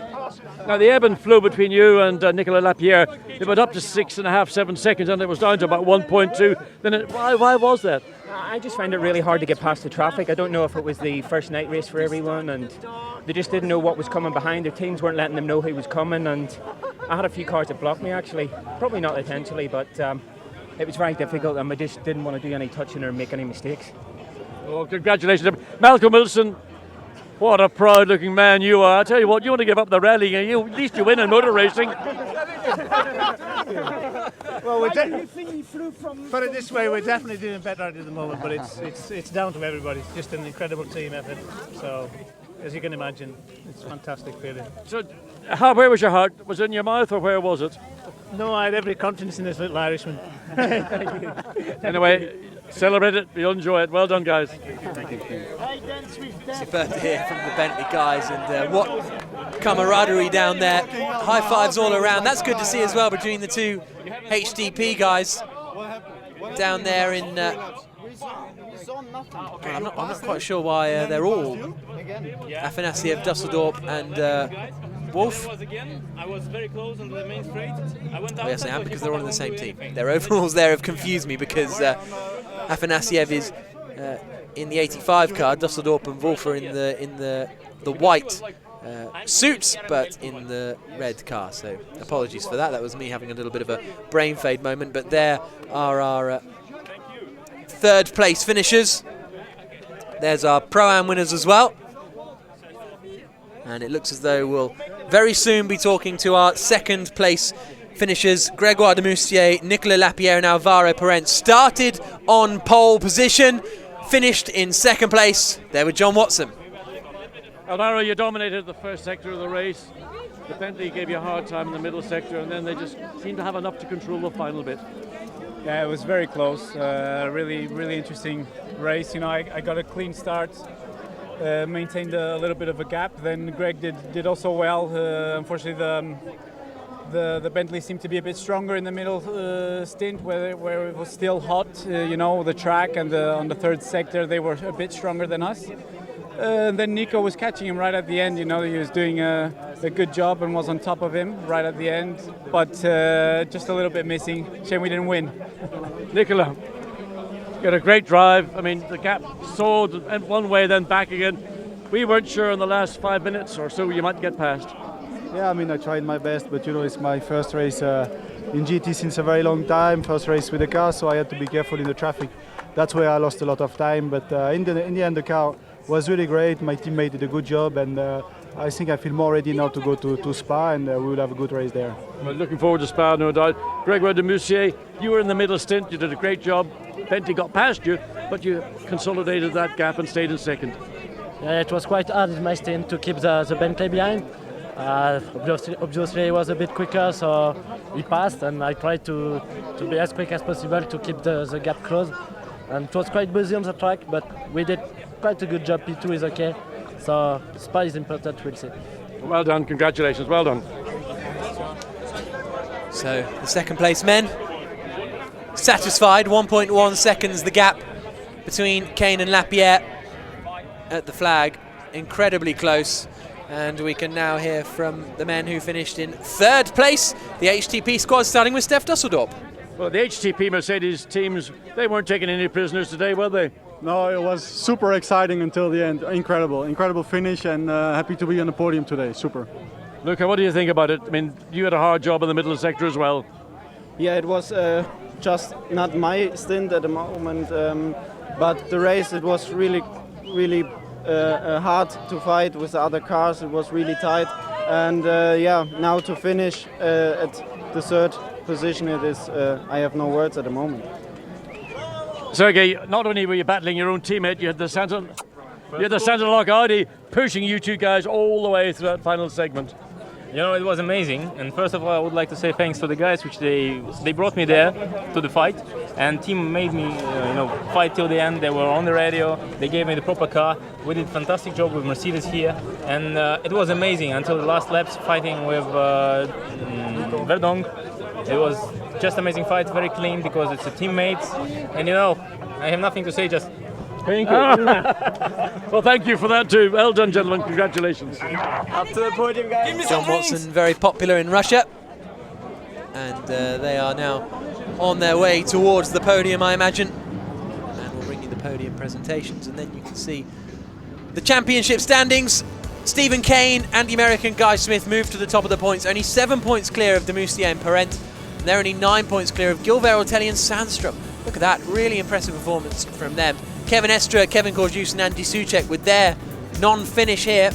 Now, the ebb and flow between you and Nicolas Lapierre, it went up to 6.5, 7 seconds, and it was down to about 1.2. Then why was that? I just found it really hard to get past the traffic. I don't know if it was the first night race for everyone, and they just didn't know what was coming behind. Their teams weren't letting them know who was coming, and I had a few cars that blocked me, actually. Probably not intentionally, but it was very difficult, and I just didn't want to do any touching or make any mistakes. Well, congratulations. Malcolm Wilson, what a proud-looking man you are. I tell you what, you want to give up the rallying, at least you win in motor racing. Well, put it this way, we're definitely doing better at the moment, but it's down to everybody. It's just an incredible team effort. So, as you can imagine, it's a fantastic feeling. So, where was your heart? Was it in your mouth, or where was it? No, I had every confidence in this little Irishman. Thank you. Anyway, celebrate it. You'll enjoy it. Well done, guys. Thank you. Superb to hear from the Bentley guys, and what camaraderie down there. High fives all around. That's good to see as well between the two HDP guys down there in... I'm not quite sure why they're all Afanasiev, Dusseldorp and Wolf. I was very close on the main straight. Oh, yes, I am, because they're all in the same team. Their overalls there have confused me, because Afanasiev is in the 85 car, Dusseldorp and Wolf are in the white suits, but in the red car. So apologies for that. That was me having a little bit of a brain fade moment. But there are our third place finishers. There's our Pro-Am winners as well. And it looks as though we'll very soon be talking to our second place finishers. Gregoire de Moustier, Nicolas Lapierre and Alvaro Parent started on pole position, finished in second place. There with John Watson. Alvaro, you dominated the first sector of the race. The Bentley gave you a hard time in the middle sector, and then they just seemed to have enough to control the final bit. Yeah, it was very close. Really interesting race. I got a clean start, maintained a little bit of a gap. Then Greg did also well. Unfortunately, the Bentley seemed to be a bit stronger in the middle stint, where it was still hot. The track, and on the third sector they were a bit stronger than us. Then Nico was catching him right at the end. He was doing a good job and was on top of him right at the end, but just a little bit missing. Shame we didn't win. Nicola, you had a great drive. I mean, the gap soared one way, then back again. We weren't sure in the last 5 minutes or so you might get past. Yeah, I mean, I tried my best, but it's my first race in GT since a very long time, first race with the car, so I had to be careful in the traffic. That's where I lost a lot of time, but in the end the car was really great. My teammate did a good job, and I think I feel more ready now to go to Spa, and we will have a good race there. Well, looking forward to Spa, no doubt. Gregoire de Moustier, you were in the middle stint, you did a great job. Bentley got past you, but you consolidated that gap and stayed in second. Yeah, it was quite hard in my stint to keep the Bentley behind. Obviously, he was a bit quicker, so he passed, and I tried to be as quick as possible to keep the gap closed. And it was quite busy on the track, but we did quite a good job. P2 is okay, so Spa is important, we'll see. Well done, congratulations, well done. So the second place men satisfied, 1.1 seconds the gap between Kane and Lapierre at the flag, incredibly close. And we can now hear from the men who finished in third place, the HTP squad, starting with Steph Dusseldorp. Well, the HTP Mercedes teams, they weren't taking any prisoners today, were they? No, it was super exciting until the end. Incredible finish, and happy to be on the podium today. Super. Luca, what do you think about it? I mean, you had a hard job in the middle sector as well. Yeah, it was just not my stint at the moment, but the race, it was really hard to fight with the other cars. It was really tight, and yeah, now to finish at the third position, it is. I have no words at the moment. Sergei, not only were you battling your own teammate, you had the Santa-Lock Audi pushing you two guys all the way through that final segment. You know, it was amazing, and first of all I would like to say thanks to the guys, which they brought me there to the fight, and team made me fight till the end. They were on the radio, they gave me the proper car. We did a fantastic job with Mercedes here, and it was amazing until the last laps fighting with Verdong. It was just amazing fight, very clean because it's a teammates, and I have nothing to say, just thank you. Well, thank you for that too. Well done, gentlemen. Congratulations. Up to the podium, guys. John Watson, very popular in Russia, and they are now on their way towards the podium, I imagine. And we'll bring you the podium presentations, and then you can see the championship standings. Stephen Kane and the American Guy Smith moved to the top of the points, only 7 points clear of Demoustier and Parent. And they're only 9 points clear of Gilbert, Ortelli and Sandstrom. Look at that, really impressive performance from them. Kevin Estre, Kevin Korjus and Andy Soucek with their non-finish here.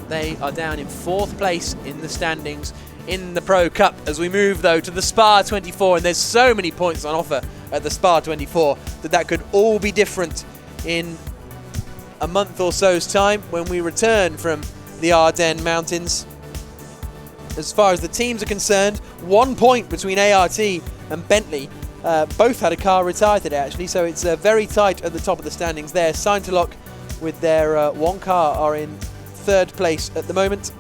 They are down in 4th place in the standings in the Pro Cup. As we move though to the Spa 24, and there's so many points on offer at the Spa 24 that could all be different in a month or so's time when we return from the Ardennes Mountains. As far as the teams are concerned, 1 point between ART and Bentley. Both had a car retired today actually, so it's very tight at the top of the standings there. Saint-Lock with their one car are in 3rd place at the moment.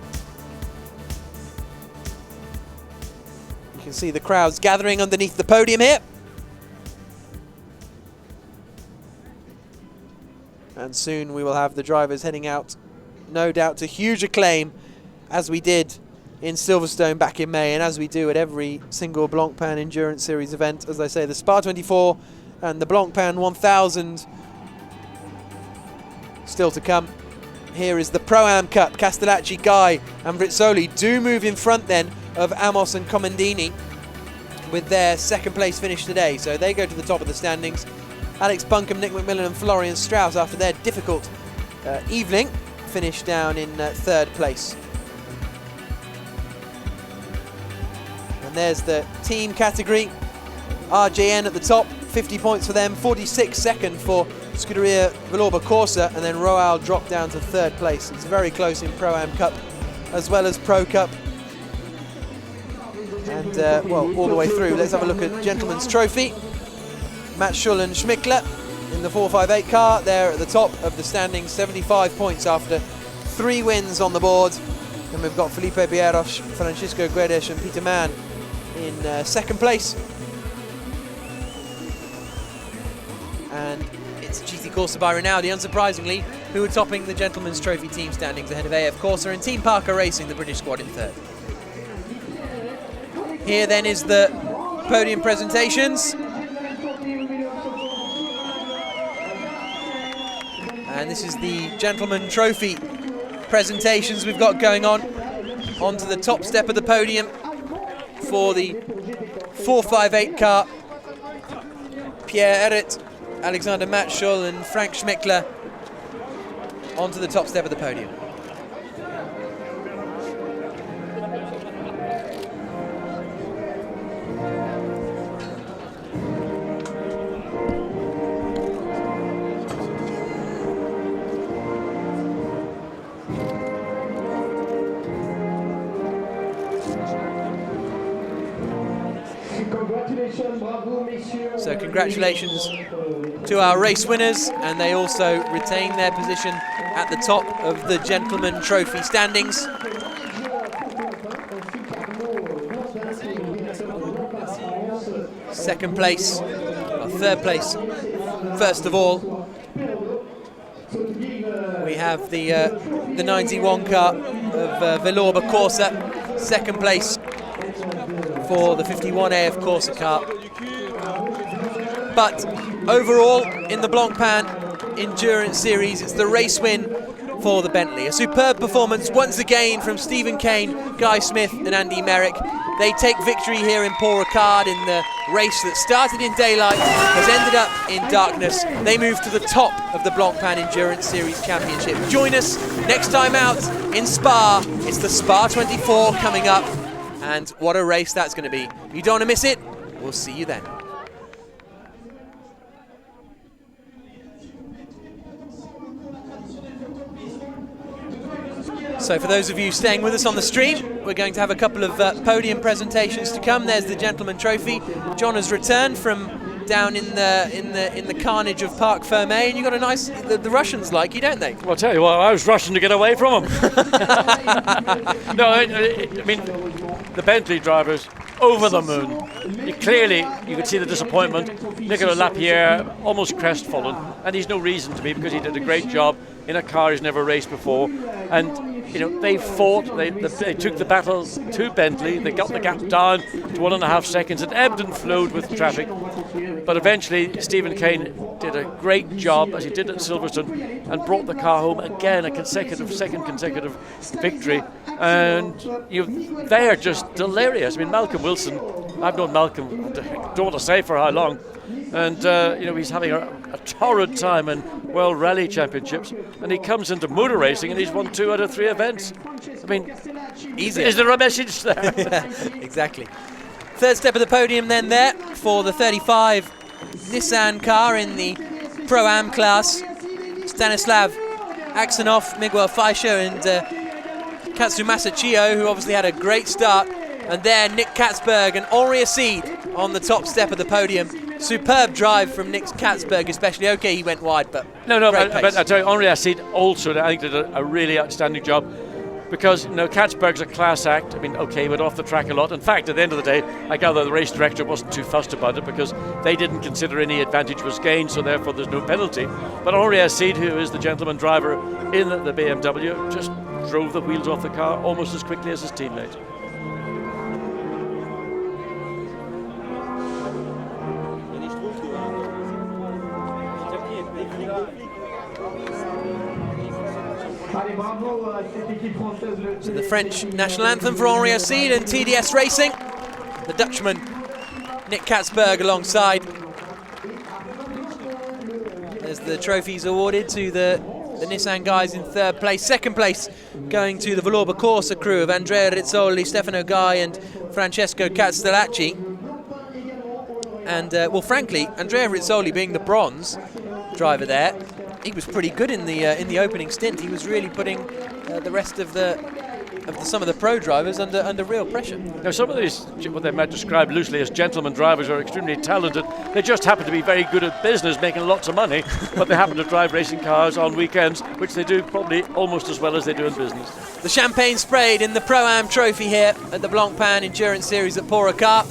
You can see the crowds gathering underneath the podium here. And soon we will have the drivers heading out, no doubt to huge acclaim, as we did in Silverstone back in May, and as we do at every single Blancpain Endurance Series event. As I say, the Spa 24 and the Blancpain 1000 still to come. Here is the Pro-Am Cup. Castellacci, Guy and Rizzoli do move in front then of Amos and Comandini with their 2nd place finish today, so they go to the top of the standings. Alex Buncombe, Nick McMillan and Florian Strauss, after their difficult evening, finished down in 3rd place. And there's the team category. RJN at the top, 50 points for them, 46 second for Scuderia Villorba Corsa, and then Roal dropped down to 3rd place. It's very close in Pro-Am Cup as well as Pro Cup. And well, all the way through. Let's have a look at Gentleman's Trophy. Matt Schull and Schmickler in the 458 car. They're at the top of the standings, 75 points after 3 wins on the board. And we've got Felipe Bieros, Francisco Guedes and Peter Mann in 2nd place. And it's GT Corsa by Rinaldi, unsurprisingly, who are topping the Gentleman's Trophy team standings ahead of AF Corsa and Team Parker Racing, the British squad, in 3rd. Here then is the podium presentations. And this is the Gentleman Trophy presentations we've got going on. Onto the top step of the podium for the 458 car. Pierre Eret, Alexander Matschul and Frank Schmickler onto the top step of the podium. So congratulations to our race winners, and they also retain their position at the top of the Gentleman Trophy standings. Second place, or third place, first of all, we have the 91 car of Villorba Corsa. Second place for the 51A of Corsa car. But overall, in the Blancpain Endurance Series, it's the race win for the Bentley. A superb performance once again from Stephen Kane, Guy Smith and Andy Merrick. They take victory here in Paul Ricard in the race that started in daylight, has ended up in darkness. They move to the top of the Blancpain Endurance Series Championship. Join us next time out in Spa. It's the Spa 24 coming up, and what a race that's going to be. You don't want to miss it. We'll see you then. So for those of you staying with us on the stream, we're going to have a couple of podium presentations to come. There's the Gentleman Trophy. John has returned from down in the carnage of Parc Ferme, and you got a nice. The Russians like you, don't they? Well, I'll tell you what, I was rushing to get away from them. No, I mean the Bentley drivers over the moon. Clearly, you could see the disappointment. Nicolas Lapierre almost crestfallen, and he's no reason to be because he did a great job in a car he's never raced before, and. You know, they fought, they took the battle to Bentley, they got the gap down to 1.5 seconds, it ebbed and flowed with traffic, but eventually Stephen Kane did a great job, as he did at Silverstone, and brought the car home again, a second consecutive victory, and they are just delirious. I mean, Malcolm Wilson, I've known Malcolm, I don't want to say for how long, and he's having a torrid time in World Rally Championships, and he comes into motor racing and he's won 2 out of 3 events. I mean, easy. Is there a message there? Yeah, exactly. Third step of the podium then there for the 35 Nissan car in the Pro-Am class. Stanislav Aksanov, Miguel Fleischer and Katsumasa Chio, who obviously had a great start. And there Nick Katzberg and Henri Acide on the top step of the podium. Superb drive from Nick Katzberg especially. Okay, he went wide, but but I tell you, Henri Acide also, I think, did a really outstanding job, because Katzberg's a class act. I mean, okay, he went off the track a lot. In fact, at the end of the day, I gather the race director wasn't too fussed about it because they didn't consider any advantage was gained, so therefore there's no penalty. But Henri Acide, who is the gentleman driver in the BMW, just drove the wheels off the car almost as quickly as his teammate. So the French national anthem for Henri Acide and TDS Racing. The Dutchman Nick Katzberg alongside. There's the trophies awarded to the Nissan guys in third place. Second place going to the Villorba Corsa crew of Andrea Rizzoli, Stefano Gai and Francesco Castellacci. And well, frankly, Andrea Rizzoli being the bronze driver there, he was pretty good in the opening stint. He was really putting the rest of some of the pro drivers under real pressure. Now, some of these, what they might describe loosely as gentleman drivers, are extremely talented. They just happen to be very good at business, making lots of money, but they happen to drive racing cars on weekends, which they do probably almost as well as they do in business. The champagne sprayed in the Pro-Am trophy here at the Blancpain Endurance Series at Paul Ricard.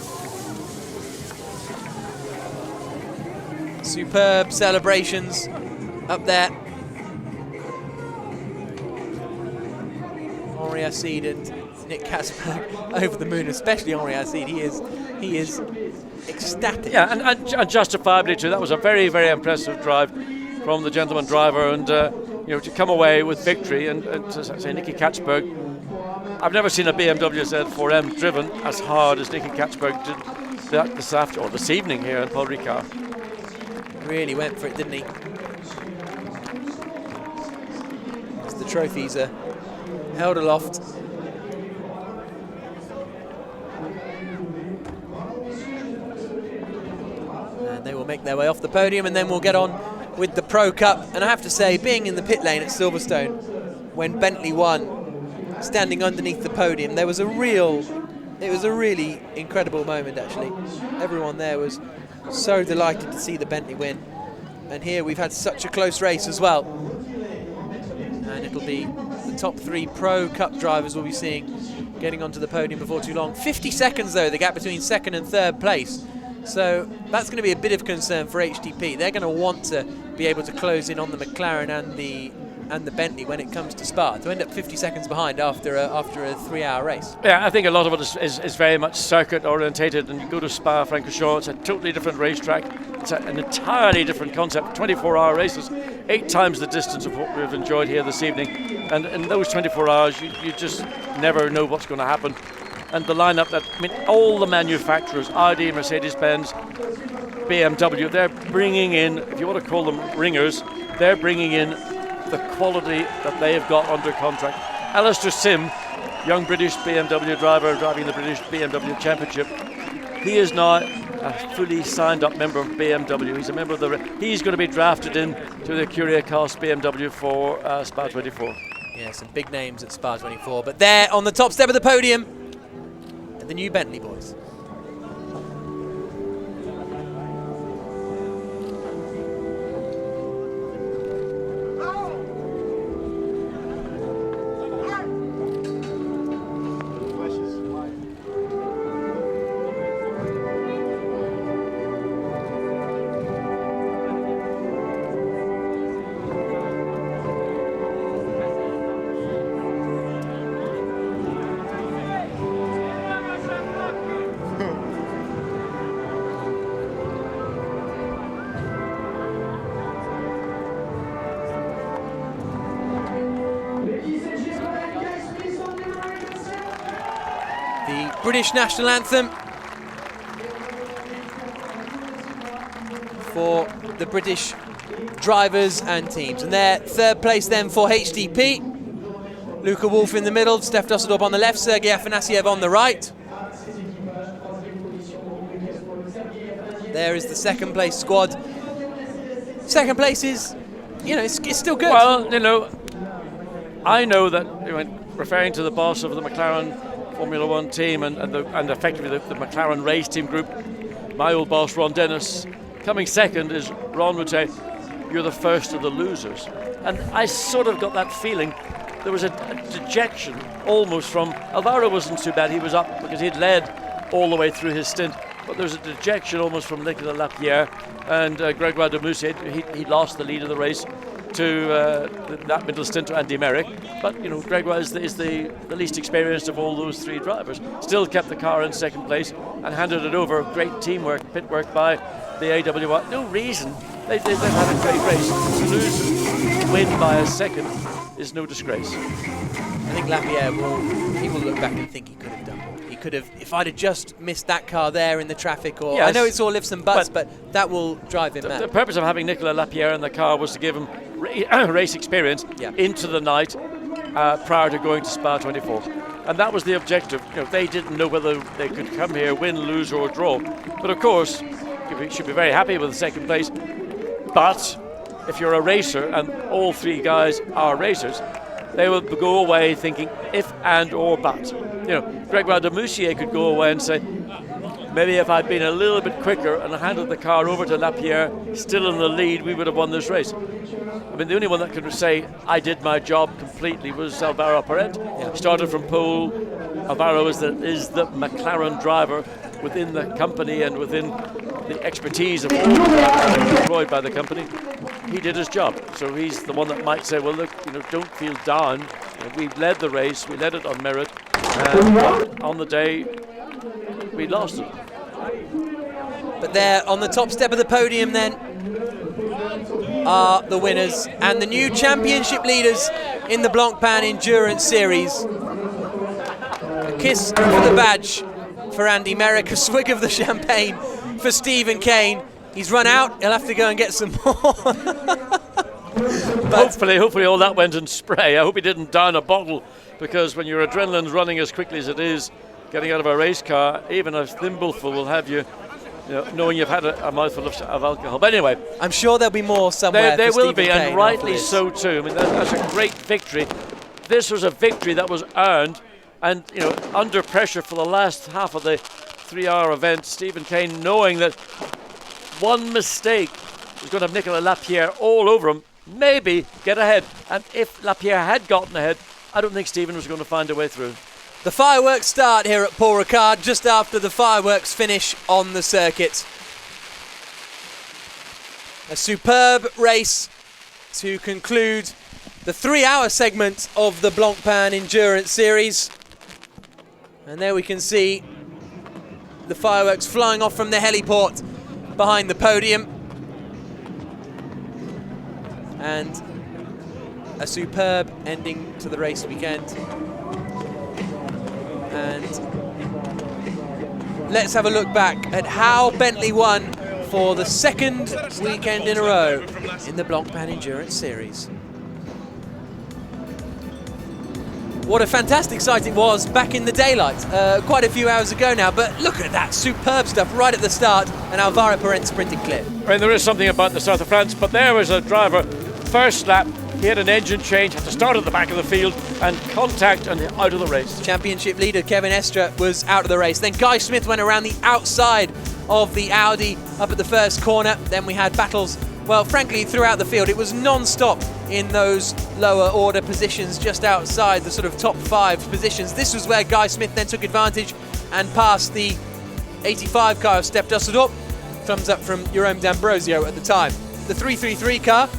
Superb celebrations up there. Henri Acide and Nick Katzberg over the moon, especially Henri Acide. He is ecstatic. Yeah, and justifiably too. That was a very, very impressive drive from the gentleman driver, and to come away with victory. And to say Nicky Katzberg, I've never seen a BMW Z4M driven as hard as Nicky Katzberg did that this evening here in Paul Ricard. Really went for it, didn't he? As the trophies are held aloft. And they will make their way off the podium, and then we'll get on with the Pro Cup. And I have to say, being in the pit lane at Silverstone when Bentley won, standing underneath the podium, there was a real It was a really incredible moment, actually. Everyone there was so delighted to see the Bentley win. And here we've had such a close race as well. And it'll be the top 3 Pro Cup drivers we'll be seeing getting onto the podium before too long. 50 seconds, though, the gap between 2nd and 3rd place. So that's going to be a bit of concern for HTP. They're going to want to be able to close in on the McLaren and the Bentley when it comes to Spa, to end up 50 seconds behind after a 3-hour race. Yeah, I think a lot of it is very much circuit orientated, and you go to Spa-Francorchamps, it's a totally different racetrack. It's an entirely different concept. 24-hour races, 8 times the distance of what we've enjoyed here this evening. And in those 24 hours, you just never know what's going to happen. And the lineup all the manufacturers, Audi, Mercedes-Benz, BMW, they're bringing in, if you want to call them ringers, they're bringing in the quality that they have got under contract. Alistair Sim, young British BMW driver driving the British BMW Championship, he is now a fully signed up member of BMW. He's a member of he's going to be drafted in to the Curiacast BMW for Spa 24. Yeah, some big names at Spa 24, but there on the top step of the podium, the new Bentley boys. British national anthem for the British drivers and teams. And there, 3rd place then for HDP. Luca Wolf in the middle, Steph Dusseldorp on the left, Sergei Afanasiev on the right. There is the 2nd place squad. 2nd place is, it's still good. Well, I know that, referring to the boss of the McLaren Formula One team and effectively the McLaren race team group, my old boss Ron Dennis, coming 2nd is Ron would say, you're the first of the losers. And I sort of got that feeling. There was a dejection almost from Alvaro. Wasn't too bad, he was up because he'd led all the way through his stint, but there was a dejection almost from Nicolas Lapierre and Gregoire de Moussier. He lost the lead of the race to that middle stint to Andy Merrick, but Gregoire is the least experienced of all those 3 drivers. Still kept the car in 2nd place and handed it over. Great teamwork, pit work by the AWR. No reason. They've had a great race. To lose, win by a 2nd is no disgrace. I think Lapierre will look back and think he could have done more. He could have, if I'd have just missed that car there in the traffic, or yes, I know it's all lifts and butts, but that will drive him mad. The purpose of having Nicolas Lapierre in the car was to give him race experience into the night prior to going to Spa 24. And that was the objective. They didn't know whether they could come here, win, lose or draw. But of course, you should be very happy with the 2nd place. But if you're a racer, and all 3 guys are racers, they will go away thinking if and or but. Gregoire de Moussier could go away and say, maybe if I'd been a little bit quicker and handed the car over to Lapierre, still in the lead, we would have won this race. The only one that could say, I did my job completely was Alvaro Parent. He started from pole. Alvaro is the McLaren driver within the company and within the expertise of all the drivers employed by the company. He did his job. So he's the one that might say, well, look, don't feel down. We led the race, we led it on merit, and on the day, we lost it. But there on the top step of the podium then are the winners and the new championship leaders in the Blancpain Endurance Series. A kiss for the badge for Andy Merrick, a swig of the champagne for Stephen Kane. He's run out, he'll have to go and get some more. Hopefully all that went in spray. I hope he didn't down a bottle, because when your adrenaline's running as quickly as it is, getting out of a race car, even a thimbleful will have you, knowing you've had a mouthful of alcohol. But anyway, I'm sure there'll be more somewhere. There will Stephen be, Kane, and rightly so too. That's a great victory. This was a victory that was earned And, you know, under pressure for the last half of the 3-hour event, Stephen Kane, knowing that one mistake was going to have Nicolas Lapierre all over him, maybe get ahead. And if Lapierre had gotten ahead, I don't think Stephen was going to find a way through. The fireworks start here at Paul Ricard just after the fireworks finish on the circuit. A superb race to conclude the 3-hour segment of the Blancpain Endurance Series. And there we can see the fireworks flying off from the heliport behind the podium. And a superb ending to the race weekend. And let's have a look back at how Bentley won for the second weekend in a row in the Blancpain Endurance Series. What a fantastic sight it was back in the daylight, quite a few hours ago now, but look at that superb stuff right at the start, and Alvaro Parent sprinted clear. I mean, there is something about the south of France, but there was a driver, first lap, he had an engine change, had to start at the back of the field, and contact and out of the race. Championship leader Kevin Estre was out of the race. Then Guy Smith went around the outside of the Audi up at the first corner. Then we had battles, well, frankly, throughout the field. It was non-stop in those lower order positions just outside the sort of top 5 positions. This was where Guy Smith then took advantage and passed the 85 car of Steph Dusseldorp. Thumbs up from Jerome D'Ambrosio at the time. The 333 car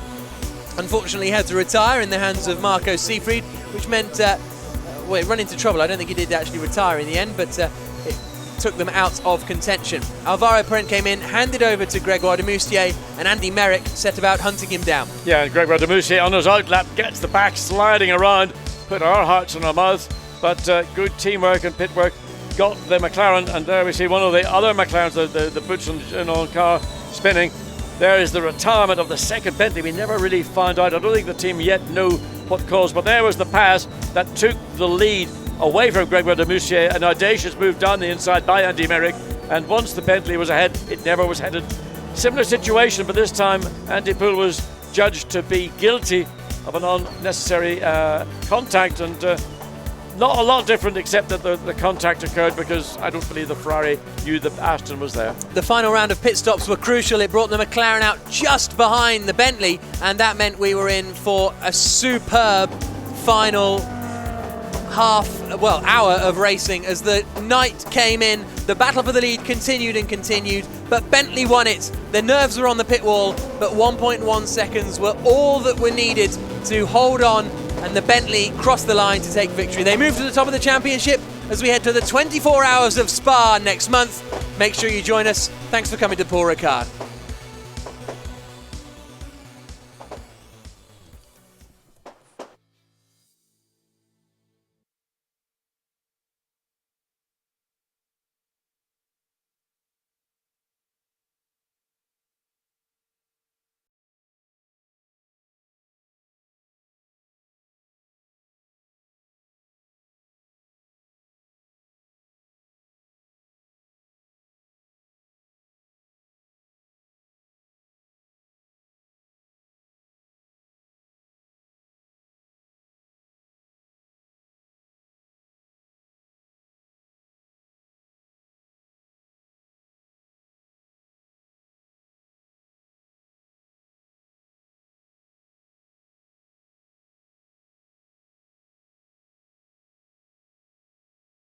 unfortunately had to retire in the hands of Marco Seefried, which meant, well, it ran into trouble. I don't think he did actually retire in the end, but it took them out of contention. Alvaro Parent came in, handed over to Grégoire de Moustier, and Andy Merrick set about hunting him down. Yeah, and Grégoire de Moustier on his outlap gets the back sliding around, put our hearts in our mouths, but good teamwork and pit work got the McLaren, and there we see one of the other McLarens, the boots on car spinning. There is the retirement of the second Bentley. We never really found out. I don't think the team yet knew what caused, but there was the pass that took the lead away from Grégoire de Moustier. An audacious move down the inside by Andy Merrick, and once the Bentley was ahead, it never was headed. Similar situation, but this time Andy Poole was judged to be guilty of an unnecessary contact, and not a lot different except that the contact occurred because I don't believe the Ferrari knew that Aston was there. The final round of pit stops were crucial. It brought the McLaren out just behind the Bentley, and that meant we were in for a superb final hour of racing. As the night came in, the battle for the lead continued and continued, but Bentley won it. The nerves were on the pit wall, but 1.1 seconds were all that were needed to hold on, and the Bentley crossed the line to take victory. They moved to the top of the championship as we head to the 24 hours of Spa next month. Make sure you join us. Thanks for coming to Paul Ricard.